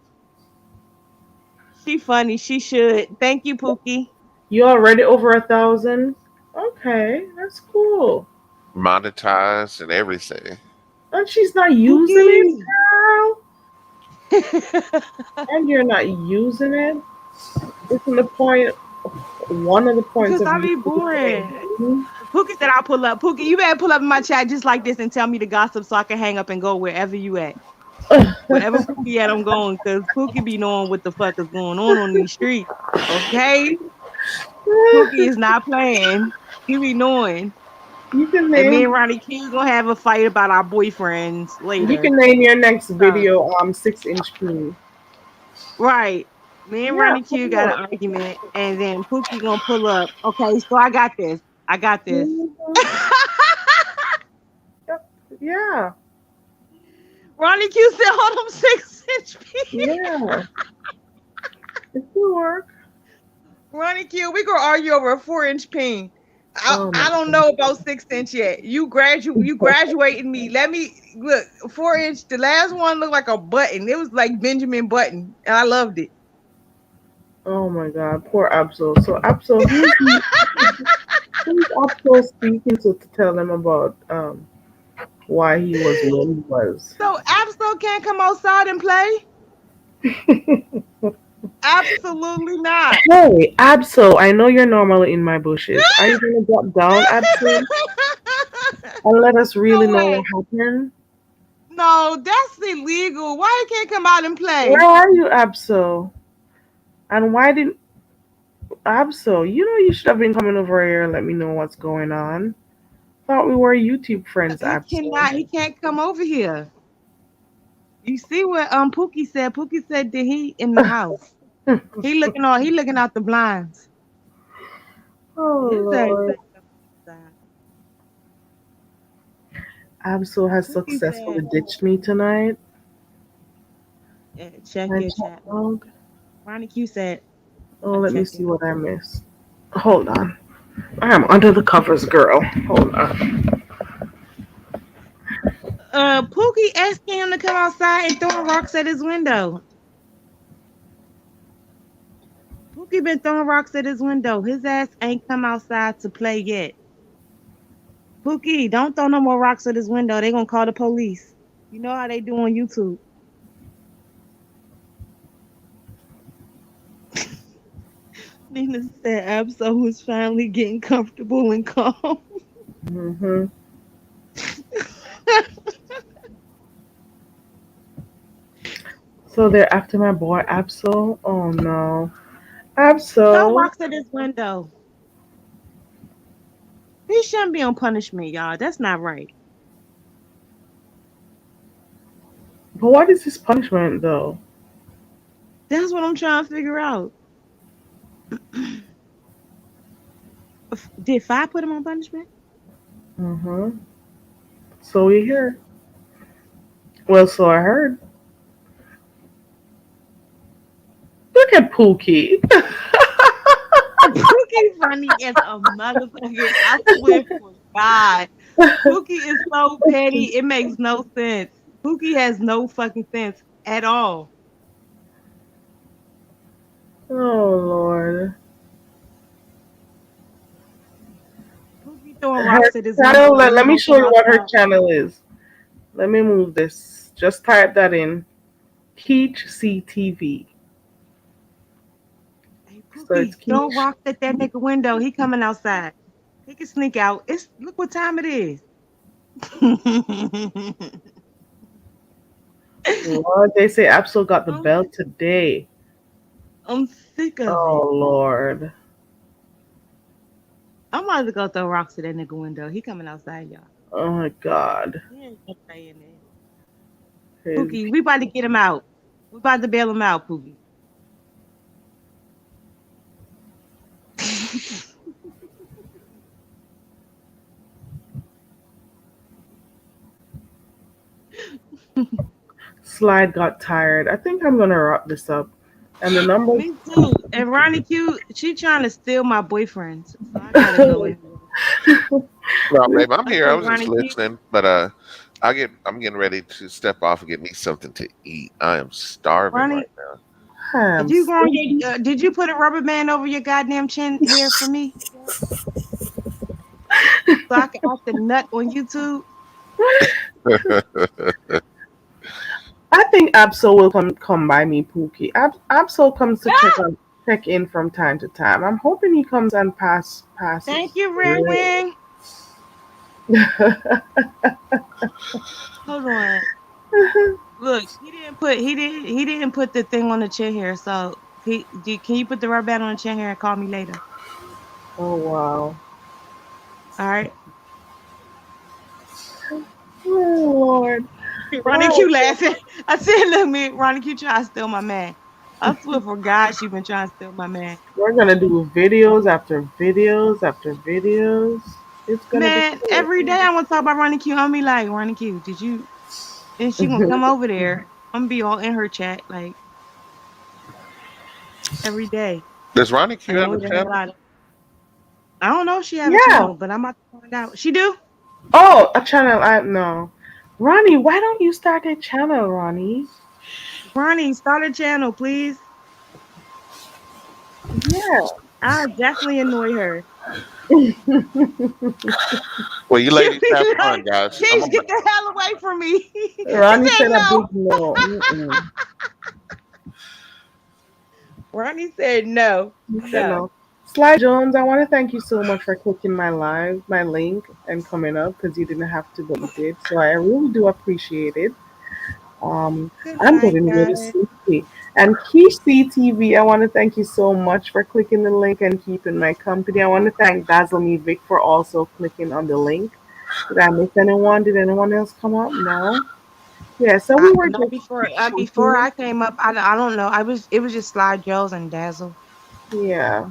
Speaker 5: She funny. She should. Thank you, Pookie.
Speaker 1: You already over 1,000. Okay, that's cool.
Speaker 3: Monetized and everything.
Speaker 1: And she's not using it,
Speaker 2: Pookie.
Speaker 1: girl. And you're not using it. Isn't the point? One of the points
Speaker 2: Because
Speaker 1: of
Speaker 2: I be
Speaker 1: using
Speaker 2: boring.
Speaker 1: it.
Speaker 2: Pookie said I'll pull up. Pookie, you better pull up in my chat just like this and tell me the gossip so I can hang up and go wherever you at. Wherever Pookie at, I'm going because Pookie be knowing what the fuck is going on these streets. Okay? Pookie is not playing. He be knowing.
Speaker 1: You can
Speaker 2: And me and
Speaker 1: name.
Speaker 2: Ronnie Q gonna have a fight about our boyfriends
Speaker 1: You
Speaker 2: later.
Speaker 1: can name your next
Speaker 2: So,
Speaker 1: video 6-inch peen.
Speaker 2: right. Me and
Speaker 1: Yeah,
Speaker 2: Ronnie Q got an argument, and then Pookie gonna pull up. Okay, so I got this. I got this.
Speaker 1: Mhm. Yeah,
Speaker 2: Ronnie Q said, hold on 6-inch peen.
Speaker 1: yeah. It will work.
Speaker 2: Ronnie Q, we gonna argue over a 4-inch peen.
Speaker 1: Oh my
Speaker 2: I don't know about 6-inch yet. You graduating me. Let me look 4-inch. The last one looked like a button. It was like Benjamin Button, and I loved it.
Speaker 1: Oh my God, poor Absol. So Absol, who's Absol speaking to tell them about why he was where he was?
Speaker 2: So Absol can't come outside and play. Absolutely not.
Speaker 1: Hey, Absol, I know you're normally in my bushes. Are you gonna drop down, Absol, and let us really
Speaker 2: No
Speaker 1: know
Speaker 2: way.
Speaker 1: what happened?
Speaker 2: No, that's illegal. Why he can't come out and play?
Speaker 1: Where are you, Absol? And why didn't Absol? You know you should have been coming over here and let me know what's going on. Thought we were YouTube friends,
Speaker 2: He
Speaker 1: Absol.
Speaker 2: cannot. He can't come over here. You see what Pookie said? Pookie said that he in the house. He looking out the blinds.
Speaker 1: Oh
Speaker 2: His ass
Speaker 1: Lord.
Speaker 2: ain't outside.
Speaker 1: Absol has
Speaker 2: Pookie
Speaker 1: successfully
Speaker 2: said,
Speaker 1: ditched me tonight.
Speaker 2: check
Speaker 1: My
Speaker 2: your
Speaker 1: chat
Speaker 2: chat.
Speaker 1: log.
Speaker 2: Ronnie Q said,
Speaker 1: Oh, let me
Speaker 2: check
Speaker 1: see
Speaker 2: it.
Speaker 1: what I missed. Hold on. I am under the covers, girl. Hold on.
Speaker 2: Pookie asking him to come outside and throwing rocks at his window. Pookie been throwing rocks at his window. His ass ain't come outside to play yet. Pookie, don't throw no more rocks at his window. They gonna call the police. You know how they do on YouTube. Nina said Absol was finally getting comfortable and calm.
Speaker 1: Hmm. So they're after my boy Absol. Oh no,
Speaker 2: Throw
Speaker 1: Absol.
Speaker 2: rocks at his window. He shouldn't be on punishment, y'all. That's not right.
Speaker 1: But what is his punishment though?
Speaker 2: That's what I'm trying to figure out. Did Fi put him on punishment?
Speaker 1: Hmm. So we hear. Well, so I heard. Look at Pookie.
Speaker 2: Pookie funny as a motherfucker. I swear for God. Pookie is so petty. It makes no sense. Pookie has no fucking sense at all.
Speaker 1: Oh Lord.
Speaker 2: Pookie throwing
Speaker 1: Her
Speaker 2: rocks at his
Speaker 1: channel.
Speaker 2: window and he
Speaker 1: Let me
Speaker 2: won't
Speaker 1: show
Speaker 2: come
Speaker 1: you what her
Speaker 2: outside.
Speaker 1: channel is. Let me move this. Just type that in. Keesh CTV.
Speaker 2: Hey,
Speaker 1: So it's
Speaker 2: Pookie, throw
Speaker 1: Keesh.
Speaker 2: rocks at that nigga window. He coming outside. He can sneak out. It's look what time it is.
Speaker 1: Lord, they say Absol got the
Speaker 2: I'm,
Speaker 1: belt today.
Speaker 2: I'm sick of it.
Speaker 1: Oh Lord.
Speaker 2: I'm about to go throw rocks at that nigga window. He coming outside, y'all.
Speaker 1: Oh my God.
Speaker 2: He ain't gonna stay in there.
Speaker 1: His
Speaker 2: Pookie, we about to get him out. We about to bail him out, Pookie.
Speaker 1: slide got tired. I think I'm gonna wrap this up. And the number.
Speaker 2: Me too. And Ronnie Q, she trying to steal my boyfriend. So I gotta go anyway.
Speaker 3: No, babe, I'm here. I
Speaker 2: Okay,
Speaker 3: was just
Speaker 2: Ronnie Q.
Speaker 3: listening, but I'm getting ready to step off and get me something to eat. I am starving
Speaker 2: Ronnie,
Speaker 3: right now.
Speaker 1: I'm
Speaker 2: did you put a rubber band over your goddamn chin hair for me? So I can act a nut on YouTube?
Speaker 1: I think Absol will come by me, Pookie. Absol comes to check in from time to time. I'm hoping he comes and passes.
Speaker 2: Thank you, Red Wing. Hold on. Look, he didn't put the thing on the chair here. So can you put the rubber band on the chair here and call me later?
Speaker 1: Oh wow.
Speaker 2: All right.
Speaker 1: Oh Lord.
Speaker 2: Ronnie Q laughing. I said, look, me, Ronnie Q trying to steal my man. I swear for God, she been trying to steal my man.
Speaker 1: We're gonna do videos after videos after videos. It's gonna be
Speaker 2: Man, every day I'm gonna talk about Ronnie Q. I'm gonna be like, Ronnie Q, did you? And she gonna come over there. I'm gonna be all in her chat like every day.
Speaker 3: Does Ronnie Q have a
Speaker 2: Annoy the hell
Speaker 3: channel?
Speaker 2: out of. I don't know if she have a
Speaker 1: Yeah.
Speaker 2: channel, but I'm about to find out. She do?
Speaker 1: Oh, a channel. I no. Ronnie, why don't you start a channel, Ronnie?
Speaker 2: Ronnie, start a channel, please.
Speaker 1: Yeah.
Speaker 2: I definitely annoy her.
Speaker 3: Well, you
Speaker 2: She'll
Speaker 3: ladies have
Speaker 2: be
Speaker 3: fun,
Speaker 2: like,
Speaker 3: guys.
Speaker 2: Keesh, get the hell away from me. She
Speaker 1: Ronnie
Speaker 2: said
Speaker 1: said a
Speaker 2: no.
Speaker 1: big no. Mm-mm.
Speaker 2: Ronnie said no.
Speaker 1: He said
Speaker 2: No.
Speaker 1: no. Sly Jones, I want to thank you so much for clicking my link, and coming up because you didn't have to, but you did. So I really do appreciate it. Um,
Speaker 2: Good
Speaker 1: I'm
Speaker 2: night,
Speaker 1: getting really
Speaker 2: guys.
Speaker 1: sleepy. And Keesh CTV, I want to thank you so much for clicking the link and keeping my company. I want to thank Dazzle Me Vic for also clicking on the link. Did I miss anyone? Did anyone else come up? No. Yeah, so we were
Speaker 2: Not
Speaker 1: just
Speaker 2: before
Speaker 1: checking.
Speaker 2: I came up. I don't know. It was just Slide Joe's and Dazzle.
Speaker 1: Yeah.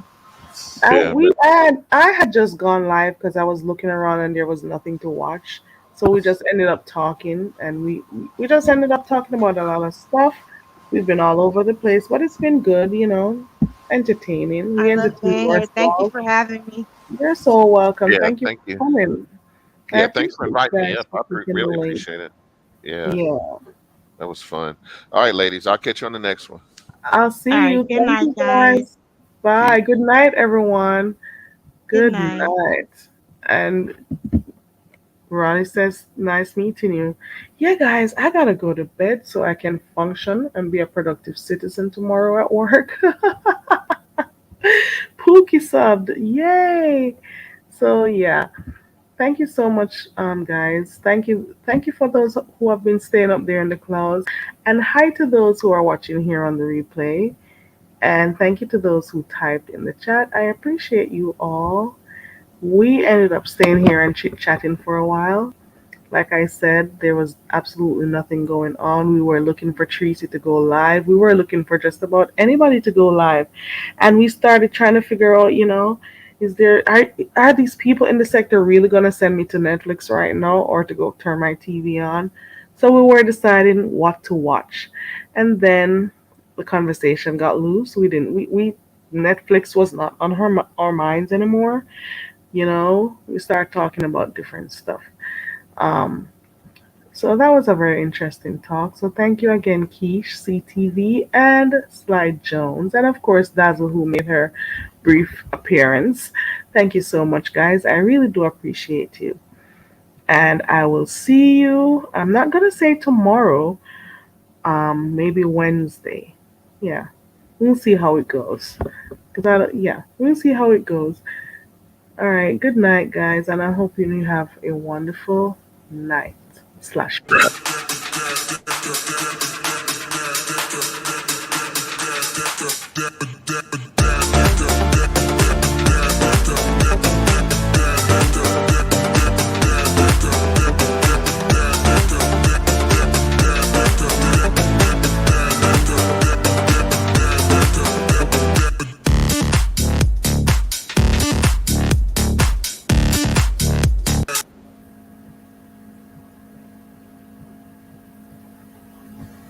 Speaker 3: Yeah,
Speaker 1: I had just gone live because I was looking around and there was nothing to watch. So we just ended up talking, and we just ended up talking about a lot of stuff. We've been all over the place, but it's been good, entertaining. We
Speaker 2: I love
Speaker 1: entertain
Speaker 2: being here. Thank you
Speaker 1: ourselves.
Speaker 2: for having me.
Speaker 1: You're so welcome.
Speaker 3: yeah.
Speaker 1: Thank you
Speaker 3: Thank
Speaker 1: for
Speaker 3: you.
Speaker 1: coming. I
Speaker 3: Yeah, thanks for
Speaker 1: appreciate you
Speaker 3: inviting me
Speaker 1: guys
Speaker 3: up.
Speaker 1: for clicking the
Speaker 3: Really
Speaker 1: link.
Speaker 3: appreciate it. Yeah,
Speaker 1: Yeah.
Speaker 3: that was fun. All right, ladies, I'll catch you on the next one.
Speaker 1: I'll
Speaker 2: All
Speaker 1: see
Speaker 2: right.
Speaker 1: you.
Speaker 2: Good
Speaker 1: Thank
Speaker 2: night,
Speaker 1: you
Speaker 2: guys.
Speaker 1: guys. Bye.
Speaker 3: Peace.
Speaker 1: Good night, everyone.
Speaker 2: Good
Speaker 1: Good
Speaker 2: night.
Speaker 1: night. And Ronnie says, nice meeting you. Yeah, guys, I gotta go to bed so I can function and be a productive citizen tomorrow at work. Pookie subbed. Yay! So yeah. Thank you so much, guys. Thank you for those who have been staying up there in the clouds. And hi to those who are watching here on the replay. And thank you to those who typed in the chat. I appreciate you all. We ended up staying here and chit chatting for a while. Like I said, there was absolutely nothing going on. We were looking for Tracy to go live. We were looking for just about anybody to go live. And we started trying to figure out, are these people in the sector really going to send me to Netflix right now or to go turn my TV on? So we were deciding what to watch. And then the conversation got loose. We didn't, we Netflix was not on our minds anymore. We started talking about different stuff. Um, so that was a very interesting talk. So thank you again, Keesh, CTV, and Slide Jones, and of course Dazzle, who made her brief appearance. Thank you so much, guys. I really do appreciate you. And I will see you. I'm not gonna say tomorrow. Maybe Wednesday. Yeah, we'll see how it goes. Yeah, we'll see how it goes. All right. Good night, guys, and I hope you have a wonderful night slash.